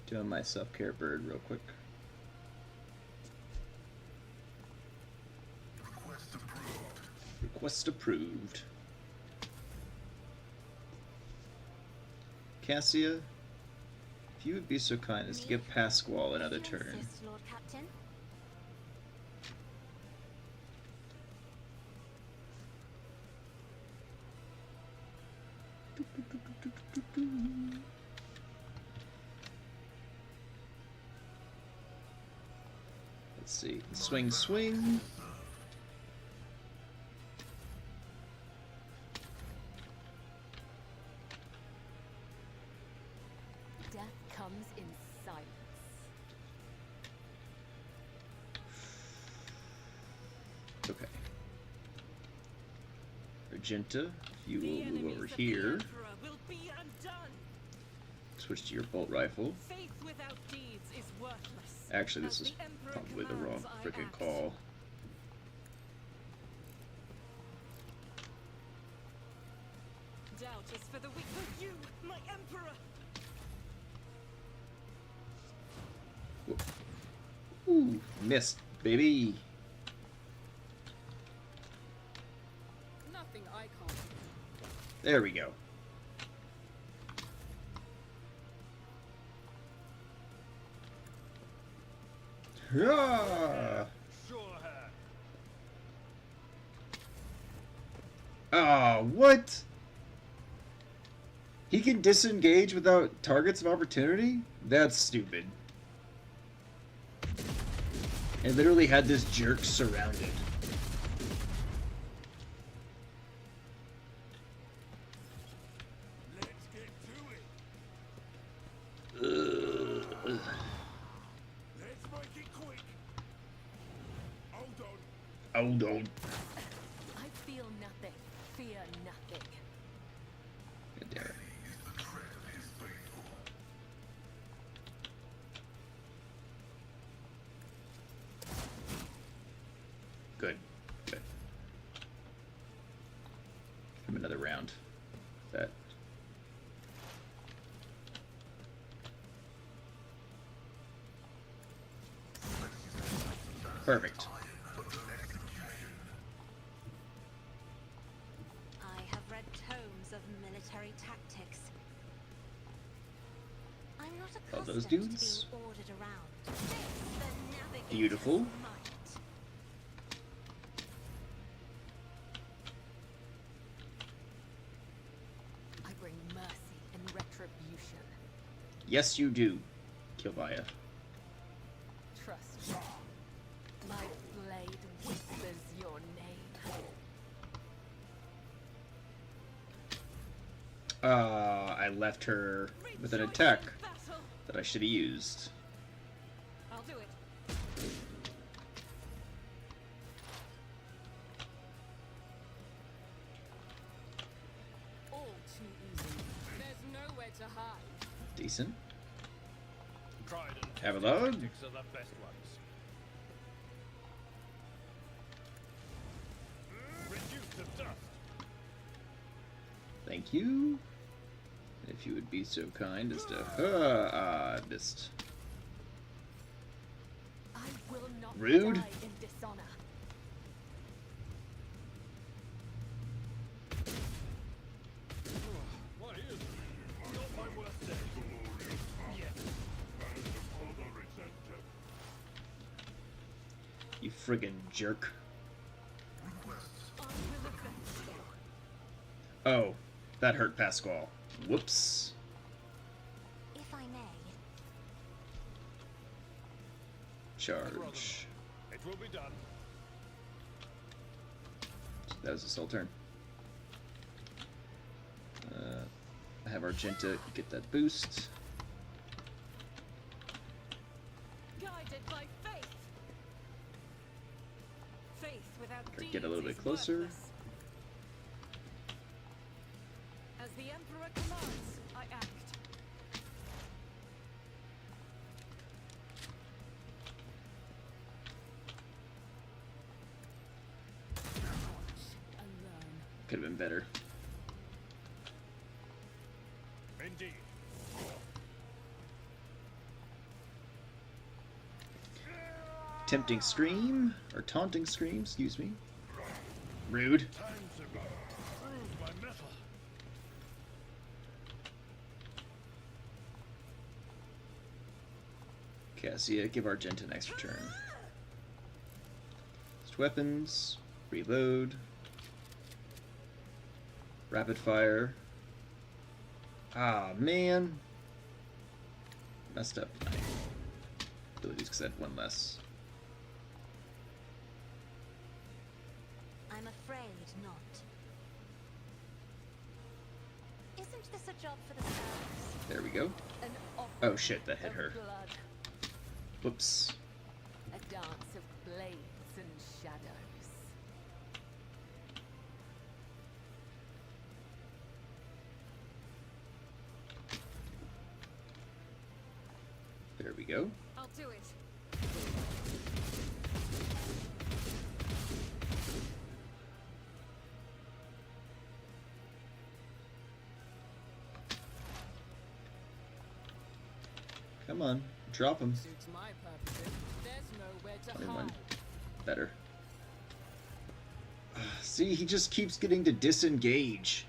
Doing my self-care bird real quick. Request approved. Request approved. Cassia, if you would be so kind as to give Pasquale another You turn. insist, Lord Captain. Let's see. Swing, swing. Death comes in silence. Okay. Argenta, you will move over here. Will be undone. Switch to your bolt rifle. Faith without deeds is worthless. Actually, this As is the Emperor probably the wrong commands, I freaking act. call. Doubt is for the weak. For you, my Emperor. Ooh, missed, baby. nothing I can't do. There we go. Ah! Oh, what? He can disengage without targets of opportunity? That's stupid. It literally had this jerk surrounded. Let's get to it. Let's make it quick. Hold on. Hold on. I feel nothing. Fear nothing. God damn it. Good. Good. Give him another round. That. Perfect. I have read tomes of military tactics. I'm not All accustomed those dudes? to being ordered around. This, the navigator's Beautiful. might. I bring mercy and retribution. Yes, you do, Kilvaya. Trust me. My blade whispers your name. I left her with an attack that I should have used. I'll do it. All too easy. There's nowhere to hide. Decent. Tried and Have a tested load. tactics are the best ones. Reduced to dust. Thank you. If you would be so kind as to... missed. I will not Rude. die in dishonor. Why is it? Not my worst day. Yes. You friggin' jerk. Oh, that hurt Pasquale. Whoops. If I may, Charge. It will be done. That was his whole turn. I have Argenta get that boost. Guided by faith. Faith without Or deeds get a little bit is closer. worthless. As the Emperor commands, I act. Could have been better. Indeed. Tempting scream, or taunting scream, excuse me. Rude. Time to prove my mettle. Cassia, give Argenta an extra turn. Just weapons, reload, rapid fire. Ah, man. Messed up my abilities because I had one less. I'm afraid not. Isn't this a job for the stars? There we go. An Oh shit, that hit of her. blood. Whoops. A dance of blades and shadows. There we go. I'll do it. Come on, drop him. Suits my purposes. There's nowhere to 21. hide. Better. See, he just keeps getting to disengage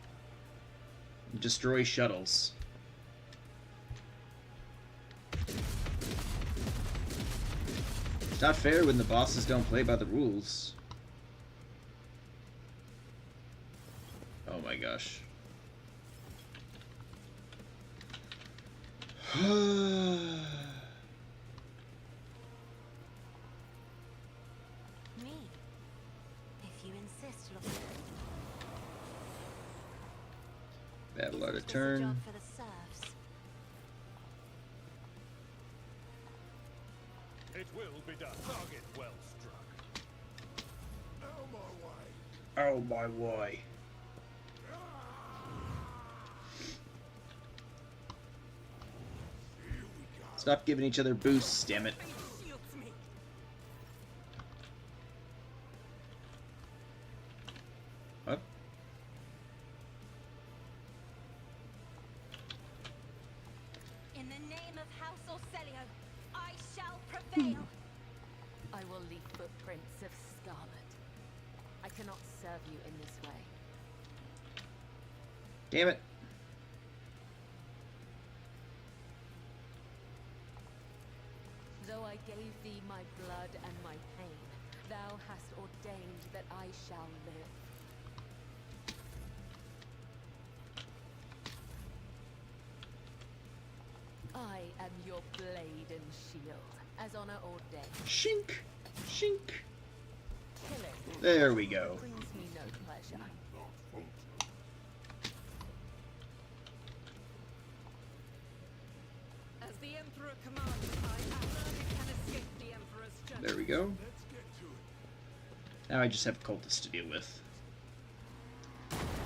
and destroy shuttles. It's not fair when the bosses don't play by the rules. Oh my gosh. Me, if you insist, look. Battle out of This was a turn. job for the serfs. It will be done. Target well struck. Oh my way. Stop giving each other boosts, damn it. What? In the name of House Orselio, I shall prevail. I will leave footprints of scarlet. I cannot serve you in this way. Damn it. Though I gave thee my blood and my pain, thou hast ordained that I shall live. I am your blade and shield, as honor ordained. Shink! Shink! Killing There we go. brings me no pleasure. As the Emperor commands, I none can escape the Emperor's judgment. There we go. Now I just have cultists to deal with.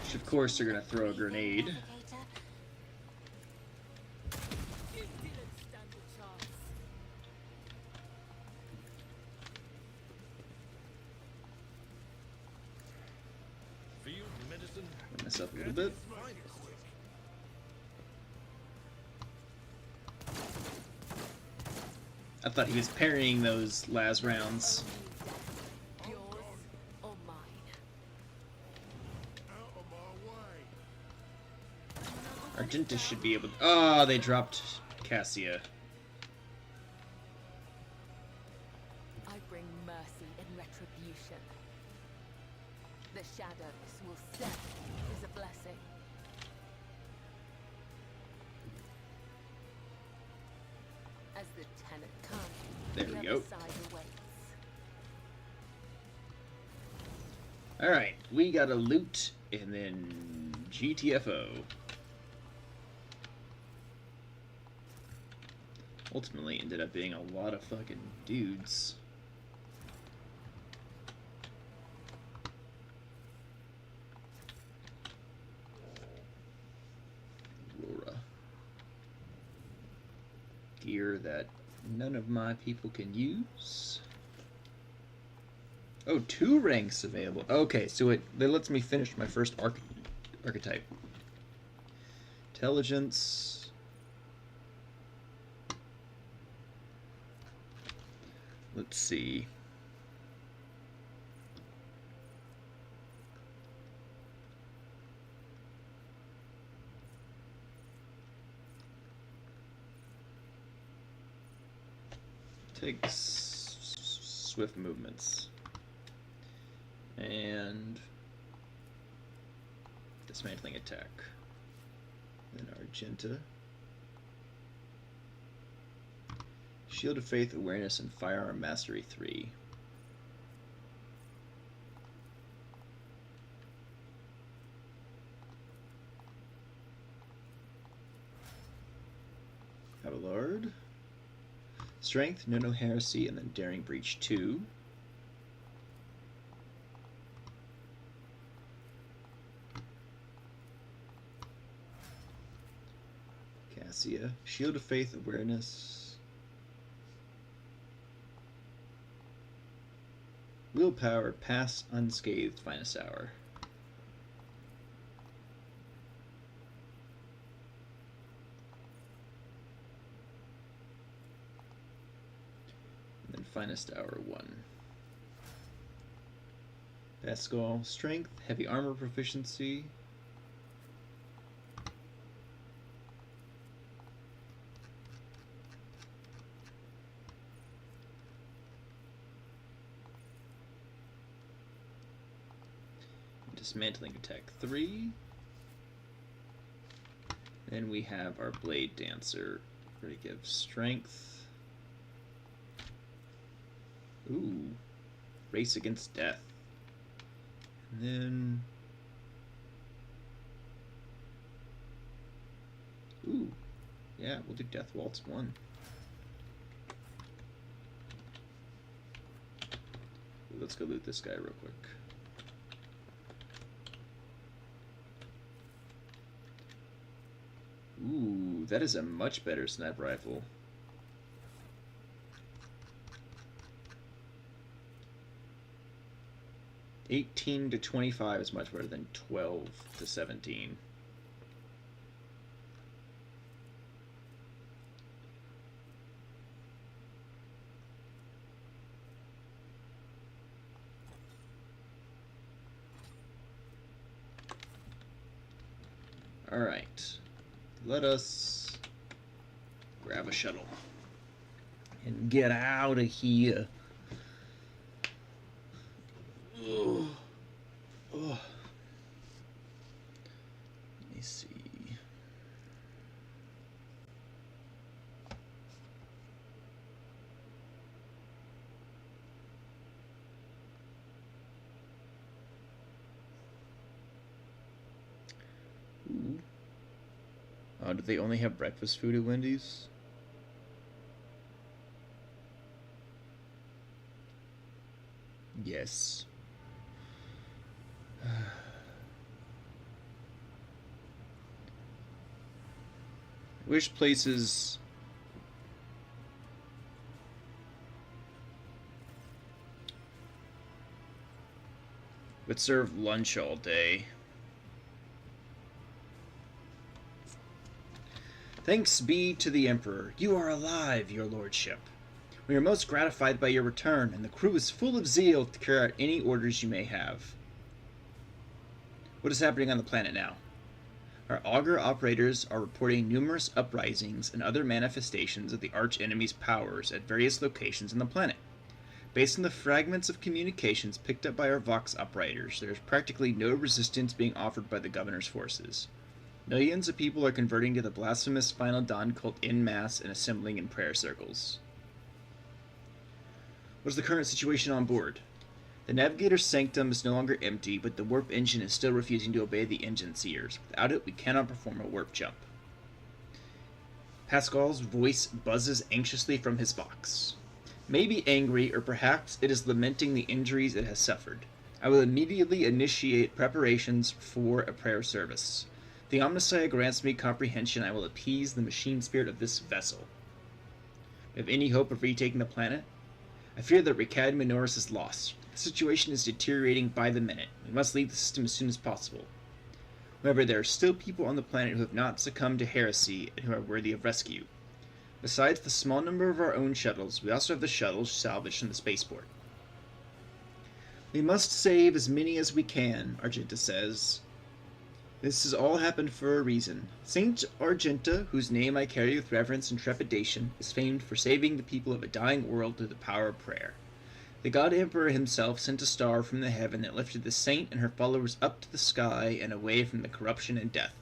Which of course are gonna throw a grenade. You didn't stand a chance. Field medicine. Mess up a little bit. I thought he was parrying those last rounds. Yours or mine? Argentus should be able to... Oh, they dropped Cassia. I bring mercy in retribution. The shadows will serve as a blessing. As the tenant comes, There the we other go. side awaits. Alright, we got a loot and then GTFO. Ultimately ended up being a lot of fucking dudes. Aurora. Gear that none of my people can use. Oh, 2 ranks available. Okay, so that lets me finish my first archetype. Intelligence. Let's see. Take swift movements. And dismantling attack. Then Argenta. Shield of Faith, Awareness, and Firearm Mastery 3. Abelard. Strength, No Heresy, and then Daring Breach 2. Cassia. Shield of Faith, Awareness. Willpower, pass unscathed, finest hour. And then finest hour 1. Pascal, strength, heavy armor proficiency. Dismantling attack 3. Then we have our blade dancer. We're going to give strength. Ooh. Race against death. And then... Ooh. Yeah, we'll do Death Waltz 1. Ooh, let's go loot this guy real quick. Ooh, that is a much better sniper rifle. $18 to $25 is much better than $12 to $17. All right. Let us grab a shuttle and get out of here. Ugh. Ugh. Let me see. Ooh. Do they only have breakfast food at Wendy's? Yes. Which places would serve lunch all day? Thanks be to the Emperor. You are alive, your lordship. We are most gratified by your return, and the crew is full of zeal to carry out any orders you may have. What is happening on the planet now? Our augur operators are reporting numerous uprisings and other manifestations of the arch-enemy's powers at various locations on the planet. Based on the fragments of communications picked up by our Vox operators, there is practically no resistance being offered by the governor's forces. Millions of people are converting to the blasphemous Final Dawn cult en masse and assembling in prayer circles. What is the current situation on board? The navigator's sanctum is no longer empty, but the warp engine is still refusing to obey the engine seers. Without it, we cannot perform a warp jump. Pascal's voice buzzes anxiously from his box. Maybe angry, or perhaps it is lamenting the injuries it has suffered. I will immediately initiate preparations for a prayer service. The Omnissiah grants me comprehension. I will appease the machine spirit of this vessel. Have any hope of retaking the planet? I fear that Ricad Minoris is lost. The situation is deteriorating by the minute. We must leave the system as soon as possible. However, there are still people on the planet who have not succumbed to heresy and who are worthy of rescue. Besides the small number of our own shuttles, we also have the shuttles salvaged from the spaceport. We must save as many as we can, Argenta says. This has all happened for a reason. Saint Argenta, whose name I carry with reverence and trepidation, is famed for saving the people of a dying world through the power of prayer. The God Emperor himself sent a star from the heaven that lifted the saint and her followers up to the sky and away from the corruption and death.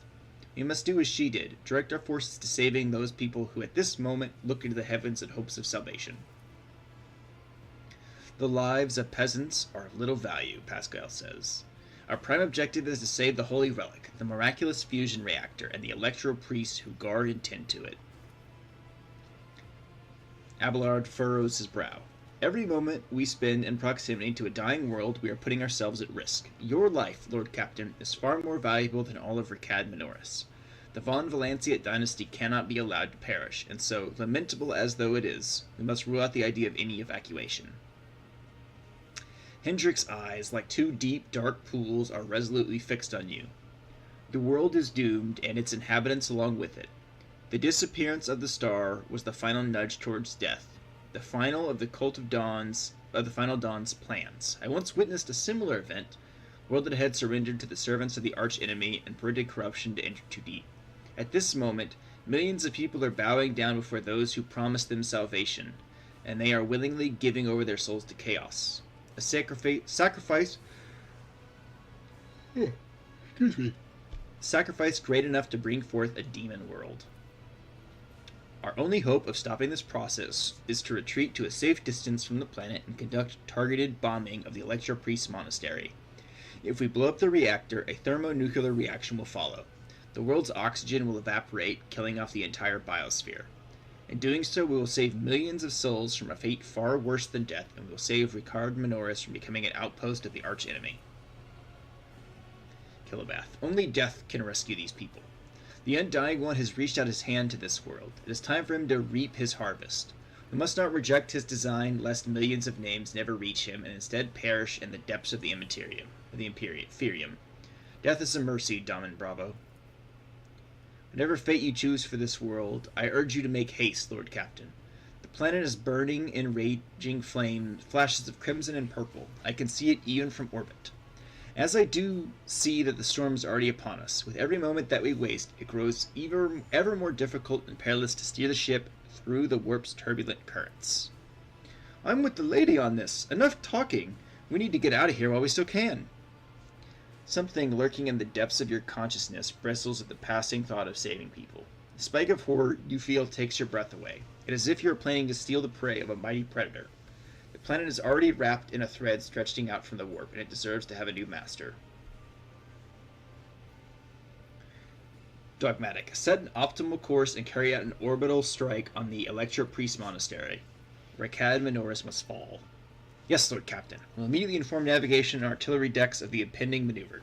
We must do as she did, direct our forces to saving those people who at this moment look into the heavens in hopes of salvation. The lives of peasants are of little value, Pascal says. Our prime objective is to save the Holy Relic, the miraculous fusion reactor, and the electro priests who guard and tend to it. Abelard furrows his brow. Every moment we spend in proximity to a dying world, we are putting ourselves at risk. Your life, Lord Captain, is far more valuable than all of Ricad Minoris. The Von Valanciate dynasty cannot be allowed to perish, and so, lamentable as though it is, we must rule out the idea of any evacuation. Hendrick's eyes, like two deep, dark pools, are resolutely fixed on you. The world is doomed, and its inhabitants along with it. The disappearance of the star was the final nudge towards death, the final of the Cult of Dawns of the Final Dawn's plans. I once witnessed a similar event, a world that had surrendered to the servants of the arch-enemy and permitted corruption to enter too deep. At this moment, millions of people are bowing down before those who promised them salvation, and they are willingly giving over their souls to chaos. A sacrifice great enough to bring forth a demon world. Our only hope of stopping this process is to retreat to a safe distance from the planet and conduct targeted bombing of the Electro Priest Monastery. If we blow up the reactor, a thermonuclear reaction will follow. The world's oxygen will evaporate, killing off the entire biosphere. In doing so, we will save millions of souls from a fate far worse than death, and we will save Ricard Minoris from becoming an outpost of the arch-enemy. Kilobath. Only death can rescue these people. The Undying One has reached out his hand to this world. It is time for him to reap his harvest. We must not reject his design, lest millions of names never reach him, and instead perish in the depths of the Imperium. Death is a mercy, Daman Bravo. Whatever fate you choose for this world, I urge you to make haste, Lord Captain. The planet is burning in raging flames, flashes of crimson and purple. I can see it even from orbit. As I do see that the storm is already upon us, with every moment that we waste, it grows ever more difficult and perilous to steer the ship through the warp's turbulent currents. I'm with the lady on this. Enough talking. We need to get out of here while we still can. Something lurking in the depths of your consciousness bristles at the passing thought of saving people. The spike of horror you feel takes your breath away. It is as if you are planning to steal the prey of a mighty predator. The planet is already wrapped in a thread stretching out from the warp, and it deserves to have a new master. Dogmatic. Set an optimal course and carry out an orbital strike on the Electro Priest Monastery. Ricard Minoris must fall. Yes, Lord Captain. We'll immediately inform navigation and artillery decks of the impending maneuver.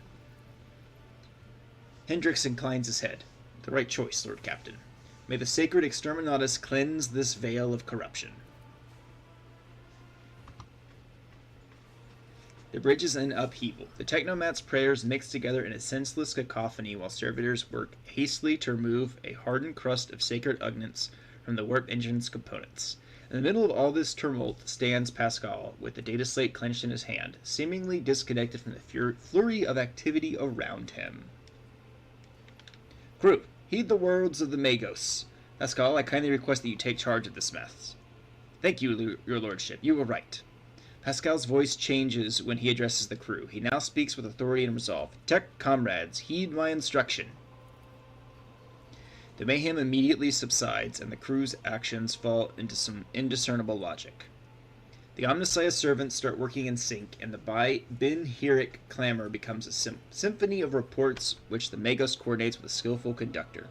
Hendrix inclines his head. The right choice, Lord Captain. May the sacred Exterminatus cleanse this veil of corruption. The bridge is in upheaval. The Technomat's prayers mix together in a senseless cacophony while servitors work hastily to remove a hardened crust of sacred unguents from the warp engine's components. In the middle of all this tumult stands Pascal, with the data slate clenched in his hand, seemingly disconnected from the flurry of activity around him. Crew, heed the words of the Magos. Pascal, I kindly request that you take charge of this mess. Thank you, your lordship. You were right. Pascal's voice changes when he addresses the crew. He now speaks with authority and resolve. Tech comrades, heed my instruction. The mayhem immediately subsides, and the crew's actions fall into some indiscernible logic. The Omnissiah servants start working in sync, and the Ben-Hiric clamor becomes a symphony of reports which the Magos coordinates with a skillful conductor.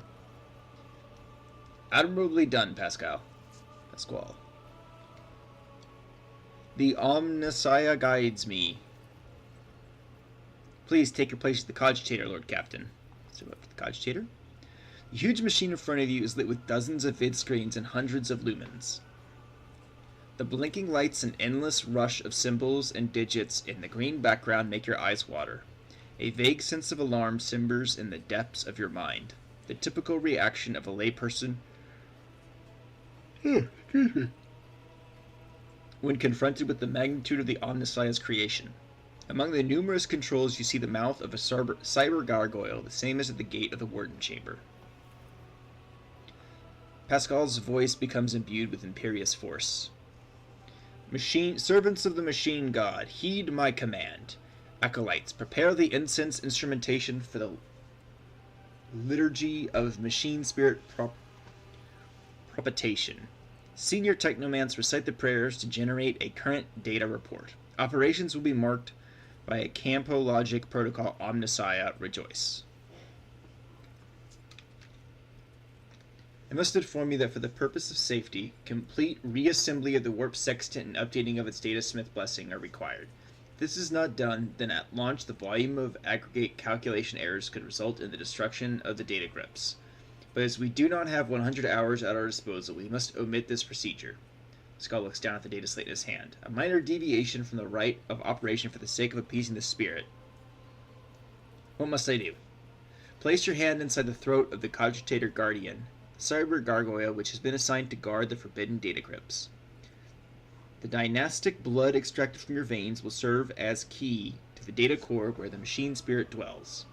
Admirably done, Pasquale. The Omnissiah guides me. Please take your place at the cogitator, Lord Captain. So up for the cogitator. The huge machine in front of you is lit with dozens of vid screens and hundreds of lumens. The blinking lights and endless rush of symbols and digits in the green background make your eyes water. A vague sense of alarm simmers in the depths of your mind. The typical reaction of a layperson when confronted with the magnitude of the Omnissiah's creation. Among the numerous controls you see the mouth of a cyber gargoyle, the same as at the gate of the Warden Chamber. Pascal's voice becomes imbued with imperious force. Servants of the machine god, heed my command. Acolytes, prepare the incense instrumentation for the liturgy of machine spirit propitiation. Senior technomants recite the prayers to generate a current data report. Operations will be marked by a Campo-Logic Protocol Omnissiah Rejoice. I must inform you that for the purpose of safety, complete reassembly of the warp sextant and updating of its datasmith blessing are required. If this is not done, then at launch the volume of aggregate calculation errors could result in the destruction of the data grips. But as we do not have 100 hours at our disposal, we must omit this procedure. Skull looks down at the data slate in his hand. A minor deviation from the rite of operation for the sake of appeasing the spirit. What must I do? Place your hand inside the throat of the Cogitator Guardian, the cyber gargoyle which has been assigned to guard the forbidden data crypts. The dynastic blood extracted from your veins will serve as key to the data core where the machine spirit dwells.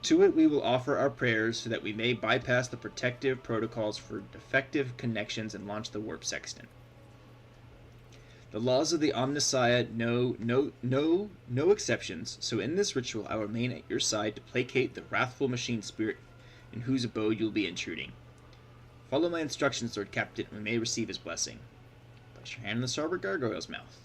To it we will offer our prayers so that we may bypass the protective protocols for defective connections and launch the warp sextant. The laws of the Omnissiah know no exceptions, so in this ritual I will remain at your side to placate the wrathful machine spirit in whose abode you will be intruding. Follow my instructions, Lord Captain, and we may receive his blessing. Place your hand in the starboard gargoyle's mouth.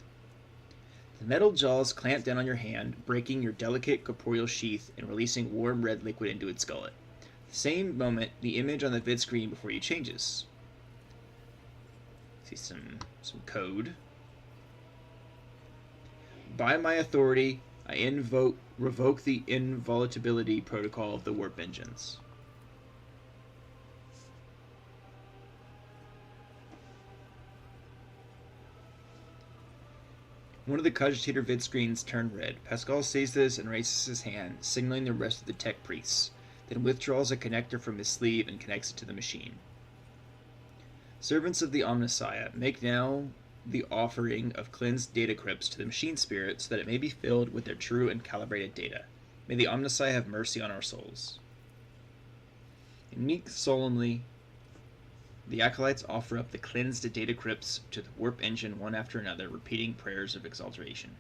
The metal jaws clamp down on your hand, breaking your delicate corporeal sheath and releasing warm red liquid into its gullet. At the same moment, the image on the vid screen before you changes. See some code. By my authority, I revoke the involatility protocol of the warp engines. One of the cogitator vid screens turned red. Pascal sees this and raises his hand, signaling the rest of the tech priests, then withdraws a connector from his sleeve and connects it to the machine. Servants of the Omnissiah, make now the offering of cleansed data crypts to the machine spirit so that it may be filled with their true and calibrated data. May the Omnissiah have mercy on our souls. And meek solemnly, the acolytes offer up the cleansed data crypts to the warp engine one after another, repeating prayers of exaltation.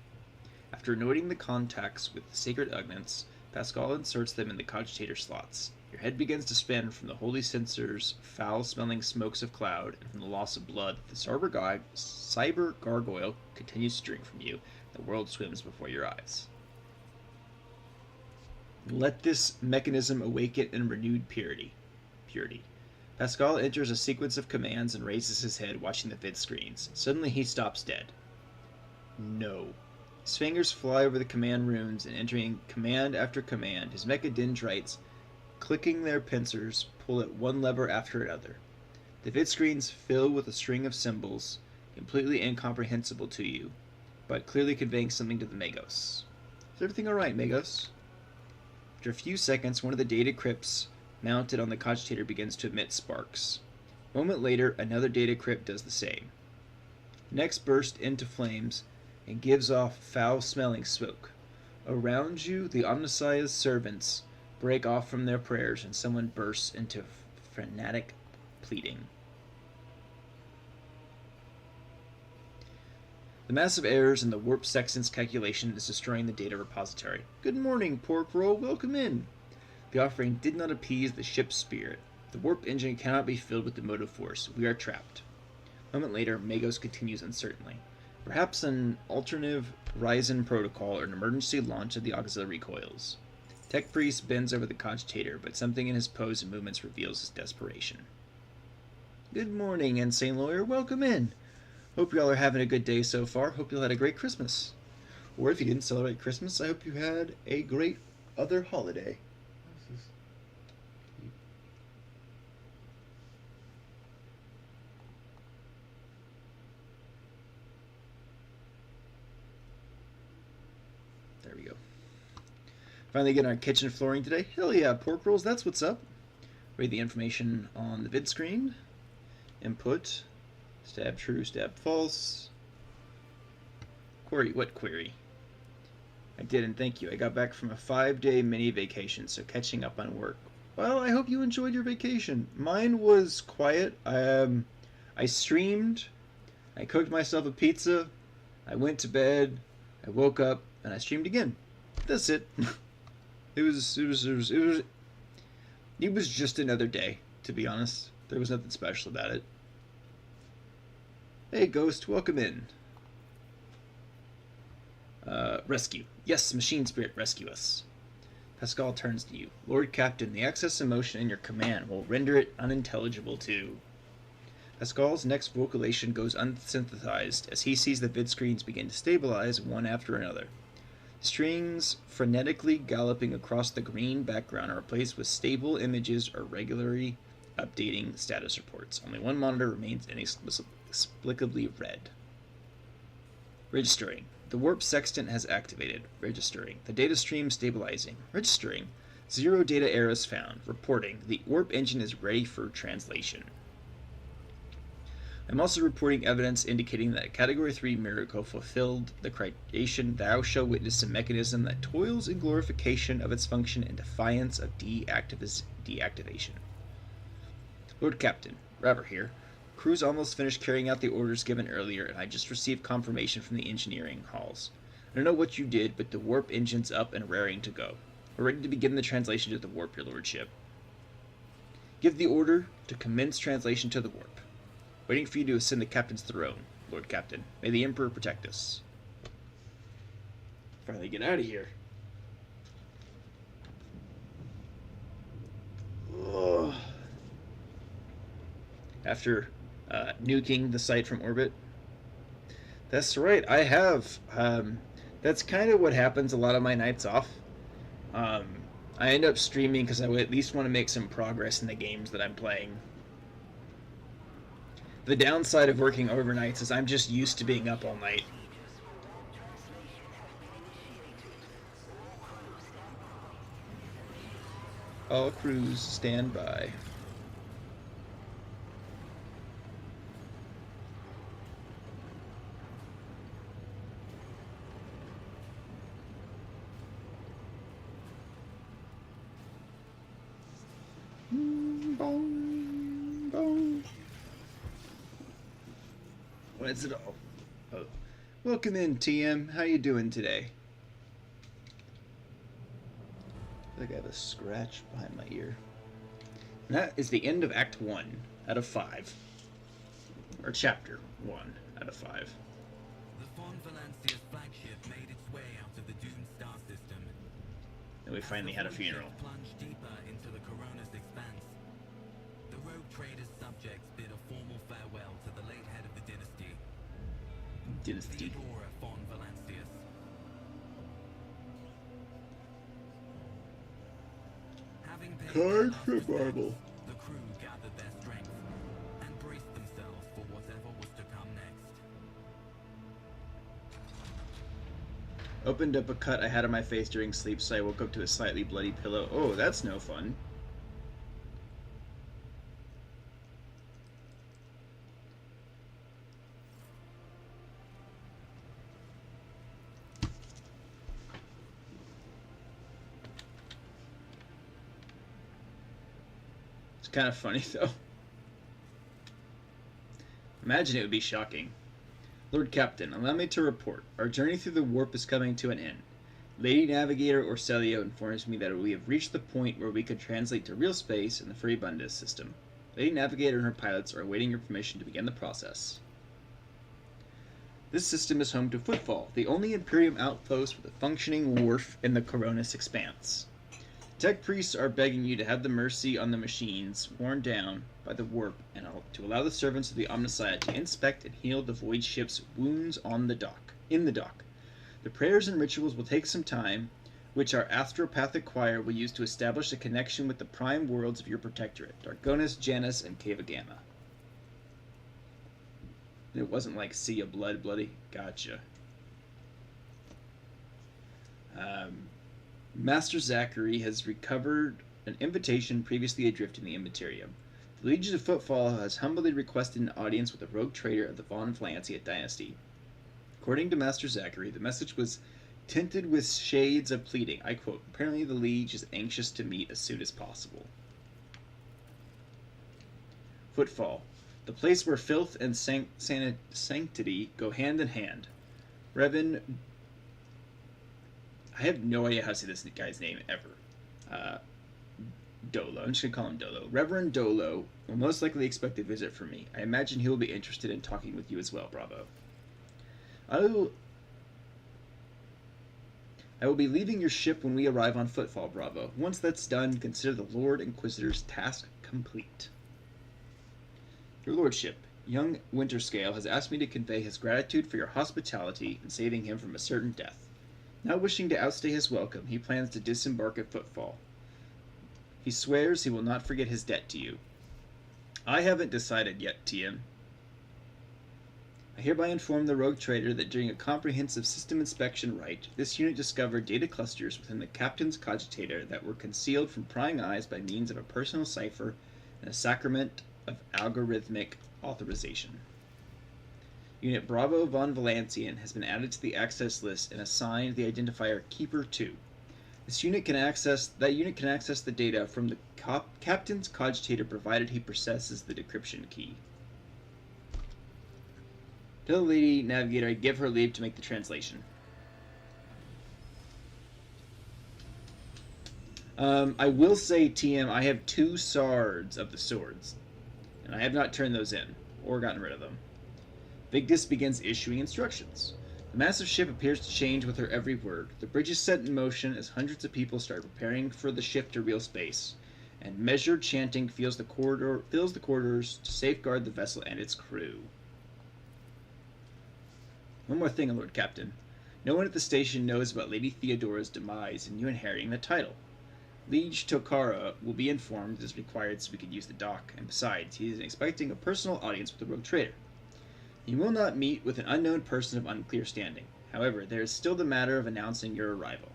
After noting the contacts with the sacred unguents, Pascal inserts them in the cogitator slots. Your head begins to spin from the holy censer's foul-smelling smokes of cloud and from the loss of blood that the cyber gargoyle continues to drink from you. The world swims before your eyes. Let this mechanism awaken in renewed purity. Pascal enters a sequence of commands and raises his head, watching the vid screens. Suddenly he stops dead. No. His fingers fly over the command runes and entering command after command, his mechadendrites, clicking their pincers, pull at one lever after another. The vid screens fill with a string of symbols, completely incomprehensible to you, but clearly conveying something to the Magos. Is everything alright, Magos? After a few seconds, one of the data crypts mounted on the cogitator begins to emit sparks. A moment later, another data crypt does the same. The next bursts into flames and gives off foul-smelling smoke. Around you, the Omnissiah's servants break off from their prayers and someone bursts into frenetic pleading. The massive errors in the warp sextant's calculation is destroying the data repository. Good morning, pork roll. Welcome in. The offering did not appease the ship's spirit. The warp engine cannot be filled with the motive force. We are trapped. A moment later, Magos continues uncertainly. Perhaps an alternative Ryzen protocol or an emergency launch of the auxiliary coils. Tech Priest bends over the cogitator, but something in his pose and movements reveals his desperation. Good morning, Insane Lawyer. Welcome in. Hope y'all are having a good day so far. Hope y'all had a great Christmas. Or if you didn't celebrate Christmas, I hope you had a great other holiday. There we go. Finally getting our kitchen flooring today. Hell yeah, pork rolls, that's what's up. Read the information on the vid screen. Input. Stab true, stab false. Query, what query? I did, and thank you. I got back from a 5-day mini vacation, so catching up on work. Well, I hope you enjoyed your vacation. Mine was quiet. I streamed. I cooked myself a pizza. I went to bed. I woke up, and I streamed again. That's it. It was just another day, to be honest. There was nothing special about it. Hey, Ghost, welcome in. Rescue. Yes, Machine Spirit, rescue us. Pascal turns to you. Lord Captain, the excess emotion in your command will render it unintelligible to... Pascal's next vocalization goes unsynthesized as he sees the vid screens begin to stabilize one after another. Strings frenetically galloping across the green background are replaced with stable images or regularly updating status reports. Only one monitor remains inexplicably red. Registering. The warp sextant has activated. Registering. The data stream stabilizing. Registering. 0 data errors found. Reporting. The warp engine is ready for translation. I'm also reporting evidence indicating that a Category 3 miracle fulfilled the creation. Thou shalt witness a mechanism that toils in glorification of its function in defiance of deactivation. Lord Captain, Robert here. Crew's almost finished carrying out the orders given earlier, and I just received confirmation from the engineering halls. I don't know what you did, but the warp engine's up and raring to go. We're ready to begin the translation to the warp, your lordship. Give the order to commence translation to the warp. Waiting for you to ascend the captain's throne, Lord Captain. May the Emperor protect us. Finally get out of here. Ugh. After nuking the site from orbit. That's right, I have. That's kind of what happens a lot of my nights off. I end up streaming because I would at least want to make some progress in the games that I'm playing. The downside of working overnights is I'm just used to being up all night. All crews stand by. What is it all? Oh. Welcome in, TM. How you doing today? I feel like I have a scratch behind my ear. And that is the end of Act 1 out of 5. Or Chapter 1 out of 5. The Von Valancia's flagship made its way out of the doomed star system. And we finally had a funeral. Plunged deeper into the Corona's expanse. The rogue trader's subjects bid a formal farewell to the late head of the dynasty. Theodora von Valancius. Having paid Card for marble. The crew gathered their strength and braced themselves for whatever was to come next. Opened up a cut I had on my face during sleep, so I woke up to a slightly bloody pillow. Oh, that's no fun. It's kind of funny, though. Imagine it would be shocking. Lord Captain, allow me to report. Our journey through the warp is coming to an end. Lady Navigator Orcelio informs me that we have reached the point where we could translate to real space in the Furibundus system. Lady Navigator and her pilots are awaiting your permission to begin the process. This system is home to Footfall, the only Imperium outpost with a functioning wharf in the Coronis expanse. Tech priests are begging you to have the mercy on the machines worn down by the warp and to allow the servants of the Omnissiah to inspect and heal the void ship's wounds in the dock. The prayers and rituals will take some time, which our astropathic choir will use to establish a connection with the prime worlds of your protectorate, Dargonis, Janus, and Cava Gamma. It wasn't like Sea of Blood, bloody. Gotcha. Master Zachary has recovered an invitation previously adrift in the Immaterium. The Legion of Footfall has humbly requested an audience with the rogue trader of the Von Valancia dynasty. According to Master Zachary, the message was tinted with shades of pleading. I quote, apparently the Liege is anxious to meet as soon as possible. Footfall. The place where filth and sanctity go hand in hand. Revan... I have no idea how to say this guy's name ever. Dolo. I'm just going to call him Dolo. Reverend Dolo will most likely expect a visit from me. I imagine he will be interested in talking with you as well, Bravo. I will be leaving your ship when we arrive on Footfall, Bravo. Once that's done, consider the Lord Inquisitor's task complete. Your Lordship, young Winterscale has asked me to convey his gratitude for your hospitality in saving him from a certain death. Not wishing to outstay his welcome, he plans to disembark at Footfall. He swears he will not forget his debt to you. I haven't decided yet, TM. I hereby inform the rogue trader that during a comprehensive system inspection right, this unit discovered data clusters within the captain's cogitator that were concealed from prying eyes by means of a personal cipher and a sacrament of algorithmic authorization. Unit Bravo von Valancian has been added to the access list and assigned the identifier Keeper 2. This unit can access the data from the captain's cogitator provided he possesses the decryption key. Tell the lady navigator I give her leave to make the translation. I will say, TM, I have 2 shards of the swords, and I have not turned those in, or gotten rid of them. Vigdis begins issuing instructions. The massive ship appears to change with her every word. The bridge is set in motion as hundreds of people start preparing for the shift to real space, and measured chanting fills the corridors to safeguard the vessel and its crew. One more thing, Lord Captain. No one at the station knows about Lady Theodora's demise and you inheriting the title. Liege Tokara will be informed as required so we can use the dock, and besides, he is expecting a personal audience with the rogue trader. You will not meet with an unknown person of unclear standing. However, there is still the matter of announcing your arrival.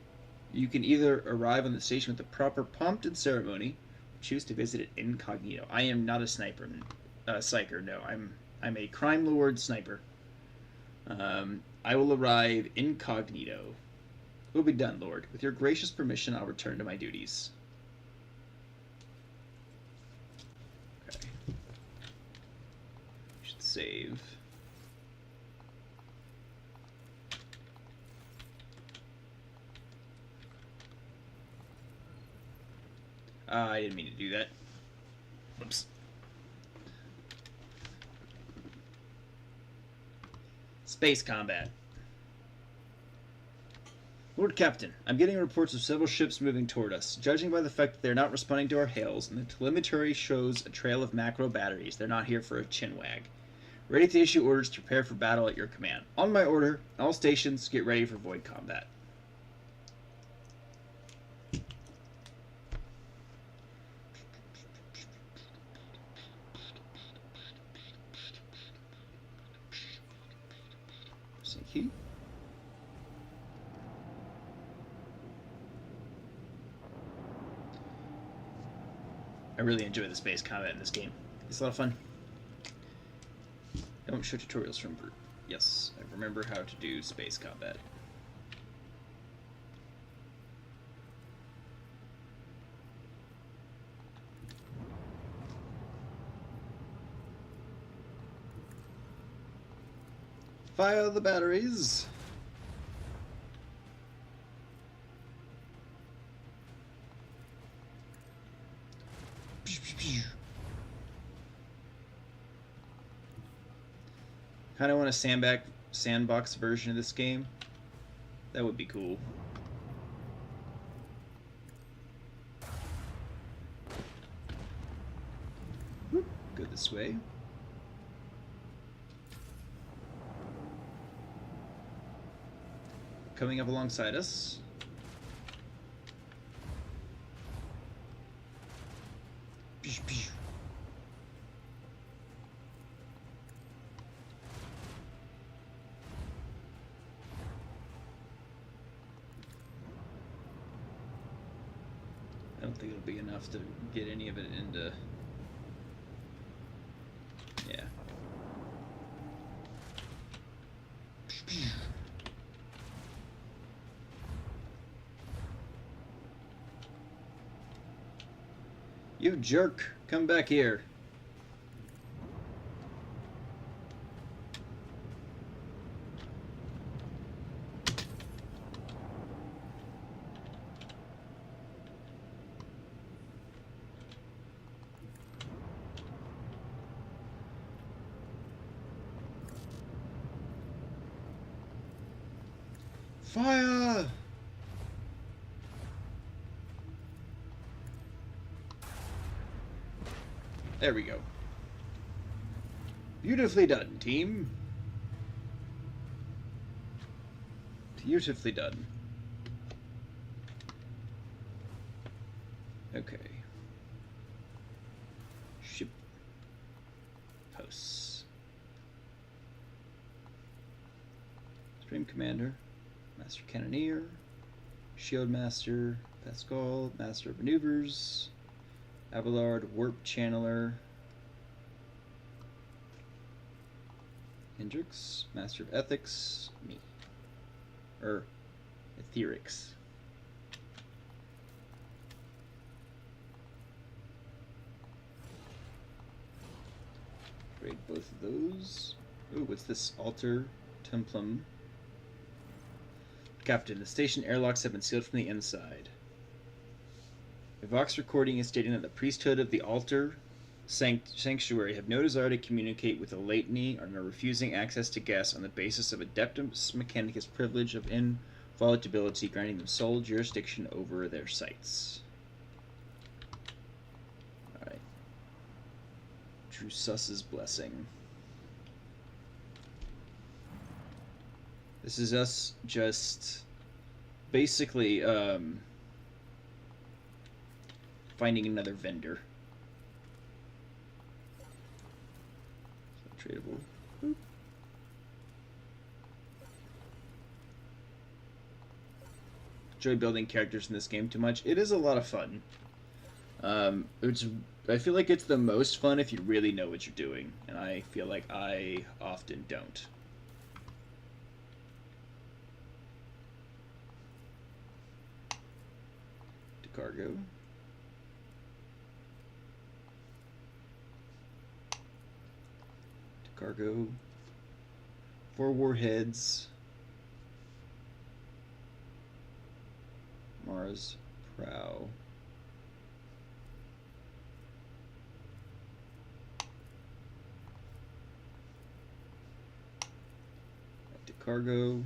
You can either arrive on the station with the proper pomp and ceremony, or choose to visit it incognito. I am not a psyker, no. I'm a crime lord sniper. I will arrive incognito. It will be done, Lord. With your gracious permission, I'll return to my duties. Okay. Should save. I didn't mean to do that. Whoops. Space combat. Lord Captain, I'm getting reports of several ships moving toward us. Judging by the fact that they're not responding to our hails, and the telemetry shows a trail of macro batteries, they're not here for a chinwag. Ready to issue orders to prepare for battle at your command. On my order, all stations get ready for void combat. Thank you. I really enjoy the space combat in this game. It's a lot of fun. Don't show tutorials from group. Yes, I remember how to do space combat. Fire the batteries! Kind of want a sandbox version of this game. That would be cool. Whoop, go this way. Coming up alongside us. I don't think it'll be enough to get any of it into... Yeah. You jerk! Come back here. Fire! There we go. Beautifully done, team. Beautifully done. Okay. Ship posts. Stream Commander, Master Cannoneer, Shield Master, Pascal, Master of Maneuvers, Abelard, Warp Channeler, Hendrix, Master of Ethics, me. Etherics. Trade both of those. Ooh, what's this? Altar Templum. Captain, the station airlocks have been sealed from the inside. A Vox recording is stating that the priesthood of the altar sanctuary have no desire to communicate with the Laitany and are refusing access to guests on the basis of Adeptus Mechanicus privilege of inviolability, granting them sole jurisdiction over their sites. Alright. Drusus's blessing. This is us just basically finding another vendor. So tradable. Boop. Enjoy building characters in this game too much. It is a lot of fun. I feel like it's the most fun if you really know what you're doing, and I feel like I often don't. Cargo. Cargo. 4 warheads. Mars Prow. Back to cargo.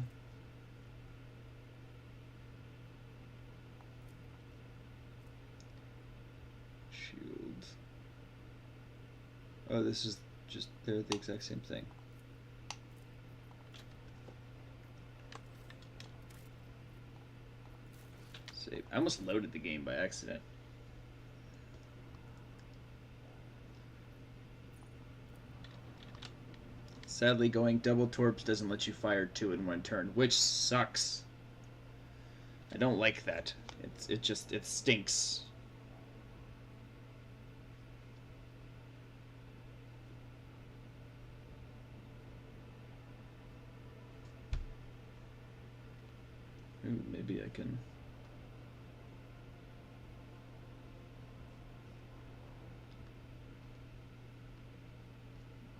Oh, this is just, they're the exact same thing. Save. I almost loaded the game by accident. Sadly, going double torps doesn't let you fire 2 in 1 turn, which sucks. I don't like that. It stinks. Ooh, maybe I can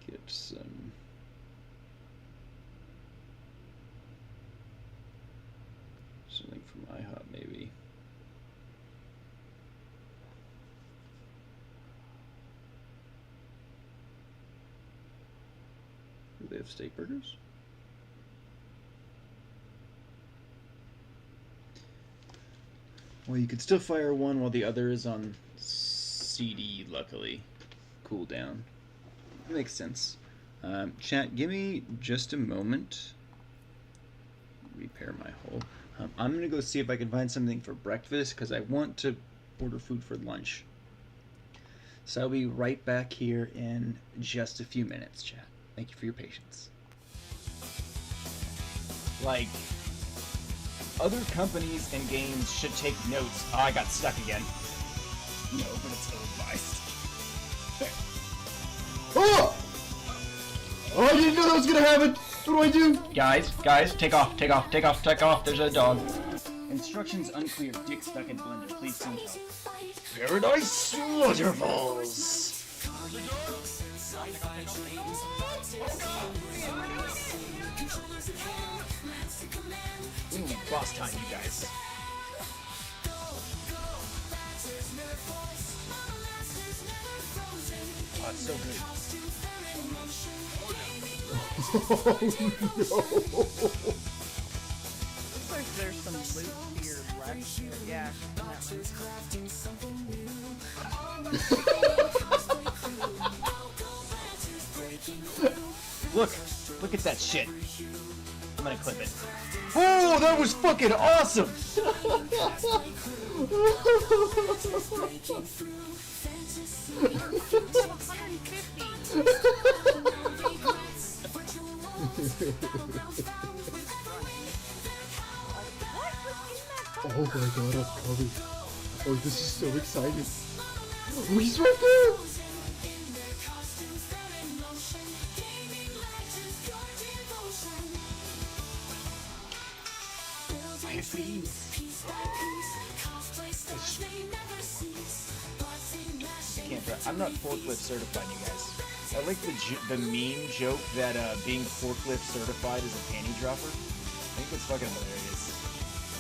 get some something from IHOP maybe. Do they have steak burgers? Well, you could still fire 1 while the other is on CD, luckily. Cooldown. That makes sense. Chat, give me just a moment. Repair my hole. I'm going to go see if I can find something for breakfast, because I want to order food for lunch. So I'll be right back here in just a few minutes, chat. Thank you for your patience. Like, other companies and games should take notes. Oh, I got stuck again. No, but it's ill-advised. Oh! Oh, I didn't know that was gonna happen! What do I do? Guys, take off. There's a dog. Instructions unclear. Dick stuck in blender. Please send help. Paradise Waterfalls! Ooh, boss time, you guys. Oh, it's so good. Oh no! Looks like there's some loot here left. Yeah. Look at that shit. I'm gonna clip it. Oh, that was fucking awesome! Oh my god, I'm coming. Oh, this is so exciting. Oh, he's right there! Can't try. I'm not forklift certified, you guys. I like the meme joke that being forklift certified is a panty dropper. I think it's fucking hilarious.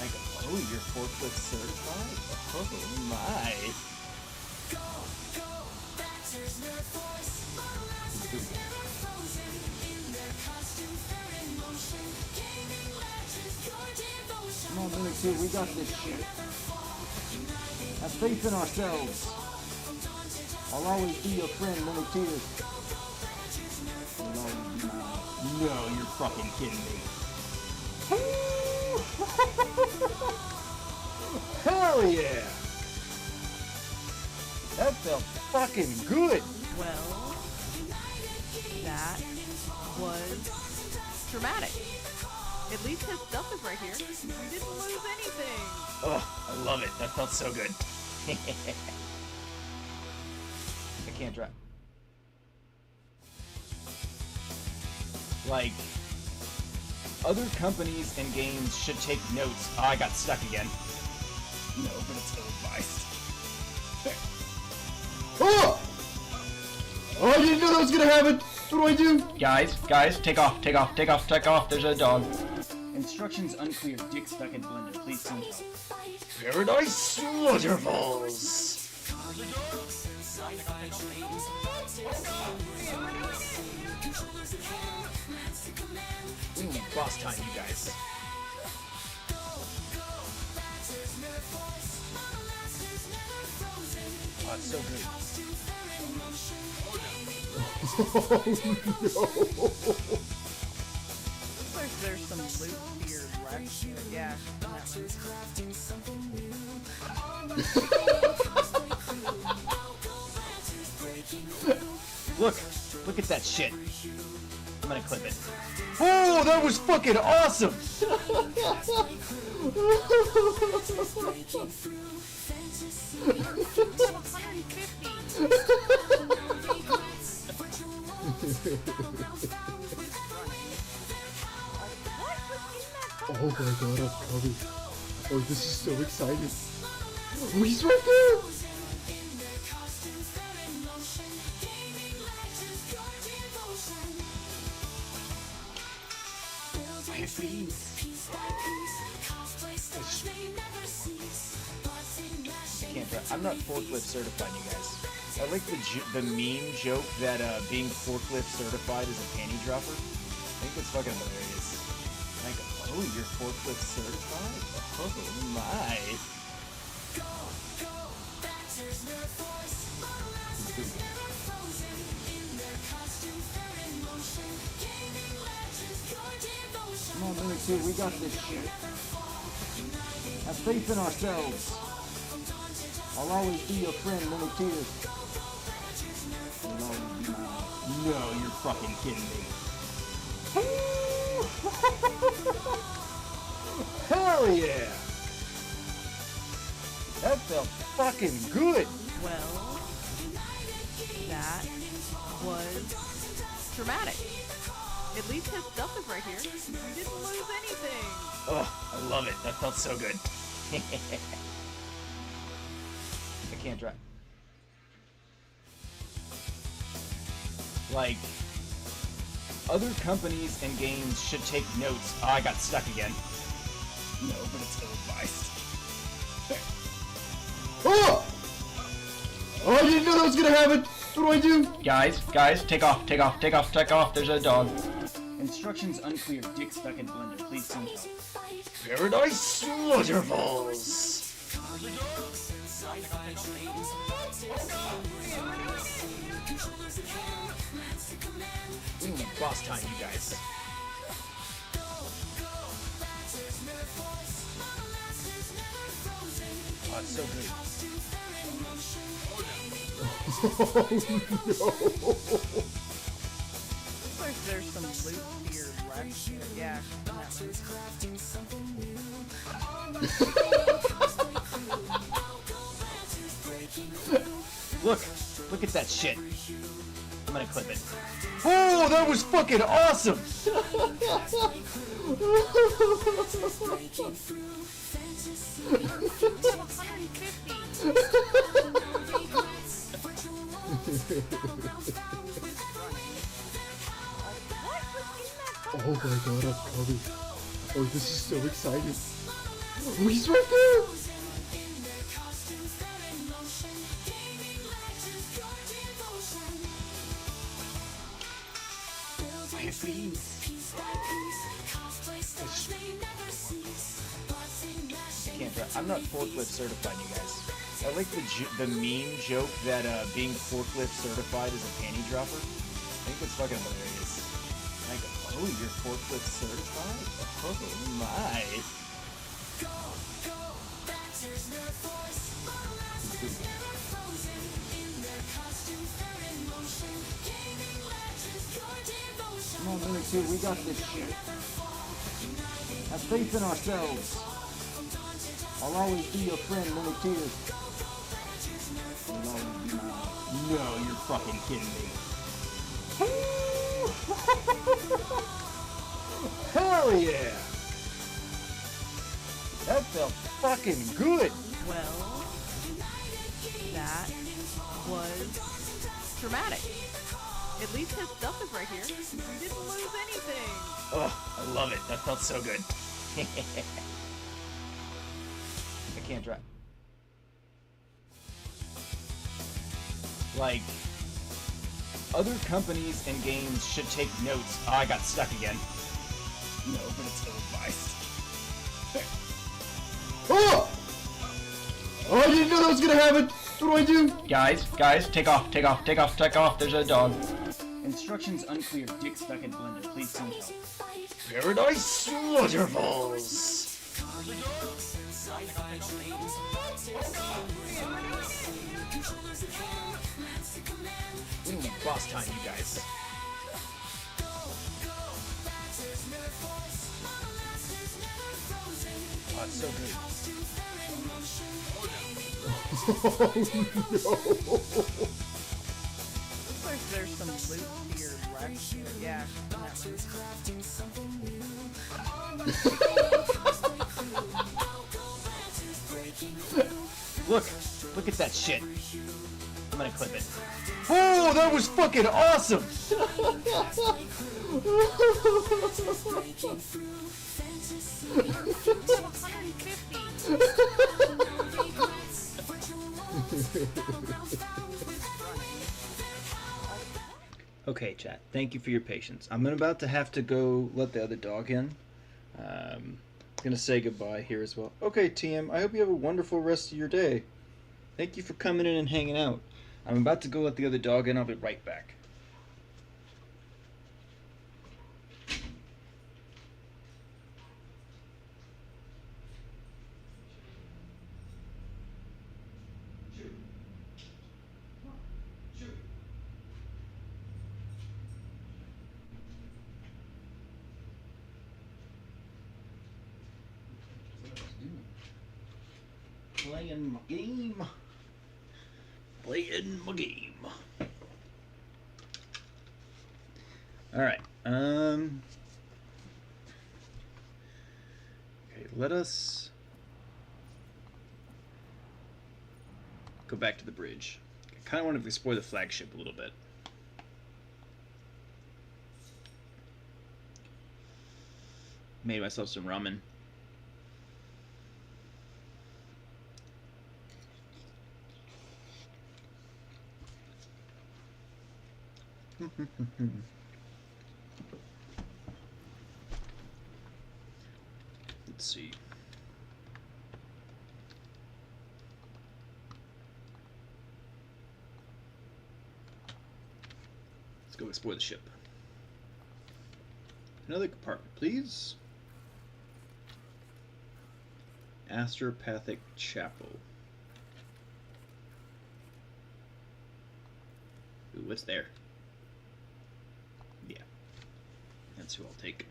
Like, oh, you're forklift certified? Oh my. Come on, Mini 2, we got this shit. Have faith in ourselves. I'll always be your friend, Mini 2. No, you're fucking kidding me. Hell yeah! That felt fucking good! Well, that was dramatic. At least his stuff is right here. We didn't lose anything. Oh, I love it. That felt so good. I can't drive. Like, other companies and games should take notes. Oh, I got stuck again. No, but it's ill-advised. Oh! Oh, I didn't know that was gonna happen! What do I do? Guys, take off. There's a dog. Instructions unclear. Dick stuck in blender. Please send help. Paradise Waterfalls! Ooh, boss time, you guys. Oh, it's so good. Oh no! Looks like there's some loot here left. Yeah. Look at that shit. I'm gonna clip it. Oh, that was fucking awesome! Oh my god, I'm coming. Oh, this is so exciting. Oh, he's right there! I'm not forklift certified, you guys. I like the meme joke that being forklift certified is a panty dropper. I think it's fucking hilarious. Like, oh, you're forklift certified? Oh my. Come on, Mini 2, we got this shit. Have faith in ourselves. I'll always be your friend, Mini 2. No, you're fucking kidding me. Hell yeah! That felt fucking good! Well, that was dramatic. At least his stuff is right here. We didn't lose anything. Oh, I love it. That felt so good. I can't drive. Like, other companies and games should take notes. Oh, I got stuck again. No, but it's ill-advised. Oh! Oh, I didn't know that was gonna happen! What do I do? Guys, take off. There's a dog. Instructions unclear. Dick stuck in blender. Please send help. Paradise Waterfalls! Ooh, boss time, you guys. Oh, it's so good. Oh no! Looks like there's some loot here left. Yeah. Look at that shit. I'm gonna clip it. Oh, that was fucking awesome! Oh my god, I'm coming. Oh, this is so exciting. Oh, he's right there! I'm not forklift certified, you guys. I like the meme joke that being forklift certified is a panty dropper. I think it's fucking hilarious. Like, oh, you're forklift certified? Oh my. Come on, Mini 2, we got this shit. Have faith in ourselves. I'll always be your friend, Mini 2. You'll always be mine. No, you're fucking kidding me. Hell yeah! That felt fucking good! Well, that was dramatic. At least his stuff is right here. We didn't lose anything. Oh, I love it. That felt so good. I can't drive. Like, other companies and games should take notes. Oh, I got stuck again. No, but it's ill-advised. Oh! Oh, I didn't know that was gonna happen! What do I do? Guys, take off. There's a dog. Instructions unclear. Dick stuck in blender. Please send help. Paradise Waterfalls! Ooh, boss time, you guys. Oh, it's so good. Oh no! Looks like there's some loot here left. Yeah, in that room. Look at that shit. I'm gonna clip it. Oh, that was fucking awesome! Okay, chat. Thank you for your patience. I'm about to have to go let the other dog in. I'm gonna say goodbye here as well. Okay, TM. I hope you have a wonderful rest of your day. Thank you for coming in and hanging out. I'm about to go let the other dog in. I'll be right back. Playing my game. Alright, okay, let us go back to the bridge. I kind of want to explore the flagship a little bit. Made myself some ramen. Let's see. Let's go explore the ship. Another compartment, please. Astropathic Chapel. Ooh, what's there? Yeah. That's who I'll take.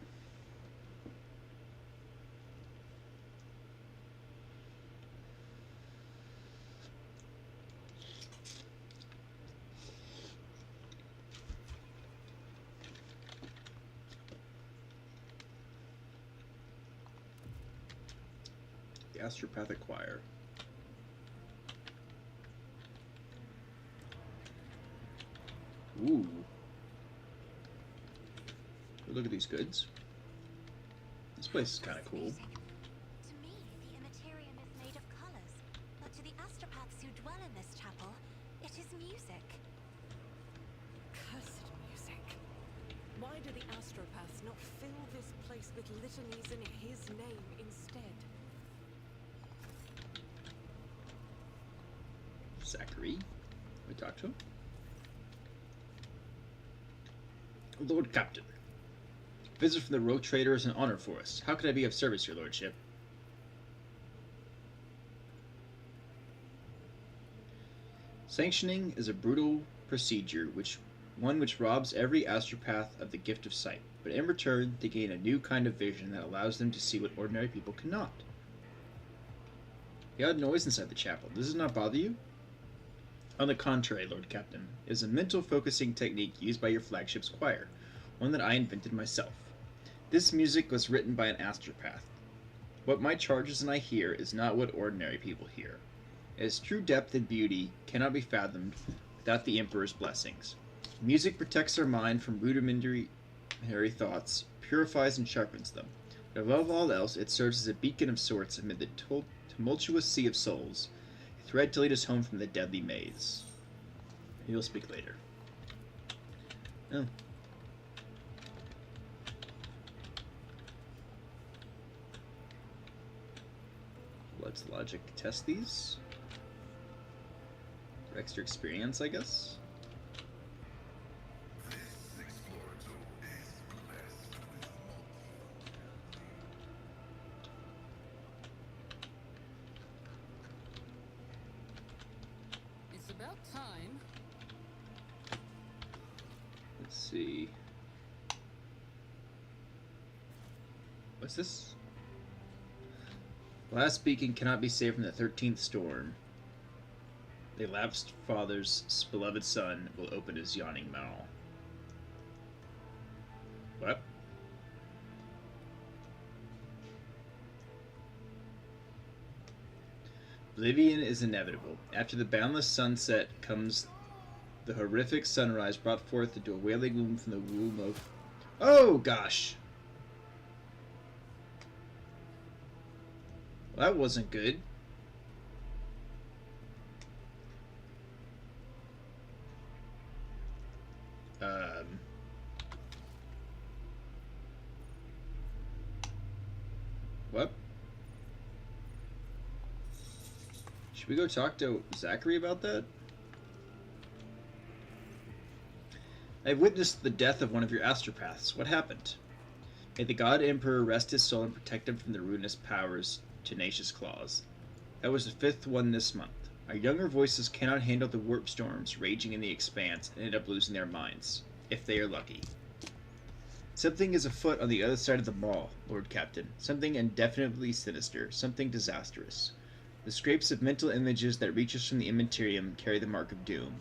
Astropath acquire. Ooh. Look at these goods. This place is kind of cool. To me, the Immaterium is made of colors, but to the astropaths who dwell in this chapel, it is music. Cursed music. Why do the astropaths not fill this place with litanies in his name instead? Zachary. We talk to him. Lord Captain. Visit from the Rogue Trader is an honor for us. How can I be of service, your lordship? Sanctioning is a brutal procedure which robs every astropath of the gift of sight, but in return they gain a new kind of vision that allows them to see what ordinary people cannot. The odd noise inside the chapel, does it not bother you? On the contrary, Lord Captain, it is a mental focusing technique used by your flagship's choir, one that I invented myself. This music was written by an astropath. What my charges and I hear is not what ordinary people hear. Its true depth and beauty cannot be fathomed without the Emperor's blessings. Music protects our mind from rudimentary thoughts, purifies and sharpens them. But above all else, it serves as a beacon of sorts amid the tumultuous sea of souls, a thread to lead us home from the deadly maze. You'll speak later. Oh. Let's logic test these. For extra experience, I guess. It's about time. Let's see. What's this? Last beacon cannot be saved from the 13th storm. The lapsed father's beloved son will open his yawning maw. What? Oblivion is inevitable. After the boundless sunset comes the horrific sunrise brought forth into a wailing womb from the womb of... Oh, gosh! Well, that wasn't good. What? Should we go talk to Zachary about that? I've witnessed the death of one of your astropaths. What happened? May the God Emperor rest his soul and protect him from the ruinous powers' tenacious claws. That was the 5th one this month. Our younger voices cannot handle the warp storms raging in the expanse and end up losing their minds, if they are lucky. Something is afoot on the other side of the mall, Lord Captain. Something indefinitely sinister, something disastrous. The scrapes of mental images that reach us from the Immaterium carry the mark of doom.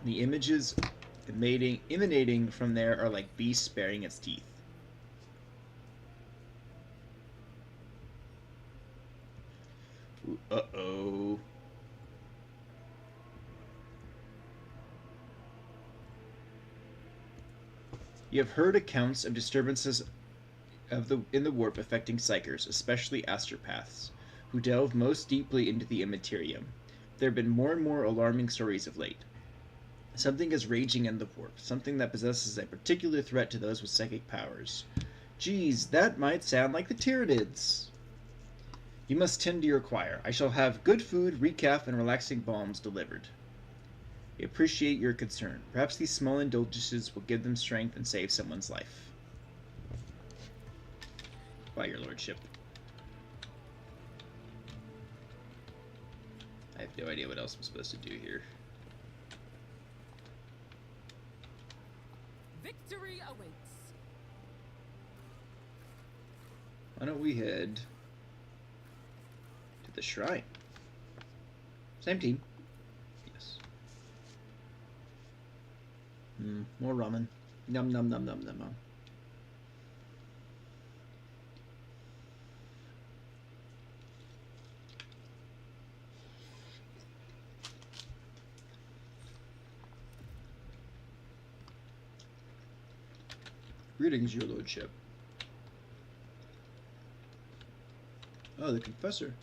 The images emanating from there are like beasts baring its teeth. Uh-oh. You have heard accounts of disturbances in the warp affecting psychers, especially astropaths, who delve most deeply into the Immaterium. There have been more and more alarming stories of late. Something is raging in the warp, something that possesses a particular threat to those with psychic powers. Geez, that might sound like the Tyranids. You must tend to your choir. I shall have good food, recaf, and relaxing balms delivered. We appreciate your concern. Perhaps these small indulgences will give them strength and save someone's life. By your lordship. I have no idea what else I'm supposed to do here. Victory awaits. Why don't we head to the shrine? Same team. Yes. More ramen. Num num num num num num. Greetings, your lordship. Oh, the confessor.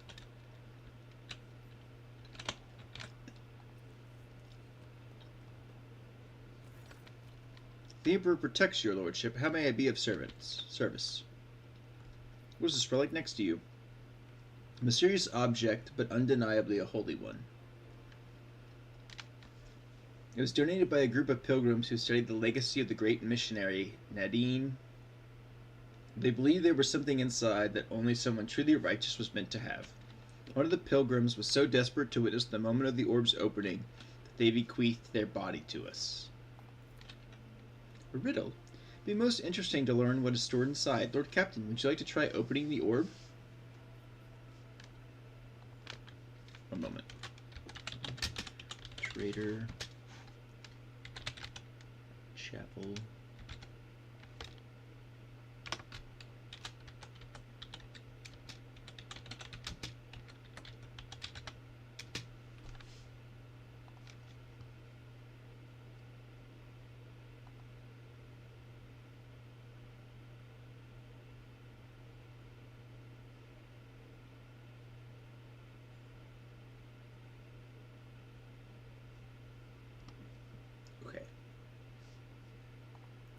The Emperor protects your lordship. How may I be of service? What is this relic next to you? A mysterious object, but undeniably a holy one. It was donated by a group of pilgrims who studied the legacy of the great missionary Nadine. They believed there was something inside that only someone truly righteous was meant to have. One of the pilgrims was so desperate to witness the moment of the orb's opening that they bequeathed their body to us. A riddle. It'd be most interesting to learn what is stored inside. Lord Captain, would you like to try opening the orb? One moment. Trader. Chapel.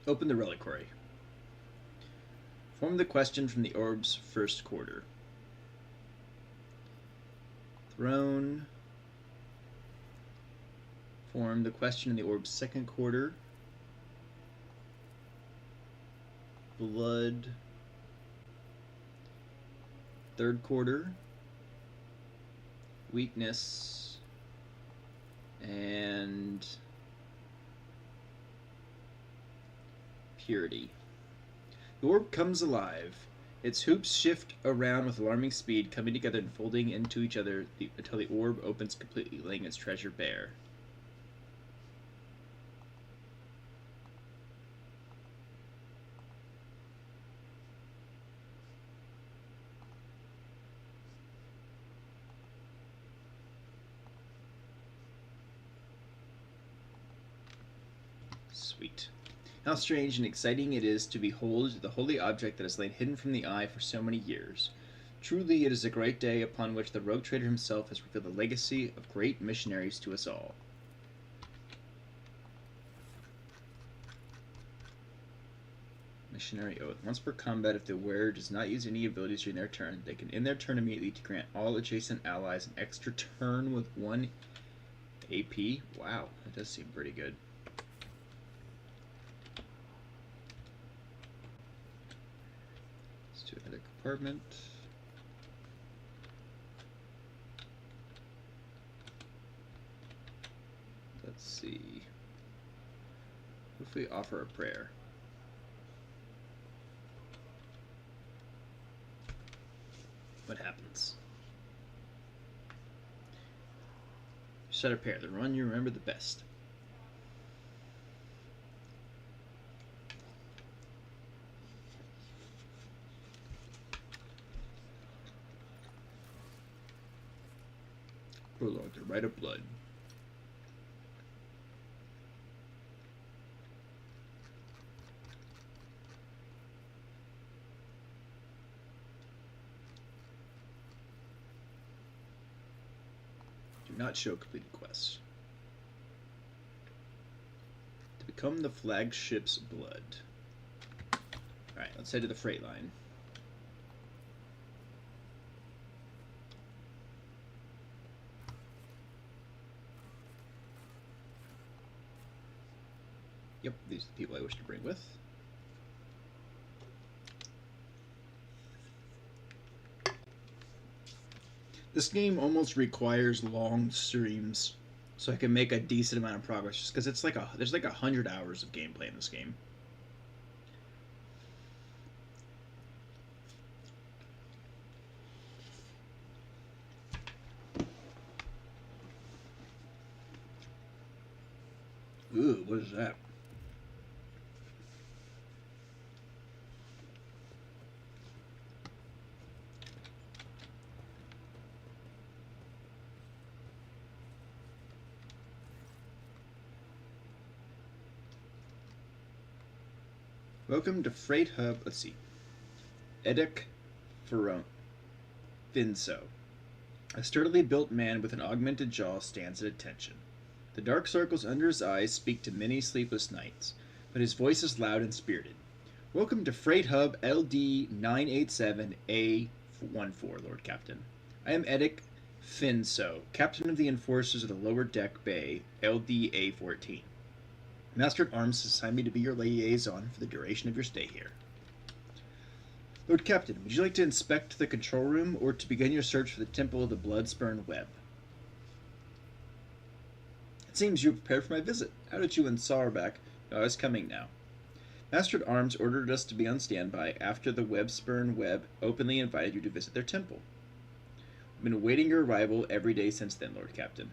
Open the reliquary. Form the question from the orb's first quarter. Throne. Form the question in the orb's second quarter. Blood. Third quarter. Weakness. And purity. The orb comes alive. Its hoops shift around with alarming speed, coming together and folding into each other until the orb opens completely, laying its treasure bare. Sweet. How strange and exciting it is to behold the holy object that has lain hidden from the eye for so many years. Truly, it is a great day upon which the rogue trader himself has revealed the legacy of great missionaries to us all. Missionary Oath. Once per combat, if the wearer does not use any abilities during their turn, they can end their turn immediately to grant all adjacent allies an extra turn with 1 AP. Wow, that does seem pretty good. To another compartment. Let's see. What if we offer a prayer? What happens? Set a prayer. The run you remember the best. Prologue, the Rite of Blood. Do not show completed quests. To become the flagship's blood. Alright, let's head to the freight line. Yep, these are the people I wish to bring with. This game almost requires long streams so I can make a decent amount of progress, just because it's like there's like 100 hours of gameplay in this game. Ooh, what is that? Welcome to Freight Hub. Let's see. Edek Finso. A sturdily built man with an augmented jaw stands at attention. The dark circles under his eyes speak to many sleepless nights, but his voice is loud and spirited. Welcome to Freight Hub LD 987A14, Lord Captain. I am Edek Finso, Captain of the Enforcers of the Lower Deck Bay, LDA-14. Master at Arms has assigned me to be your liaison for the duration of your stay here. Lord Captain, would you like to inspect the control room or to begin your search for the Temple of the Bloodspurn Web? It seems you are prepared for my visit. How did you and Saurback know I was coming now? Master at Arms ordered us to be on standby after the Webspurn Web openly invited you to visit their temple. I've been awaiting your arrival every day since then, Lord Captain.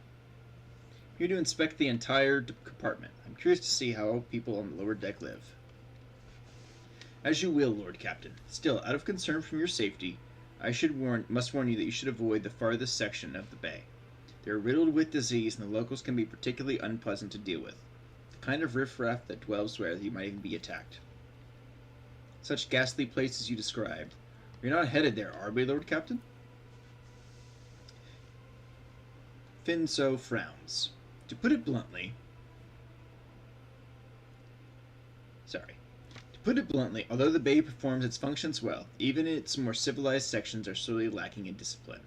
I'm here to inspect the entire compartment. I'm curious to see how people on the lower deck live. As you will, Lord Captain. Still, out of concern for your safety, I must warn you that you should avoid the farthest section of the bay. They are riddled with disease, and the locals can be particularly unpleasant to deal with. The kind of riffraff that dwells where you might even be attacked. Such ghastly places you described. We're not headed there, are we, Lord Captain? Finso frowns. To put it bluntly, although the bay performs its functions well, even its more civilized sections are sorely lacking in discipline.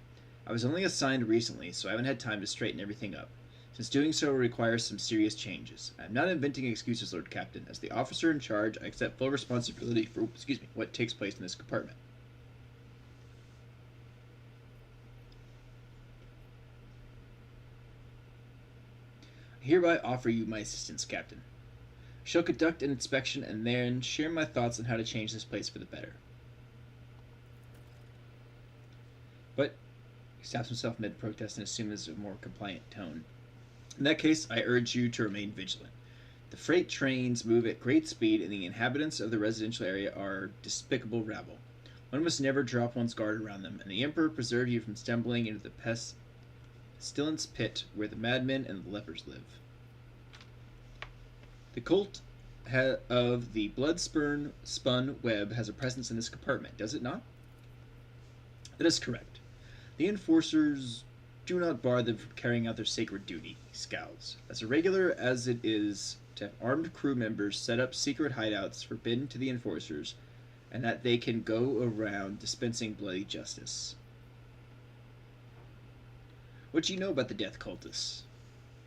I was only assigned recently, so I haven't had time to straighten everything up, since doing so requires some serious changes. I am not inventing excuses, Lord Captain. As the officer in charge, I accept full responsibility for, what takes place in this compartment. I hereby offer you my assistance, Captain. I shall conduct an inspection and then share my thoughts on how to change this place for the better. But he stops himself mid-protest and assumes a more compliant tone. In that case, I urge you to remain vigilant. The freight trains move at great speed, and the inhabitants of the residential area are despicable rabble. One must never drop one's guard around them, and the Emperor preserve you from stumbling into the pestilence pit where the madmen and the lepers live. The cult of the Bloodspurn Web has a presence in this compartment, does it not? That is correct. The enforcers do not bar them from carrying out their sacred duty, he scowls. As irregular as it is to have armed crew members set up secret hideouts forbidden to the enforcers, and that they can go around dispensing bloody justice. What do you know about the death cultists?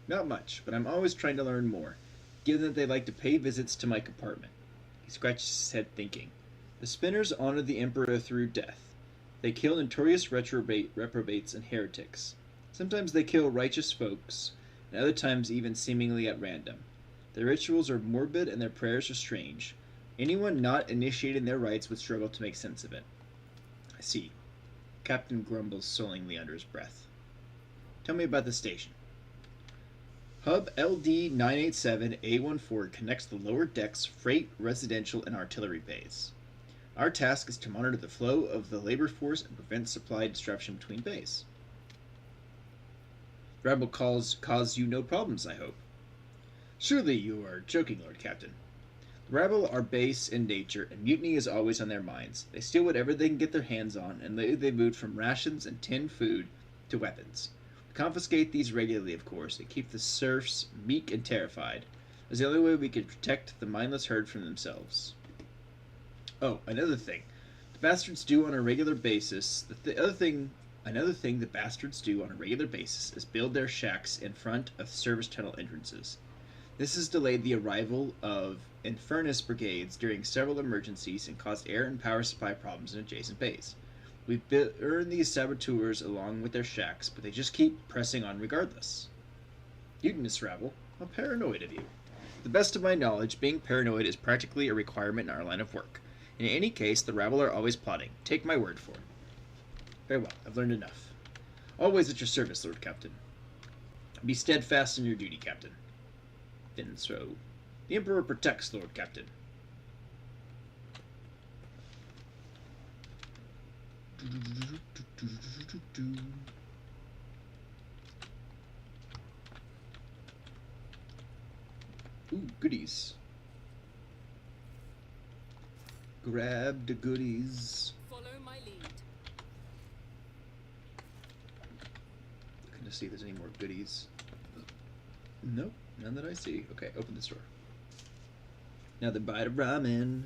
Not much, but I'm always trying to learn more, given that they like to pay visits to my compartment. He scratches his head thinking. The Spinners honor the Emperor through death. They kill notorious reprobates and heretics. Sometimes they kill righteous folks, and other times even seemingly at random. Their rituals are morbid and their prayers are strange. Anyone not initiating their rites would struggle to make sense of it. I see. Captain grumbles sullenly under his breath. Tell me about the station. Hub LD 987A14 connects the lower decks, freight, residential, and artillery bays. Our task is to monitor the flow of the labor force and prevent supply disruption between bays. The rabble cause you no problems, I hope. Surely you are joking, Lord Captain. The rabble are base in nature, and mutiny is always on their minds. They steal whatever they can get their hands on, and lately they moved from rations and tinned food to weapons. We confiscate these regularly, of course, and keep the serfs meek and terrified. It's the only way we can protect the mindless herd from themselves. Oh, another thing. The bastards do on a regular basis. Another thing the bastards do on a regular basis is build their shacks in front of service tunnel entrances. This has delayed the arrival of Infernus brigades during several emergencies and caused air and power supply problems in adjacent bays. We've burned these saboteurs along with their shacks, but they just keep pressing on regardless. Mutinous rabble, how paranoid of you. To the best of my knowledge, being paranoid is practically a requirement in our line of work. In any case, the rabble are always plotting. Take my word for it. Very well, I've learned enough. Always at your service, Lord Captain. Be steadfast in your duty, Captain. Finso. The Emperor protects, Lord Captain. Ooh, goodies. grab the goodies. Follow my lead. Looking to see if there's any more goodies. Nope, none that I see. Okay, open the store. Another bite of ramen.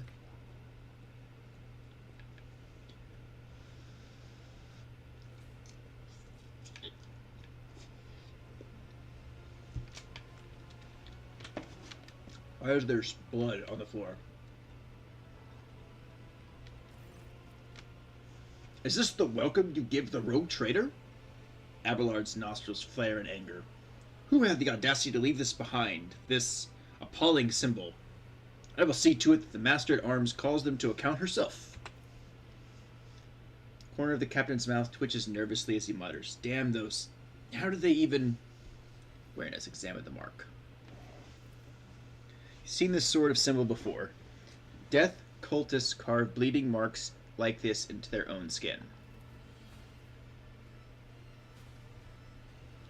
Why is there blood on the floor? Is this the welcome you give the rogue trader? Abelard's nostrils flare in anger. Who had the audacity to leave this behind? This appalling symbol. I will see to it that the Master-at-Arms calls them to account herself. The corner of the captain's mouth twitches nervously as he mutters. Damn those... How did they even... Awareness, examine the mark. You've seen this sort of symbol before. Death cultists carve bleeding marks like this into their own skin.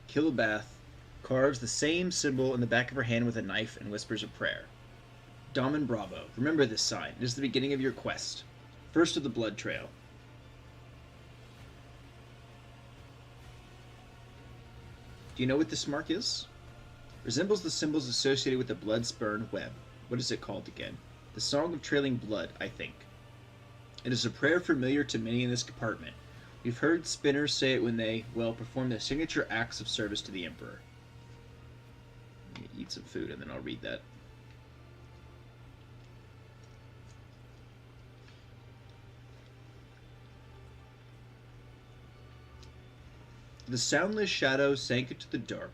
Killabath carves the same symbol in the back of her hand with a knife and whispers a prayer. Daman Bravo, remember this sign. It is the beginning of your quest. First of the blood trail. Do you know what this mark is? Resembles the symbols associated with the blood-spurned web. What is it called again? The Song of Trailing Blood, I think. It is a prayer familiar to many in this compartment. We've heard spinners say it when they, well, perform their signature acts of service to the Emperor. Let me eat some food and then I'll read that. The soundless shadow sank into the dark.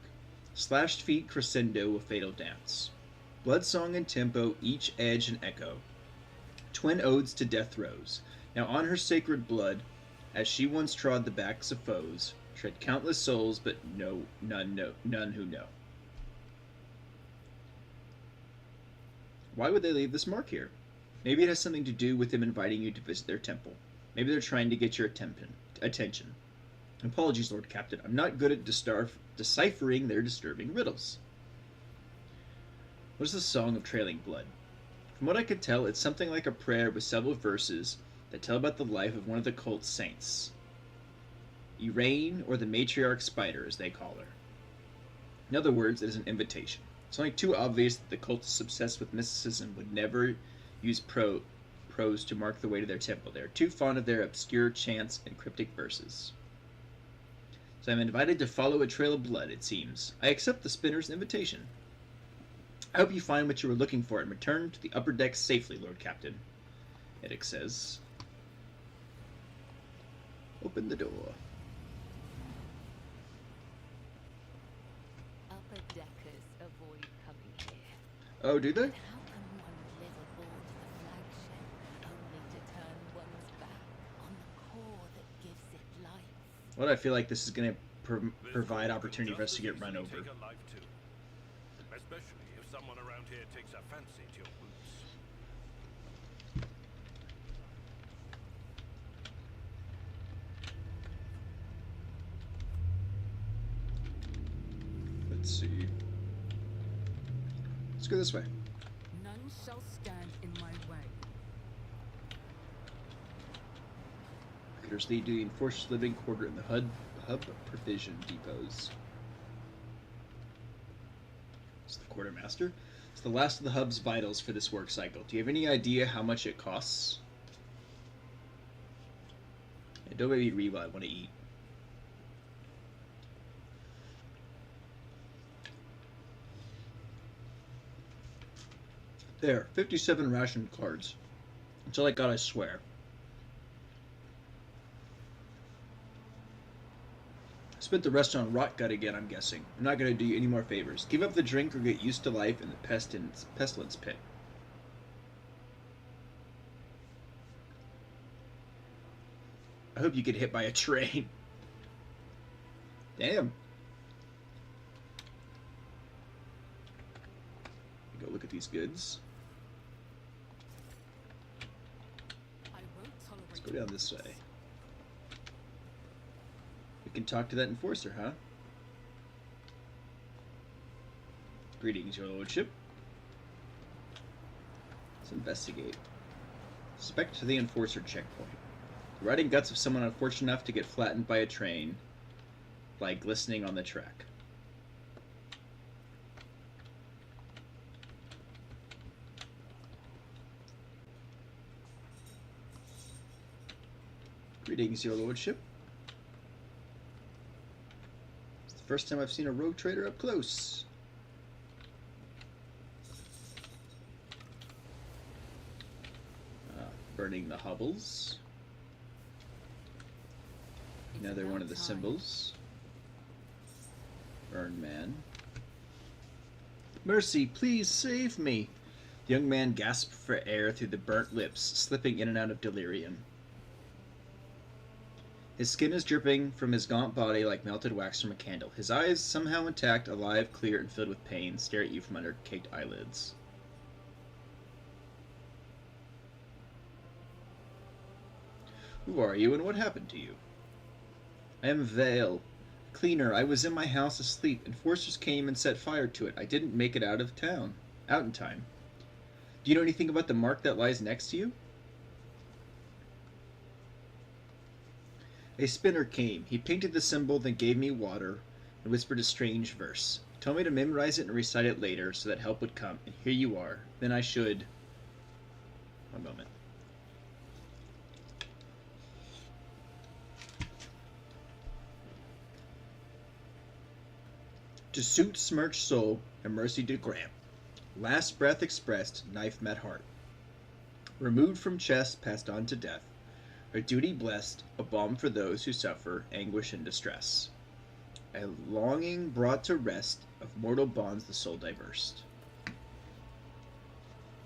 Slashed feet crescendo a fatal dance. Blood song and tempo, each edge and echo. Twin odes to death throes. Now on her sacred blood, as she once trod the backs of foes, tread countless souls, but none who know. Why would they leave this mark here? Maybe it has something to do with them inviting you to visit their temple. Maybe they're trying to get your attention. Apologies, Lord Captain. I'm not good at deciphering their disturbing riddles. What is the Song of Trailing Blood? From what I could tell, it's something like a prayer with several verses that tell about the life of one of the cult's saints. Iraine, or the Matriarch Spider, as they call her. In other words, it is an invitation. It's only too obvious that the cultists obsessed with mysticism would never use prose to mark the way to their temple. They are too fond of their obscure chants and cryptic verses. So I'm invited to follow a trail of blood, it seems. I accept the spinner's invitation. I hope you find what you were looking for and return to the upper deck safely, Lord Captain. Edic says. Open the door. Upper deckers avoid coming here. Oh, do they? But how can one live aboard the flagship only to turn one's back on the core that gives it life? Well, I feel like this is going to provide opportunity for us to get run over. Take a life too. Especially if someone around here takes a fancy to your boots. Let's see. Let's go this way. None shall stand in my way. Lookers lead to the enforced living quarter in the hub provision depots. It's the quartermaster. It's the last of the hub's vitals for this work cycle. Do you have any idea how much it costs? Yeah, don't make me read what I want to eat. There, 57 ration cards. That's all I got, I swear. Spent the rest on rot gut again, I'm guessing. I'm not going to do you any more favors. Give up the drink or get used to life in the pestilence pit. I hope you get hit by a train. Damn. Go look at these goods. Let's go down this way. We can talk to that enforcer, huh? Greetings, your lordship. Let's investigate. Spec to the Enforcer checkpoint. The rotting guts of someone unfortunate enough to get flattened by a train lie glistening on the track. Greetings, your lordship. It's the first time I've seen a rogue trader up close. Burning the hovels. Another one of the symbols. Burn man. Mercy, please save me! The young man gasped for air through the burnt lips, slipping in and out of delirium. His skin is dripping from his gaunt body like melted wax from a candle. His eyes, somehow intact, alive, clear, and filled with pain, stare at you from under caked eyelids. Who are you, and what happened to you? I am Vale. Cleaner, I was in my house asleep. Enforcers came and set fire to it. I didn't make it out in time. Do you know anything about the mark that lies next to you? A spinner came. He painted the symbol, then gave me water, and whispered a strange verse. He told me to memorize it and recite it later, so that help would come. And here you are. Then I should... One moment. To suit smirched soul, and mercy to grant. Last breath expressed, knife met heart. Removed from chest, passed on to death. A duty blessed, a balm for those who suffer anguish and distress. A longing brought to rest, of mortal bonds the soul diversed.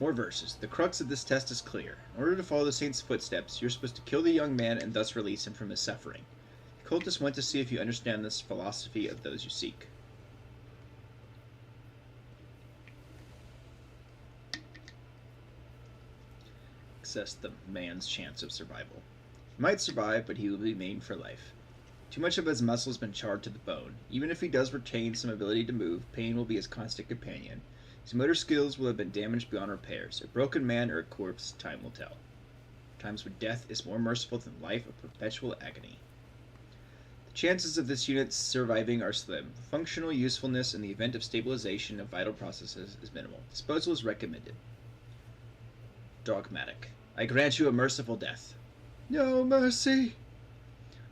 More verses. The crux of this test is clear. In order to follow the saint's footsteps, you're supposed to kill the young man and thus release him from his suffering. The cultists went to see if you understand this philosophy of those you seek. Assess the man's chance of survival. He might survive, but he will be maimed for life. Too much of his muscle has been charred to the bone. Even if he does retain some ability to move, pain will be his constant companion. His motor skills will have been damaged beyond repairs. A broken man or a corpse, time will tell. Times when death is more merciful than life of perpetual agony. The chances of this unit surviving are slim. Functional usefulness in the event of stabilization of vital processes is minimal. Disposal is recommended. Dogmatic. I grant you a merciful death. No mercy!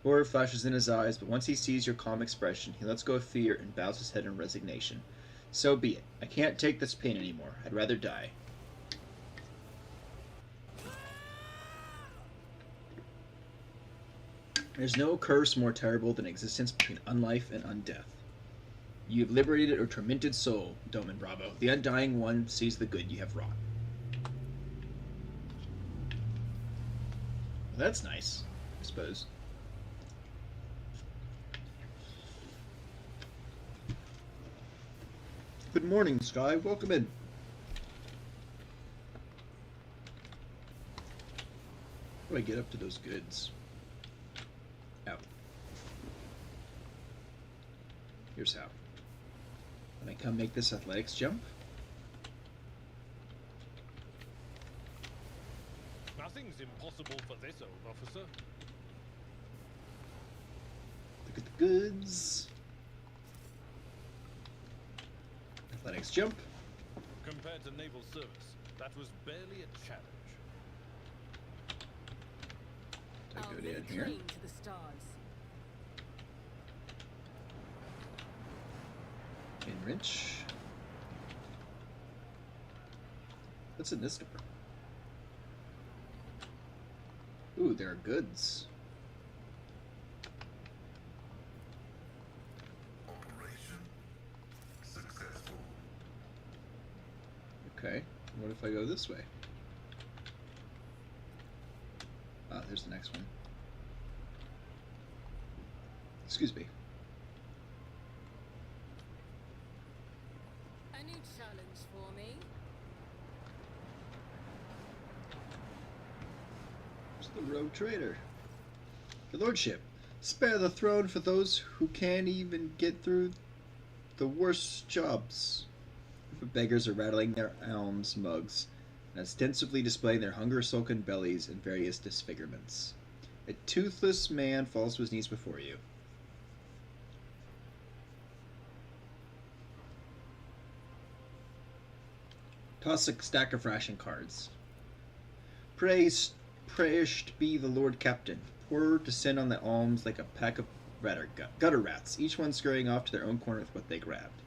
Horror flashes in his eyes, but once he sees your calm expression, he lets go of fear and bows his head in resignation. So be it. I can't take this pain anymore. I'd rather die. There's no curse more terrible than existence between unlife and undeath. You have liberated a tormented soul, Doman Bravo. The undying one sees the good you have wrought. That's nice, I suppose. Good morning, Sky. Welcome in. How do I get up to those goods? Out. Here's how. When I come make this athletics jump. Nothing's impossible for this old officer. Look at the goods. Athletics jump. Compared to naval service, that was barely a challenge. I go down here. To the stars. Enrich. What's in this door? Ooh, there are goods. Operation successful. Okay, what if I go this way? Ah, there's the next one. Excuse me. A new challenge for me. The rogue trader. Your lordship, spare the throne for those who can't even get through the worst jobs. The beggars are rattling their alms mugs. and ostensibly displaying their hunger-sulken bellies in various disfigurements. A toothless man falls to his knees before you. Toss a stack of ration cards. Praised be the Lord Captain. Pour descend on the alms like a pack of gutter rats, each one scurrying off to their own corner with what they grabbed.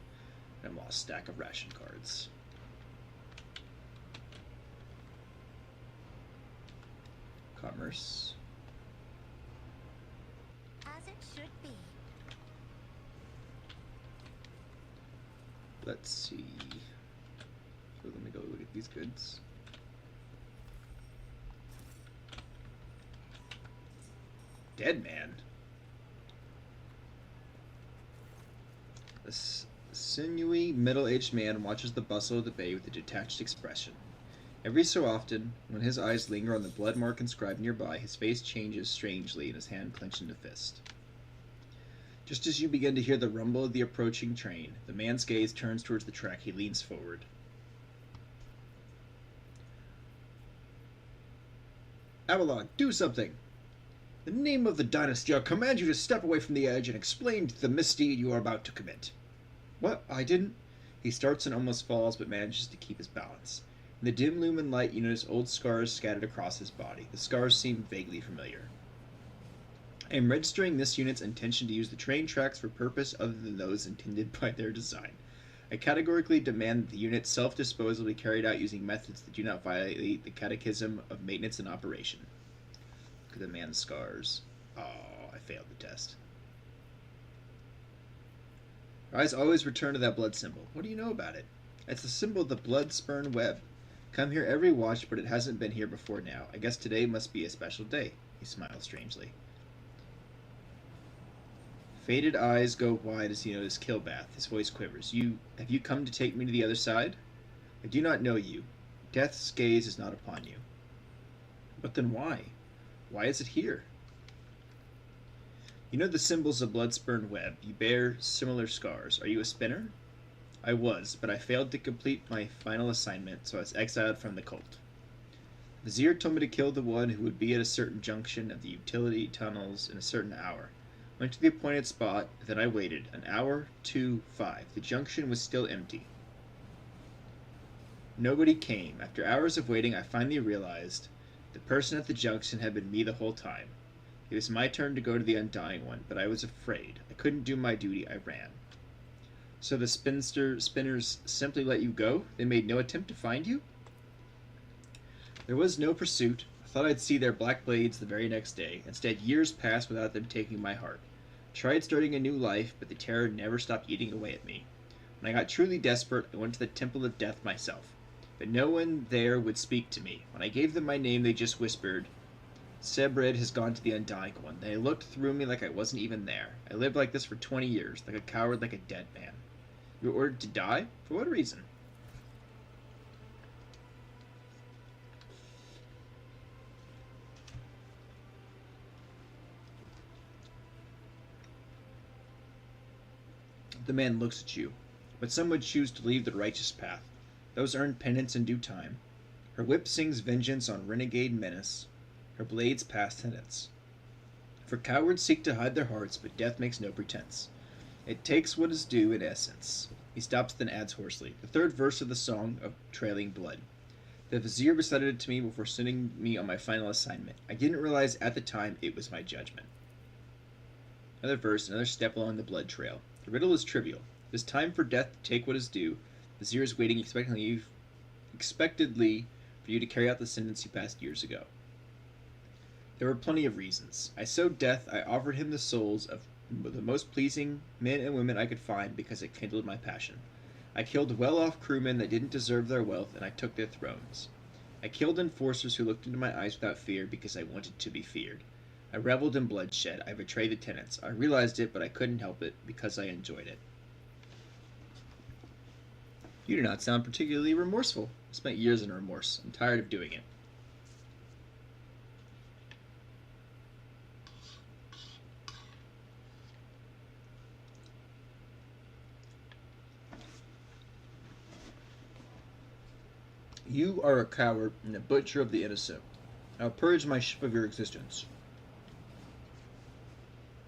And lost stack of ration cards. Commerce. As it should be. Let's see. So let me go look at these goods. Dead man. This sinewy, middle-aged man watches the bustle of the bay with a detached expression. Every so often, when his eyes linger on the blood mark inscribed nearby, his face changes strangely and his hand clenched into fist. Just as you begin to hear the rumble of the approaching train, the man's gaze turns towards the track. He leans forward. Avalon, do something! In the name of the dynasty, I command you to step away from the edge and explain the misdeed you are about to commit. What? I didn't... He starts and almost falls, but manages to keep his balance. In the dim lumen light, you notice old scars scattered across his body. The scars seem vaguely familiar. I am registering this unit's intention to use the train tracks for purpose other than those intended by their design. I categorically demand that the unit self-disposal be carried out using methods that do not violate the catechism of maintenance and operation. Look at the man's scars. Oh, I failed the test. Our eyes always return to that blood symbol. What do you know about it? It's the symbol of the blood-spurn web. Come here every watch, but it hasn't been here before now. I guess today must be a special day. He smiles strangely. Faded eyes go wide as he notices Kilbath. His voice quivers. Have you come to take me to the other side? I do not know you. Death's gaze is not upon you. But then why? Why is it here? You know the symbols of blood-spurn web. You bear similar scars. Are you a spinner? I was, but I failed to complete my final assignment, so I was exiled from the cult. Vizier told me to kill the one who would be at a certain junction of the utility tunnels in a certain hour. Went to the appointed spot, then I waited. An hour, 2, 5. The junction was still empty. Nobody came. After hours of waiting, I finally realized the person at the junction had been me the whole time. It was my turn to go to the Undying One, but I was afraid. I couldn't do my duty. I ran. So the spinners simply let you go? They made no attempt to find you? There was no pursuit. I thought I'd see their black blades the very next day. Instead, years passed without them taking my heart. Tried starting a new life, but the terror never stopped eating away at me. When I got truly desperate, I went to the Temple of Death myself. But no one there would speak to me. When I gave them my name, they just whispered, Sebred has gone to the Undying One. They looked through me like I wasn't even there. I lived like this for 20 years, like a coward, like a dead man. You were ordered to die? For what reason? The man looks at you, but some would choose to leave the righteous path. Those earn penance in due time. Her whip sings vengeance on renegade menace. Her blades pass sentence. For cowards seek to hide their hearts, but death makes no pretense. It takes what is due in essence. He stops, then adds hoarsely, the third verse of the song of Trailing Blood. The Vizier recited it to me before sending me on my final assignment. I didn't realize at the time it was my judgment. Another verse, another step along the blood trail. The riddle is trivial. It is time for death to take what is due. The Vizier is waiting expectedly for you to carry out the sentence you passed years ago. There were plenty of reasons. I sowed death. I offered him the souls of the most pleasing men and women I could find because it kindled my passion. I killed well-off crewmen that didn't deserve their wealth, and I took their thrones. I killed enforcers who looked into my eyes without fear because I wanted to be feared. I reveled in bloodshed. I betrayed the tenants. I realized it, but I couldn't help it because I enjoyed it. You do not sound particularly remorseful. I spent years in remorse. I'm tired of doing it. You are a coward and a butcher of the innocent. I'll purge my ship of your existence.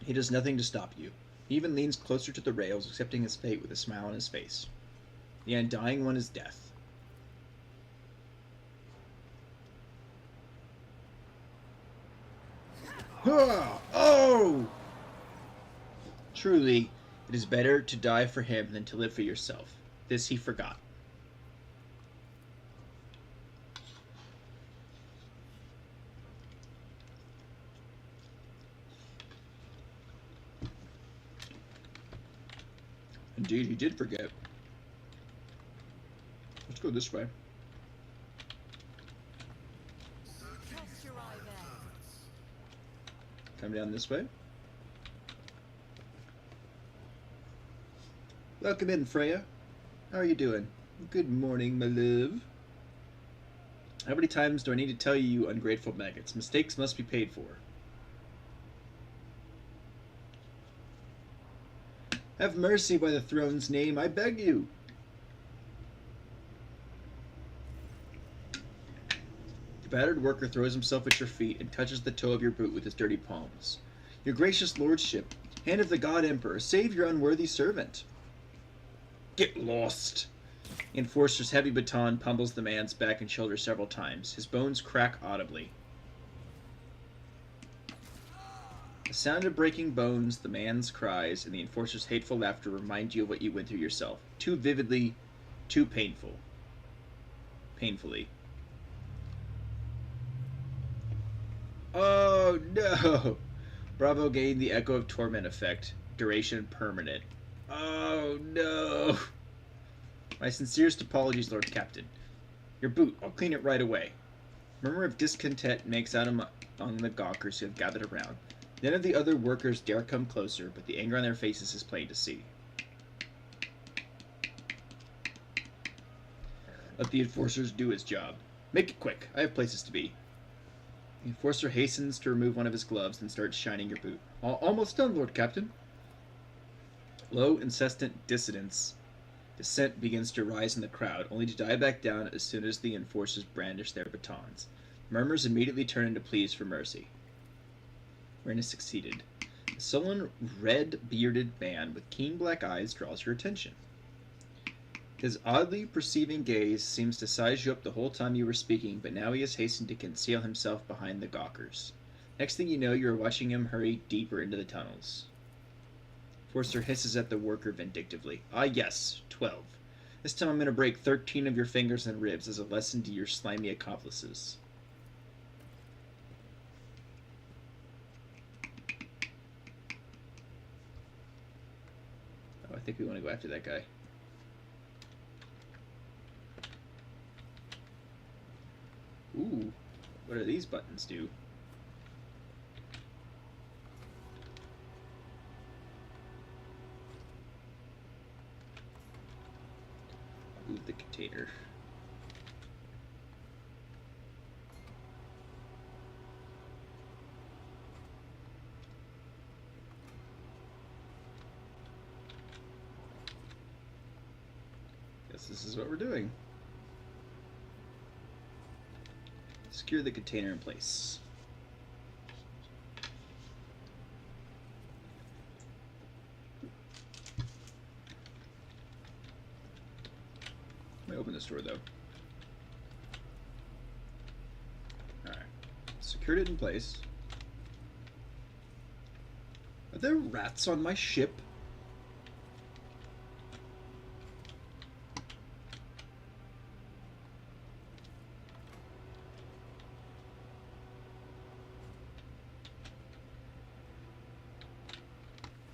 He does nothing to stop you. He even leans closer to the rails, accepting his fate with a smile on his face. The undying one is death. Oh! Truly, it is better to die for him than to live for yourself. This he forgot. Indeed, he did forget. Let's go this way. Cast your eye there. Come down this way. Welcome in, Freya. How are you doing? Good morning, my love. How many times do I need to tell you, you ungrateful maggots? Mistakes must be paid for. Have mercy by the throne's name, I beg you. The battered worker throws himself at your feet and touches the toe of your boot with his dirty palms. Your gracious lordship, hand of the god emperor, save your unworthy servant. Get lost. The enforcer's heavy baton pummels the man's back and shoulder several times. His bones crack audibly. The sound of breaking bones, the man's cries, and the enforcer's hateful laughter remind you of what you went through yourself. Too vividly, too painfully. Oh no! Bravo gained the Echo of Torment effect. Duration permanent. Oh no! My sincerest apologies, Lord Captain. Your boot, I'll clean it right away. Murmur of discontent makes out among the gawkers who have gathered around. None of the other workers dare come closer, but the anger on their faces is plain to see. Let the enforcers do his job. Make it quick. I have places to be. The enforcer hastens to remove one of his gloves and starts shining your boot. Almost done, Lord Captain. Low, incessant dissent begins to rise in the crowd, only to die back down as soon as the enforcers brandish their batons. Murmurs immediately turn into pleas for mercy. Reyna succeeded. A sullen, red-bearded man with keen black eyes draws your attention. His oddly perceiving gaze seems to size you up the whole time you were speaking, but now he has hastened to conceal himself behind the gawkers. Next thing you know, you are watching him hurry deeper into the tunnels. Forcer hisses at the worker vindictively. Ah yes, 12. This time I'm going to break 13 of your fingers and ribs as a lesson to your slimy accomplices. Oh, I think we want to go after that guy. Ooh, what do these buttons do? Move the container. Guess this is what we're doing. Secure the container in place. Let me open this door, though. Alright. Secured it in place. Are there rats on my ship?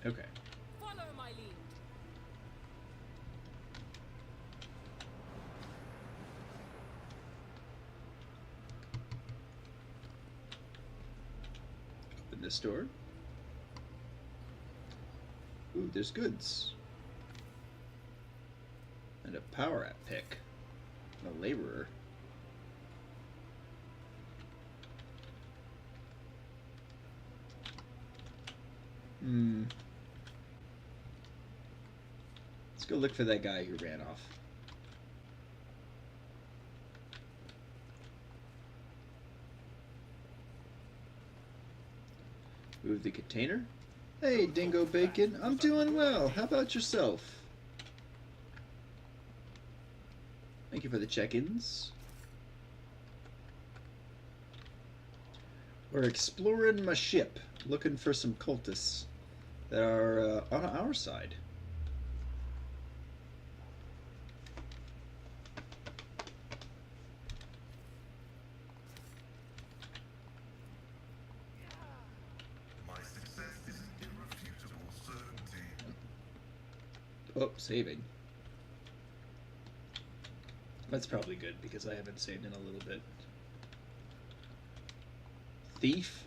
Okay. Follow my lead. Open this door. Ooh, there's goods. And a power app pick. And a laborer. Let's go look for that guy who ran off. Move the container. Hey, Dingo Bacon, I'm doing well. How about yourself? Thank you for the check-ins. We're exploring my ship, looking for some cultists that are on our side. My success is an irrefutable certainty. Oh, saving. That's probably good because I haven't saved in a little bit. Thief?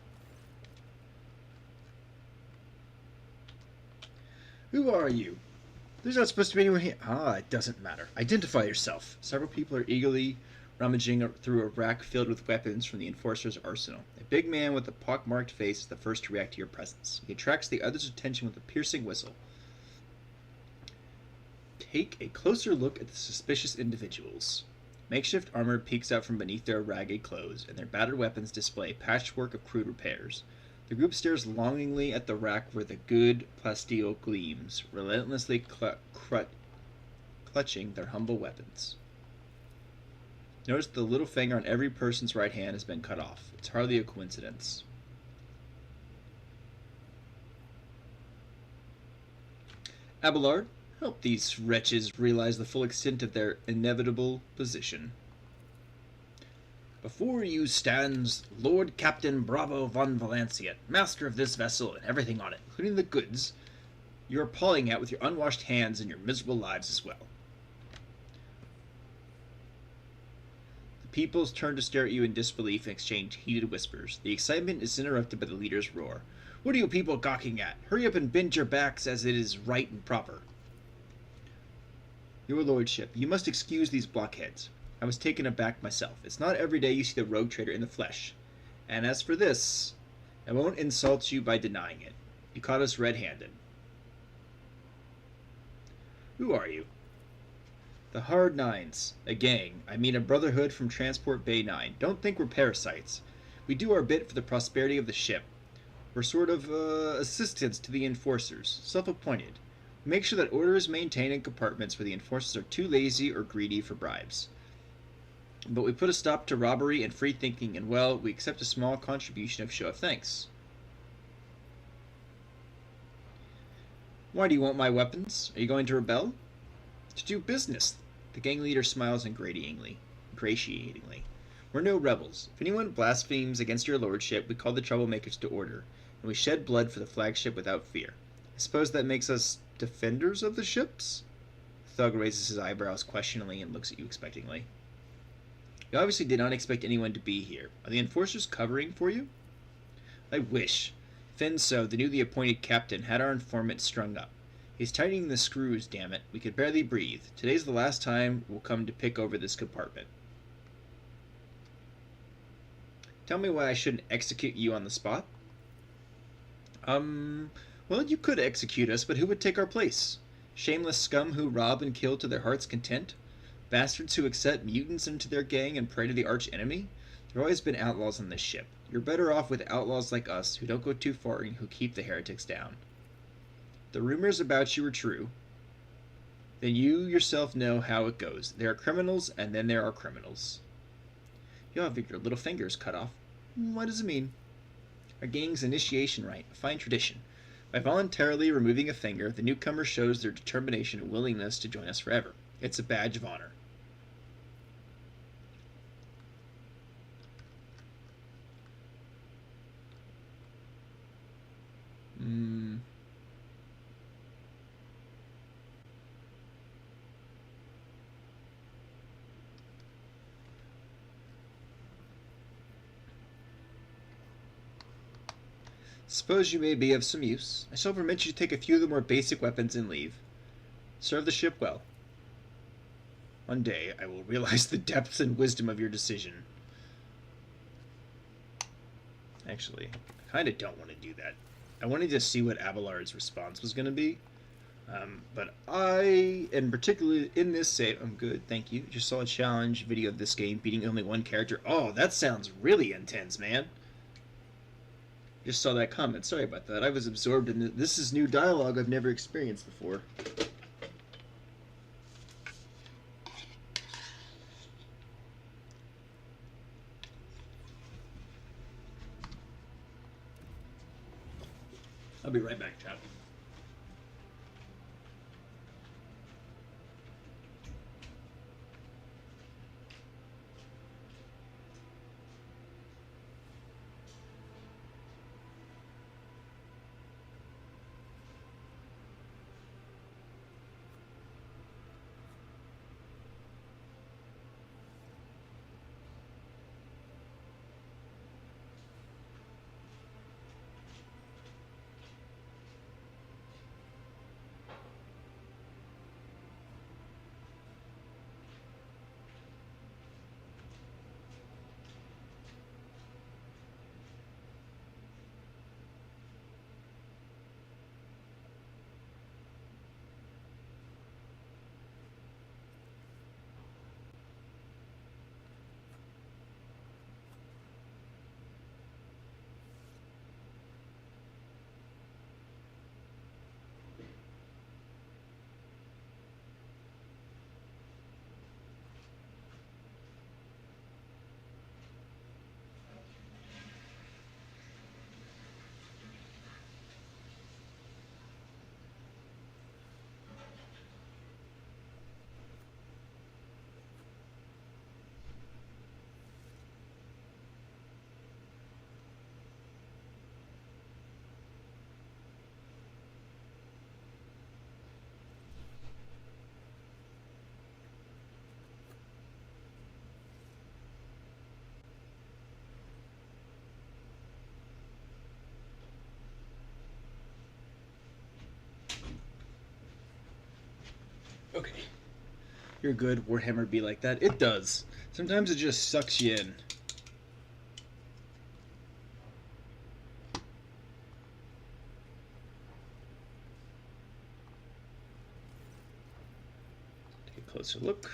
Who are you? There's not supposed to be anyone here. Ah, it doesn't matter. Identify yourself. Several people are eagerly rummaging through a rack filled with weapons from the Enforcer's arsenal. A big man with a pockmarked face is the first to react to your presence. He attracts the others' attention with a piercing whistle. Take a closer look at the suspicious individuals. Makeshift armor peeks out from beneath their ragged clothes, and their battered weapons display patchwork of crude repairs. The group stares longingly at the rack where the good plasteel gleams, relentlessly clutching their humble weapons. Notice the little finger on every person's right hand has been cut off. It's hardly a coincidence. Abelard, help these wretches realize the full extent of their inevitable position. Before you stands Lord Captain Bravo von Valanciat, master of this vessel and everything on it, including the goods you are pawing at with your unwashed hands and your miserable lives as well. The peoples turn to stare at you in disbelief and exchange heated whispers. The excitement is interrupted by the leader's roar. What are you people gawking at? Hurry up and bend your backs as it is right and proper. Your lordship, you must excuse these blockheads. I was taken aback myself. It's not every day you see the rogue trader in the flesh. And as for this, I won't insult you by denying it. You caught us red-handed. Who are you? The Hard Nines. A gang. I mean a brotherhood from Transport Bay 9. Don't think we're parasites. We do our bit for the prosperity of the ship. We're sort of, assistants to the enforcers. Self-appointed. We make sure that order is maintained in compartments where the enforcers are too lazy or greedy for bribes. But we put a stop to robbery and free thinking, and well, we accept a small contribution of show of thanks. Why do you want my weapons? Are you going to rebel? To do business. The gang leader smiles ingratiatingly. We're no rebels. If anyone blasphemes against your lordship, we call the troublemakers to order, and we shed blood for the flagship without fear. I suppose that makes us defenders of the ships? The thug raises his eyebrows questioningly and looks at you expectingly. You obviously did not expect anyone to be here. Are the enforcers covering for you? I wish. Finso, the newly appointed captain, had our informant strung up. He's tightening the screws, damn it. We could barely breathe. Today's the last time we'll come to pick over this compartment. Tell me why I shouldn't execute you on the spot? Well, you could execute us, but who would take our place? Shameless scum who rob and kill to their heart's content? Bastards who accept mutants into their gang and pray to the arch enemy? There have always been outlaws on this ship. You're better off with outlaws like us who don't go too far and who keep the heretics down. The rumors about you are true. Then you yourself know how it goes. There are criminals, and then there are criminals. You'll have your little fingers cut off. What does it mean? Our gang's initiation rite, a fine tradition. By voluntarily removing a finger, the newcomer shows their determination and willingness to join us forever. It's a badge of honor. Suppose you may be of some use. I shall permit you to take a few of the more basic weapons and leave. Serve the ship well. One day I will realize the depth and wisdom of your decision. Actually, I kind of don't want to do that. I wanted to see what Abelard's response was going to be. But I, and particularly in this save, I'm good, thank you. Just saw a challenge video of this game beating only one character. Oh, that sounds really intense, man. Just saw that comment. Sorry about that. I was absorbed in it. This is new dialogue I've never experienced before. I'll be right back, chat. Okay. You're good. Warhammer be like that. It does. Sometimes it just sucks you in. Take a closer look.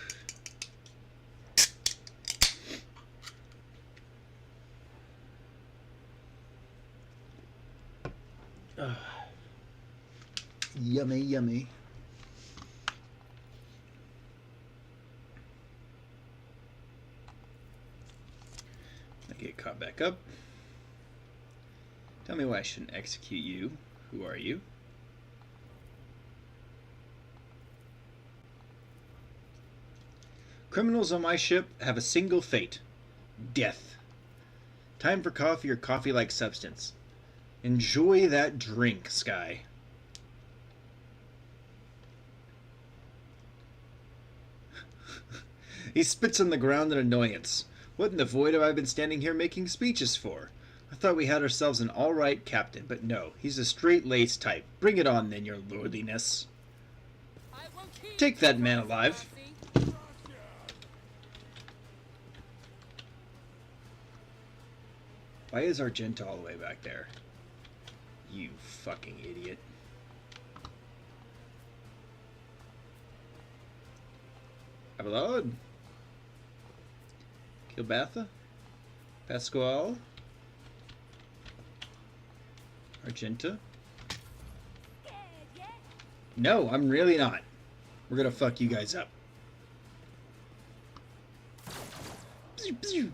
Yummy, yummy. Get caught back up. Tell me why I shouldn't execute you. Who are you? Criminals on my ship have a single fate. Death. Time for coffee or coffee-like substance. Enjoy that drink, Sky. He spits on the ground in annoyance. What in the void have I been standing here making speeches for? I thought we had ourselves an all-right captain, but no, he's a straight-laced type. Bring it on, then, your lordliness. Take that man alive. Why is Argenta all the way back there? You fucking idiot. Avalon. Kilbatha? Pasquale? Argenta? No, I'm really not. We're gonna fuck you guys up. Let's get to it.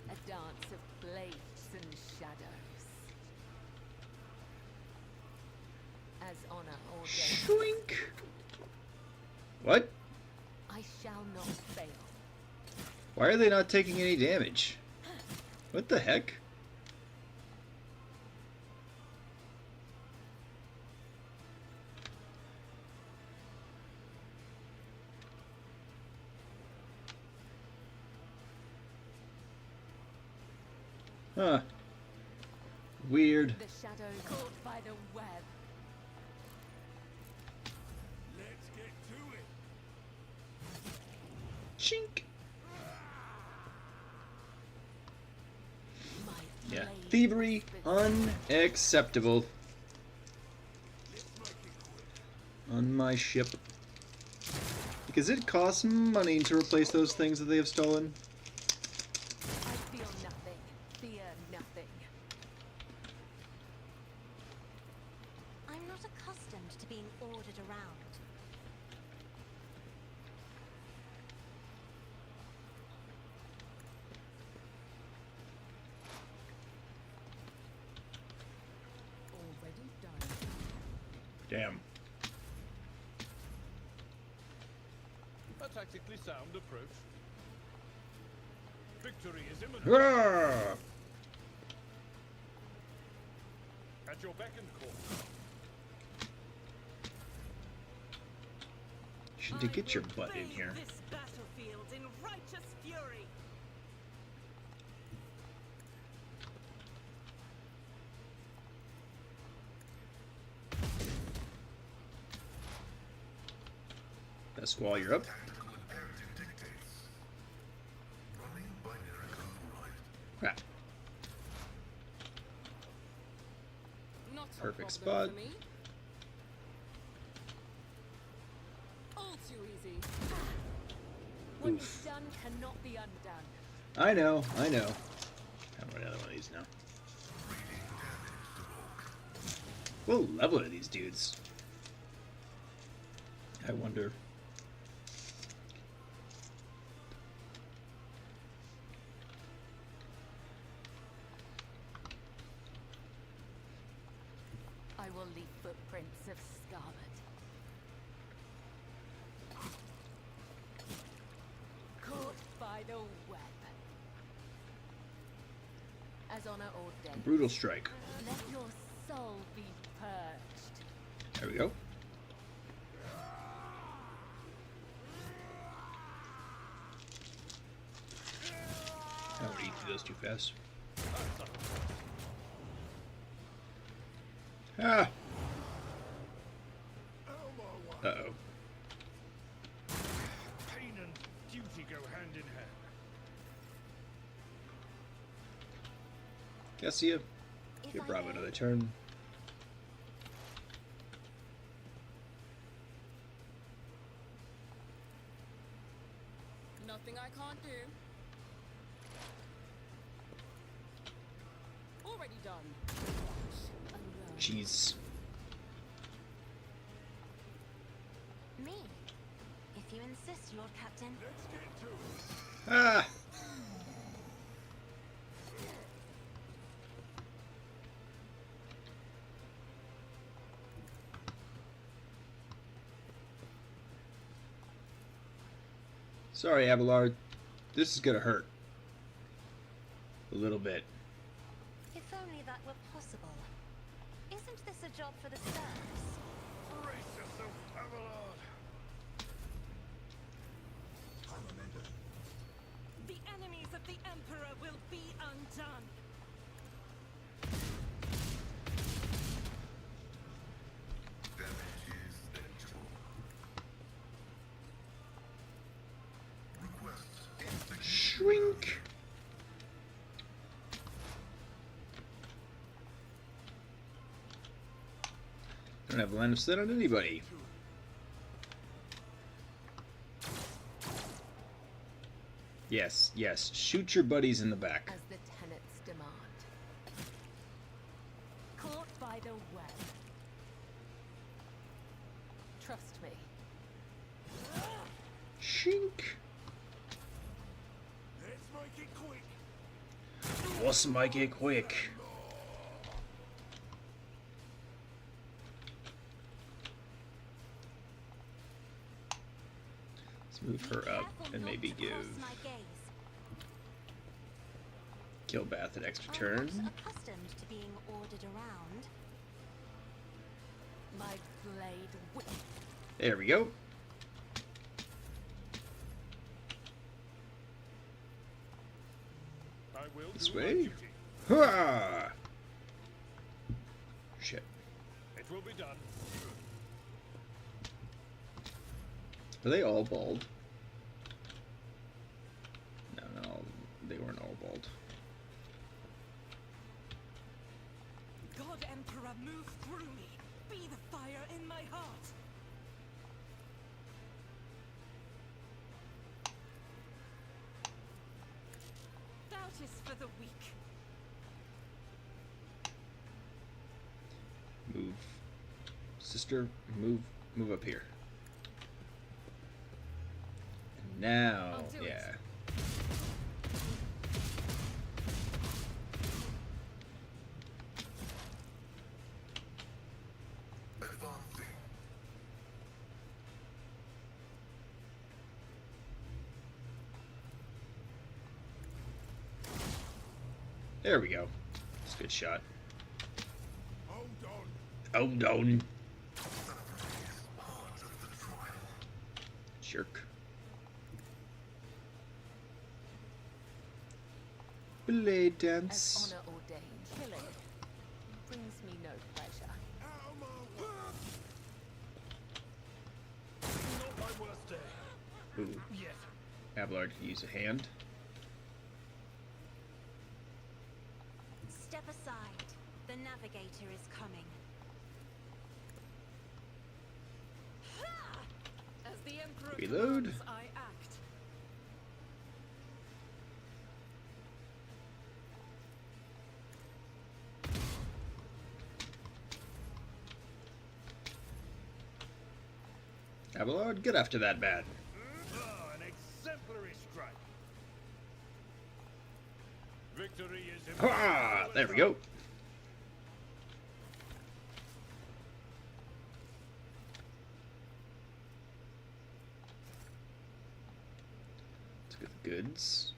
A dance of blades and shadows. As honor ordained. Shrink. What? I shall not fail. Why are they not taking any damage? What the heck? Huh. Weird. The shadows caught by the web. Let's get to it. Chink. Yeah. Thievery, unacceptable. On my ship. Because it costs money to replace those things that they have stolen. I feel nothing. Fear nothing. I'm not accustomed to being ordered around. Already done. Damn. A tactically sound approach. Victory is imminent. Hurrah! At your beck and call. You should get your butt in here. This battlefield in righteous fury. Best while you're up. Tactical imperative dictates. Running binary override. Crap. Not a Perfect problem spot. for me. All too easy. What is Oof. done cannot be undone. I know, I know. How about another one of these now? What level are these dudes? I wonder. I will leave footprints of scarlet. Caught by the web. As honor ordained. Brutal strike. Let your soul be purged. There we go. I would eat through those too fast. Ah! Uh-oh. Pain and duty go hand in hand. Cassia, give Bravo another turn. Nothing I can't do. Already done. Jeez. Me? If you insist, Lord Captain. Let's get to it. Ah! Sorry, Abelard. This is gonna hurt. A little bit. If only that were possible. Isn't this a job for the serfs? Brace yourself, Abelard. The enemies of the Emperor will be undone. Damage is negligible. Request instant. Shrink. Don't have line of sight on anybody. Yes, yes. Shoot your buddies in the back. As the tenets demand. Caught by the web. Trust me. Shink. Let's make it quick. Let's make it quick. Let's move her up and maybe give Killbath an extra turn. Accustomed to being ordered around. My blade whip. There we go. I will This do my way. duty. Hurrah! Shit. It will be done. Are they all bald? No, they weren't all bald. God Emperor, move through me. Be the fire in my heart. is for the weak. Move. Sister, move up here. And now, yeah. There we go. That's a good shot. Hold on. Jerk. Blade dance. As honor ordained, killing brings me no pleasure. Not my worst day. Ooh. Yes. Abelard can use a hand. Step aside. The navigator is coming. As the Emperor Reload. commands, I act. Abelard, get after that bat. An exemplary strike. Victory is Ah, there we go. Let's get the goods.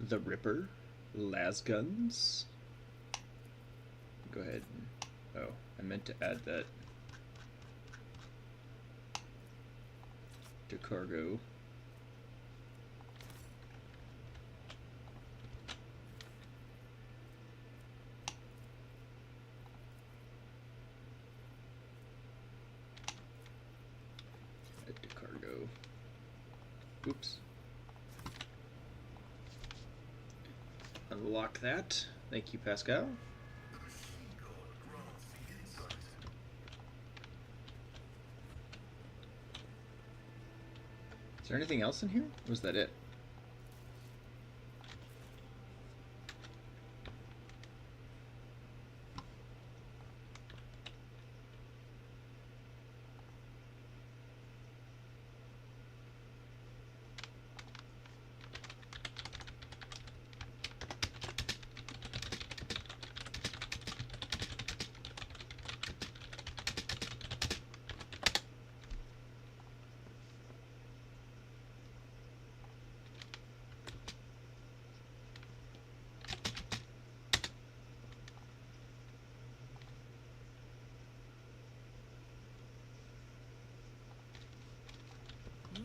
The Ripper, Lasguns. Go ahead. Oh, I meant to add that to cargo. Add to cargo. Oops. Unlock that. Thank you, Pascal. Is there anything else in here? Or was that it?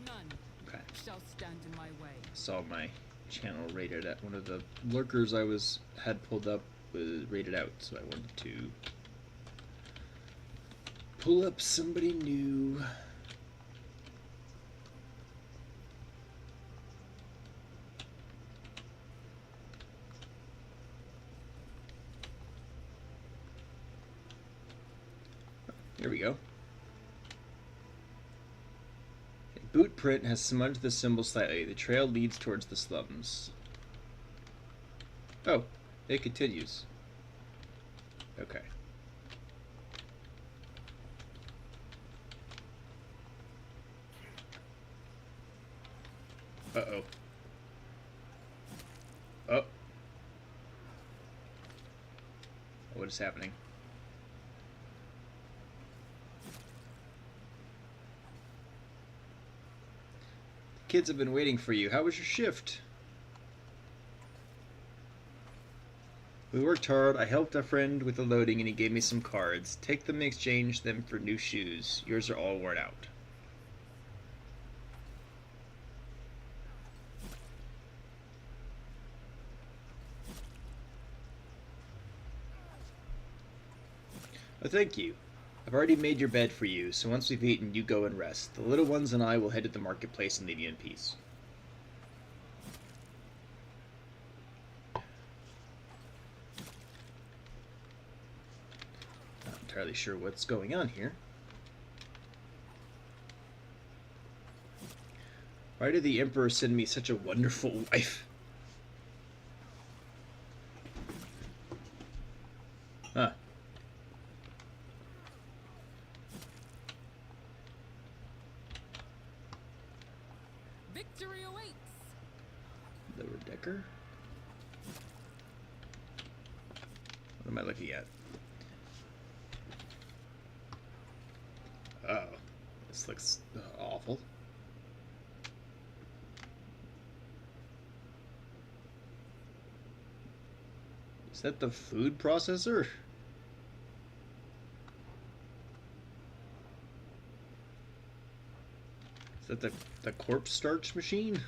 None shall stand in my way. Saw my channel rated at one of the lurkers I had pulled up was rated out, so I wanted to pull up somebody new. Here we go. Boot print has smudged the symbol slightly. The trail leads towards the slums. Oh, it continues. Okay. Uh-oh. Oh. What is happening? Kids have been waiting for you. How was your shift? We worked hard. I helped a friend with the loading and he gave me some cards. Take them and exchange them for new shoes. Yours are all worn out. Oh, thank you. I've already made your bed for you, so once we've eaten, you go and rest. The little ones and I will head to the marketplace and leave you in peace. Not entirely sure what's going on here. Why did the Emperor send me such a wonderful wife? Victory awaits. Lower decker. What am I looking at? Oh, this looks awful. Is that the food processor? Is that the corpse starch machine?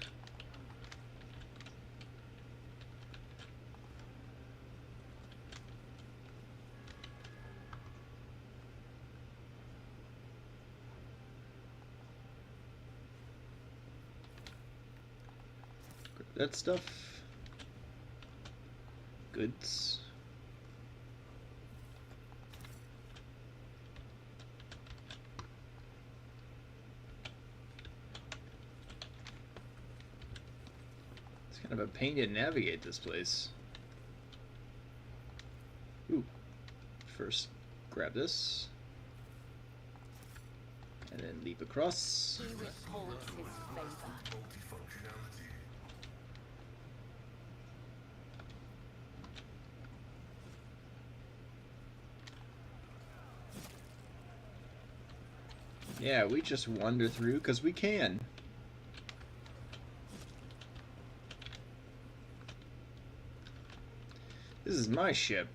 That stuff. Goods. It's kind of a pain to navigate this place. Ooh. First, grab this. And then leap across. He withholds his favor. Yeah, we just wander through because we can. This is my ship.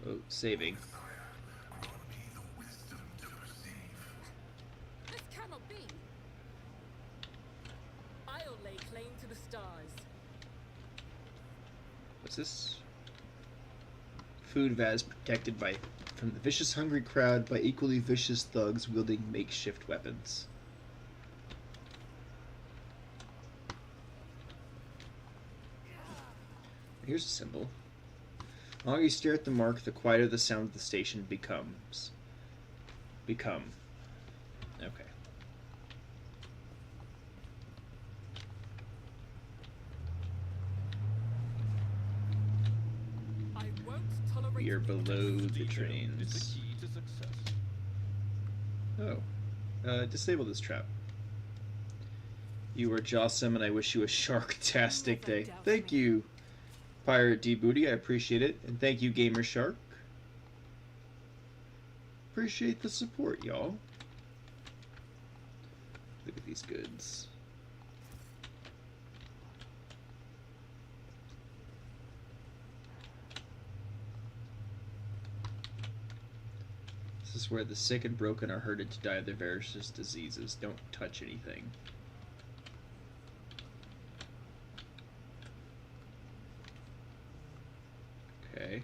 Oh, saving. This cannot be. I'll lay claim to the stars. What's this? Food vase protected by from the vicious hungry crowd by equally vicious thugs wielding makeshift weapons. Here's a symbol. The longer you stare at the mark, the quieter the sound of the station becomes. Okay. I won't tolerate. We are below the trains. Oh. Disable this trap. You are Jossum, and I wish you a shark-tastic day. Thank you, Pirate D Booty. I appreciate it. And thank you, Gamer Shark. Appreciate the support, y'all. Look at these goods. This is where the sick and broken are herded to die of their various diseases. Don't touch anything. Okay.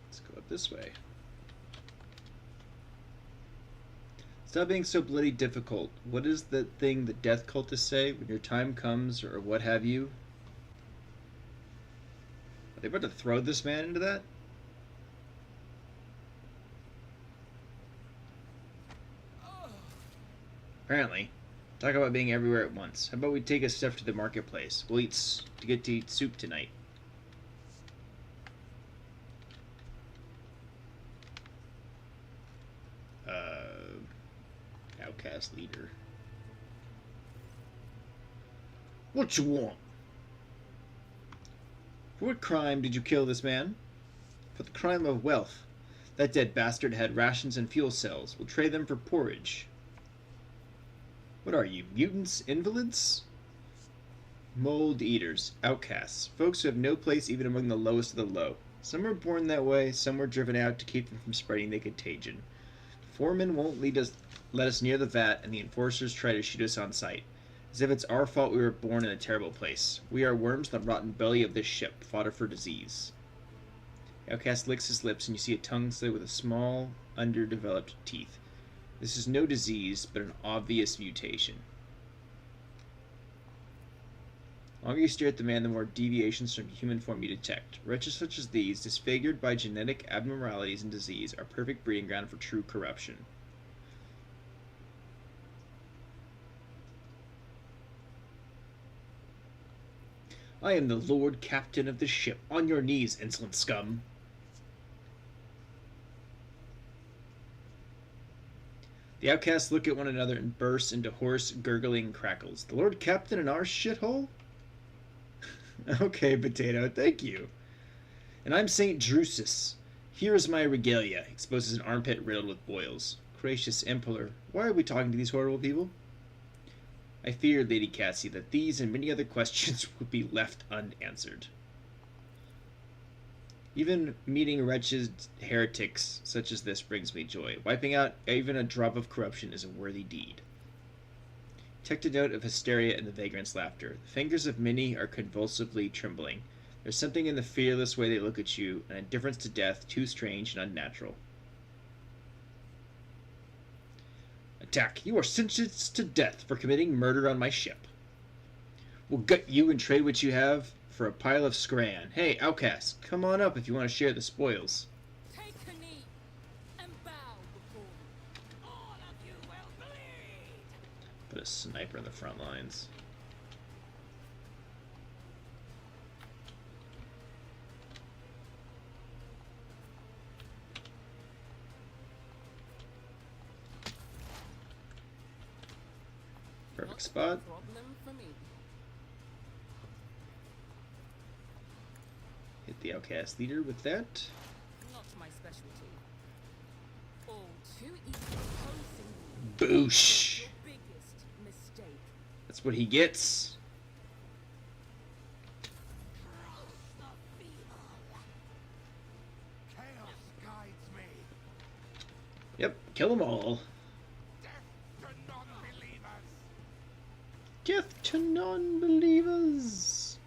Let's go up this way. Stop being so bloody difficult. What is the thing the death cultists say when your time comes, or what have you? Are they about to throw this man into that? Apparently. Talk about being everywhere at once. How about we take a step to the marketplace? We'll get to eat soup tonight. Outcast leader. What you want? For what crime did you kill this man? For the crime of wealth. That dead bastard had rations and fuel cells. We'll trade them for porridge. What are you, mutants? Invalids? Mold eaters. Outcasts. Folks who have no place even among the lowest of the low. Some were born that way, some were driven out to keep them from spreading the contagion. The foreman won't let us near the vat, and the enforcers try to shoot us on sight. As if it's our fault we were born in a terrible place. We are worms in the rotten belly of this ship, fodder for disease. Outcast licks his lips, and you see a tongue slit with a small, underdeveloped teeth. This is no disease, but an obvious mutation. The longer you stare at the man, the more deviations from human form you detect. Wretches such as these, disfigured by genetic abnormalities and disease, are perfect breeding ground for true corruption. I am the Lord Captain of the ship. On your knees, insolent scum. The outcasts look at one another and burst into hoarse, gurgling crackles. The Lord Captain in our shithole? Okay, Potato, thank you. And I'm St. Drusus. Here is my regalia, exposes an armpit riddled with boils. Gracious Emperor, why are we talking to these horrible people? I feared, Lady Cassie, that these and many other questions would be left unanswered. Even meeting wretched heretics such as this brings me joy. Wiping out even a drop of corruption is a worthy deed. Detect a note of hysteria in the vagrant's laughter. The fingers of many are convulsively trembling. There's something in the fearless way they look at you, an indifference to death too strange and unnatural. Attack! You are sentenced to death for committing murder on my ship. We'll gut you and trade what you have for a pile of scran. Hey, outcast, come on up if you want to share the spoils. Take a knee and bow before me. All of you will bleed. Put a sniper in the front lines. Perfect spot. Problem for me. Hit the outcast leader with that. Not my specialty. All too easy posing. Boosh! Your biggest mistake. That's what he gets. Chaos guides me. Yep, kill them all. Death to non-believers.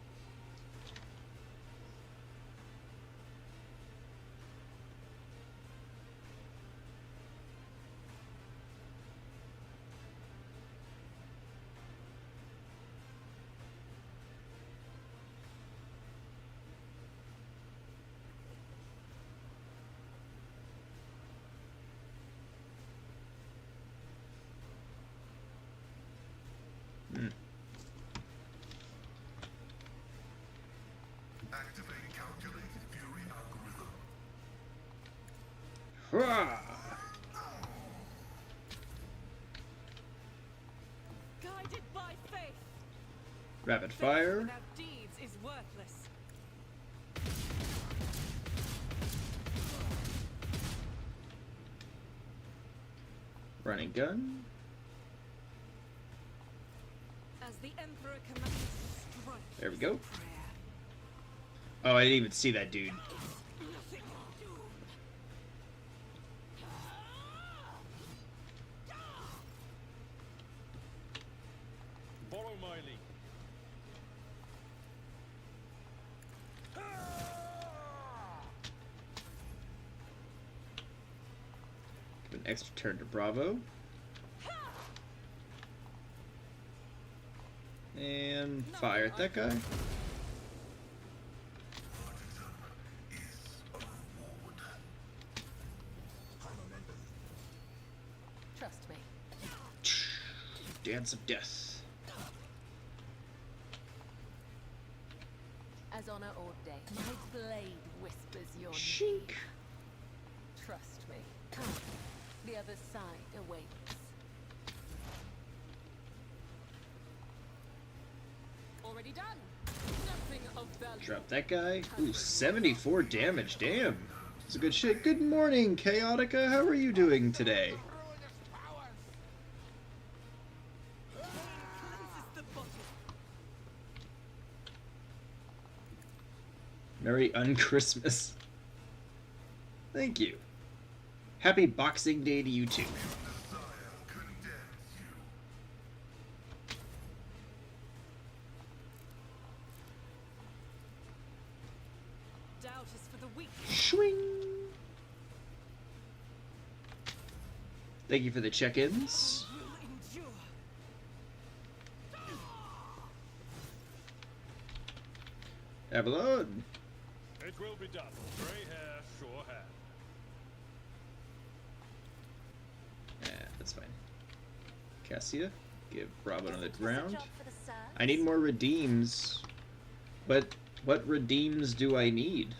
Activate calculated fury algorithm. Hurrah! Guided by faith. Rapid fire. Without deeds is worthless. Running gun. As the Emperor commands, strike. There we go. Oh, I didn't even see that dude. Borrow my lead. Give an extra turn to Bravo. And fire at that guy. Trust me. Dance of death. As on our old day, my blade whispers your Shink. name. Trust me. Come. The other side awaits. Already done. Nothing of value. Drop that guy. Ooh, 74 damage. Damn. That's a good shit. Good morning, Chaotica. How are you doing today? Merry Unchristmas. Thank you. Happy Boxing Day to you too. Doubt is for the weak. Swing. Thank you for the check-ins. Will endure. Avalon. It will be done. Grey hair, sure hair. Yeah, that's fine. Cassia, give Bravo another Just a round. job for the Sirs. I need more redeems. what redeems do I need?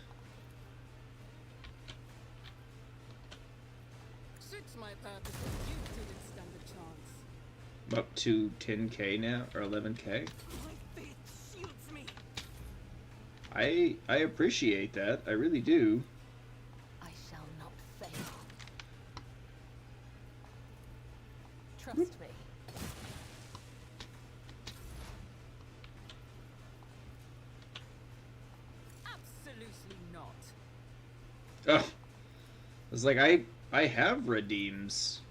Suits my purposes, you didn't stand a chance. I'm up to 10k now, or 11k. My faith shields me. I appreciate that. I really do. I shall not fail. Trust me. Absolutely not. Oh, I was like, I have redeems.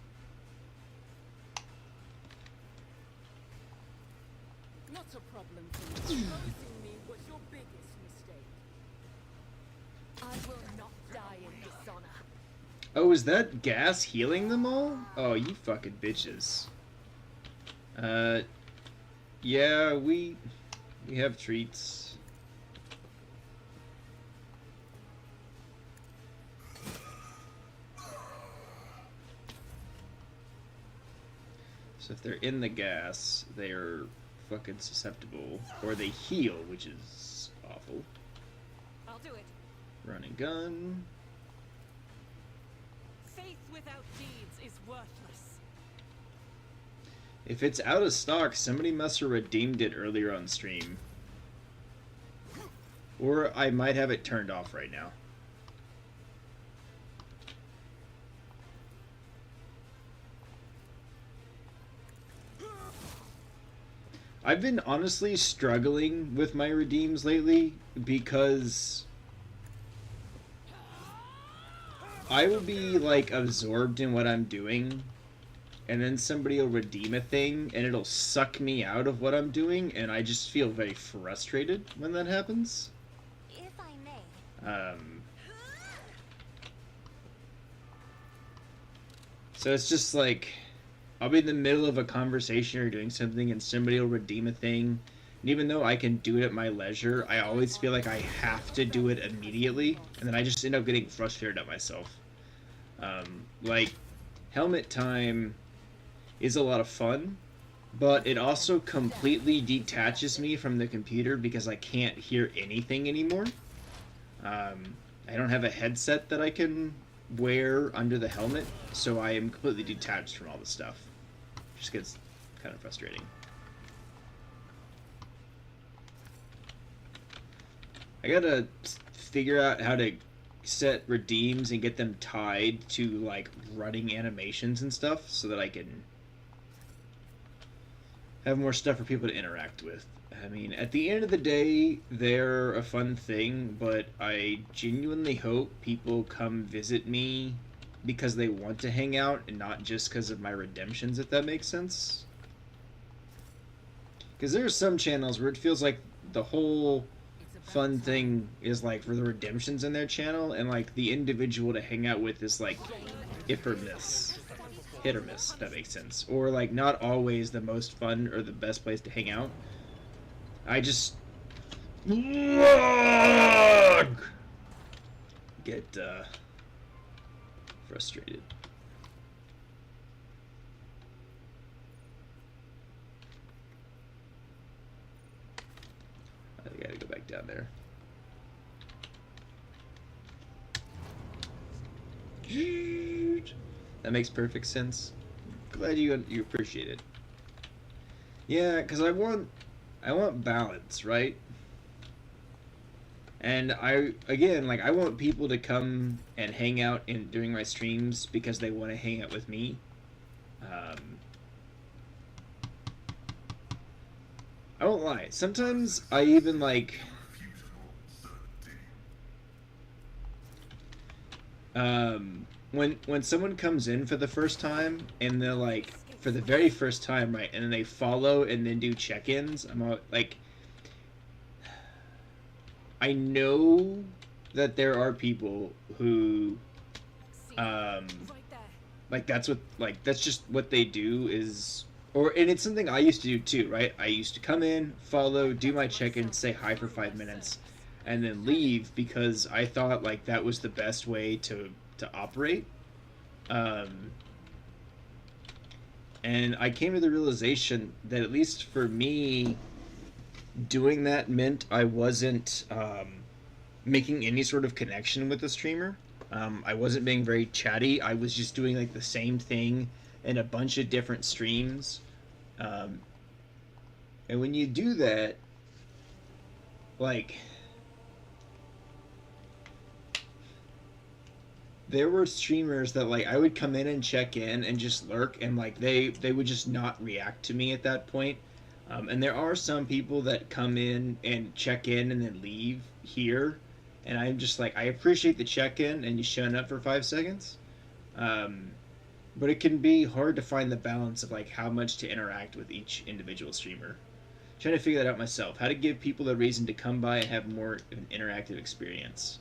Not a problem for me. Opposing me was your biggest mistake. I will not die in dishonor. Oh, is that gas healing them all? Oh, you fucking bitches. Yeah, we have treats. So if they're in the gas, they're fucking susceptible. Or they heal, which is awful. I'll do it. Run and gun. Faith without deeds is worthless. If it's out of stock, somebody must have redeemed it earlier on stream. Or I might have it turned off right now. I've been honestly struggling with my redeems lately because I will be like absorbed in what I'm doing, and then somebody will redeem a thing and it'll suck me out of what I'm doing, and I just feel very frustrated when that happens. If I may. So it's just like I'll be in the middle of a conversation or doing something and somebody will redeem a thing, and even though I can do it at my leisure, I always feel like I have to do it immediately, and then I just end up getting frustrated at myself. Like, helmet time is a lot of fun, but it also completely detaches me from the computer because I can't hear anything anymore. I don't have a headset that I can wear under the helmet, so I am completely detached from all the stuff. Just gets kind of frustrating. I gotta figure out how to set redeems and get them tied to like running animations and stuff so that I can have more stuff for people to interact with. I mean, at the end of the day, they're a fun thing, but I genuinely hope people come visit me because they want to hang out and not just because of my redemptions, if that makes sense. Because there are some channels where it feels like the whole fun thing is like for the redemptions in their channel, and like the individual to hang out with is like if or miss. Hit or miss, if that makes sense. Or like not always the most fun or the best place to hang out. I just get frustrated. I gotta go back down there. That makes perfect sense. Glad you appreciate it. Yeah, because I want balance, right? And I want people to come and hang out during my streams because they want to hang out with me. I won't lie. Sometimes I even like when someone comes in for the first time and they're like for the very first time, right, and then they follow and then do check-ins, I'm like, I know that there are people who like that's just what they do is, and it's something I used to do too, right? I used to come in, follow, do my check-in, say hi for 5 minutes, and then leave because I thought like that was the best way to operate. And I came to the realization that at least for me, doing that meant I wasn't making any sort of connection with the streamer. I wasn't being very chatty. I was just doing like the same thing in a bunch of different streams. And when you do that, like, there were streamers that, like, I would come in and check in and just lurk, and like they would just not react to me at that point. And there are some people that come in and check in and then leave here, and I'm just like, I appreciate the check-in and you showing up for 5 seconds, but it can be hard to find the balance of like how much to interact with each individual streamer. Trying to figure that out myself. How to give people a reason to come by and have more of an interactive experience.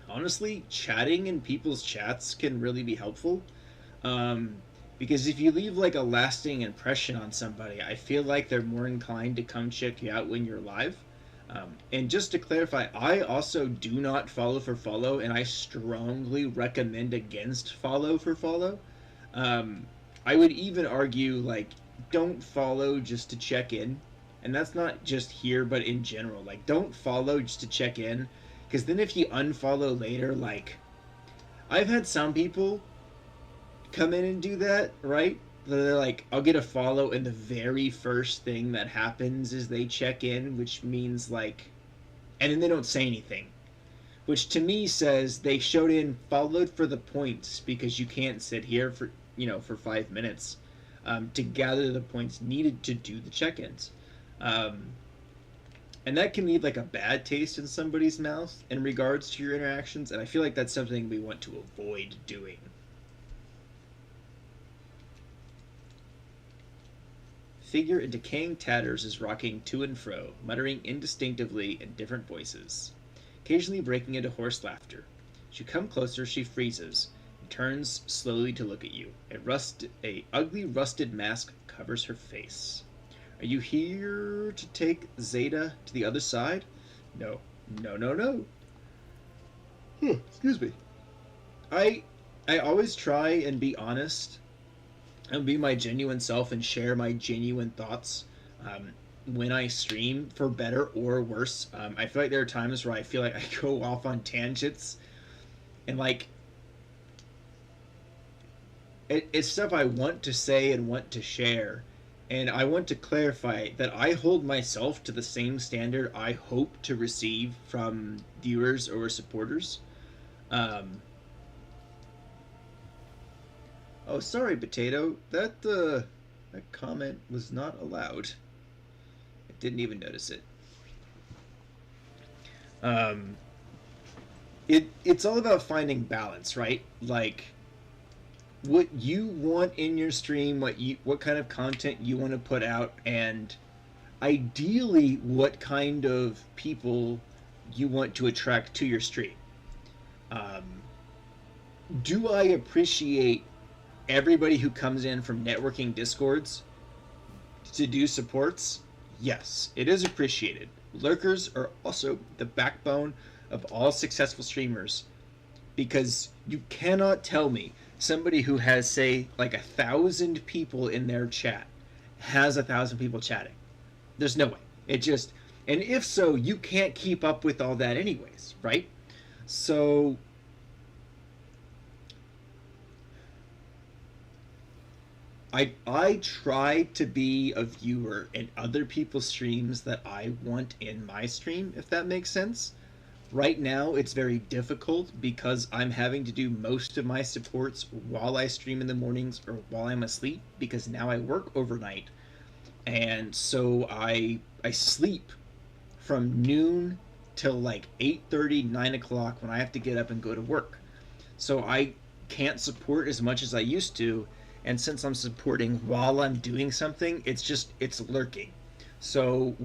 Honestly, chatting in people's chats can really be helpful. Because if you leave like a lasting impression on somebody, I feel like they're more inclined to come check you out when you're live. And just to clarify, I also do not follow for follow, and I strongly recommend against follow for follow. I would even argue, like, don't follow just to check in. And that's not just here, but in general. Like, don't follow just to check in. Because then if you unfollow later, like, I've had some people come in and do that, right? They're like, I'll get a follow, and the very first thing that happens is they check in, which means, like, and then they don't say anything. Which to me says they showed in, followed for the points, because you can't sit here for, for 5 minutes to gather the points needed to do the check-ins. And that can leave like a bad taste in somebody's mouth in regards to your interactions, and I feel like that's something we want to avoid doing. Figure in decaying tatters is rocking to and fro, muttering indistinctively in different voices, occasionally breaking into hoarse laughter. As you come closer, she freezes and turns slowly to look at you. A ugly rusted mask covers her face. Are you here to take Zeta to the other side? No. No. Excuse me. I always try and be honest and be my genuine self and share my genuine thoughts when I stream, for better or worse. I feel like there are times where I feel like I go off on tangents, and like it's stuff I want to say and want to share. And I want to clarify that I hold myself to the same standard I hope to receive from viewers or supporters. Oh, sorry, Potato. That comment was not allowed. I didn't even notice it. It's all about finding balance, right? Like, what you want in your stream, what kind of content you want to put out, and ideally what kind of people you want to attract to your stream. Do I appreciate everybody who comes in from networking discords to do supports? Yes, it is appreciated. Lurkers are also the backbone of all successful streamers, because you cannot tell me somebody who has, say, like 1,000 people in their chat has 1,000 people chatting. There's no way. And if so, you can't keep up with all that anyways, right? So I try to be a viewer in other people's streams that I want in my stream, if that makes sense. Right now, it's very difficult because I'm having to do most of my supports while I stream in the mornings or while I'm asleep, because now I work overnight. And so I sleep from noon till like 8:30, 9 o'clock when I have to get up and go to work. So I can't support as much as I used to, and since I'm supporting while I'm doing something, it's lurking. So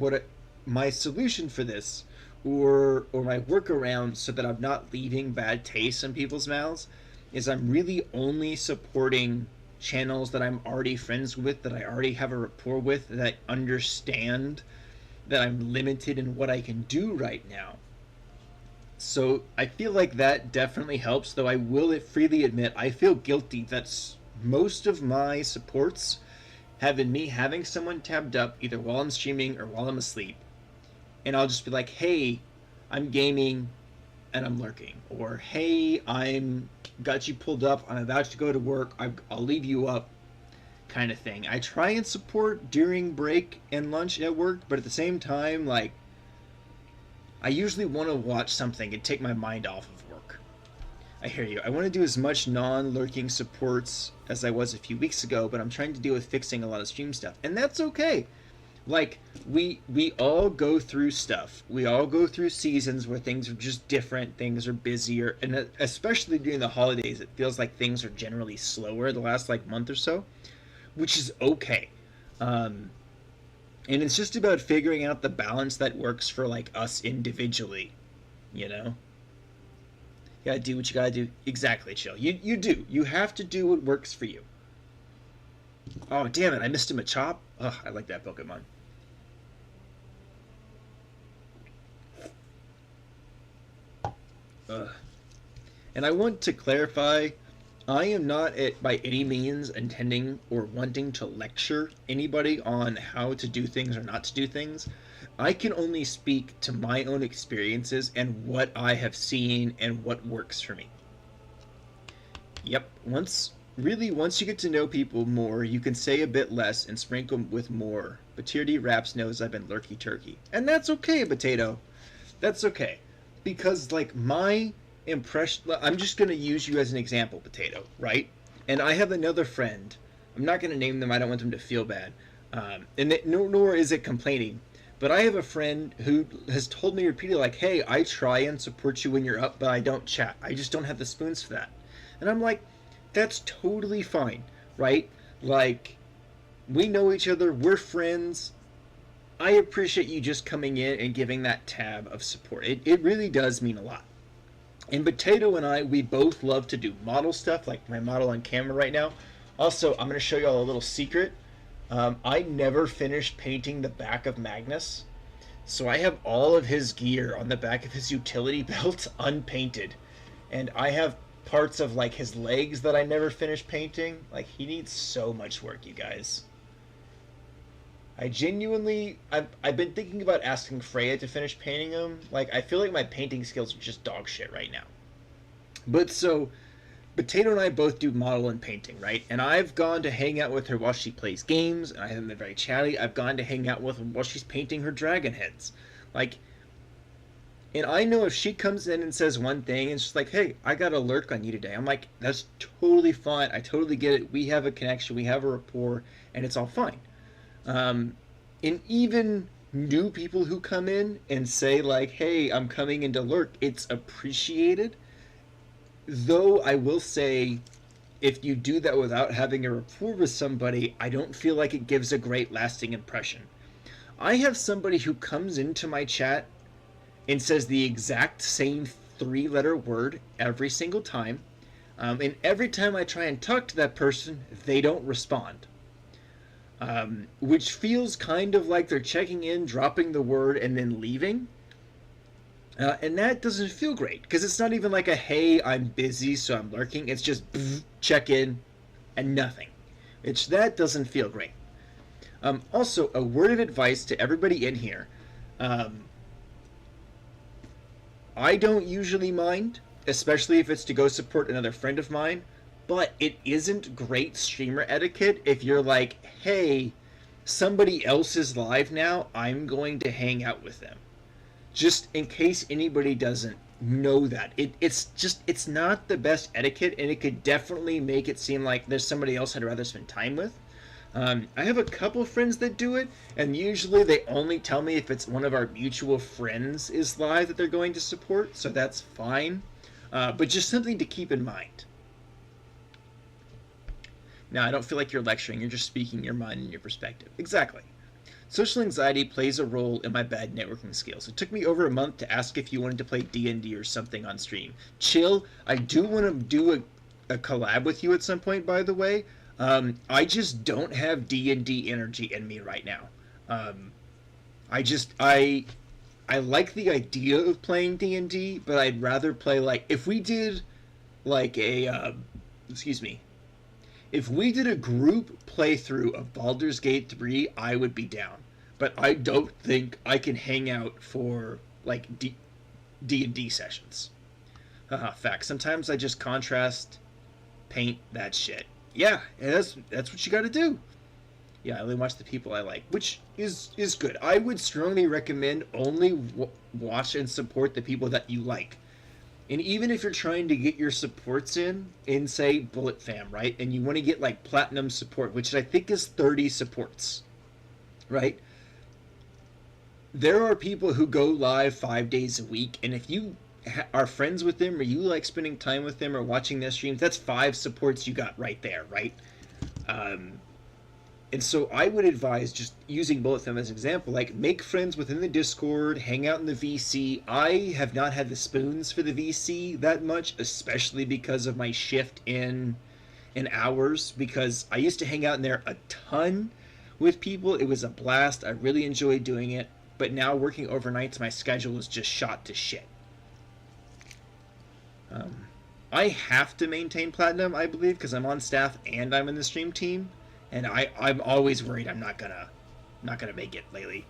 my solution for this, or my workaround so that I'm not leaving bad taste in people's mouths, is I'm really only supporting channels that I'm already friends with, that I already have a rapport with, that understand that I'm limited in what I can do right now. So I feel like that definitely helps, though I will freely admit I feel guilty that most of my supports have been me having someone tabbed up either while I'm streaming or while I'm asleep, and I'll just be like, hey, I'm gaming and I'm lurking, or hey, I'm got you pulled up, I'm about to go to work, I'll leave you up, kind of thing. I try and support during break and lunch at work, but at the same time, like, I usually want to watch something and take my mind off of work. I hear you. I want to do as much non-lurking supports as I was a few weeks ago, but I'm trying to deal with fixing a lot of stream stuff, and that's okay. Like, we all go through stuff. We all go through seasons where things are just different, things are busier, and especially during the holidays, it feels like things are generally slower the last, like, month or so, which is okay. And it's just about figuring out the balance that works for, like, us individually, you know? You gotta do what you gotta do. Exactly, Chill. You do. You have to do what works for you. Oh, damn it, I missed him a chop? Ugh, I like that Pokemon. And I want to clarify, I am not by any means intending or wanting to lecture anybody on how to do things or not to do things. I can only speak to my own experiences and what I have seen and what works for me. Yep, once you get to know people more, you can say a bit less and sprinkle with more. But Tier D Raps knows I've been lurky turkey. And that's okay, Potato. That's okay. Because, like, my impression... I'm just going to use you as an example, Potato, right? And I have another friend. I'm not going to name them. I don't want them to feel bad. Nor is it complaining. But I have a friend who has told me repeatedly, like, hey, I try and support you when you're up, but I don't chat. I just don't have the spoons for that. And I'm like, that's totally fine, right? Like, we know each other. We're friends. I appreciate you just coming in and giving that tab of support. It really does mean a lot. And Potato and I, we both love to do model stuff, like my model on camera right now. Also, I'm going to show you all a little secret. I never finished painting the back of Magnus, so I have all of his gear on the back of his utility belt unpainted. And I have parts of, like, his legs that I never finished painting. Like, he needs so much work, you guys. I've been thinking about asking Freya to finish painting him. Like, I feel like my painting skills are just dog shit right now. But so, Potato and I both do model and painting, right? And I've gone to hang out with her while she plays games, and I haven't been very chatty. I've gone to hang out with her while she's painting her dragon heads. Like, and I know if she comes in and says one thing, and she's like, hey, I got a lurk on you today. I'm like, that's totally fine. I totally get it. We have a connection. We have a rapport, and it's all fine. And even new people who come in and say, like, hey, I'm coming in to lurk, it's appreciated. Though I will say, if you do that without having a rapport with somebody, I don't feel like it gives a great lasting impression. I have somebody who comes into my chat and says the exact same 3-letter word every single time, and every time I try and talk to that person, they don't respond. Which feels kind of like they're checking in, dropping the word, and then leaving. And that doesn't feel great, because it's not even like a, hey, I'm busy, so I'm lurking. It's just, check in, and nothing. That doesn't feel great. Also, a word of advice to everybody in here. I don't usually mind, especially if it's to go support another friend of mine, but it isn't great streamer etiquette if you're like, hey, somebody else is live now, I'm going to hang out with them. Just in case anybody doesn't know that. It's not the best etiquette, and it could definitely make it seem like there's somebody else I'd rather spend time with. I have a couple friends that do it, and usually they only tell me if it's one of our mutual friends is live that they're going to support, so that's fine. But just something to keep in mind. Now, I don't feel like you're lecturing, you're just speaking your mind and your perspective. Exactly. Social anxiety plays a role in my bad networking skills. It took me over a month to ask if you wanted to play D&D or something on stream. Chill, I do want to do a collab with you at some point, by the way. I just don't have D&D energy in me right now. I like the idea of playing D&D, but I'd rather play, like, if we did, like, if we did a group playthrough of Baldur's Gate 3, I would be down. but I don't think I can hang out for like D&D sessions. Fact. Sometimes I just contrast, paint that shit. Yeah, and that's what you got to do. Yeah, I only watch the people I like, which is good. I would strongly recommend only watch and support the people that you like. And even if you're trying to get your supports in say Bullet Fam, right? And you want to get like platinum support, which I think is 30 supports, right? There are people who go live 5 days a week, and if you are friends with them or you like spending time with them or watching their streams, that's 5 supports you got right there, right? And so I would advise just using Bullet Fam as an example, like make friends within the Discord, hang out in the VC. I have not had the spoons for the VC that much, especially because of my shift in hours, because I used to hang out in there a ton with people. It was a blast. I really enjoyed doing it. But now working overnights, my schedule is just shot to shit. I have to maintain platinum, I believe, because I'm on staff and I'm in the stream team. And I'm always worried I'm not gonna make it lately.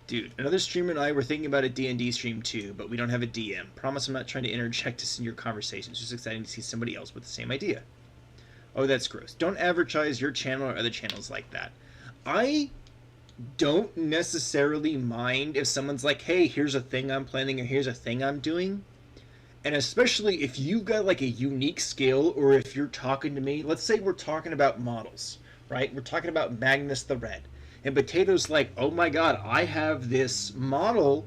Dude, another streamer and I were thinking about a D&D stream too, but we don't have a DM. Promise I'm not trying to interject us in your conversations. It's just exciting to see somebody else with the same idea. Oh, that's gross. Don't advertise your channel or other channels like that. I don't necessarily mind if someone's like, hey, here's a thing I'm planning or here's a thing I'm doing. And especially if you've got like a unique skill, or if you're talking to me, let's say we're talking about models, right? We're talking about Magnus the Red. And Potato's like, oh my god, I have this model.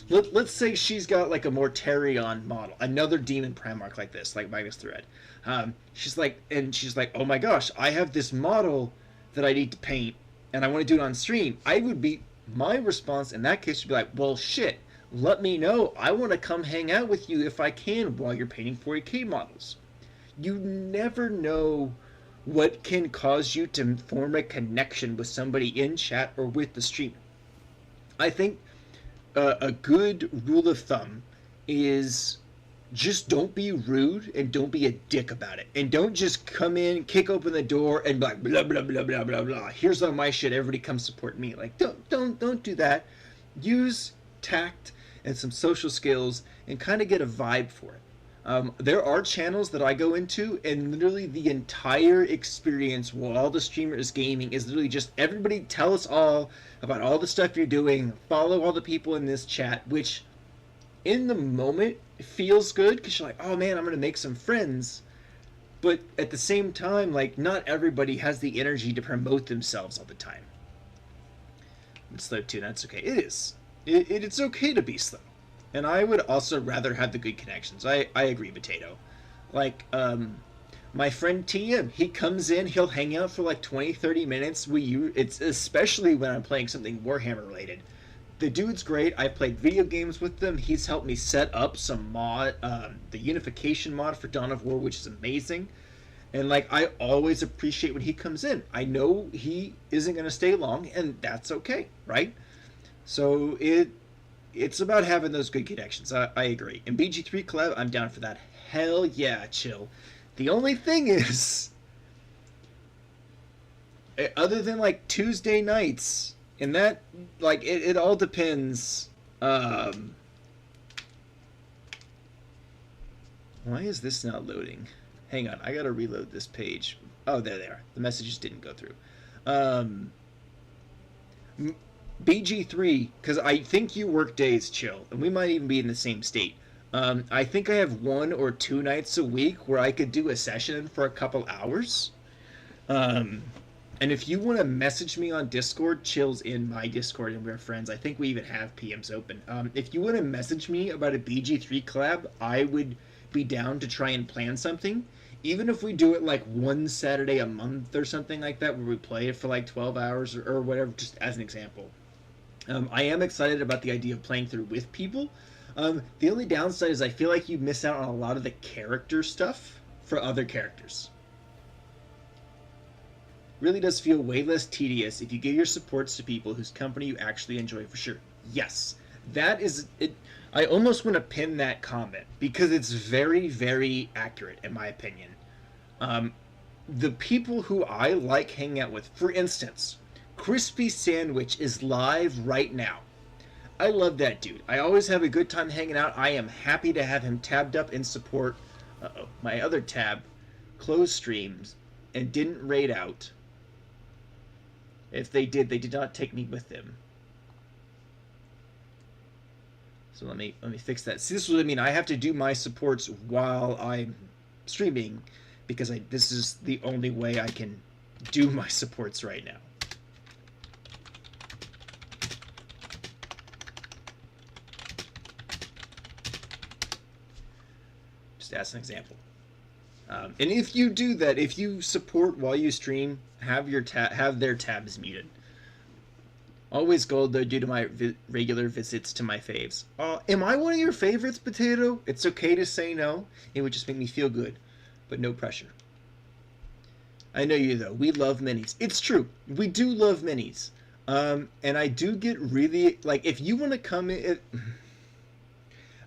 Let's say she's got like a Mortarion model, another demon Primarch like this, like Magnus the Red. She's like, oh my gosh, I have this model that I need to paint, and I want to do it on stream. My response in that case would be like, well, shit. Let me know. I want to come hang out with you if I can while you're painting 40k models. You never know what can cause you to form a connection with somebody in chat or with the streamer. I think a good rule of thumb is just don't be rude and don't be a dick about it. And don't just come in, kick open the door, and be like, blah, blah, blah, blah, blah, blah. Here's all my shit. Everybody come support me. Like, don't do that. Use tact and some social skills and kind of get a vibe for it. There are channels that I go into, and literally the entire experience while the streamer is gaming is literally just everybody tell us all about all the stuff you're doing, follow all the people in this chat, which in the moment feels good because you're like, oh man, I'm going to make some friends. But at the same time, like, not everybody has the energy to promote themselves all the time. It's slow too, that's okay. It is. It's okay to be slow. And I would also rather have the good connections. I agree, Potato. Like, my friend TM, he comes in, he'll hang out for like 20-30 minutes. It's especially when I'm playing something Warhammer related. The dude's great. I've played video games with them. He's helped me set up some mod, the Unification mod for Dawn of War, which is amazing. And like, I always appreciate when he comes in. I know he isn't going to stay long, and that's okay, right? So it's about having those good connections. I agree. And BG3 collab, I'm down for that. Hell yeah, chill. The only thing is, other than like Tuesday nights, and that, like, it all depends. Why is this not loading? Hang on, I gotta reload this page. Oh, there they are. The messages didn't go through. BG3, because I think you work days, chill, and we might even be in the same state. I think I have 1 or 2 nights a week where I could do a session for a couple hours. And if you want to message me on Discord, Chill's in my Discord and we're friends. I think we even have PMs open. If you want to message me about a BG3 collab, I would be down to try and plan something. Even if we do it like one Saturday a month or something like that, where we play it for like 12 hours or whatever, just as an example. I am excited about the idea of playing through with people. The only downside is I feel like you miss out on a lot of the character stuff for other characters. Really does feel way less tedious if you give your supports to people whose company you actually enjoy, for sure. Yes, that is it. I almost want to pin that comment because it's very, very accurate in my opinion. The people who I like hanging out with, for instance, Crispy Sandwich is live right now. I love that dude. I always have a good time hanging out. I am happy to have him tabbed up in support. My other tab closed streams and didn't raid out. If they did not take me with them. So let me fix that. See, this is what I mean. I have to do my supports while I'm streaming because this is the only way I can do my supports right now. Just as an example. And if you do that, if you support while you stream, have their tabs muted. Always gold though due to my regular visits to my faves. Am I one of your favorites, Potato? It's okay to say no. It would just make me feel good, but no pressure. I know you though. We love minis. It's true. We do love minis. And I do get really like if you want to come in.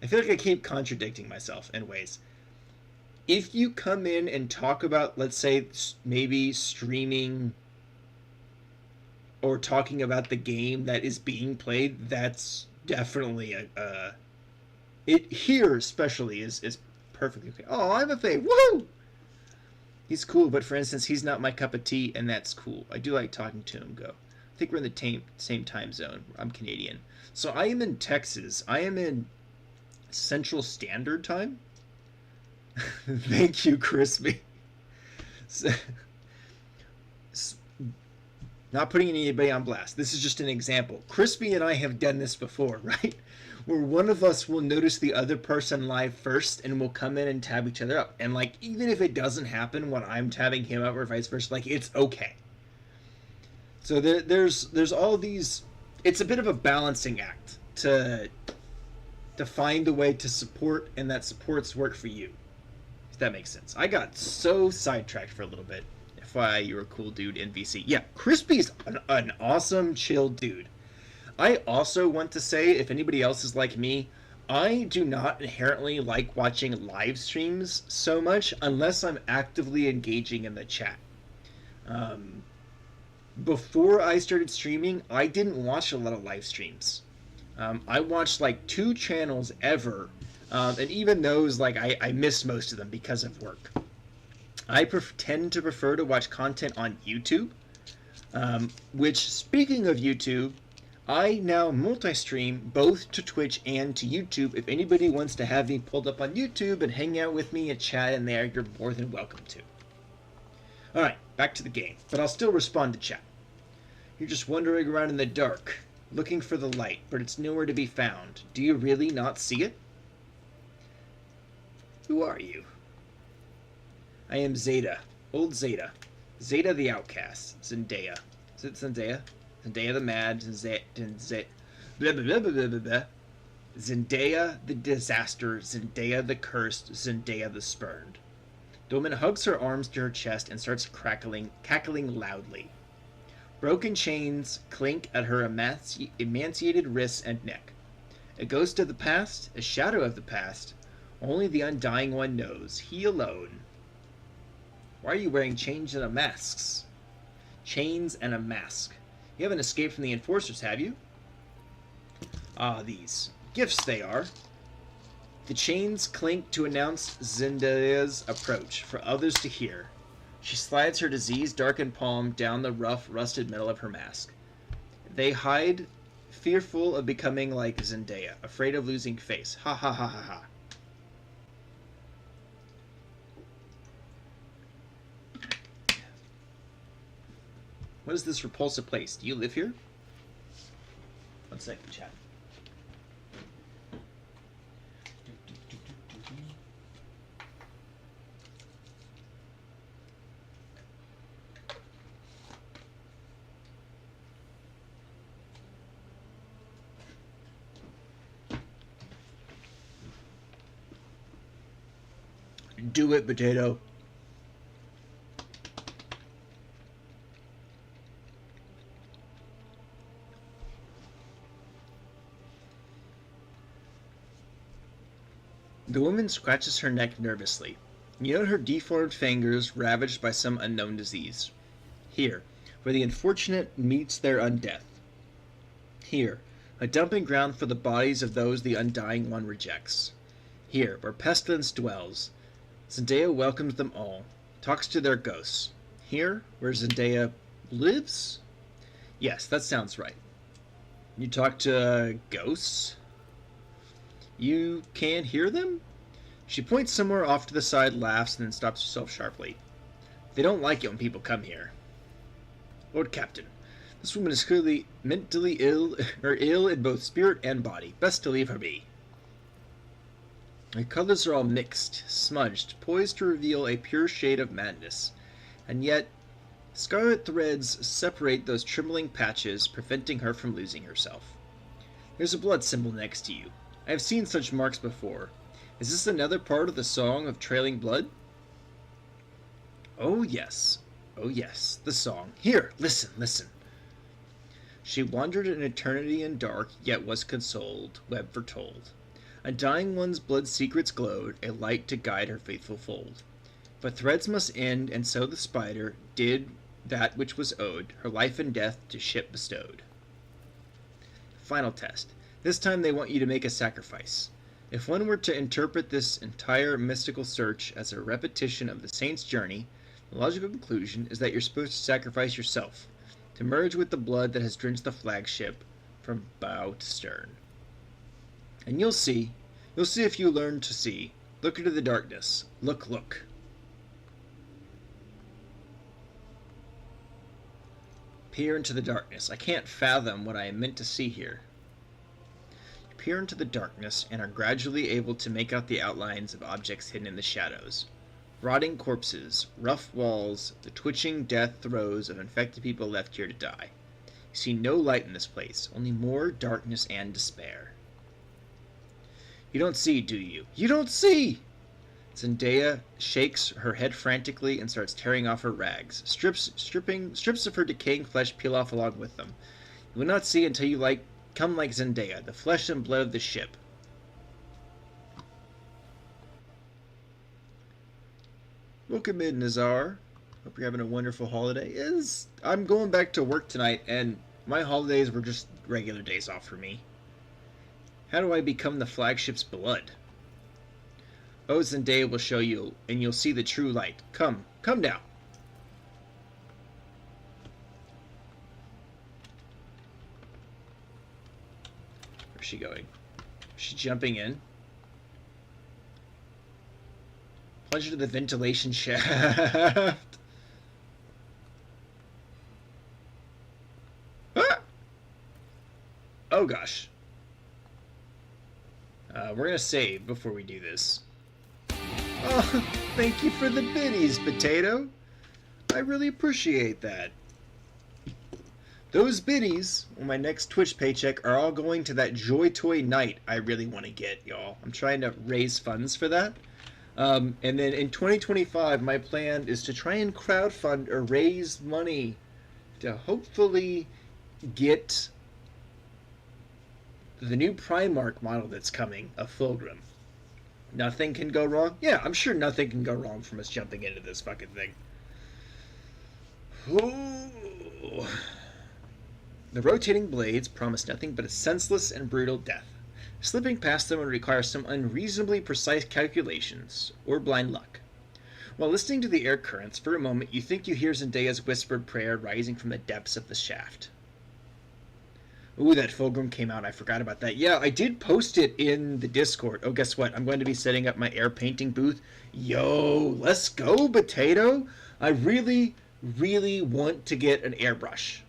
I feel like I keep contradicting myself in ways. If you come in and talk about, let's say, maybe streaming or talking about the game that is being played, that's definitely it here especially is perfectly okay. Oh, I'm a fave. Woo! He's cool, but for instance, he's not my cup of tea, and that's cool. I do like talking to him. Go. I think we're in the same time zone. I'm Canadian, so I am in Texas. I am in Central Standard Time. Thank you, Crispy. Not putting anybody on blast. This is just an example. Crispy and I have done this before, right? Where one of us will notice the other person live first and will come in and tab each other up. And like, even if it doesn't happen when I'm tabbing him up or vice versa, like it's okay. So there's all these. It's a bit of a balancing act to find a way to support and that supports work for you. If that makes sense. I got so sidetracked for a little bit. FYI, you're a cool dude in VC. Yeah, Crispy's an awesome, chill dude. I also want to say, if anybody else is like me, I do not inherently like watching live streams so much unless I'm actively engaging in the chat. Before I started streaming, I didn't watch a lot of live streams. I watched like 2 channels ever, and even those, like I miss most of them because of work. I tend to prefer to watch content on YouTube, which, speaking of YouTube, I now multi-stream both to Twitch and to YouTube. If anybody wants to have me pulled up on YouTube and hang out with me and chat in there, you're more than welcome to. Alright, back to the game, but I'll still respond to chat. You're just wandering around in the dark, looking for the light, but it's nowhere to be found. Do you really not see it? Who are you? I am Zeta. Old Zeta. Zeta the Outcast. Zendaya. Is it Zendaya? Zendaya the Mad. Zendaya the Disaster. Zendaya the Cursed. Zendaya the Spurned. The woman hugs her arms to her chest and starts cackling loudly. Broken chains clink at her emaciated wrists and neck. A ghost of the past, a shadow of the past. Only the Undying One knows. He alone. Why are you wearing chains and a mask? Chains and a mask. You haven't escaped from the enforcers, have you? Ah, these. Gifts they are. The chains clink to announce Zendaya's approach, for others to hear. She slides her disease-darkened palm down the rough, rusted metal of her mask. They hide, fearful of becoming like Zendaya, afraid of losing face. Ha ha ha ha ha. What is this repulsive place? Do you live here? 1 second, chat. Do it, Potato. The woman scratches her neck nervously. You note her deformed fingers ravaged by some unknown disease. Here, where the unfortunate meets their undeath. Here, a dumping ground for the bodies of those the Undying One rejects. Here, where pestilence dwells, Zendaya welcomes them all, talks to their ghosts. Here, where Zendaya lives? Yes, that sounds right. You talk to ghosts? You can't hear them? She points somewhere off to the side, laughs, and then stops herself sharply. They don't like it when people come here. Lord Captain, this woman is clearly mentally ill, or ill in both spirit and body. Best to leave her be. Her colors are all mixed, smudged, poised to reveal a pure shade of madness. And yet, scarlet threads separate those trembling patches, preventing her from losing herself. There's a blood symbol next to you. I have seen such marks before. Is this another part of the song of trailing blood? Oh yes, the song. Here, listen, listen. She wandered an eternity in dark, yet was consoled, web foretold. A dying one's blood secrets glowed, a light to guide her faithful fold. But threads must end, and so the spider did that which was owed, her life and death to ship bestowed. Final test. This time they want you to make a sacrifice. If one were to interpret this entire mystical search as a repetition of the saint's journey, the logical conclusion is that you're supposed to sacrifice yourself, to merge with the blood that has drenched the flagship from bow to stern. And you'll see if you learn to see. Look into the darkness. Look, look. Peer into the darkness. I can't fathom what I am meant to see here. You peer into the darkness and are gradually able to make out the outlines of objects hidden in the shadows. Rotting corpses, rough walls, the twitching death throes of infected people left here to die. You see no light in this place, only more darkness and despair. You don't see, do you? You don't see! Zendaya shakes her head frantically and starts tearing off her rags. Strips of her decaying flesh peel off along with them. You will not see until you come like Zendaya, the flesh and blood of the ship. Welcome in, Nazar. Hope you're having a wonderful holiday. I'm going back to work tonight, and my holidays were just regular days off for me. How do I become the flagship's blood? Oh, Zendaya will show you, and you'll see the true light. Come now. Where's she going? Is she jumping in? Plunge into the ventilation shaft. Ah! Oh gosh. We're gonna save before we do this. Oh, thank you for the biddies, Potato. I really appreciate that. Those biddies on my next Twitch paycheck are all going to that Joy Toy night I really want to get, y'all. I'm trying to raise funds for that. And then in 2025, my plan is to try and crowdfund or raise money to hopefully get the new Primarch model that's coming of Fulgrim. Nothing can go wrong? Yeah, I'm sure nothing can go wrong from us jumping into this fucking thing. Ooh. The rotating blades promise nothing but a senseless and brutal death. Slipping past them would require some unreasonably precise calculations, or blind luck. While listening to the air currents, for a moment you think you hear Zendaya's whispered prayer rising from the depths of the shaft. Ooh, that Fulgrim came out. I forgot about that. Yeah, I did post it in the Discord. Oh, guess what? I'm going to be setting up my air painting booth. Yo, let's go, Potato. I really, really want to get an airbrush.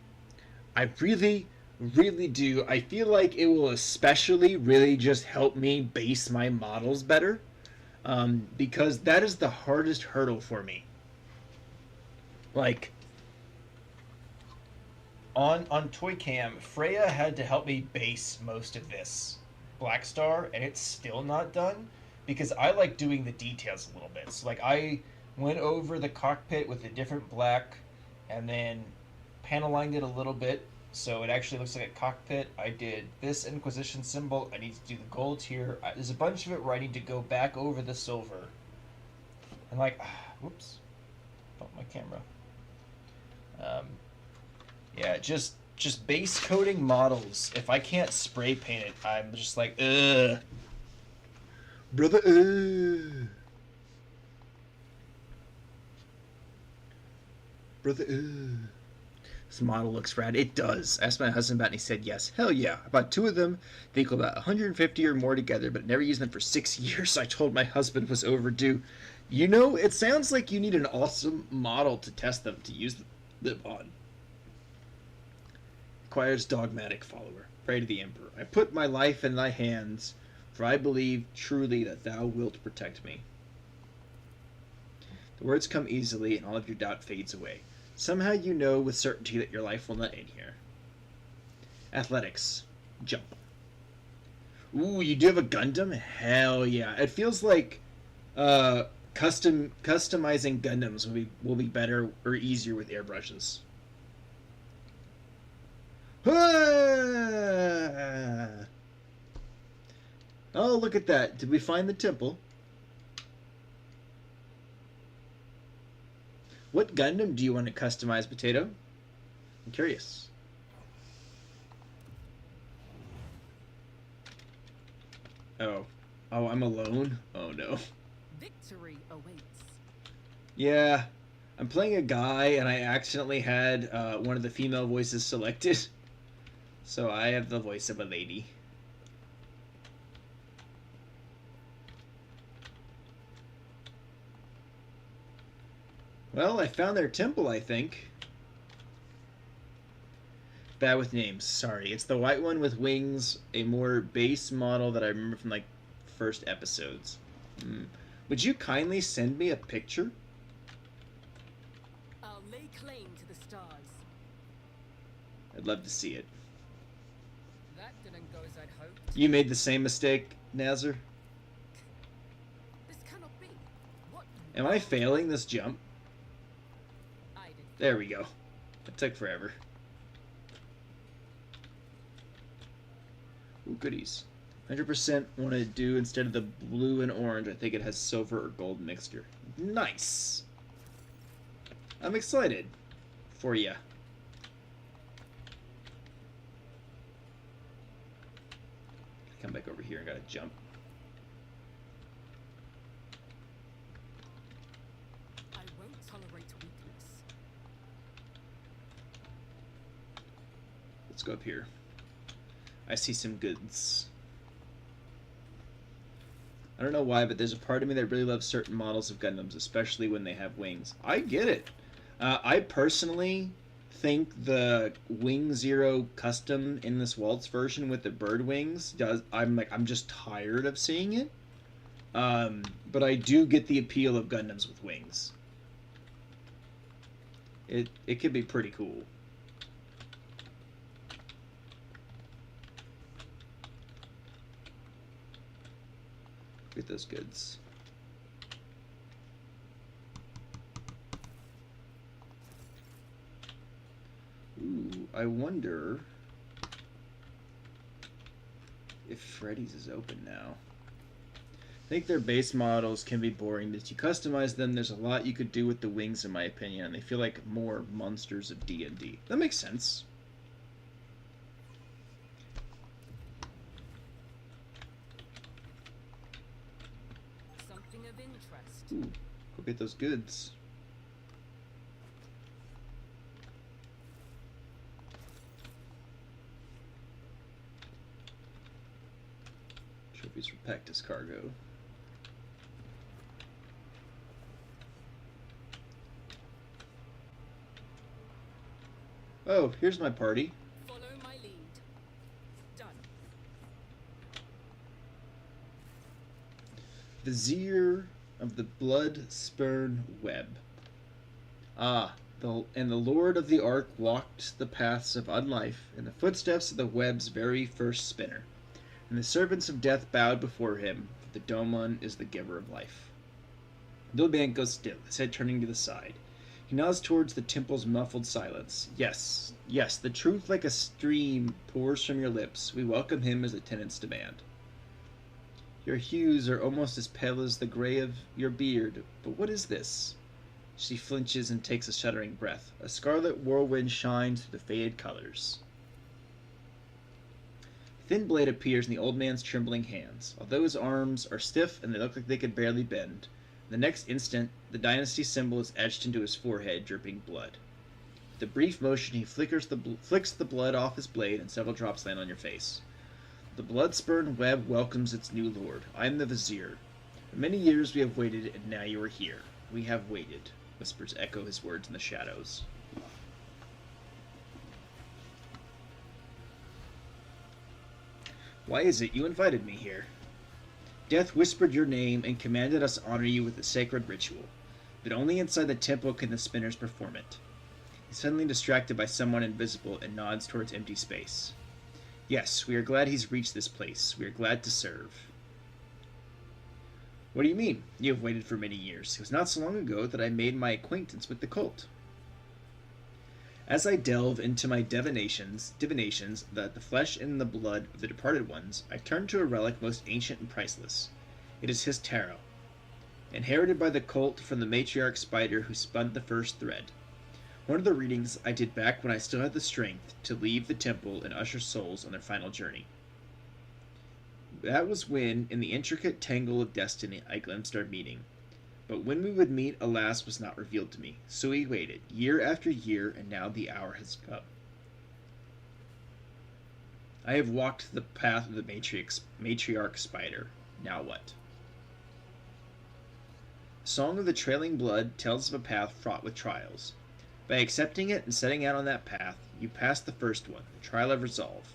I really, really do. I feel like it will especially really just help me base my models better. Because that is the hardest hurdle for me. Like, on ToyCam, Freya had to help me base most of this Black Star, and it's still not done because I like doing the details a little bit. So like I went over the cockpit with a different black and then panelined it a little bit so it actually looks like a cockpit. I did this Inquisition symbol. I need to do the gold here. There's a bunch of it where I need to go back over the silver. And like, whoops, bumped my camera. Yeah, just base coating models. If I can't spray paint it, I'm just like, ugh. Brother, Brother, This model looks rad. It does. I asked my husband about it and he said yes. Hell yeah. I bought 2 of them. They equal about 150 or more together, but never used them for 6 years, so I told my husband was overdue. You know, it sounds like you need an awesome model to test them, to use them on. Requires dogmatic follower. Pray to the Emperor. I put my life in thy hands, for I believe truly that thou wilt protect me. The words come easily, and all of your doubt fades away. Somehow you know with certainty that your life will not end here. Athletics. Jump. Ooh, you do have a Gundam? Hell yeah. It feels like customizing Gundams will be better or easier with airbrushes. Oh, look at that. Did we find the temple? What Gundam do you want to customize, Potato? I'm curious. Oh. Oh, I'm alone? Oh, no. Victory awaits. Yeah. I'm playing a guy, and I accidentally had one of the female voices selected. So I have the voice of a lady. Well, I found their temple, I think. Bad with names, sorry. It's the white one with wings, a more base model that I remember from, like, first episodes. Would you kindly send me a picture? I'll lay claim to the stars. I'd love to see it. That didn't go as I'd hoped. You made the same mistake, Nazar? This cannot be. What? Am I failing this jump? I did. There we go. It took forever. Ooh, goodies. 100% want to do, instead of the blue and orange, I think it has silver or gold mixture. Nice! I'm excited for ya. Come back over here and gotta jump. I won't tolerate weakness. Let's go up here. I see some goods. I don't know why, but there's a part of me that really loves certain models of Gundams, especially when they have wings. I get it. I personally think the Wing Zero custom in this Waltz version with the bird wings I'm just tired of seeing it. But I do get the appeal of Gundams with wings. It could be pretty cool. Get those goods. Ooh, I wonder if Freddy's is open now. I think their base models can be boring. As you customize them, there's a lot you could do with the wings, in my opinion, and they feel like more monsters of D&D. That makes sense. Something of interest. Ooh, go get those goods. Trophies for Pactus cargo. Oh, here's my party. Follow my lead. Done. Vizier of the blood-spurn web. Ah, and the Lord of the Ark walked the paths of unlife in the footsteps of the web's very first spinner. And the servants of death bowed before him, for the Domon is the giver of life. The old man goes still, his head turning to the side. He nods towards the temple's muffled silence. Yes, yes, the truth like a stream pours from your lips. We welcome him as the tenants demand. Your hues are almost as pale as the gray of your beard, but what is this? She flinches and takes a shuddering breath. A scarlet whirlwind shines through the faded colors. A thin blade appears in the old man's trembling hands. Although his arms are stiff and they look like they could barely bend, the next instant, the dynasty symbol is etched into his forehead, dripping blood. With a brief motion, he flicks the blood off his blade, and several drops land on your face. The blood-spurned web welcomes its new lord. I am the Vizier. For many years we have waited, and now you are here. We have waited. Whispers echo his words in the shadows. Why is it you invited me here? Death whispered your name and commanded us honor you with a sacred ritual, but only inside the temple can the spinners perform it. He's suddenly distracted by someone invisible and nods towards empty space. Yes, we are glad he's reached this place. We are glad to serve. What do you mean? You have waited for many years. It was not so long ago that I made my acquaintance with the cult. As I delve into my divinations that the flesh and the blood of the departed ones, I turn to a relic most ancient and priceless. It is his tarot, inherited by the cult from the matriarch spider who spun the first thread. One of the readings I did back when I still had the strength to leave the temple and usher souls on their final journey. That was when, in the intricate tangle of destiny, I glimpsed our meeting. But when we would meet, alas, was not revealed to me. So we waited, year after year, and now the hour has come. I have walked the path of the matriarch spider. Now what? Song of the Trailing Blood tells of a path fraught with trials. By accepting it and setting out on that path, you pass the first one, the trial of resolve.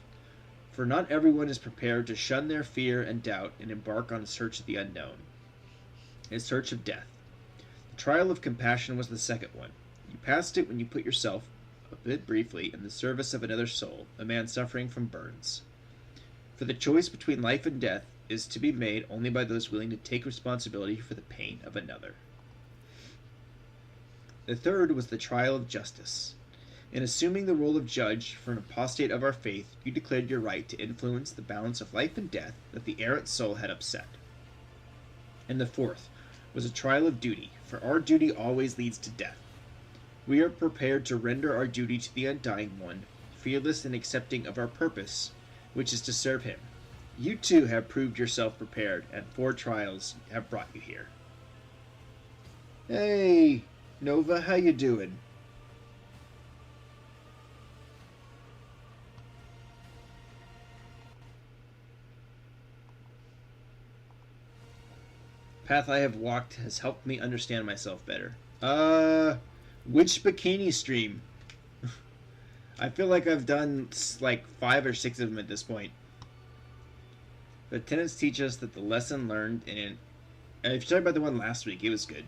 For not everyone is prepared to shun their fear and doubt and embark on a search of the unknown, a search of death. The trial of compassion was the second one. You passed it when you put yourself, a bit briefly, in the service of another soul, a man suffering from burns. For the choice between life and death is to be made only by those willing to take responsibility for the pain of another. The third was the trial of justice. In assuming the role of judge for an apostate of our faith, you declared your right to influence the balance of life and death that the errant soul had upset. And the fourth was a trial of duty, for our duty always leads to death. We are prepared to render our duty to the Undying One, fearless in accepting of our purpose, which is to serve him. You too have proved yourself prepared, and 4 trials have brought you here. Hey, Nova, how you doing? Path I have walked has helped me understand myself better. Which bikini stream? I feel like I've done like 5 or 6 of them at this point. The tenets teach us that the lesson learned if you're talking about the one last week, it was good,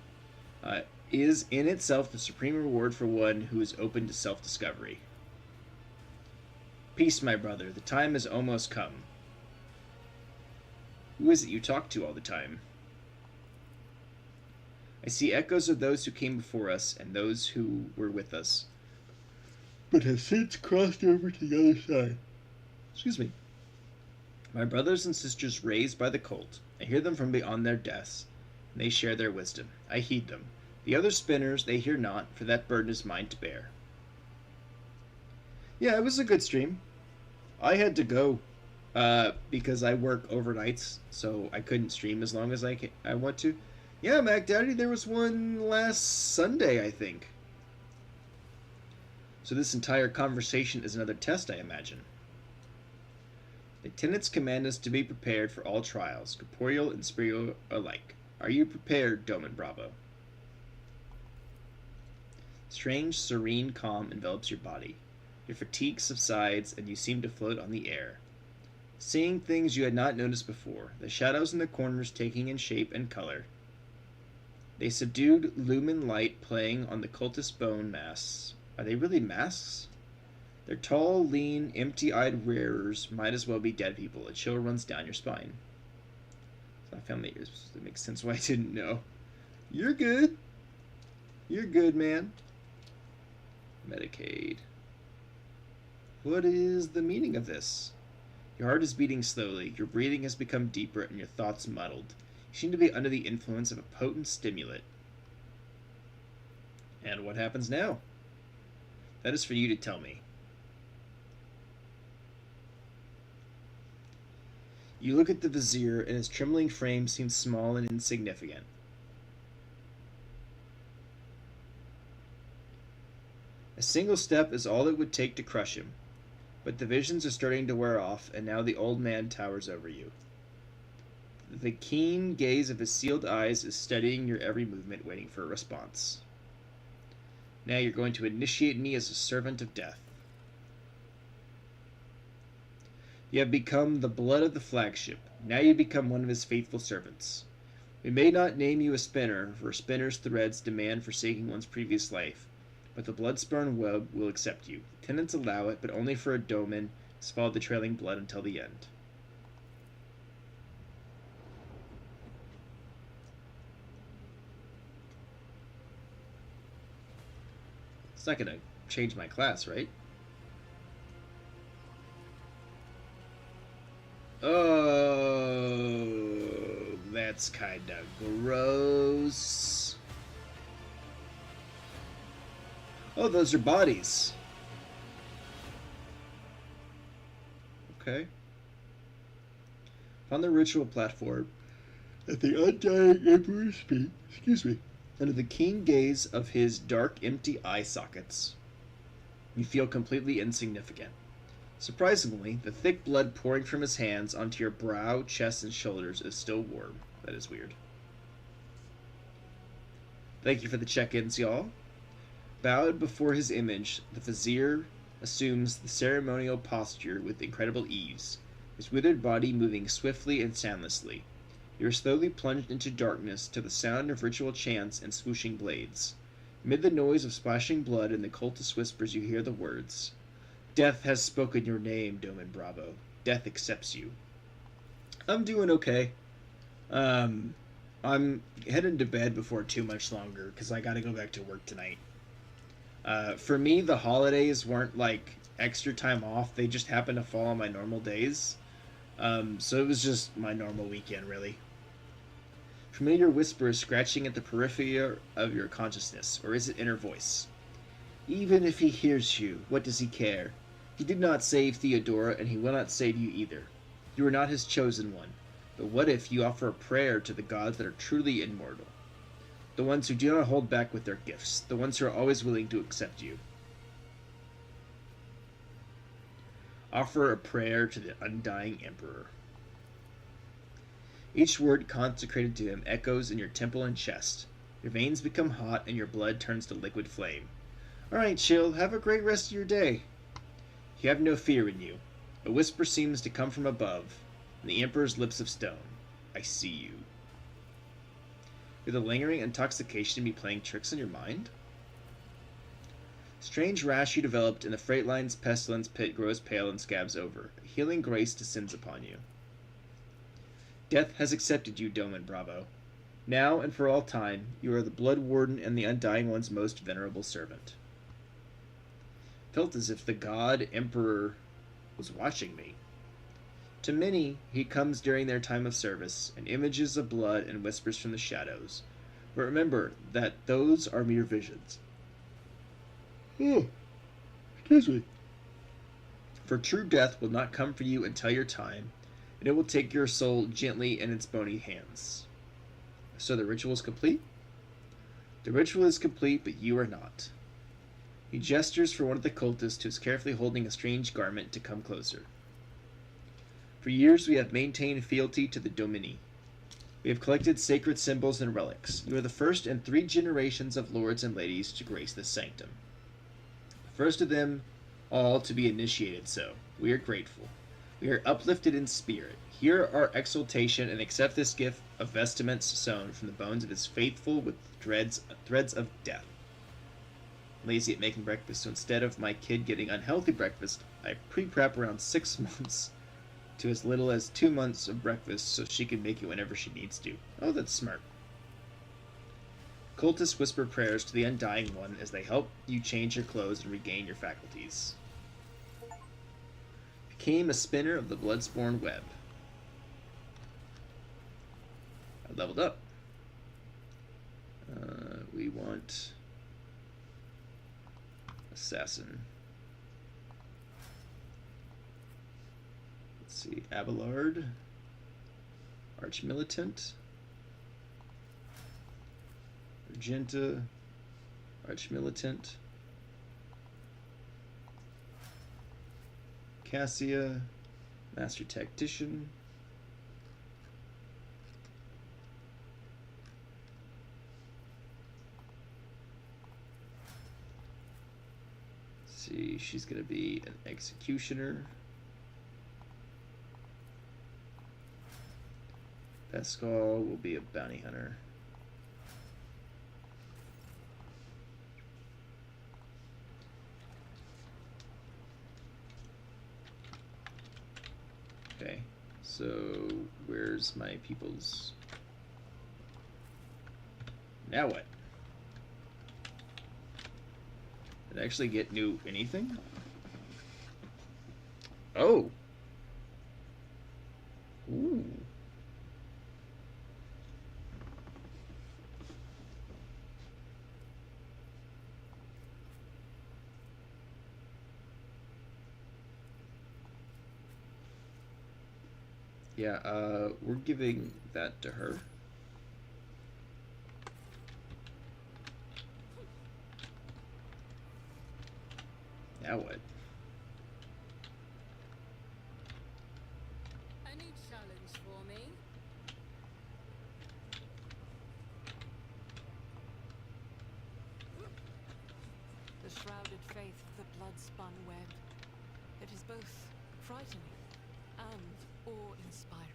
is in itself the supreme reward for one who is open to self-discovery. Peace, my brother. The time has almost come. Who is it you talk to all the time? I see echoes of those who came before us and those who were with us, but have since crossed over to the other side. Excuse me. My brothers and sisters raised by the cult. I hear them from beyond their deaths, and they share their wisdom. I heed them. The other spinners they hear not, for that burden is mine to bear. Yeah, it was a good stream. I had to go because I work overnights, so I couldn't stream as long as I want to. Yeah, Mac Daddy, there was one last Sunday, I think. So this entire conversation is another test, I imagine. The tenets command us to be prepared for all trials, corporeal and spiritual alike. Are you prepared, Doman Bravo? Strange, serene calm envelops your body. Your fatigue subsides, and you seem to float on the air. Seeing things you had not noticed before, the shadows in the corners taking in shape and color. They subdued lumen light playing on the cultist bone masks. Are they really masks? Their tall, lean, empty-eyed wearers might as well be dead people. A chill runs down your spine. So I found that it makes sense why I didn't know. You're good. You're good, man. Medicaid. What is the meaning of this? Your heart is beating slowly, your breathing has become deeper, and your thoughts muddled. You seem to be under the influence of a potent stimulant. And what happens now? That is for you to tell me. You look at the Vizier, and his trembling frame seems small and insignificant. A single step is all it would take to crush him, but the visions are starting to wear off, and now the old man towers over you. The keen gaze of his sealed eyes is studying your every movement, waiting for a response. Now you're going to initiate me as a servant of death. You have become the blood of the flagship. Now you become one of his faithful servants. We may not name you a spinner, for spinner's threads demand forsaking one's previous life, but the blood-spurn web will accept you. Tenants allow it, but only for a domain to follow the trailing blood until the end. It's not going to change my class, right? Oh, that's kinda gross. Oh, those are bodies. Okay. On the ritual platform, at the undying Emperor's feet, under the keen gaze of his dark, empty eye sockets, you feel completely insignificant. Surprisingly, the thick blood pouring from his hands onto your brow, chest, and shoulders is still warm. That is weird. Thank you for the check-ins, y'all. Bowed before his image, the Vizier assumes the ceremonial posture with incredible ease, his withered body moving swiftly and soundlessly. You are slowly plunged into darkness to the sound of ritual chants and swooshing blades. Amid the noise of splashing blood and the cultist whispers, you hear the words, "Death has spoken your name, Doman Bravo. Death accepts you." I'm doing okay. I'm heading to bed before too much longer because I got to go back to work tonight. For me, the holidays weren't like extra time off. They just happened to fall on my normal days. So it was just my normal weekend, really. Familiar whisper is scratching at the periphery of your consciousness, or is it inner voice? Even if he hears you, what does he care? He did not save Theodora, and he will not save you either. You are not his chosen one. But what if you offer a prayer to the gods that are truly immortal? The ones who do not hold back with their gifts, the ones who are always willing to accept you. Offer a prayer to the undying Emperor. Each word consecrated to him echoes in your temple and chest. Your veins become hot and your blood turns to liquid flame. Alright, chill. Have a great rest of your day. You have no fear in you. A whisper seems to come from above, and the Emperor's lips of stone. I see you. Could the lingering intoxication be playing tricks on your mind? Strange rash you developed in the freight line's pestilence pit grows pale and scabs over. A healing grace descends upon you. Death has accepted you, Doman Bravo. Now and for all time, you are the Blood Warden and the Undying One's most venerable servant. Felt as if the god Emperor was watching me. To many, he comes during their time of service, in images of blood and whispers from the shadows. But remember that those are mere visions. Oh, excuse me. For true death will not come for you until your time, and it will take your soul gently in its bony hands. So the ritual is complete? The ritual is complete, but you are not. He gestures for one of the cultists who is carefully holding a strange garment to come closer. For years we have maintained fealty to the Domini. We have collected sacred symbols and relics. You are the first in 3 generations of lords and ladies to grace this sanctum. The first of them all to be initiated so. We are grateful. We are uplifted in spirit. Hear our exultation and accept this gift of vestments sewn from the bones of his faithful with threads of death. Lazy at making breakfast, so instead of my kid getting unhealthy breakfast, I pre-prep around 6 months to as little as 2 months of breakfast so she can make it whenever she needs to. Oh, that's smart. Cultists whisper prayers to the Undying One as they help you change your clothes and regain your faculties. Became a spinner of the blood-spurn web. I leveled up. We want Assassin. Let's see, Abelard, Archmilitant, Argenta, Archmilitant, Cassia, Master Tactician, let's see, she's gonna be an Executioner. Pascal will be a Bounty Hunter. Okay, so where's my people's? Now what? Did I actually get new anything? Oh. Ooh. Yeah, we're giving that to her. Now what? Any challenge for me? The shrouded faith of the blood-spun web. It is both frightening and awe-inspiring.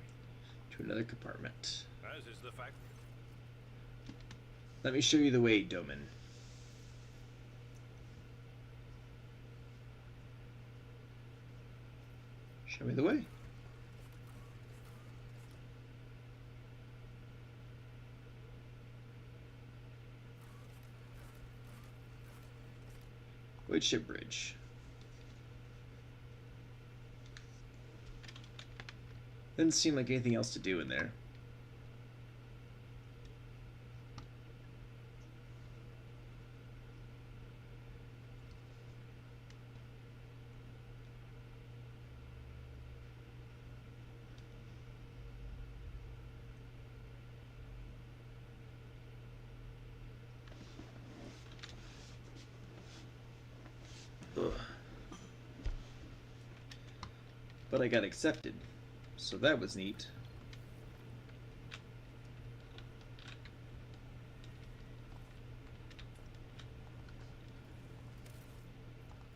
To another compartment. As is the fact. Let me show you the way, Doman. Show me the way. Woodship Bridge. Doesn't seem like anything else to do in there. Ugh. But I got accepted, so that was neat.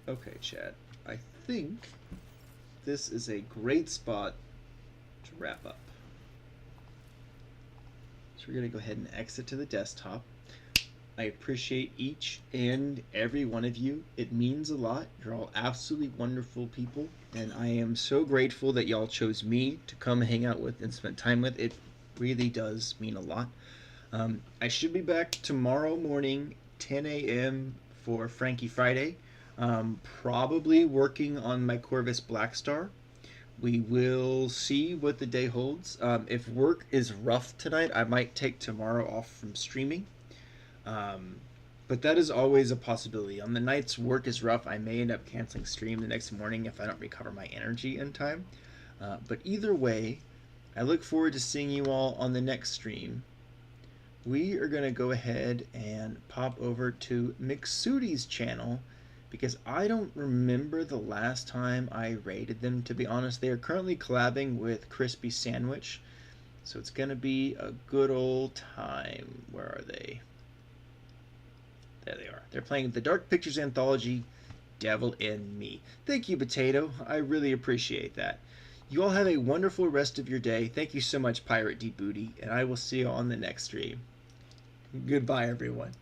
Okay, chat. I think this is a great spot to wrap up. So we're going to go ahead and exit to the desktop. I appreciate each and every one of you. It means a lot. You're all absolutely wonderful people, and I am so grateful that y'all chose me to come hang out with and spend time with. It really does mean a lot. I should be back tomorrow morning, 10 a.m. for Frankie Friday. Probably working on my Corvus Blackstar. We will see what the day holds. If work is rough tonight, I might take tomorrow off from streaming. But that is always a possibility. On the nights work is rough, I may end up canceling stream the next morning if I don't recover my energy in time. But either way, I look forward to seeing you all on the next stream. We are going to go ahead and pop over to McSudi's channel, because I don't remember the last time I raided them, to be honest. They are currently collabing with Crispy Sandwich, so it's going to be a good old time. Where are they? There they are. They're playing the Dark Pictures Anthology, Devil in Me. Thank you, Potato. I really appreciate that. You all have a wonderful rest of your day. Thank you so much, Pirate D Booty, and I will see you on the next stream. Goodbye, everyone.